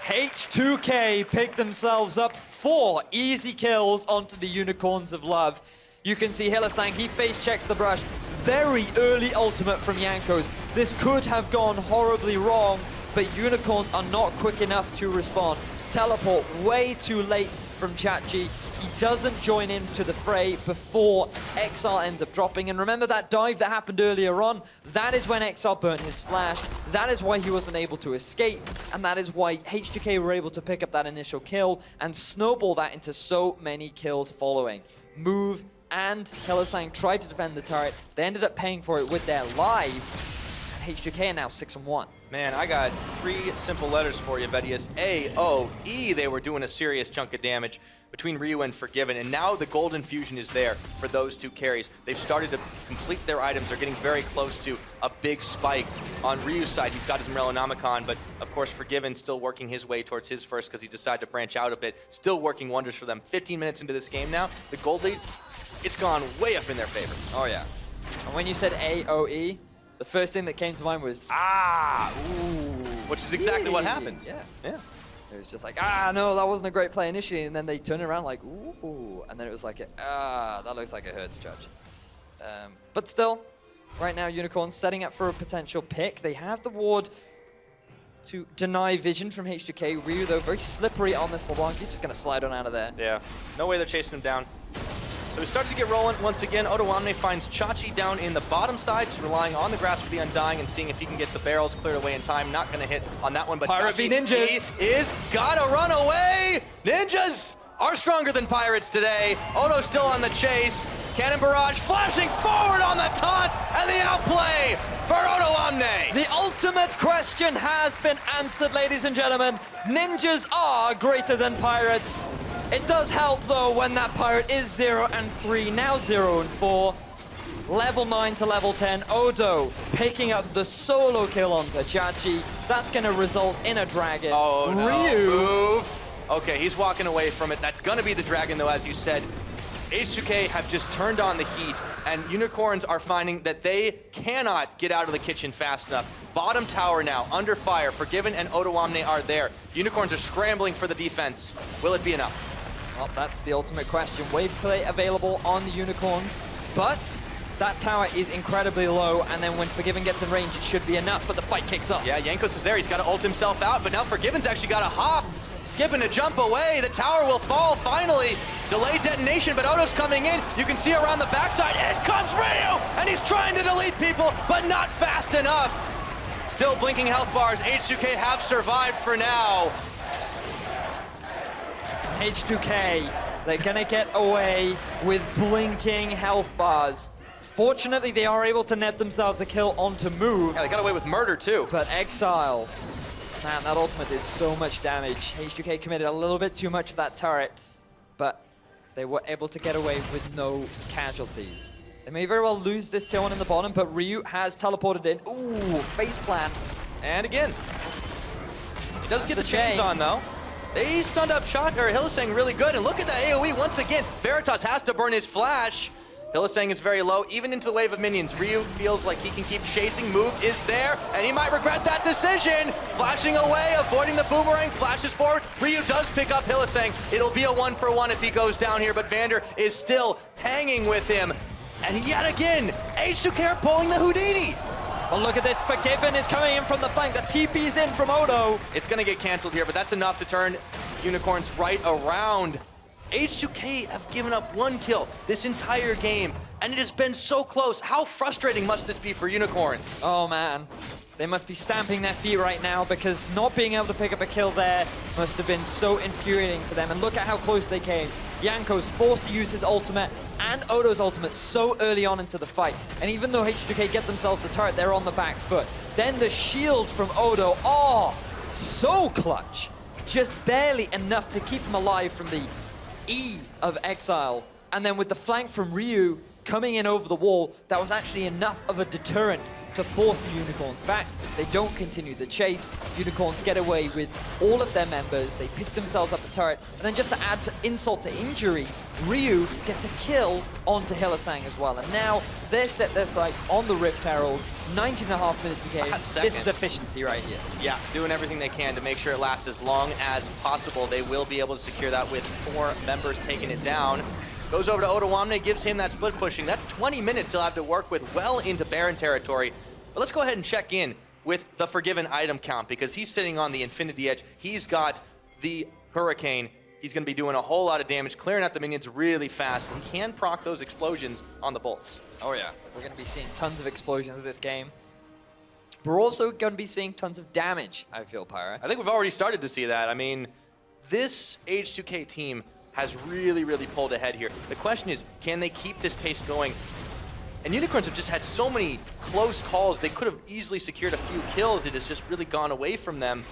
H2K picked themselves up 4 easy kills onto the Unicorns of Love. You can see Hylissang, he face checks the brush. Very early ultimate from Jankos. This could have gone horribly wrong, but Unicorns are not quick enough to respond. Teleport way too late from Chachi. He doesn't join into the fray before Exile ends up dropping. And remember that dive that happened earlier on? That is when Exile burnt his flash. That is why he wasn't able to escape. And that is why H2K were able to pick up that initial kill and snowball that into so many kills following. Move and Hylissang tried to defend the turret. They ended up paying for it with their lives. And H2K are now 6-1. Man, I got 3 simple letters for you, Vedius. A-O-E. They were doing a serious chunk of damage between Ryu and Forgiven, and now the Golden Fusion is there for those 2 carries. They've started to complete their items. They're getting very close to a big spike. On Ryu's side, he's got his Morellonomicon, but of course Forgiven still working his way towards his first because he decided to branch out a bit. Still working wonders for them. 15 minutes into this game now, the gold lead, it's gone way up in their favor. Oh yeah. And when you said A-O-E, the first thing that came to mind was, ooh. Which is exactly what happened. Yeah. Yeah. It was just like, no, that wasn't a great play initially, and then they turned around like, ooh, and then it was like, that looks like it hurts, Judge. But still, right now, Unicorns setting up for a potential pick. They have the ward to deny vision from H2K. Ryu, though, very slippery on this LeBlanc. He's just going to slide on out of there. Yeah, no way they're chasing him down. So we started to get rolling once again. Odo Omni finds Chachi down in the bottom side, just relying on the Grasp of the Undying and seeing if he can get the barrels cleared away in time. Not going to hit on that one, but Pirate v Ninjas. He is gotta run away. Ninjas are stronger than Pirates today. Odo's still on the chase. Cannon Barrage flashing forward on the taunt and the outplay for Odo Omni. The ultimate question has been answered, ladies and gentlemen. Ninjas are greater than Pirates. It does help, though, when that Pirate is 0-3, now 0-4. Level 9 to level 10. Odo picking up the solo kill onto Chachi. That's going to result in a dragon. Oh, no. Ryu. Move. Okay, he's walking away from it. That's gonna be the dragon though, as you said. H2K have just turned on the heat, and Unicorns are finding that they cannot get out of the kitchen fast enough. Bottom tower now, under fire. Forgiven and Odoamne are there. Unicorns are scrambling for the defense. Will it be enough? Well, that's the ultimate question. Wave play available on the Unicorns, but that tower is incredibly low, and then when Forgiven gets in range, it should be enough, but the fight kicks off. Yeah, Jankos is there. He's got to ult himself out, but now Forgiven's actually got to hop. Skipping to jump away. The tower will fall finally. Delayed detonation, but Odo's coming in. You can see around the backside. In comes Ryu! And he's trying to delete people, but not fast enough. Still blinking health bars. H2K have survived for now. H2K, they're gonna get away with blinking health bars. Fortunately, they are able to net themselves a kill onto move. Yeah, they got away with murder too. But Exile, man, that ultimate did so much damage. H2K committed a little bit too much to that turret, but they were able to get away with no casualties. They may very well lose this tier 1 in the bottom, but Ryu has teleported in. Ooh, face plant. And again. He does get the chains on though. They stunned up Hylissang really good, and look at that AoE once again. Veritas has to burn his flash. Hylissang is very low, even into the wave of minions. Ryu feels like he can keep chasing. Move is there, and he might regret that decision. Flashing away, avoiding the boomerang, flashes forward. Ryu does pick up Hylissang. It'll be a 1-for-1 if he goes down here, but Vander is still hanging with him. And yet again, H2K are pulling the Houdini. Well, look at this. Forgiven is coming in from the flank. The TP is in from Odo. It's going to get canceled here, but that's enough to turn Unicorns right around. H2K have given up 1 kill this entire game, and it has been so close. How frustrating must this be for Unicorns? Oh, man. They must be stamping their feet right now because not being able to pick up a kill there must have been so infuriating for them. And look at how close they came. Jankos forced to use his ultimate and Odo's ultimate so early on into the fight. And even though H2K get themselves the turret, they're on the back foot. Then the shield from Odo, oh, so clutch. Just barely enough to keep him alive from the E of Exile. And then with the flank from Ryu coming in over the wall, that was actually enough of a deterrent to force the Unicorns back. They don't continue the chase. Unicorns get away with all of their members. They pick themselves up the turret. And then just to add to insult to injury, Ryu gets a kill onto Hylissang as well. And now they set their sights on the Rift Herald. 19.5 minutes a game. This is efficiency right here. Yeah, doing everything they can to make sure it lasts as long as possible. They will be able to secure that with 4 members taking it down. Goes over to Odoamne, gives him that split pushing. That's 20 minutes he'll have to work with well into Baron territory. But let's go ahead and check in with the Forgiven item count because he's sitting on the Infinity Edge. He's got the Hurricane. He's going to be doing a whole lot of damage, clearing out the minions really fast. He can proc those explosions on the bolts. Oh yeah, we're going to be seeing tons of explosions this game. We're also going to be seeing tons of damage, I feel, Pyra. I think we've already started to see that. I mean, this H2K team has really, really pulled ahead here. The question is, can they keep this pace going? And Unicorns have just had so many close calls. They could have easily secured a few kills. It has just really gone away from them.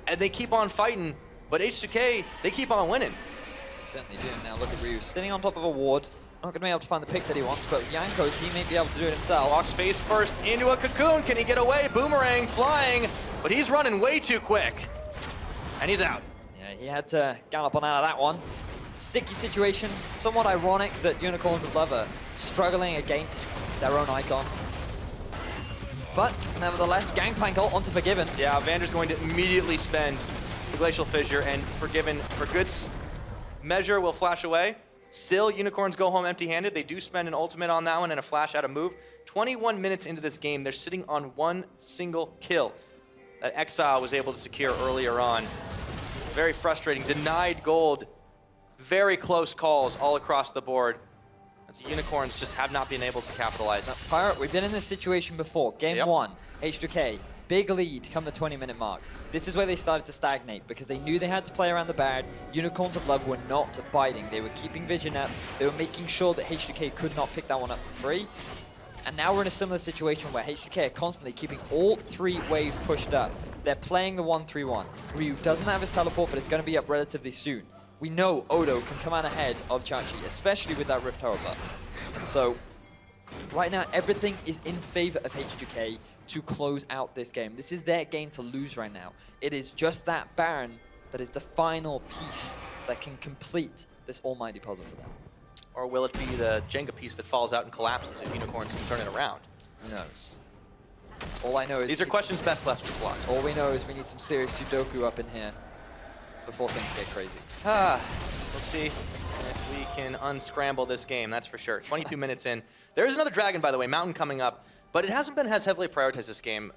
And they keep on fighting, but H2K, they keep on winning. They certainly do. Now look at Ryu sitting on top of a ward. Not going to be able to find the pick that he wants, but Jankos, he may be able to do it himself. Walks face first into a cocoon. Can he get away? Boomerang flying, but he's running way too quick. And he's out. Yeah, he had to gallop on out of that one. Sticky situation. Somewhat ironic that Unicorns of Love are struggling against their own icon. But nevertheless, Gangplank ult onto Forgiven. Yeah, Vander's going to immediately spend the Glacial Fissure, and Forgiven, for good measure, will flash away. Still, Unicorns go home empty-handed. They do spend an ultimate on that one and a flash out of move. 21 minutes into this game, they're sitting on 1 single kill that Exile was able to secure earlier on. Very frustrating. Denied gold. Very close calls all across the board. The Unicorns just have not been able to capitalize. Now, Pirate, we've been in this situation before. Game 1, H2K, big lead come the 20-minute mark. This is where they started to stagnate because they knew they had to play around the Baron. Unicorns of Love were not biting. They were keeping vision up. They were making sure that H2K could not pick that one up for free. And now we're in a similar situation where H2K are constantly keeping all 3 waves pushed up. They're playing the 1-3-1. Ryu doesn't have his teleport, but it's going to be up relatively soon. We know Odo can come out ahead of Chachi, especially with that Rift Herald buff. And so, right now, everything is in favor of H2K to close out this game. This is their game to lose right now. It is just that Baron that is the final piece that can complete this almighty puzzle for them. Or will it be the Jenga piece that falls out and collapses if Unicorns can turn it around? Who knows? All I know is... These are questions best left to Floss. All we know is we need some serious Sudoku up in here before things get crazy. We'll see if we can unscramble this game, that's for sure. 22 minutes in. There is another Dragon, by the way, Mountain coming up, but it hasn't been as heavily prioritized this game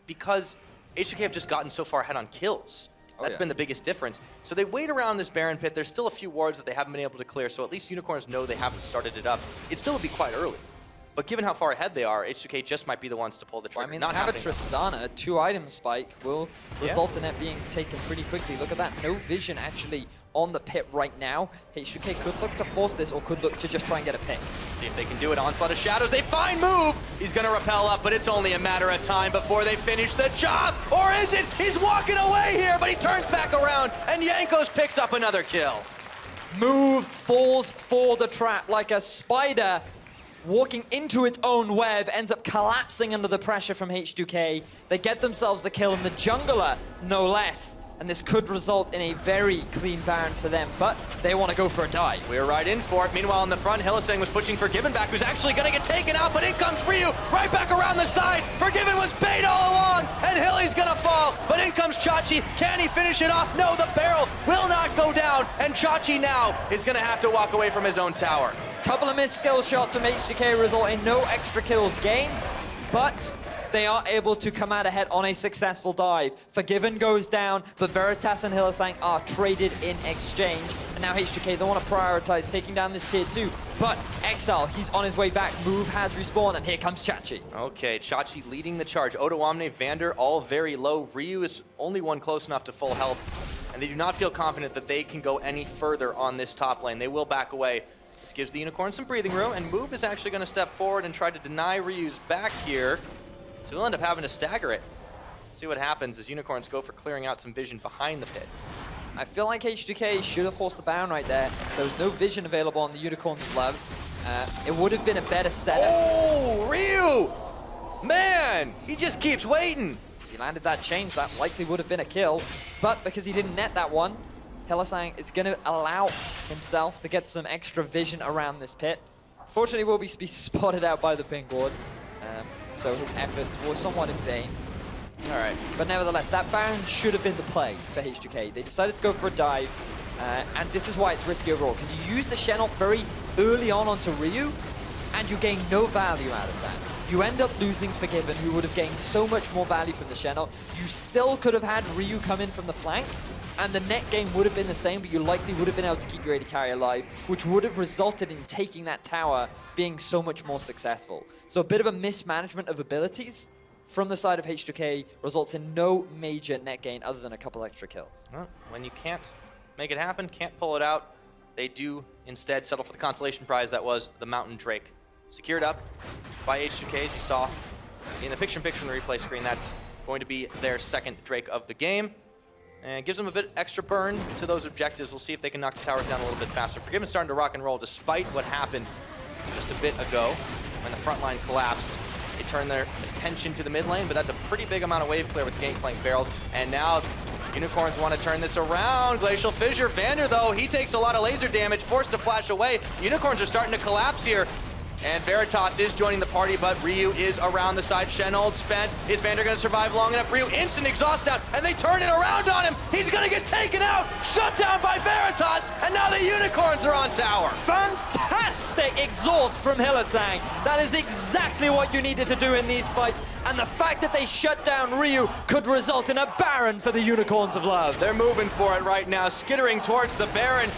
because H2K have just gotten so far ahead on kills. That's been the biggest difference. So they wait around this Baron pit. There's still a few wards that they haven't been able to clear, so at least Unicorns know they haven't started it up. It still would be quite early. But given how far ahead they are, H2K just might be the ones to pull the trigger. I mean, not they have a happening. Tristana, 2-item spike will result in it being taken pretty quickly. Look at that, no vision actually on the pit right now. H2K could look to force this or could look to just try and get a pick. See if they can do it. Onslaught of Shadows, they find move! He's gonna rappel up, but it's only a matter of time before they finish the job! Or is it? He's walking away here, but he turns back around, and Jankos picks up another kill. Move falls for the trap like a spider walking into its own web, ends up collapsing under the pressure from H2K. They get themselves the kill, and the jungler, no less. And this could result in a very clean Baron for them, but they want to go for a dive. We're right in for it. Meanwhile, in the front, Hylissang was pushing Forgiven back, who's actually going to get taken out, but in comes Ryu, right back around the side. Forgiven was bait all along, and Hilly's going to fall, but in comes Chachi. Can he finish it off? No, the barrel will not go down, and Chachi now is going to have to walk away from his own tower. Couple of missed skill shots from H2K result in no extra kills gained, but they are able to come out ahead on a successful dive. Forgiven goes down, but Veritas and Hylissang are traded in exchange. And now H2K, they want to prioritize taking down this tier 2. But Exile, he's on his way back. Move has respawned, and here comes Chachi. Okay, Chachi leading the charge. Odoamne, Vander, all very low. Ryu is only one close enough to full health, and they do not feel confident that they can go any further on this top lane. They will back away. This gives the Unicorn some breathing room, and Move is actually going to step forward and try to deny Ryu's back here. So we'll end up having to stagger it. See what happens as Unicorns go for clearing out some vision behind the pit. I feel like H2K should have forced the Baron right there. There was no vision available on the Unicorns of Love. It would have been a better setup. Oh, Ryu! Man, he just keeps waiting. If he landed that change, that likely would have been a kill. But because he didn't net that one, Hylissang is going to allow himself to get some extra vision around this pit. Fortunately, will be spotted out by the ping board, so his efforts were somewhat in vain. All right. But nevertheless, that Baron should have been the play for H2K. They decided to go for a dive, and this is why it's risky overall, because you use the Shen ult very early on onto Ryu, and you gain no value out of that. You end up losing Forgiven, who would have gained so much more value from the Shen ult. You still could have had Ryu come in from the flank, and the net game would have been the same, but you likely would have been able to keep your AD carry alive, which would have resulted in taking that tower being so much more successful. So a bit of a mismanagement of abilities from the side of H2K results in no major net gain other than a couple extra kills. Well, when you can't make it happen, can't pull it out, they do instead settle for the consolation prize that was the Mountain Drake. Secured up by H2K, as you saw in the picture-in-picture on the replay screen. That's going to be their second Drake of the game. And it gives them a bit extra burn to those objectives. We'll see if they can knock the towers down a little bit faster. Forgiven starting to rock and roll despite what happened just a bit ago when the front line collapsed. They turn their attention to the mid lane, but that's a pretty big amount of wave clear with Gangplank barrels. And now Unicorns want to turn this around. Glacial Fissure. Vander, though, he takes a lot of laser damage, forced to flash away. Unicorns are starting to collapse here. And Veritas is joining the party, but Ryu is around the side. Shen ult spent. Is Vander going to survive long enough? Ryu, instant exhaust down, and they turn it around on him. He's going to get taken out, shut down by Veritas, and now the Unicorns are on tower. Fantastic exhaust from Hylissang. That is exactly what you needed to do in these fights. And the fact that they shut down Ryu could result in a Baron for the Unicorns of Love. They're moving for it right now, skittering towards the Baron.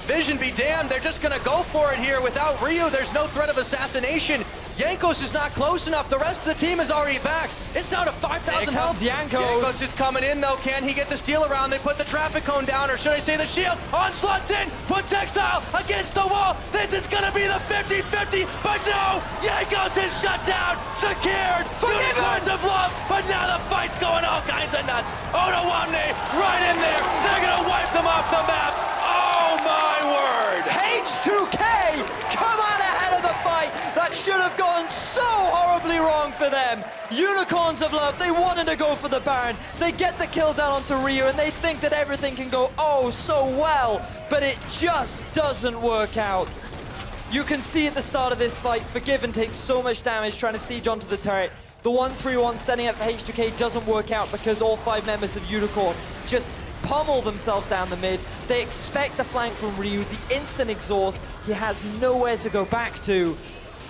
Vision be damned, they're just gonna go for it here. Without Ryu, there's no threat of assassination. Jankos is not close enough. The rest of the team is already back. It's down to 5,000 health. Jankos is coming in though. Can he get the steal around? They put the traffic cone down, or should I say the shield? Onslaught's in, puts Exile against the wall. This is gonna be the 50-50, but no! Jankos is shut down, secured, Unicorns of Love, but now the fight's going all kinds of nuts. Odoamne right in there. They're gonna wipe them off the map. Oh my word! H2K come on ahead of the fight. That should have gone so horribly wrong for for them. Unicorns of Love, they wanted to go for the Baron. They get the kill down onto Ryu, and they think that everything can go oh so well, but it just doesn't work out. You can see at the start of this fight, Forgiven takes so much damage trying to siege onto the turret. The 1-3-1 setting up for H2K doesn't work out because all 5 members of Unicorn just pummel themselves down the mid. They expect the flank from Ryu, the instant exhaust. He has nowhere to go back to.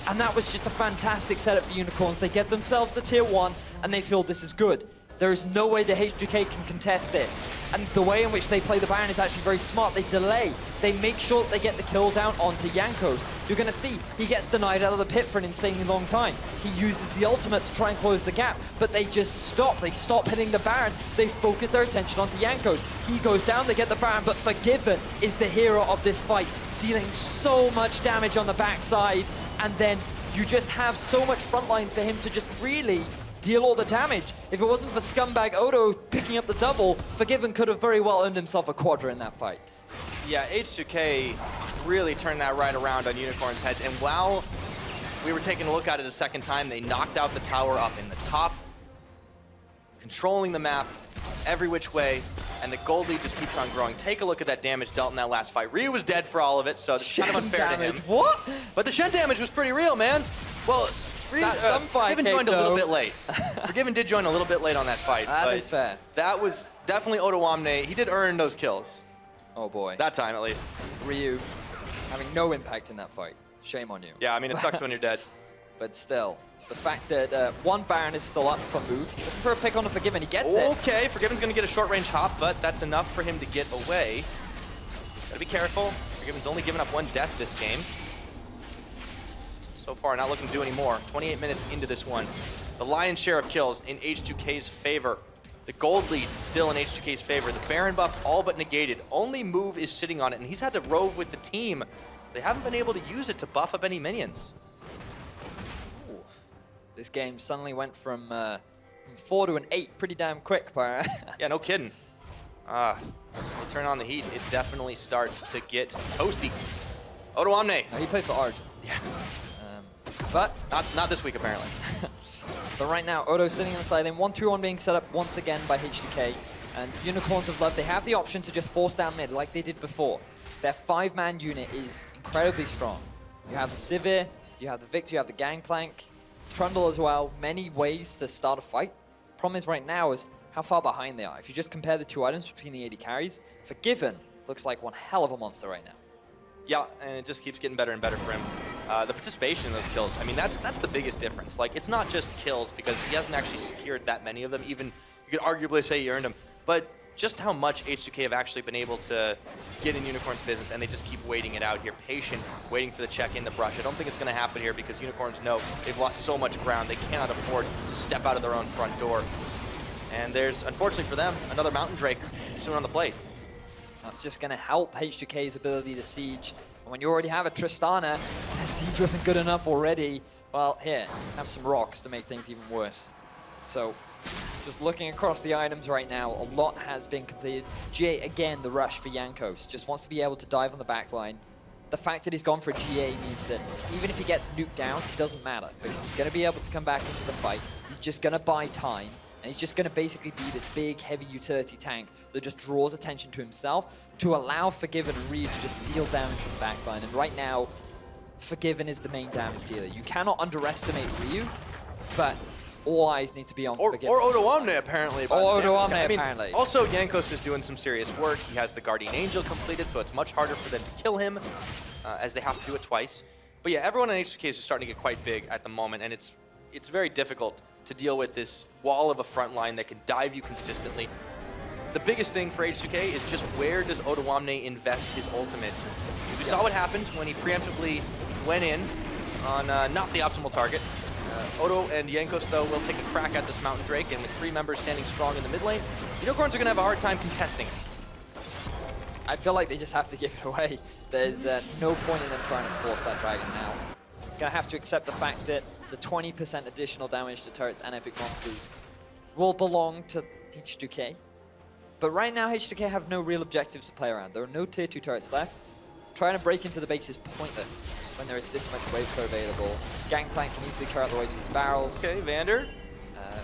And that was just a fantastic setup for Unicorns. They get themselves the tier 1 and they feel this is good. There is no way the H2K can contest this. And the way in which they play the Baron is actually very smart. They delay. They make sure that they get the kill down onto Jankos. You're going to see he gets denied out of the pit for an insanely long time. He uses the ultimate to try and close the gap, but they just stop. They stop hitting the Baron. They focus their attention onto Jankos. He goes down, they get the Baron, but Forgiven is the hero of this fight, dealing so much damage on the backside. And then you just have so much frontline for him to just really deal all the damage. If it wasn't for Scumbag Odo picking up the double, Forgiven could have very well earned himself a quadra in that fight. Yeah, H2K really turned that right around on Unicorn's heads. And while we were taking a look at it a second time, they knocked out the tower up in the top, controlling the map every which way, and the gold lead just keeps on growing. Take a look at that damage dealt in that last fight. Ryu was dead for all of it, so it's kind of unfair to him. What? But the Shen damage was pretty real, man. Well, Forgiven joined a little bit late. Forgiven did join a little bit late on that fight. That is fair. That was definitely Odoamne. He did earn those kills. Oh boy. That time, at least. Ryu having no impact in that fight. Shame on you. Yeah, I mean, it sucks when you're dead. But still, the fact that one Baron is still up for move, he's looking for a pick on the Forgiven, he gets it. Okay, Forgiven's going to get a short-range hop, but that's enough for him to get away. Gotta be careful. Forgiven's only given up 1 death this game. So far, not looking to do any more. 28 minutes into this one. The lion's share of kills in H2K's favor. The gold lead still in H2K's favor. The Baron buff all but negated. Only move is sitting on it, and he's had to rove with the team. They haven't been able to use it to buff up any minions. Ooh. This game suddenly went from 4 to an 8 pretty damn quick, Byron. Yeah, no kidding. They turn on the heat, it definitely starts to get toasty. Odoamne. He plays for Origen. Yeah. But not this week, apparently. But right now, Odo sitting on the side lane, 1-3-1 being set up once again by H2K. And Unicorns of Love, they have the option to just force down mid like they did before. Their 5-man unit is incredibly strong. You have the Sivir, you have the Victor, you have the Gangplank, Trundle as well. Many ways to start a fight. Problem is right now is how far behind they are. If you just compare the 2 items between the AD carries, Forgiven looks like one hell of a monster right now. Yeah, and it just keeps getting better and better for him. The participation in those kills, I mean, that's the biggest difference. Like, it's not just kills because he hasn't actually secured that many of them. Even, you could arguably say he earned them. But just how much H2K have actually been able to get in Unicorn's business, and they just keep waiting it out here, patient, waiting for the check-in, the brush. I don't think it's going to happen here because Unicorns know they've lost so much ground. They cannot afford to step out of their own front door. And there's, unfortunately for them, another Mountain Drake soon on the plate. That's just going to help H2K's ability to siege. And when you already have a Tristana, the siege wasn't good enough already. Well, here, have some rocks to make things even worse. So, just looking across the items right now, a lot has been completed. GA, again, the rush for Jankos. Just wants to be able to dive on the back line. The fact that he's gone for a GA means that even if he gets nuked down, it doesn't matter. Because he's going to be able to come back into the fight. He's just going to buy time. And he's just going to basically be this big, heavy utility tank that just draws attention to himself to allow Forgiven and Ryu to just deal damage from the backline. And right now, Forgiven is the main damage dealer. You cannot underestimate Ryu, but all eyes need to be on Forgiven. Or Odoamne, apparently. Or Odoamne, apparently. Also, Jankos is doing some serious work. He has the Guardian Angel completed, so it's much harder for them to kill him, as they have to do it twice. But yeah, everyone in H2K is starting to get quite big at the moment, and it's very difficult to deal with this wall of a front line that can dive you consistently. The biggest thing for H2K is just where does Odoamne invest his ultimate? We saw what happened when he preemptively went in on not the optimal target. Odo and Jankos, though, will take a crack at this Mountain Drake, and with 3 members standing strong in the mid lane, Unicorns are going to have a hard time contesting it. I feel like they just have to give it away. There's no point in them trying to force that dragon now. Gonna have to accept the fact that the 20% additional damage to turrets and epic monsters will belong to H2K. But right now, H2K have no real objectives to play around. There are no tier 2 turrets left. trying to break into the base is pointless when there is this much wave clear available. Gangplank can easily clear out the way to his barrels. Okay, Vander.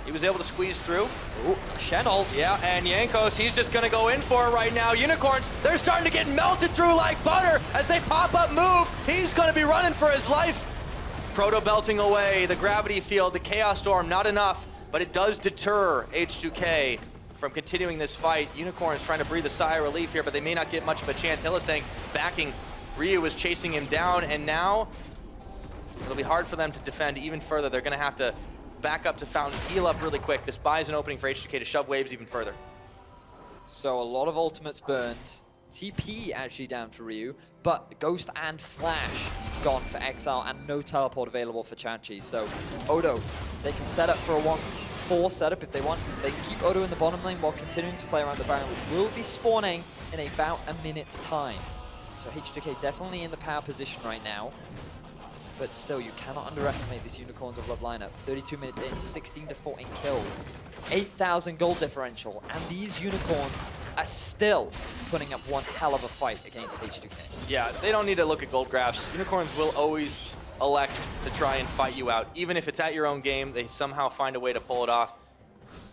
He was able to squeeze through. Ooh, Shen ult. Yeah, and Jankos, he's just gonna go in for it right now. Unicorns, they're starting to get melted through like butter as they pop up move. He's gonna be running for his life. Proto belting away, the gravity field, the Chaos Storm, not enough, but it does deter H2K from continuing this fight. Unicorns trying to breathe a sigh of relief here, but they may not get much of a chance. Hylissang backing. Ryu is chasing him down, and now it'll be hard for them to defend even further. They're gonna have to back up to Fountain, heal up really quick. This buys an opening for H2K to shove waves even further. So a lot of ultimates burned. TP actually down for Ryu, but Ghost and Flash gone for Exile and no teleport available for Chachi. So Odo, they can set up for a 1-4 setup if they want. They can keep Odo in the bottom lane while continuing to play around the Baron, which will be spawning in about a minute's time. So H2K definitely in the power position right now. But still, you cannot underestimate this Unicorns of Love lineup. 32 minutes in, 16 to 14 kills, 8,000 gold differential, and these Unicorns are still putting up one hell of a fight against H2K. Yeah, they don't need to look at gold graphs. Unicorns will always elect to try and fight you out. Even if it's at your own game, they somehow find a way to pull it off.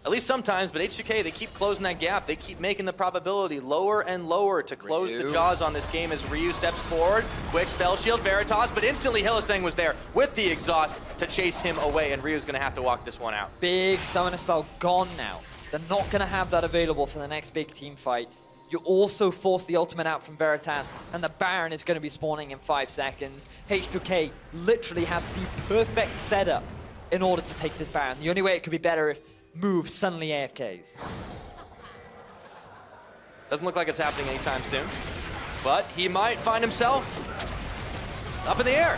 At least sometimes, but H2K, they keep closing that gap. They keep making the probability lower and lower to close the jaws on this game as Ryu steps forward. Quick spell shield, Veritas, but instantly Hylissang was there with the exhaust to chase him away, and Ryu's gonna have to walk this one out. Big summoner spell gone now. They're not gonna have that available for the next big team fight. You also force the ultimate out from Veritas, and the Baron is gonna be spawning in 5 seconds. H2K literally have the perfect setup in order to take this Baron. The only way it could be better if Move suddenly AFKs. Doesn't look like it's happening anytime soon, but he might find himself up in the air.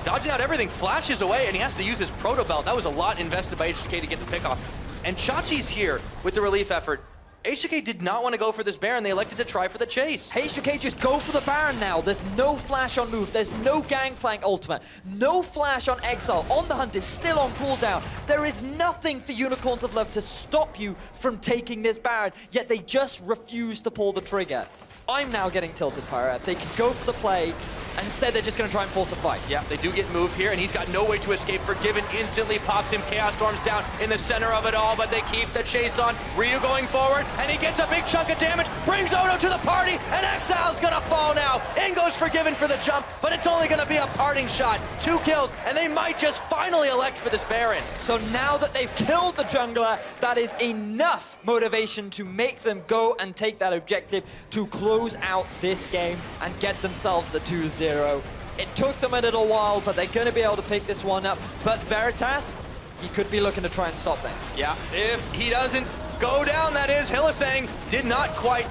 Dodging out everything, flashes away, and he has to use his Proto Belt. That was a lot invested by H2K to get the pick off. And Chachi's here with the relief effort. H2K did not want to go for this Baron. They elected to try for the chase. H2K just go for the Baron now. There's no flash on move. There's no Gangplank ultimate. No flash on Exile. On the Hunt is still on cooldown. There is nothing for Unicorns of Love to stop you from taking this Baron, yet they just refuse to pull the trigger. I'm now getting tilted, Pyra. They can go for the play. Instead, they're just going to try and force a fight. Yeah, they do get moved here, and he's got no way to escape. Forgiven instantly pops him. Chaos Storm's down in the center of it all, but they keep the chase on. Ryu going forward, and he gets a big chunk of damage, brings Odo to the party, and Exile's going to fall now. In goes Forgiven for the jump, but it's only going to be a parting shot. 2 kills, and they might just finally elect for this Baron. So now that they've killed the jungler, that is enough motivation to make them go and take that objective to close out this game and get themselves the 2-0. It took them a little while, but they're going to be able to pick this one up. But Veritas, he could be looking to try and stop things. Yeah, if he doesn't go down, that is. Hylissang did not quite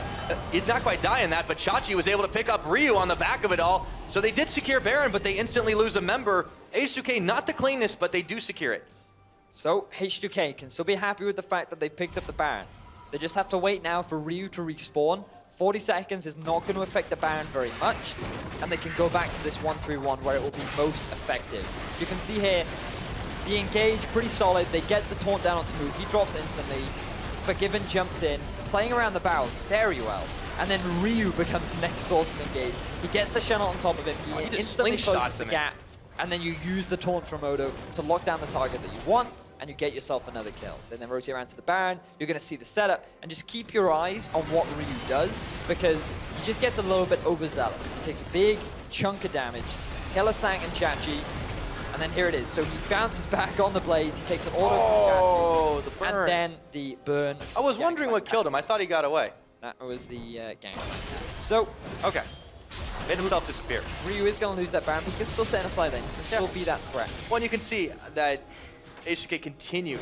die in that, but Chachi was able to pick up Ryu on the back of it all. So they did secure Baron, but they instantly lose a member. H2K, not the cleanest, but they do secure it. So H2K can still be happy with the fact that they picked up the Baron. They just have to wait now for Ryu to respawn. 40 seconds is not going to affect the Baron very much, and they can go back to this 1-3-1 where it will be most effective. You can see here, the engage pretty solid. They get the taunt down onto move. He drops instantly. Forgiven jumps in, playing around the barrels very well. And then Ryu becomes the next source of engage. He gets the Shen on top of him. He instantly closes the gap, and then you use the taunt from Odo to lock down the target that you want, and you get yourself another kill. Then rotate around to the Baron, you're going to see the setup, and just keep your eyes on what Ryu does, because he just gets a little bit overzealous. He takes a big chunk of damage, Hylissang and Chachi, and then here it is. So he bounces back on the blades, he takes an auto from Chachi, the burn. and then the burn. I was wondering what killed him. I thought he got away. That was the Gangplank. So, okay. Made himself disappear. Ryu is going to lose that Baron, but he can still stay in a side lane. He can still be that threat. Well, you can see that H2K continue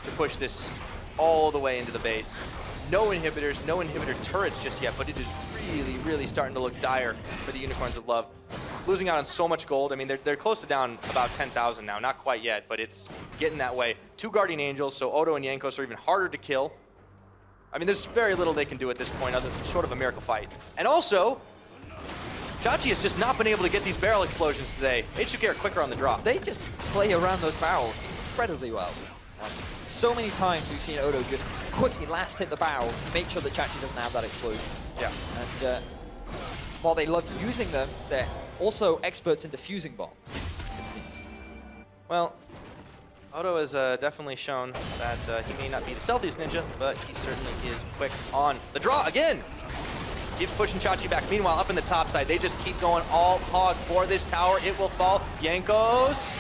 to push this all the way into the base. No inhibitors, no inhibitor turrets just yet, but it is really, really starting to look dire for the Unicorns of Love. Losing out on so much gold. I mean, they're close to down about 10,000 now. Not quite yet, but it's getting that way. 2 Guardian Angels, so Odo and Jankos are even harder to kill. I mean, there's very little they can do at this point, short of a miracle fight. And also, Chachi has just not been able to get these barrel explosions today. H2K are quicker on the drop. They just play around those barrels incredibly well. So many times we've seen Odo just quickly last hit the barrel to make sure that Chachi doesn't have that explosion. Yeah. And while they love using them, they're also experts in defusing bombs, it seems. Well, Odo has definitely shown that he may not be the stealthiest ninja, but he certainly is quick on the draw again. Keeps pushing Chachi back. Meanwhile, up in the top side, they just keep going all hog for this tower. It will fall. Jankos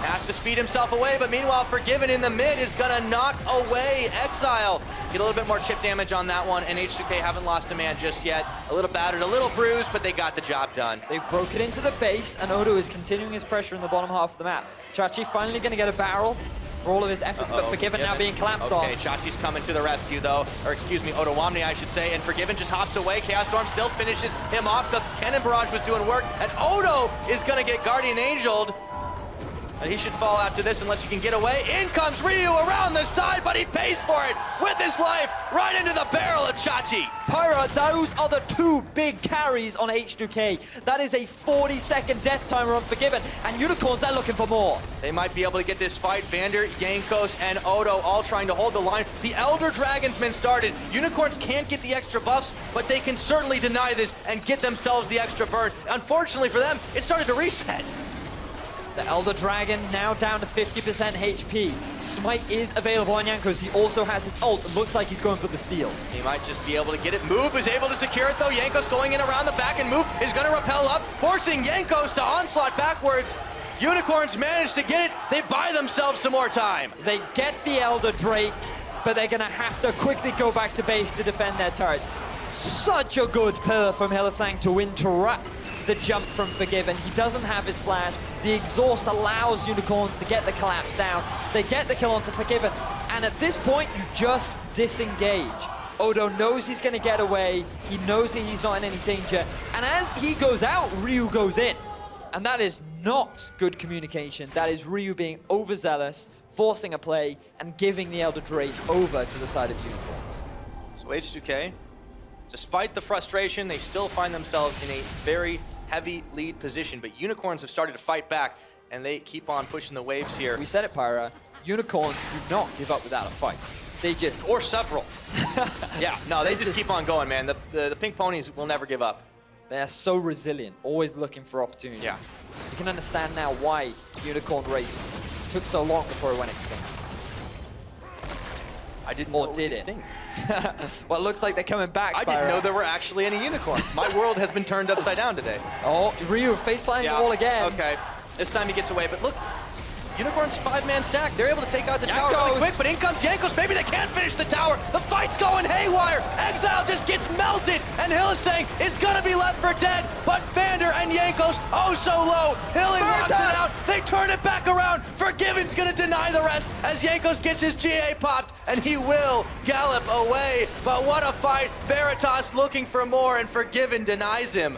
has to speed himself away, but meanwhile, Forgiven in the mid is gonna knock away Exile. Get a little bit more chip damage on that one, and H2K haven't lost a man just yet. A little battered, a little bruised, but they got the job done. They've broken into the base, and Odo is continuing his pressure in the bottom half of the map. Chachi finally gonna get a barrel for all of his efforts, but Forgiven now being collapsed on. Okay, Chachi's coming to the rescue though, or excuse me, Odo Wamni I should say, and Forgiven just hops away. Chaos Storm still finishes him off. The Cannon Barrage was doing work, and Odo is gonna get Guardian Angeled. He should fall after this unless he can get away. In comes Ryu around the side, but he pays for it with his life right into the barrel of Chachi. Pyra, those are the two big carries on H2K. That is a 40-second death timer on Forgiven, and Unicorns, they're looking for more. They might be able to get this fight. Vander, Jankos, and Odo all trying to hold the line. The Elder Dragon's been started. Unicorns can't get the extra buffs, but they can certainly deny this and get themselves the extra burn. Unfortunately for them, it started to reset. The Elder Dragon now down to 50% HP. Smite is available on Jankos. He also has his ult. Looks like he's going for the steal. He might just be able to get it. Move is able to secure it though. Jankos going in around the back, and Move is going to rappel up, forcing Jankos to onslaught backwards. Unicorns manage to get it. They buy themselves some more time. They get the Elder Drake, but they're going to have to quickly go back to base to defend their turrets. Such a good pillar from Hylissang to interrupt the jump from Forgiven. He doesn't have his flash. The exhaust allows Unicorns to get the collapse down. They get the kill onto Forgiven, and at this point, you just disengage. Odo knows he's gonna get away. He knows that he's not in any danger, and as he goes out, Ryu goes in. And that is not good communication. That is Ryu being overzealous, forcing a play, and giving the Elder Drake over to the side of Unicorns. So H2K, despite the frustration, they still find themselves in a very heavy lead position, but Unicorns have started to fight back, and they keep on pushing the waves here. We said it, Pyra. Unicorns do not give up without a fight. They just... Or several. Yeah, no, they just keep on going, man. The pink ponies will never give up. They're so resilient, always looking for opportunities. Yeah. You can understand now why Unicorn Race took so long before it went extinct. I didn't know did it? Extinct. Well, it looks like they're coming back. I didn't know there were actually any unicorns. My world has been turned upside down today. Oh, Ryu faceplanting the wall again. Okay, this time he gets away, but look, Unicorns 5-man stack. They're able to take out the tower really quick, but in comes Jankos. Maybe they can't finish the tower. The fight's going haywire. Exile just gets melted, and Hylissang is gonna be left for dead. But Vander and Jankos, oh so low. Hilly walks it out. They turn it back around. Forgiven's gonna deny the rest as Jankos gets his GA popped, and he will gallop away. But what a fight. Veritas looking for more, and Forgiven denies him.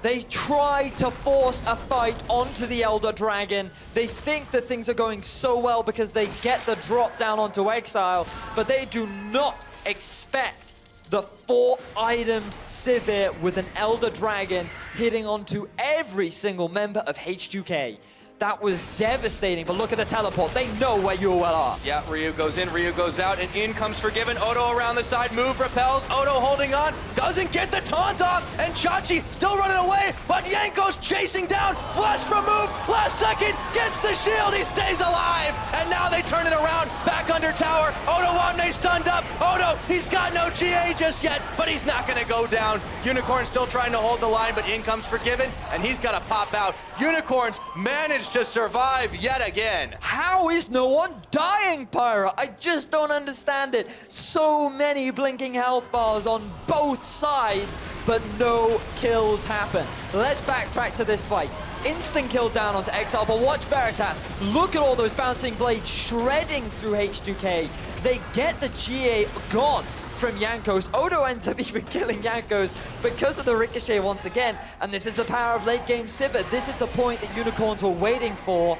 They try to force a fight onto the Elder Dragon. They think that things are going so well because they get the drop down onto Exile, but they do not expect the 4-itemed Sivir with an Elder Dragon hitting onto every single member of H2K. That was devastating, but look at the teleport. They know where EULCS are. Yeah, Ryu goes in, Ryu goes out, and in comes Forgiven. Odo around the side, move repels. Odo holding on, doesn't get the taunt off, and Chachi still running away, but Jankos chasing down. Flash from move, last second, gets the shield, he stays alive, and now they turn it around, back under tower. Odo Wamne stunned up. Odo, he's got no GA just yet, but he's not gonna go down. Unicorn still trying to hold the line, but in comes Forgiven, and he's gotta pop out. Unicorns managed to survive yet again. How is no one dying, Pyra? I just don't understand it. So many blinking health bars on both sides, but no kills happen. Let's backtrack to this fight. Instant kill down onto Exile, but watch Veritas. Look at all those bouncing blades shredding through H2K. They get the GA gone from Jankos. Odo ends up even killing Jankos because of the ricochet once again, and this is the power of late game Sivir. This is the point that Unicorns were waiting for,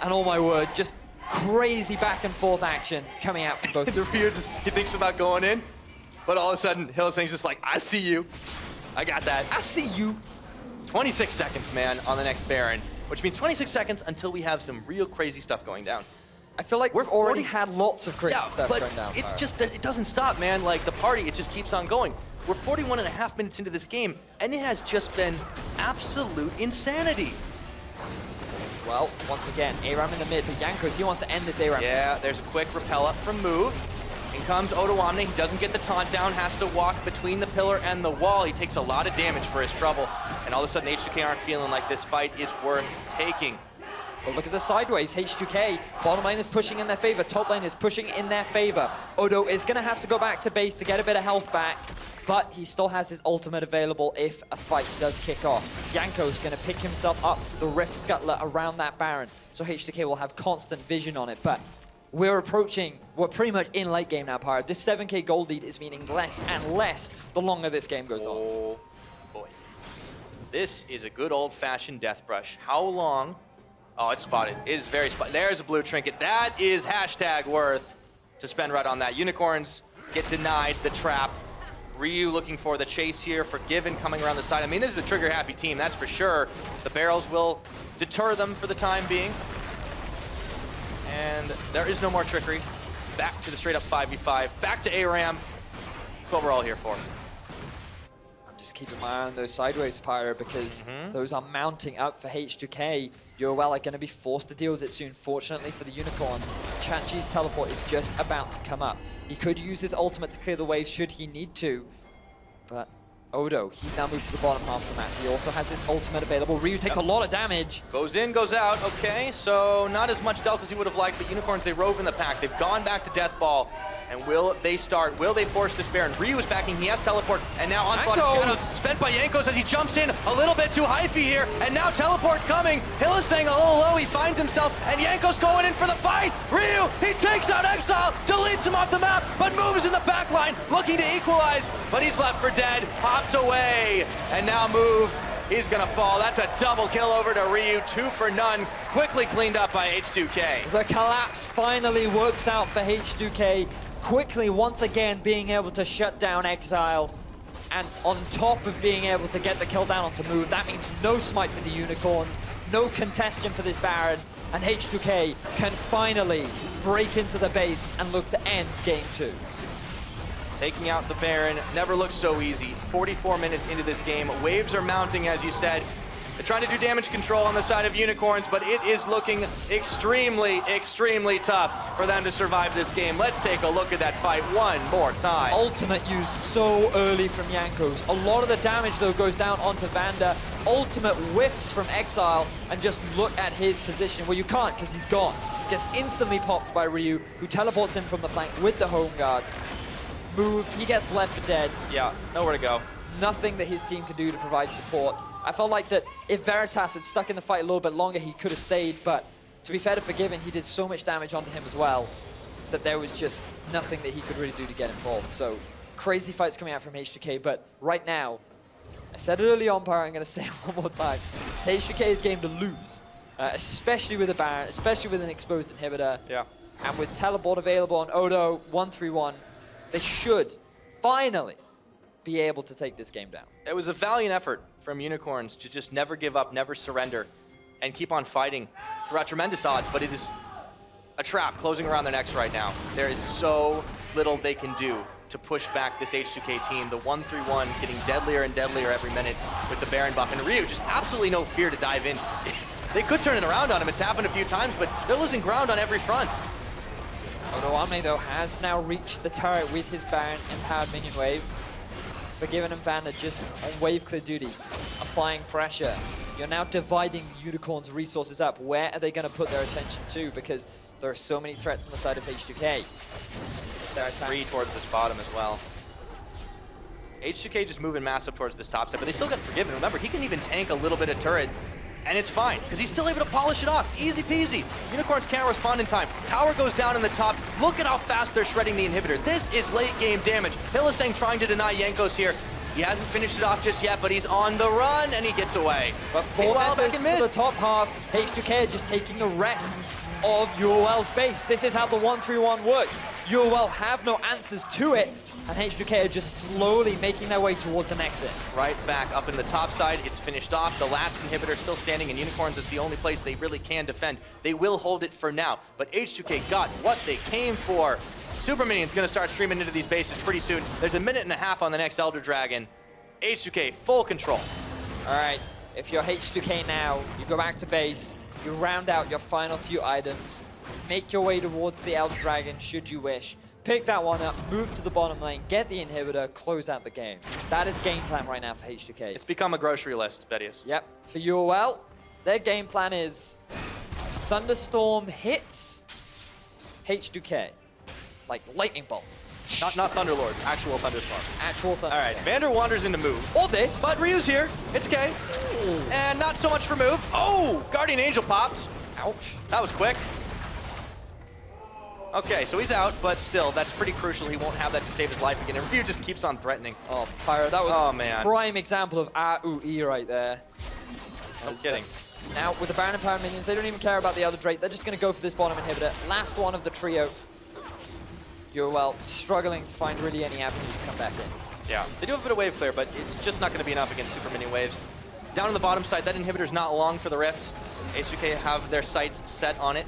and oh my word, just crazy back and forth action coming out from both. He thinks about going in, but all of a sudden Hylissang's just like, I see you. I got that. I see you. 26 seconds, man, on the next Baron, which means 26 seconds until we have some real crazy stuff going down. I feel like we've already had lots of critical stuff but going down. it's just that it doesn't stop, man. Like, the party, it just keeps on going. We're 41.5 minutes into this game, and it has just been absolute insanity. Well, once again, ARAM in the mid, but Jankos, he wants to end this ARAM. Yeah, there's a quick repel up from Move. In comes Odoamne. He doesn't get the taunt down, has to walk between the pillar and the wall. He takes a lot of damage for his trouble, and all of a sudden H2K aren't feeling like this fight is worth taking. But look at the sideways. H2K, bottom lane is pushing in their favor. Top lane is pushing in their favor. Odo is going to have to go back to base to get a bit of health back, but he still has his ultimate available if a fight does kick off. Yanko's going to pick himself up the Rift Scuttler around that Baron, so H2K will have constant vision on it. But we're pretty much in late game now, Pirate. This 7K gold lead is meaning less and less the longer this game goes on. Oh, boy. This is a good old-fashioned death brush. How long? Oh, it's spotted. It is very spotted. There's a blue trinket. That is hashtag worth to spend right on that. Unicorns get denied the trap. Ryu looking for the chase here. Forgiven coming around the side. I mean, this is a trigger-happy team, that's for sure. The barrels will deter them for the time being. And there is no more trickery. Back to the straight-up 5v5. Back to ARAM. That's what we're all here for. Just keeping my eye on those sideways, Pyro, because those are mounting up for H2K. EULCS are going to be forced to deal with it soon. Fortunately for the Unicorns, Chachi's teleport is just about to come up. He could use his ultimate to clear the waves should he need to, but Odo, he's now moved to the bottom half of the map. He also has his ultimate available. Ryu takes a lot of damage. Goes in, goes out. Okay, so not as much delta as he would have liked, but Unicorns, they rove in the pack. They've gone back to Death Ball. And will they start? Will they force this Baron? Ryu is backing. He has teleport. And now Onslaught of Shadows spent by Jankos as he jumps in a little bit too hyphy here. And now teleport coming. Hylissang a little low. He finds himself. And Jankos going in for the fight. Ryu, he takes out Exile. Deletes him off the map. But moves in the back line. Looking to equalize. But he's left for dead. Hops away. And now Move. He's gonna fall. That's a double kill over to Ryu. 2 for none. Quickly cleaned up by H2K. The collapse finally works out for H2K. Quickly, once again, being able to shut down Exile. And on top of being able to get the kill down onto Move, that means no smite for the Unicorns, no contestation for this Baron, and H2K can finally break into the base and look to end Game 2. Taking out the Baron never looks so easy. 44 minutes into this game. Waves are mounting, as you said. They're trying to do damage control on the side of Unicorns, but it is looking extremely, extremely tough for them to survive this game. Let's take a look at that fight one more time. Ultimate used so early from Jankos. A lot of the damage, though, goes down onto Vander. Ultimate whiffs from Exile, and just look at his position. Well, you can't, because he's gone. Gets instantly popped by Ryu, who teleports in from the flank with the home guards. Move, he gets left for dead. Yeah, nowhere to go. Nothing that his team can do to provide support. I felt like that if Veritas had stuck in the fight a little bit longer, he could have stayed, but to be fair to Forgiven, he did so much damage onto him as well that there was just nothing that he could really do to get involved. So crazy fights coming out from H2K, but right now, I said it early on, Pyro, I'm going to say it one more time. It's H2K's game to lose, especially with a Baron, especially with an exposed inhibitor. Yeah. And with teleport available on Odo, 1-3-1, they should finally be able to take this game down. It was a valiant effort from Unicorns to just never give up, never surrender, and keep on fighting throughout tremendous odds, but it is a trap closing around their necks right now. There is so little they can do to push back this H2K team. The 1-3-1 getting deadlier and deadlier every minute with the Baron buff, and Ryu just absolutely no fear to dive in. They could turn it around on him. It's happened a few times, but they're losing ground on every front. Odoamne, though, has now reached the turret with his Baron empowered minion wave. Forgiven and Vander just on wave clear duty, applying pressure. You're now dividing the Unicorns' resources up. Where are they going to put their attention to? Because there are so many threats on the side of H2K. Three towards this bottom as well. H2K just moving massive towards this top side, but they still got Forgiven. Remember, he can even tank a little bit of turret, and it's fine, because he's still able to polish it off. Easy peasy. Unicorns can't respond in time. Tower goes down in the top. Look at how fast they're shredding the inhibitor. This is late game damage. Hylissang trying to deny Jankos here. He hasn't finished it off just yet, but he's on the run, and he gets away. But 4 members to the top half. H2K just taking a rest. of EUL's base. This is how the 1-3-1 works. EUL have no answers to it, and H2K are just slowly making their way towards the Nexus. Right back up in the top side, it's finished off. The last inhibitor still standing, and Unicorns is the only place they really can defend. They will hold it for now, but H2K got what they came for. Super Minion's gonna start streaming into these bases pretty soon. There's a minute and a half on the next Elder Dragon. H2K, full control. All right, if you're H2K now, you go back to base, you round out your final few items, make your way towards the Elder Dragon should you wish, pick that one up, move to the bottom lane, get the inhibitor, close out the game. That is game plan right now for H2K. It's become a grocery list, Bedius. Yep, for EUL, their game plan is Thunderstorm hits H2K, like lightning bolt. Not Thunderlord, actual Thunderstorm. Actual Thunderstorm. All right, Vander wanders into move. Or this. But Ryu's here, it's K. Ooh. And not so much for move. Oh, Guardian Angel pops. Ouch. That was quick. Okay, so he's out, but still, that's pretty crucial. He won't have that to save his life again. And Ryu just keeps on threatening. Oh, Pyro, that was a prime example of AUE right there. No kidding. Now, with the Baron and Power minions, they don't even care about the other Drake. They're just going to go for this bottom inhibitor. Last one of the trio. EUL struggling to find really any avenues to come back in. Yeah, they do have a bit of wave clear, but it's just not going to be enough against super minion waves. Down on the bottom side, that inhibitor's not long for the Rift. H2K have their sights set on it.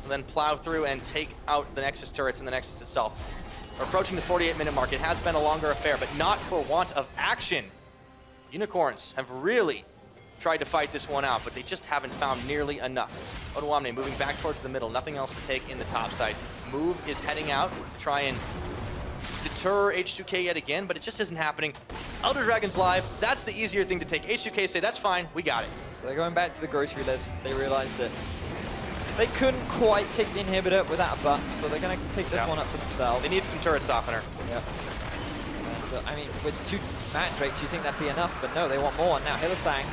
And then plow through and take out the Nexus turrets and the Nexus itself. We're approaching the 48-minute mark. It has been a longer affair, but not for want of action. Unicorns have really tried to fight this one out, but they just haven't found nearly enough. Odoamne moving back towards the middle, nothing else to take in the top side. Move is heading out to try and deter H2K yet again, but it just isn't happening. Elder Dragon's live, that's the easier thing to take. H2K say, that's fine, we got it. So they're going back to the grocery list. They realized that they couldn't quite take the inhibitor without a buff, so they're going to pick this one up for themselves. They need some turret softener. Yep. And, I mean, with 2 Matt Drakes, you think that'd be enough, but no, they want more. Now Hylissang,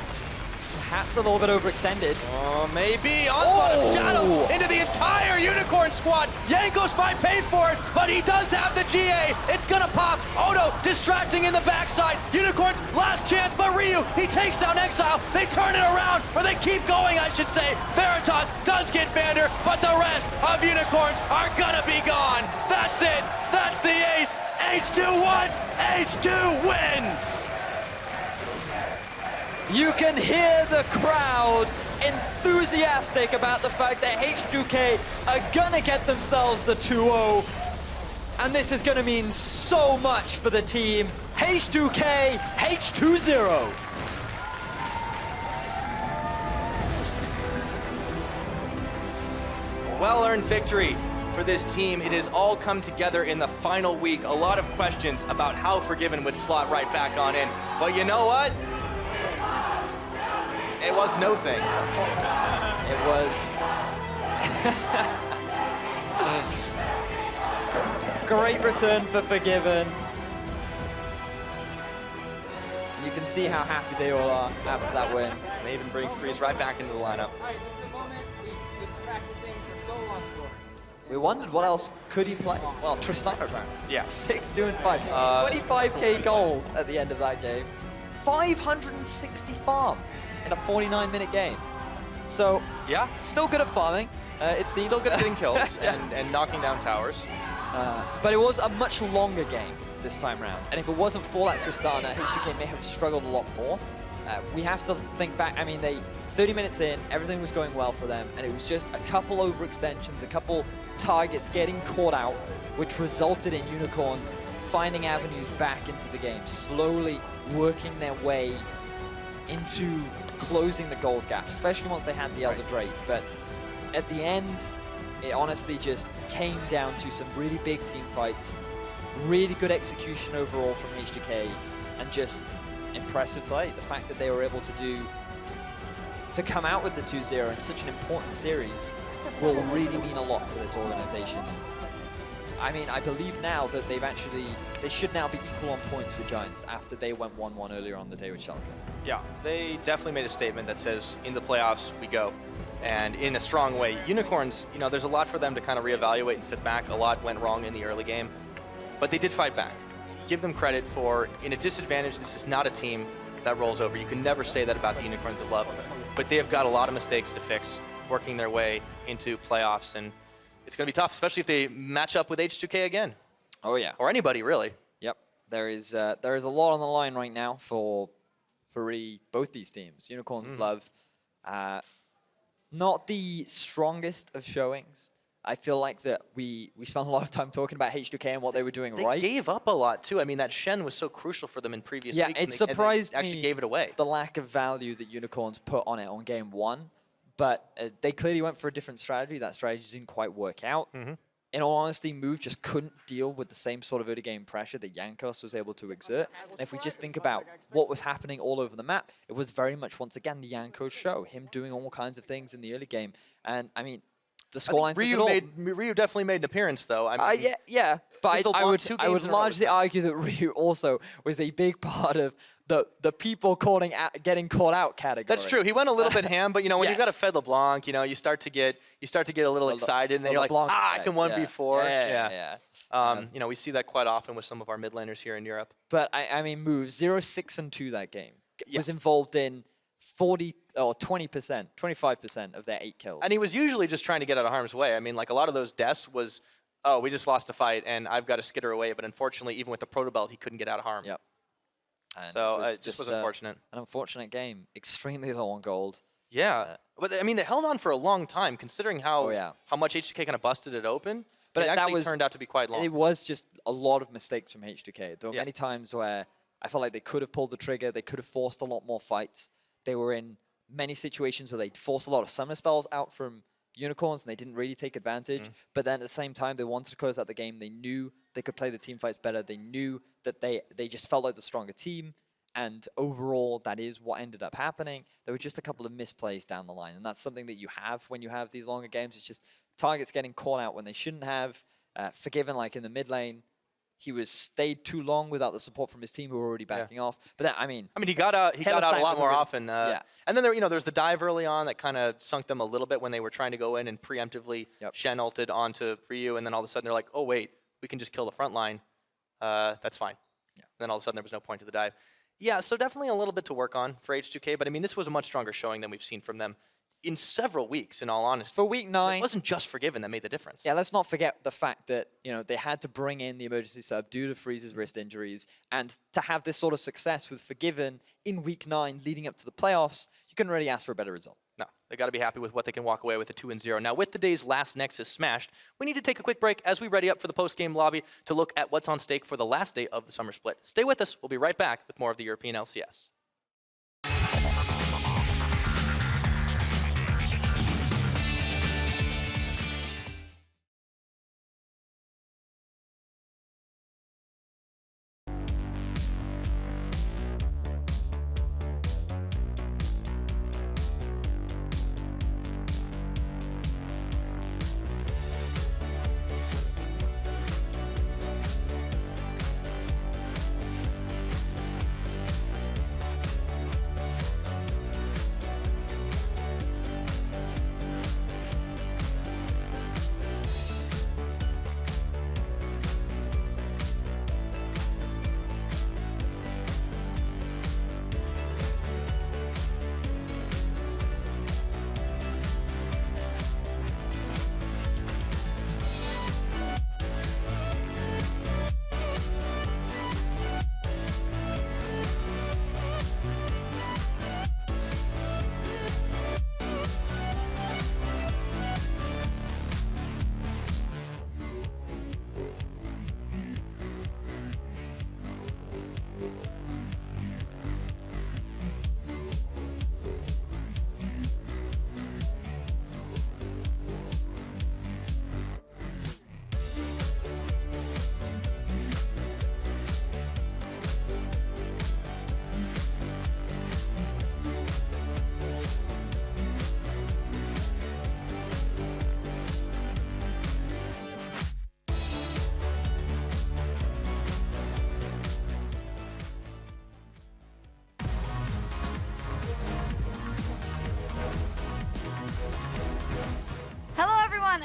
perhaps a little bit overextended. Oh, maybe. Onslaught of Shadow into the entire Unicorn squad. Jankos might pay for it, but he does have the GA. It's gonna pop. Odo distracting in the backside. Unicorns, last chance, but Ryu, he takes down Exile. They turn it around, or they keep going, I should say. Veritas does get Vander, but the rest of Unicorns are gonna be gone. That's it. That's the ace. H2 won. H2 wins. You can hear the crowd enthusiastic about the fact that H2K are gonna get themselves the 2-0. And this is gonna mean so much for the team. H2K, H2-0. Well-earned victory for this team. It has all come together in the final week. A lot of questions about how Forgiven would slot right back on in. But you know what? It was no thing. It was... Great return for Forgiven. You can see how happy they all are after that win. They even bring Freeze right back into the lineup. We wondered what else could he play. Well, Tristana apparently. Yeah. 6-2 and 5. 25k gold at the end of that game. 560 farm in a 49-minute game. So, yeah, still good at farming, it seems. Still good at getting kills yeah. and knocking down towers. But it was a much longer game this time round. And if it wasn't for that Tristana, H2K may have struggled a lot more. We have to think back, I mean, 30 minutes in, everything was going well for them, and it was just a couple overextensions, a couple targets getting caught out, which resulted in Unicorns finding avenues back into the game, slowly working their way into closing the gold gap, especially once they had the Elder Drake. But at the end, it honestly just came down to some really big team fights, really good execution overall from H2K, and just impressive play. The fact that they were able to come out with the 2-0 in such an important series will really mean a lot to this organization. I mean, I believe now that they should now be equal on points with Giants after they went 1-1 earlier on the day with Schalke. Yeah, they definitely made a statement that says, in the playoffs we go, and in a strong way. Unicorns, you know, there's a lot for them to kind of reevaluate and sit back. A lot went wrong in the early game, but they did fight back. Give them credit for, in a disadvantage, this is not a team that rolls over. You can never say that about the Unicorns of Love, but they have got a lot of mistakes to fix. working their way into playoffs, and it's going to be tough, especially if they match up with H2K again. Oh yeah. Or anybody really. Yep. There is a lot on the line right now for really both these teams. Unicorns Love, not the strongest of showings. I feel like that we spent a lot of time talking about H2K and what they were doing right. They gave up a lot too. I mean, that Shen was so crucial for them in previous weeks. Yeah, it surprised me. Actually gave it away. The lack of value that Unicorns put on it on game 1, but they clearly went for a different strategy. That strategy didn't quite work out. In all honesty, Move just couldn't deal with the same sort of early game pressure that Jankos was able to exert. And if we just think about what was happening all over the map, it was very much, once again, the Jankos show. Him doing all kinds of things in the early game. And, I mean, the scoreline says it all. Ryu definitely made an appearance, though. I mean, yeah, but I would largely argue that Ryu also was a big part of the people getting caught out category. That's true. He went a little bit ham, but you know, when you've got a Fed LeBlanc, you know, you start to get a little excited, and then you're like, I can 1v4. Yeah. You know, we see that quite often with some of our mid laners here in Europe. But I mean, Move 0-6-2 that game was involved in 40 or 20%, 25% of their 8 kills. And he was usually just trying to get out of harm's way. I mean, like a lot of those deaths was, oh, we just lost a fight, and I've got to skitter away. But unfortunately, even with the proto belt, he couldn't get out of harm. Yep. And so it just was unfortunate. An unfortunate game. Extremely low on gold. Yeah. But I mean, they held on for a long time, considering how much H2K kind of busted it open. But it actually turned out to be quite long. It was just a lot of mistakes from H2K. There were many times where I felt like they could have pulled the trigger. They could have forced a lot more fights. They were in many situations where they forced a lot of summoner spells out from Unicorns, and they didn't really take advantage. But then at the same time, they wanted to close out the game. They knew they could play the team fights better. They knew that they just felt like the stronger team. And overall, that is what ended up happening. There were just a couple of misplays down the line. And that's something that you have when you have these longer games. It's just targets getting caught out when they shouldn't have. Forgiven, like in the mid lane. He stayed too long without the support from his team, who were already backing off. But then, I mean, he got out a lot more often. And then there's the dive early on that kind of sunk them a little bit when they were trying to go in and preemptively Shen ulted onto Ryu, and then all of a sudden they're like, oh wait, we can just kill the front line. That's fine. And then all of a sudden there was no point to the dive. Yeah, so definitely a little bit to work on for H2K, but I mean, this was a much stronger showing than we've seen from them in several weeks, in all honesty. For week 9. It wasn't just Forgiven that made the difference. Yeah, let's not forget the fact that, you know, they had to bring in the emergency sub due to Freeze's wrist injuries, and to have this sort of success with Forgiven in week 9 leading up to the playoffs, you couldn't really ask for a better result. No, they got to be happy with what they can walk away with, a 2-0. Now, with the day's last Nexus smashed, we need to take a quick break as we ready up for the post-game lobby to look at what's on stake for the last day of the summer split. Stay with us. We'll be right back with more of the European LCS.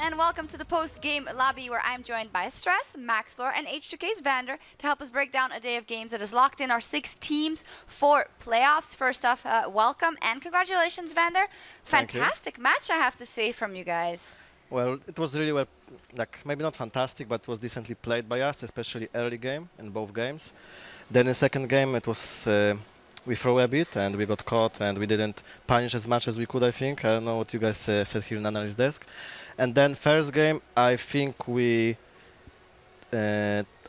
and welcome to the post-game lobby where I'm joined by Stress, Maxlor, and H2K's Vander to help us break down a day of games that has locked in our 6 teams for playoffs. First off, welcome and congratulations, Vander. Fantastic match, I have to say, from you guys. Well, it was really well, like maybe not fantastic, but it was decently played by us, especially early game in both games. Then in second game, it was we throw a bit and we got caught and we didn't punish as much as we could, I think. I don't know what you guys said here in analyst desk. And then first game, I think we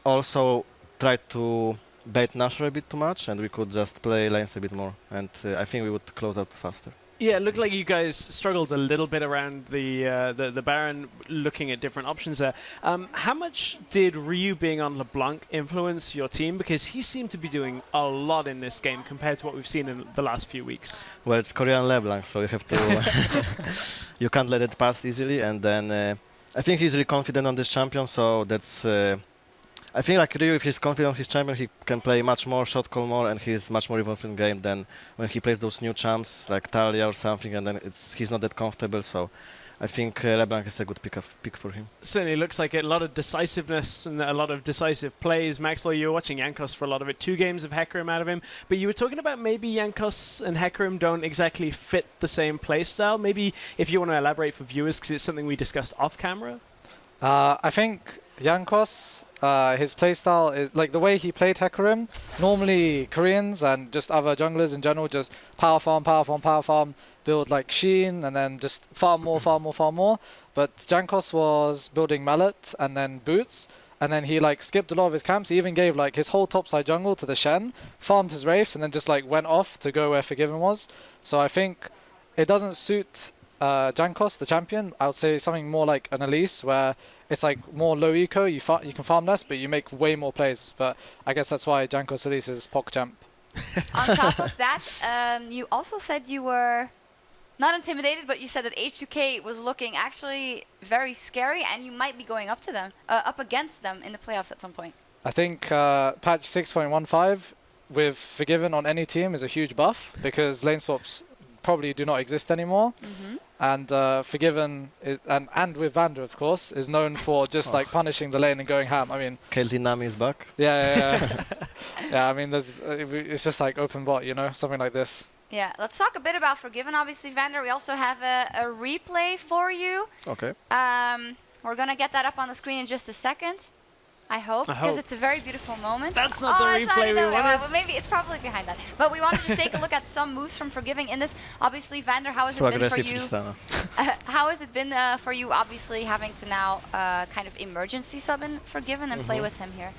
also tried to bait Nashor a bit too much and we could just play lanes a bit more. And I think we would close out faster. Yeah, it looked like you guys struggled a little bit around the Baron, looking at different options there. How much did Ryu being on LeBlanc influence your team? Because he seemed to be doing a lot in this game compared to what we've seen in the last few weeks. Well, it's Korean LeBlanc, so you have to... you can't let it pass easily. And then I think he's really confident on this champion, so that's... I think like Ryu, if he's confident on his champion, he can play much more, shot call more, and he's much more involved in game than when he plays those new champs like Talia or something, and then he's not that comfortable. So I think LeBlanc is a good pick for him. Certainly looks like a lot of decisiveness and a lot of decisive plays. Maxwell, you were watching Jankos for a lot of it. 2 games of Hecarim out of him, but you were talking about maybe Jankos and Hecarim don't exactly fit the same play style. Maybe if you want to elaborate for viewers, because it's something we discussed off camera. I think Jankos, his playstyle is like the way he played Hecarim. Normally Koreans and just other junglers in general just power farm, build like Sheen and then just farm more. But Jankos was building Mallet and then Boots, and then he like skipped a lot of his camps. He even gave like his whole topside jungle to the Shen, farmed his Wraiths, and then just like went off to go where Forgiven was. So I think it doesn't suit Jankos, the champion. I would say something more like an Elise, where it's like more low eco, you can farm less, but you make way more plays. But I guess that's why Jankos Elise is POC champ. On top of that, you also said you were not intimidated, but you said that H2K was looking actually very scary, and you might be going up to them, up against them in the playoffs at some point. I think patch 6.15 with Forgiven on any team is a huge buff, because lane swaps probably do not exist anymore. And Forgiven, and with Vander, of course, is known for just like punishing the lane and going ham. I mean, Kelty Nami is back. Yeah. Yeah, I mean, it's just like open bot, you know, something like this. Yeah, let's talk a bit about Forgiven. Obviously, Vander, we also have a replay for you. Okay. We're going to get that up on the screen in just a second. I hope, because it's a very beautiful moment. That's not the replay we wanted. Well, maybe it's probably behind that. But we wanted to just take a look at some moves from Forgiving in this. Obviously, Vander, how has it been for you? How has it been for you, obviously, having to now kind of emergency sub in Forgiven and play with him here?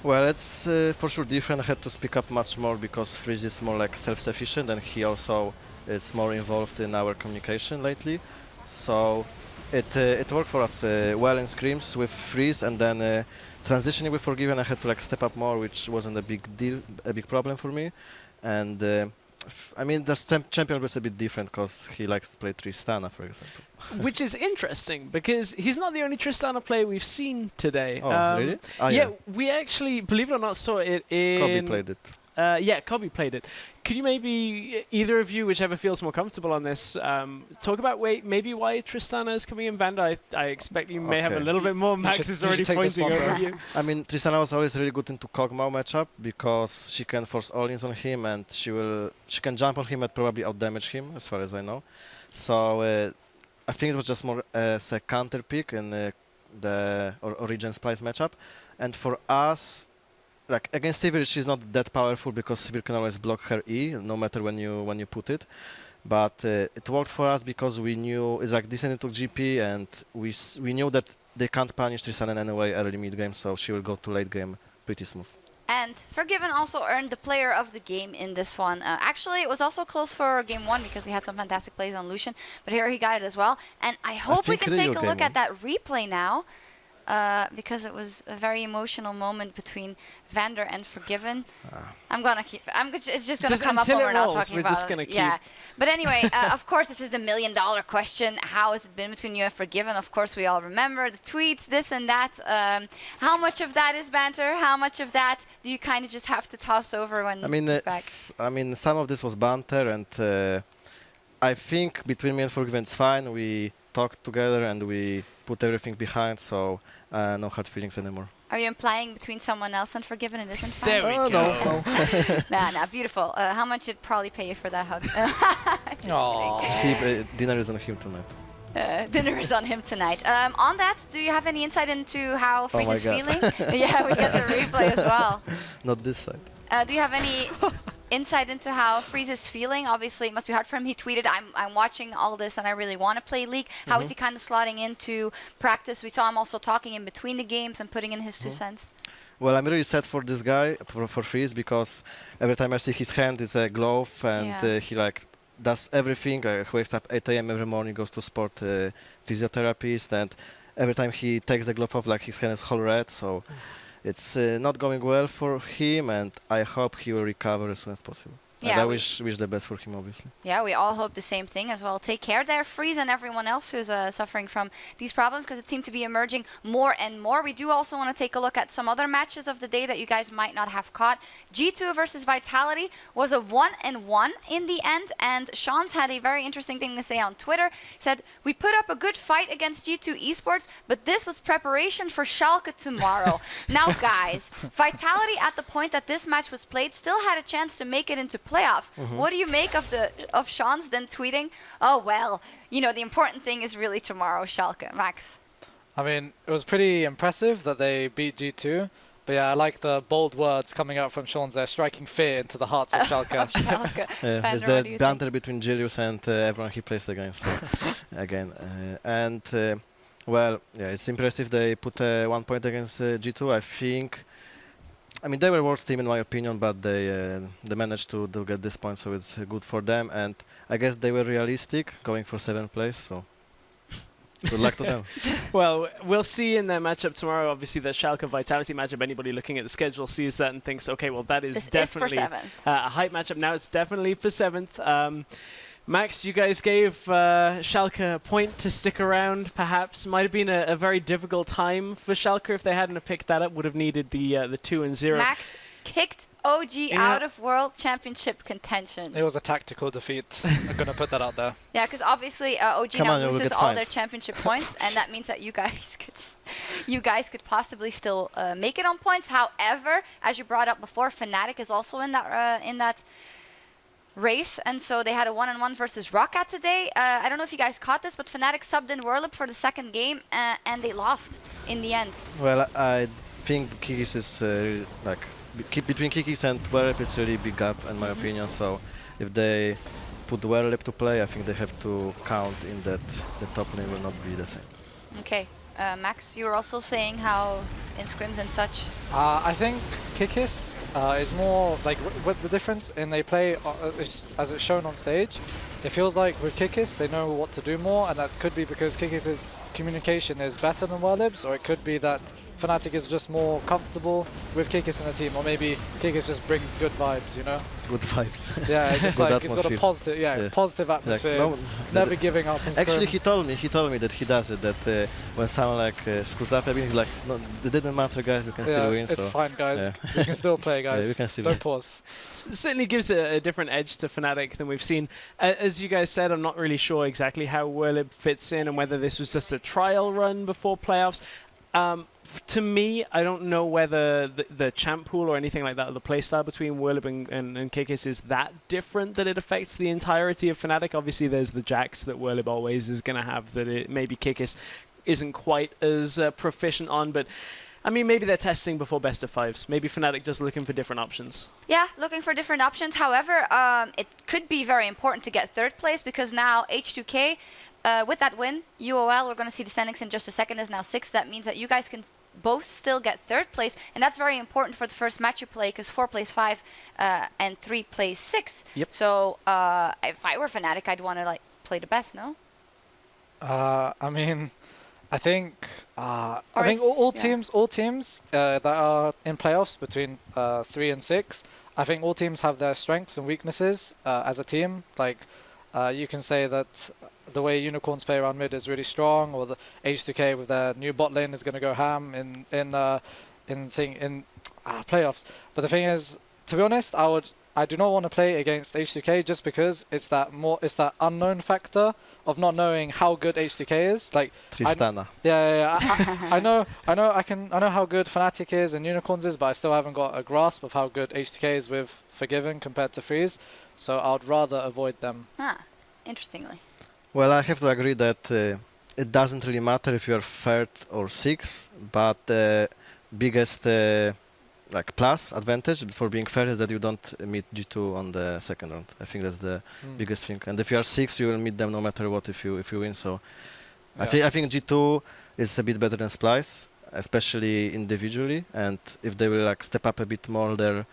Well, it's for sure different. I had to speak up much more because Freeze is more like self-sufficient, and he also is more involved in our communication lately. So it worked for us well in scrims with Freeze, and then transitioning with Forgiven, I had to like step up more, which wasn't a big problem for me. And I mean, the champion was a bit different because he likes to play Tristana, for example. Which is interesting, because he's not the only Tristana player we've seen today. Oh, really? Yeah, we actually, believe it or not, saw it in... Kobe played it. Yeah, Kobe played it. Could you maybe, either of you, whichever feels more comfortable on this, talk about maybe why Tristana is coming in? Vander, I expect you may have a little bit more. Max is already pointing over you. I mean, Tristana was always really good into Kog'Maw matchup because she can force all-ins on him, and she can jump on him and probably outdamage him, as far as I know. So I think it was just more as a counter pick in the Origen Splyce matchup. And for us, like against Sivir, she's not that powerful because Sivir can always block her E, no matter when you put it. But it worked for us because we knew it's like decent into GP, and we knew that they can't punish Tristana in any way early mid game, so she will go to late game pretty smooth. And Forgiven also earned the player of the game in this one. Actually, it was also close for game 1 because he had some fantastic plays on Lucian, but here he got it as well. And I hope we can take a look at that replay now. Because it was a very emotional moment between Vander and Forgiven. I'm gonna keep. It's just gonna come up when we're not talking about it. Yeah. But anyway, of course, this is the $1 million question. How has it been between you and Forgiven? Of course, we all remember the tweets, this and that. How much of that is banter? How much of that do you kind of just have to toss over when it's back? I mean, some of this was banter, and I think between me and Forgiven it's fine. We talked together and we put everything behind, so no hard feelings anymore. Are you implying between someone else and Forgiven it isn't fun? There we go. No. Nah, beautiful. How much did probably pay you for that hug? Dinner is on him tonight. Dinner is on him tonight. On that, do you have any insight into how Freeze is feeling? Yeah, we get the replay as well. Not this side. Do you have any insight into how Freeze is feeling? Obviously, it must be hard for him. He tweeted, I'm watching all this and I really want to play League. How is he kind of slotting into practice? We saw him also talking in between the games and putting in his 2 cents. Well, I'm really sad for this guy, for Freeze, because every time I see his hand, it's a glove, and he like does everything. He wakes up 8 a.m. every morning, goes to sport physiotherapist, and every time he takes the glove off, like his hand is whole red. So it's not going well for him, and I hope he will recover as soon as possible. Yeah, and I wish the best for him, obviously. Yeah, we all hope the same thing as well. Take care there, Freeze, and everyone else who's suffering from these problems, because it seems to be emerging more and more. We do also want to take a look at some other matches of the day that you guys might not have caught. G2 versus Vitality was a 1-1 in the end, and Sean's had a very interesting thing to say on Twitter. He said, "We put up a good fight against G2 Esports, but this was preparation for Schalke tomorrow." Now, guys, Vitality at the point that this match was played still had a chance to make it into playoffs. What do you make of Sean's then tweeting, "Oh well, you know, the important thing is really tomorrow, Schalke"? Max? I mean, it was pretty impressive that they beat G2. But yeah, I like the bold words coming out from Sean's there, striking fear into the hearts of Schalke. There's the banter between Julius and everyone he plays against again. Well, yeah, it's impressive they put 1 point against G2. I mean, they were worst team in my opinion, but they managed to get this point, so it's good for them. And I guess they were realistic, going for 7th place. So good luck to them. Well, we'll see in their matchup tomorrow. Obviously, the Schalke Vitality matchup. Anybody looking at the schedule sees that and thinks, okay, well, that is definitely a hype matchup. Now it's definitely for 7th. Max, you guys gave Schalke a point to stick around, perhaps. Might have been a very difficult time for Schalke if they hadn't have picked that up. Would have needed the 2-0. Max kicked OG out of World Championship contention. It was a tactical defeat. I'm going to put that out there. Yeah, because obviously OG now loses all their championship points, and that means that you guys could possibly still make it on points. However, as you brought up before, Fnatic is also in that race, and so they had a 1-on-1 versus Roccat today. I don't know if you guys caught this, but Fnatic subbed in Whirlip for the 2nd game, and they lost in the end. Well, I think Kikis is between Kikis and Whirlip is really big gap in my opinion. So if they put Whirlip to play, I think they have to count in that the top lane will not be the same. Okay. Max, you were also saying how in scrims and such. I think Kikis is more like with the difference in they play as it's shown on stage. It feels like with Kikis they know what to do more, and that could be because Kikis' communication is better than Whirlip's, or it could be that Fnatic is just more comfortable with Kikis in the team, or maybe Kikis just brings good vibes, you know? Good vibes. Yeah, just like he's got a positive, positive atmosphere, never giving up. Actually, he told me that he does it. That when someone screws up, he's like, "No, it didn't matter, guys. We can still win." It's fine, guys. We can still play, guys. We can still Don't pause. Certainly gives a different edge to Fnatic than we've seen. As you guys said, I'm not really sure exactly how Whirlip fits in and whether this was just a trial run before playoffs. To me, I don't know whether the champ pool or anything like that, or the playstyle between Whirlip and Kikis is that different that it affects the entirety of Fnatic. Obviously, there's the Jax that Whirlip always is going to have that maybe Kikis isn't quite as proficient on, but I mean, maybe they're testing before best of 5s. Maybe Fnatic just looking for different options. Yeah, looking for different options. However, it could be very important to get 3rd place, because now H2K, with that win, UOL, we're going to see the standings in just a second, is now 6th. That means that you guys can both still get 3rd place, and that's very important for the first match you play, because 4 plays 5 and 3 plays 6. Yep. So if I were Fnatic, I'd want to play the best, no? I mean, I think all teams that are in playoffs between 3 and 6, I think all teams have their strengths and weaknesses as a team. Like you can say that the way Unicorns play around mid is really strong, or the H2K with their new bot lane is going to go ham in playoffs. But the thing is, to be honest, I would I do not want to play against H2K just because it's that unknown factor of not knowing how good H2K is. Like Tristana. I know how good Fnatic is and Unicorns is, but I still haven't got a grasp of how good H2K is with Forgiven compared to Freeze. So I would rather avoid them. Interestingly. Well, I have to agree that it doesn't really matter if you're 3rd or 6th, but the biggest plus advantage for being fair is that you don't meet G2 on the 2nd round. I think that's the biggest thing. And if you are 6th, you will meet them no matter what if you win. So I think G2 is a bit better than Splyce, especially individually. And if they will step up a bit more their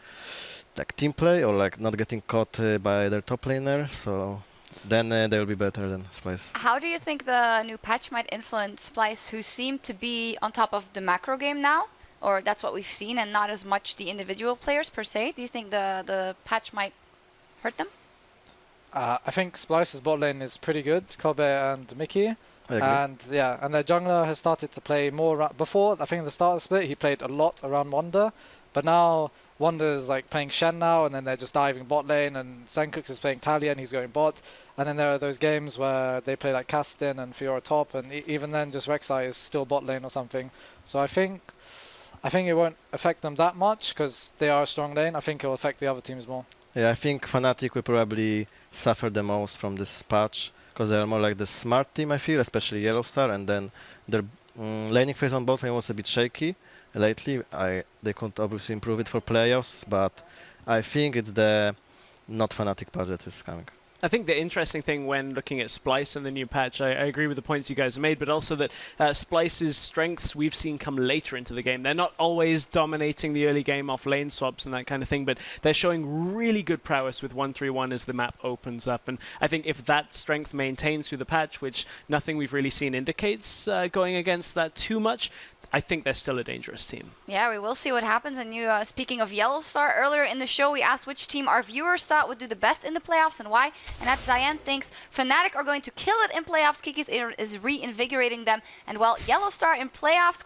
team play or not getting caught by their top laner, so then they will be better than Splyce. How do you think the new patch might influence Splyce, who seem to be on top of the macro game now? Or that's what we've seen, and not as much the individual players per se? Do you think the patch might hurt them? I think Splyce's bot lane is pretty good, Kobe and Mickey. And their jungler has started to play more. Before, I think at the start of the split, he played a lot around Wonder, but now Wonder's playing Shen now, and then they're just diving bot lane, and Senkux is playing Talia, and he's going bot. And then there are those games where they play Castin and Fiora top, and even then just Rek'Sai is still bot lane or something. So I think it won't affect them that much because they are a strong lane. I think it will affect the other teams more. Yeah, I think Fnatic will probably suffer the most from this patch because they are more like the smart team, I feel, especially Yellowstar. And then their laning phase on bot lane was a bit shaky lately. They could obviously improve it for playoffs, but I think it's the not Fnatic patch that is coming. I think the interesting thing when looking at Splyce and the new patch, I agree with the points you guys have made, but also that Splyce's strengths we've seen come later into the game. They're not always dominating the early game off lane swaps and that kind of thing, but they're showing really good prowess with 1-3-1 as the map opens up. And I think if that strength maintains through the patch, which nothing we've really seen indicates going against that too much, I think they're still a dangerous team. Yeah, we will see what happens. And you, speaking of Yellowstar, earlier in the show we asked which team our viewers thought would do the best in the playoffs and why. And that Zayan thinks Fnatic are going to kill it in playoffs. Kikis is reinvigorating them. And well, Yellowstar in playoffs, ?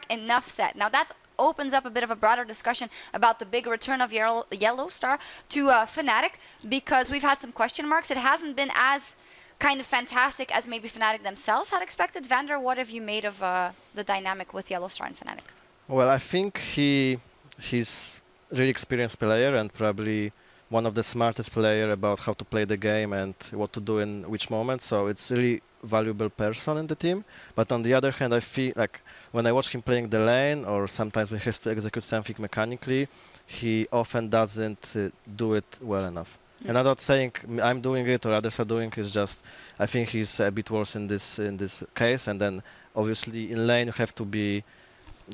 Enough said. Now that's opens up a bit of a broader discussion about the big return of Yellowstar to Fnatic, because we've had some question marks. It hasn't been as kind of fantastic as maybe Fnatic themselves had expected. Vander, what have you made of the dynamic with Yellowstar and Fnatic? Well, I think he's really experienced player and probably one of the smartest player about how to play the game and what to do in which moment. So it's really valuable person in the team. But on the other hand, I feel like when I watch him playing the lane or sometimes when he has to execute something mechanically, he often doesn't do it well enough. And I'm not saying I'm doing it or others are doing it. It's just I think he's a bit worse in this case. And then obviously in lane you have to be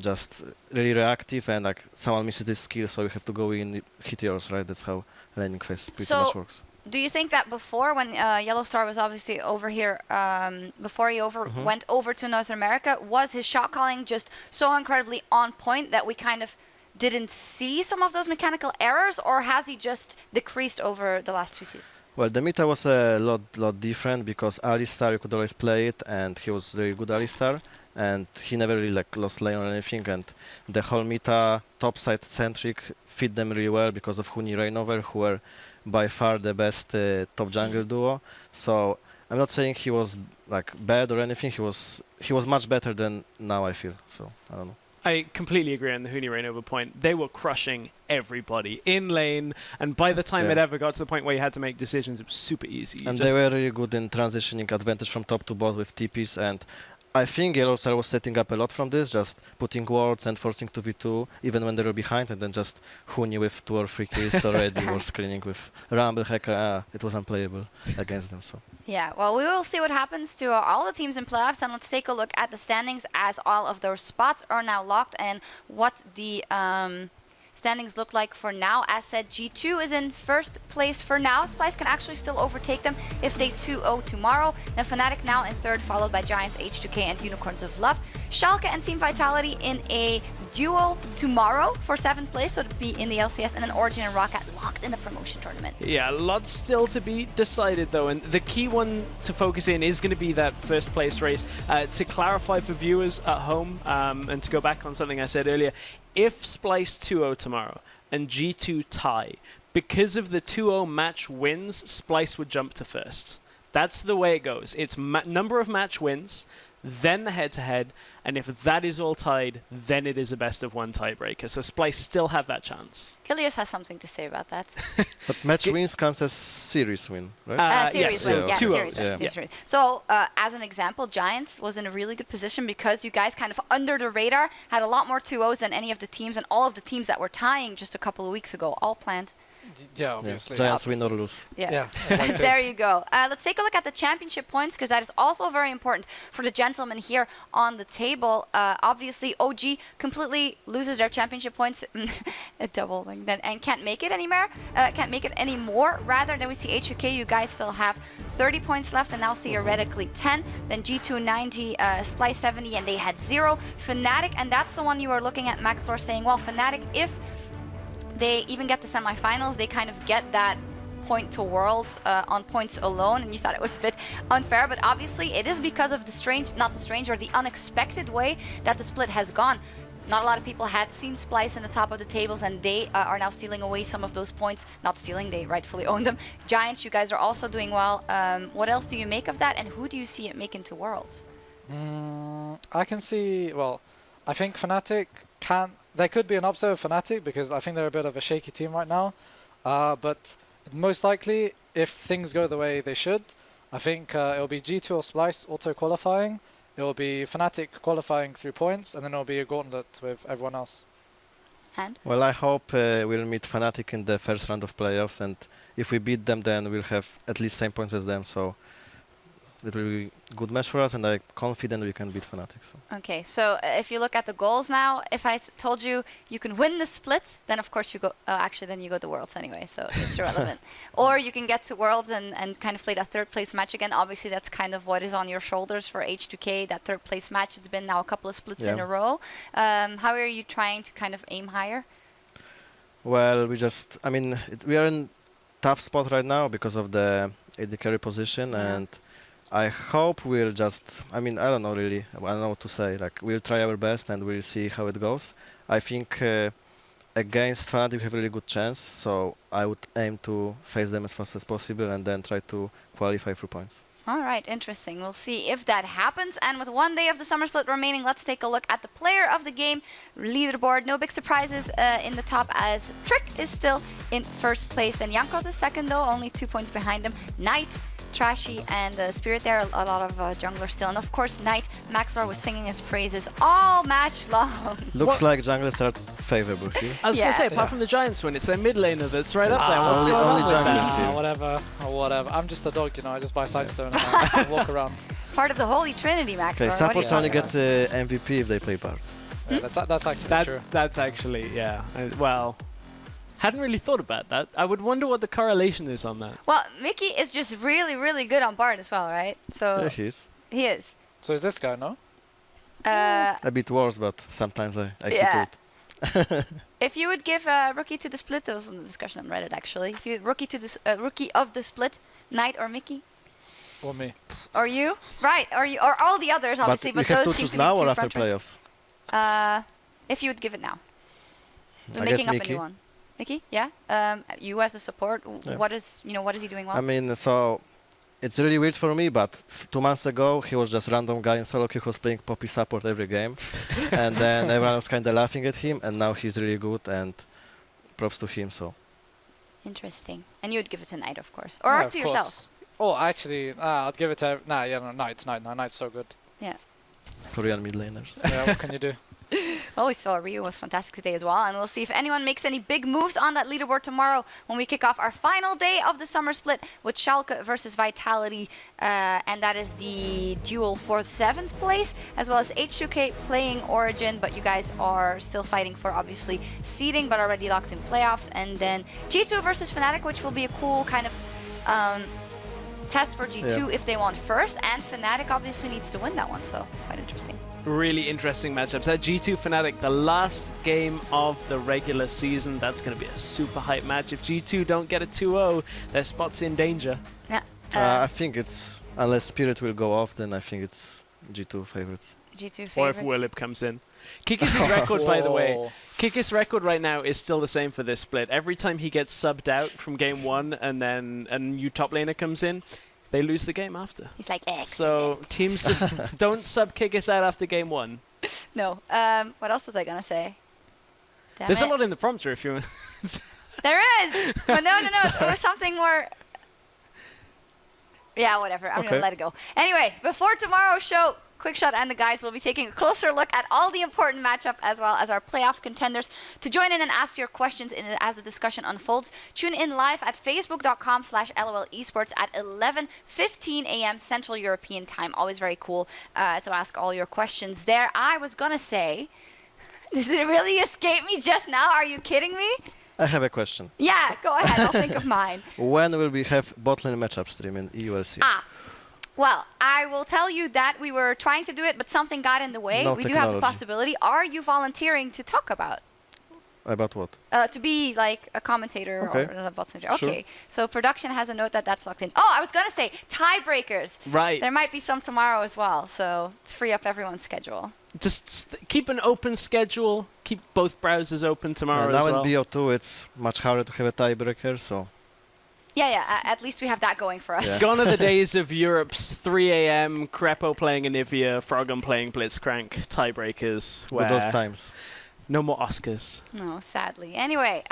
just really reactive and someone misses this skill, so you have to go in, hit yours, right? That's how laning phase pretty much works. Do you think that before, when Yellowstar was obviously over here, before he went over to North America, was his shot calling just so incredibly on point that we kind of didn't see some of those mechanical errors, or has he just decreased over the last 2 seasons? Well, the meta was a lot different because Alistar, you could always play it, and he was really good Alistar, and he never really lost lane or anything, and the whole meta topside centric fit them really well because of Huni Reignover, who were by far the best top jungle duo. So I'm not saying he was bad or anything. He was much better than now, I feel. So I don't know. I completely agree on the Huni Reignover point. They were crushing everybody in lane, and by the time it ever got to the point where you had to make decisions, it was super easy. And they were really good in transitioning advantage from top to bot with TPs, and I think Yellowstar was setting up a lot from this, just putting wards and forcing 2v2 even when they were behind, and then just Huni with 2 or 3 kills already or screening with Rumble, FLICKR. It was unplayable against them. So. Yeah, well, we will see what happens to all the teams in playoffs, and let's take a look at the standings as all of those spots are now locked and what the standings look like for now. As said, G2 is in first place for now. Splyce can actually still overtake them if they 2-0 tomorrow. Then Fnatic now in third, followed by Giants, H2K, and Unicorns of Love. Schalke and Team Vitality in a duel tomorrow for 7th place, so it'll be in the LCS, and then Origen and Roccat locked in the promotion tournament. Yeah, lots still to be decided though, and the key one to focus in is going to be that first place race. To clarify for viewers at home, and to go back on something I said earlier, if Splyce 2-0 tomorrow and G2 tie, because of the 2-0 match wins, Splyce would jump to first. That's the way it goes. It's number of match wins, then the head-to-head, and if that is all tied, then it is a best-of-1 tiebreaker. So Splyce still have that chance. Kilius has something to say about that. But match wins counts as series win, right? Series win, yeah, series win. Yeah. Series win. So, as an example, Giants was in a really good position because you guys kind of under the radar had a lot more 2-0s than any of the teams, and all of the teams that were tying just a couple of weeks ago, all planned. Yeah, obviously. Giants win or lose. Yeah. Exactly. There you go. Let's take a look at the championship points because that is also very important for the gentlemen here on the table. Obviously, OG completely loses their championship points, doubling that, and can't make it anymore. Can't make it anymore. Rather than we see HUK, you guys still have 30 points left, and now theoretically 10. Then G2 90, Splyce 70, and they had 0. Fnatic, and that's the one you are looking at, Maxor, saying, well, Fnatic, if they even get the semifinals, they kind of get that point to Worlds on points alone, and you thought it was a bit unfair, but obviously it is because of the unexpected way that the split has gone. Not a lot of people had seen Splyce in the top of the tables, and they are now stealing away some of those points. Not stealing, they rightfully own them. Giants, you guys are also doing well. What else do you make of that, and who do you see it make into Worlds? I can see, well, I think Fnatic can. There could be an upset with Fnatic because I think they're a bit of a shaky team right now. But most likely, if things go the way they should, I think it'll be G2 or Splyce auto-qualifying. It will be Fnatic qualifying through points, and then it'll be a gauntlet with everyone else. And? Well, I hope we'll meet Fnatic in the first round of playoffs, and if we beat them, then we'll have at least same points as them. So it will be a good match for us, and I'm confident we can beat Fnatic. So. Okay, so if you look at the goals now, if I told you you can win the split, then of course you go, actually then you go to Worlds anyway, so it's irrelevant. Or you can get to Worlds and kind of play that third place match again. Obviously that's kind of what is on your shoulders for H2K, that third place match. It's been now a couple of splits in a row. How are you trying to kind of aim higher? Well, we are in tough spot right now because of the AD carry position, and I hope we'll just, I don't know really, I don't know what to say, like we'll try our best and we'll see how it goes. I think against Fnatic we have a really good chance, so I would aim to face them as fast as possible and then try to qualify for points. All right, interesting. We'll see if that happens. And with 1 day of the summer split remaining, let's take a look at the player of the game leaderboard. No big surprises in the top, as Trick is still in first place. And Jankos is second though, only 2 points behind him. Knight, Trashy, and Spirit there, a lot of junglers still. And of course, Knight, Maxor was singing his praises all match long. Looks like junglers are favorable here. I was going to say, apart from the Giants win, it's their mid laner that's right up there. What's only going on with junglers that? here. Whatever. I'm just a dog, I just buy sidestone and walk around. Part of the Holy Trinity, Maxor. Okay, supports only get MVP if they play part. Yeah, that's actually true. That's actually, yeah. Well, hadn't really thought about that. I would wonder what the correlation is on that. Well, Mickey is just really, really good on Bard as well, right? So Yeah, he is. He is. So is this guy, no? A bit worse, but sometimes I keep yeah. it. If you would give Rookie to the Split, there was a discussion on Reddit actually. If you Rookie to the Rookie of the Split, Knight or Mickey? Or me. Or you? Right, or you, or all the others obviously, but but we have those to seem choose to be now two or after front-runners. playoffs? If you would give it now. We're I making guess up Mickey. a new one. Mickey, yeah. You as a support, Yeah. what is he doing well? So it's really weird for me, but 2 months ago he was just random guy in solo queue who was playing Poppy support every game, and then everyone was kind of laughing at him, and now he's really good, and props to him. So Interesting. And you would give it to Knight, of course, or Yeah, to of yourself. course. Oh, actually, I'd give it to Knight. Knight's so good. Yeah. Korean mid laners. Yeah, what can you do? Well, we saw Ryu was fantastic today as well, and we'll see if anyone makes any big moves on that leaderboard tomorrow when we kick off our final day of the summer split with Schalke versus Vitality, and that is the duel for 7th place, as well as H2K playing Origen, but you guys are still fighting for obviously seeding, but already locked in playoffs, and then G2 versus Fnatic, which will be a cool kind of test for G2 if they want first, and Fnatic obviously needs to win that one, so quite interesting. Really interesting matchups. That G2 Fnatic, the last game of the regular season, that's going to be a super hype match. If G2 don't get a 2-0, their spot's in danger. Yeah. I think it's, unless Spirit will go off, then I think it's G2 favorites. G2 favorites. Or if Willip comes in. Kikis' record, by the way, Kikis' record right now is still the same for this split. Every time he gets subbed out from game 1 and then a new top laner comes in, they lose the game after. He's like, excellent. So teams just don't sub Kikis out after game 1. No. What else was I going to say? Damn There's it. a lot in the prompter if you... There is! But no. There was something more... Yeah, whatever. I'm going to let it go. Anyway, before tomorrow's show, Quickshot and the guys will be taking a closer look at all the important matchup as well as our playoff contenders. To join in and ask your questions as the discussion unfolds, tune in live at facebook.com/LOLesports at 11:15 a.m. Central European Time. Always very cool to ask all your questions there. I was going to say, did it really escape me just now? Are you kidding me? I have a question. Yeah, go ahead. I'll think of mine. When will we have bot lane matchup stream in EULCS? Well, I will tell you that we were trying to do it, but something got in the way. No we do have the technology. possibility. Are you volunteering to talk about? About what? To be like a commentator Okay. or a bot center. Sure. Okay. So production has a note that that's locked in. Oh, I was going to say tiebreakers. Right. There might be some tomorrow as well. So to free up everyone's schedule. Just keep an open schedule. Keep both browsers open tomorrow now as well. in BO2 it's much harder to have a tiebreaker, so... Yeah. At least we have that going for us. Yeah. Gone are the days of Europe's 3 a.m. Crepo playing Anivia, Froggen playing Blitzcrank, tiebreakers. Good old times. No more Oscars. No, sadly. Anyway,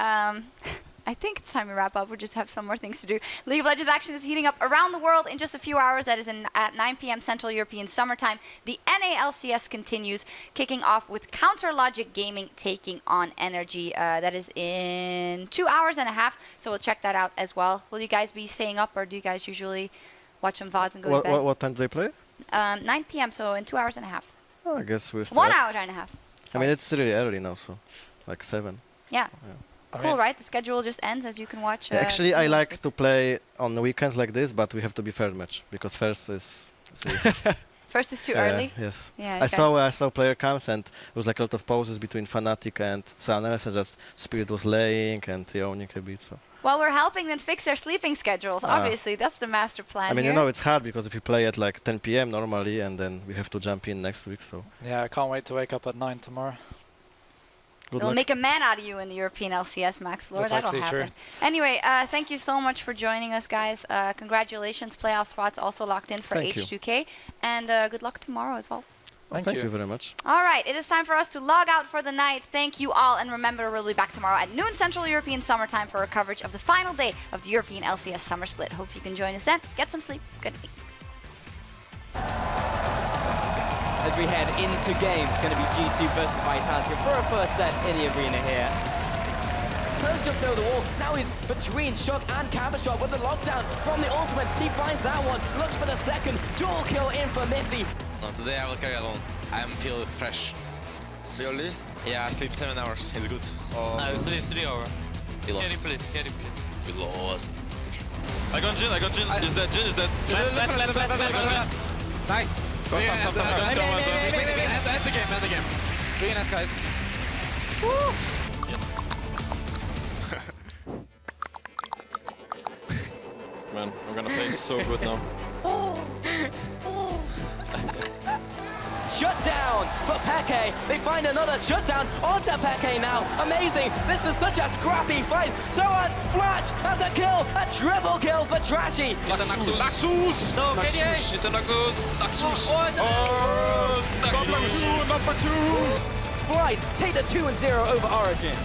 I think it's time to wrap up. We just have some more things to do. League of Legends action is heating up around the world in just a few hours. That is at 9 p.m. Central European Summertime. The NA/LCS continues, kicking off with Counter Logic Gaming taking on Energy. That is in 2 hours and a half, so we'll check that out as well. Will you guys be staying up, or do you guys usually watch some VODs and go to bed? What time do they play? 9 p.m., so in 2 hours and a half. Oh, I guess we're still 1 up. hour and a half. I mean, it's really early now, so like 7. Yeah. Cool, right? The schedule just ends as you can watch. Actually, I like to play on the weekends like this, but we have to be third match because first is. First is too early. Yes. Yeah. I saw player camps and there was like a lot of pauses between Fnatic and Sunrise, and just Spirit was laying and owning a bit. So. Well, we're helping them fix their sleeping schedules. Obviously, that's the master plan. I mean, here. you know, it's hard because if you play at like 10 p.m. normally, and then we have to jump in next week. So. Yeah, I can't wait to wake up at 9 tomorrow. They'll make a man out of you in the European LCS, Max Floor. That's That'll actually happen. true. Anyway, thank you so much for joining us, guys. Congratulations. Playoff spots also locked in for Thank you. H2K. And good luck tomorrow as well. Thank you very much. All right, it is time for us to log out for the night. Thank you all. And remember, we'll be back tomorrow at noon Central European Summertime for a coverage of the final day of the European LCS Summer Split. Hope you can join us then. Get some sleep. Good night. As we head into game, it's going to be G2 versus Vitality for a first set in the arena here. Purse jumps over the wall. Now he's between Shock and Cavashot with the lockdown from the ultimate. He finds that one, looks for the second. Dual kill in for Miffy. No, today I will carry alone. I feel fresh. Really? Yeah, I sleep 7 hours. It's good. I sleep 3 hours. We lost. Carry please. We lost. I got Jin. Is that Jin? Left. Nice. Come, End come. the game. Really nice, guys. Man, I'm gonna play so good now. Shutdown for Peke. They find another shutdown onto Peke now. Amazing. This is such a scrappy fight. Soaz Flash has a kill. A triple kill for Trashy. Naxus! No, Naxus! It's a Naxus! Naxus! Oh, number two! Splyce take the 2-0 over Origen.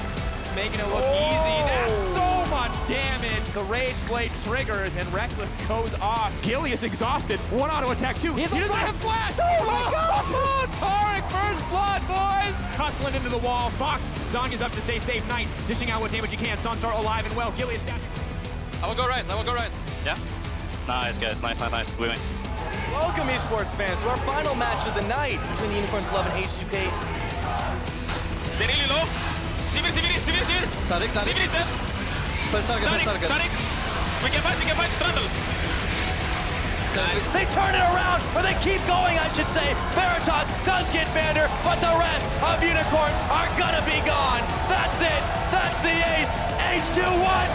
Making it look easy. That's so much damage. The Rage Blade triggers and Reckless goes off. Gilly is exhausted. One auto attack too. He doesn't have flash. Oh my God! Oh, Taric first blood, boys. Hustling into the wall. Fox, Zonya's up to stay safe. Knight dishing out what damage he can. Sunstar alive and well. Gilly is down. I will go rise. Yeah? Nice, guys. Nice. We win. Welcome, esports fans, to our final match of the night between the Unicorns of Love and H2K. They're really low. Sivir. Tarik. Sivir is dead. First target. Tarik. We can fight. Trundle. They turn it around, or they keep going, I should say. Veritas does get Vander, but the rest of Unicorns are gonna be gone. That's it. That's the ace. H2-1.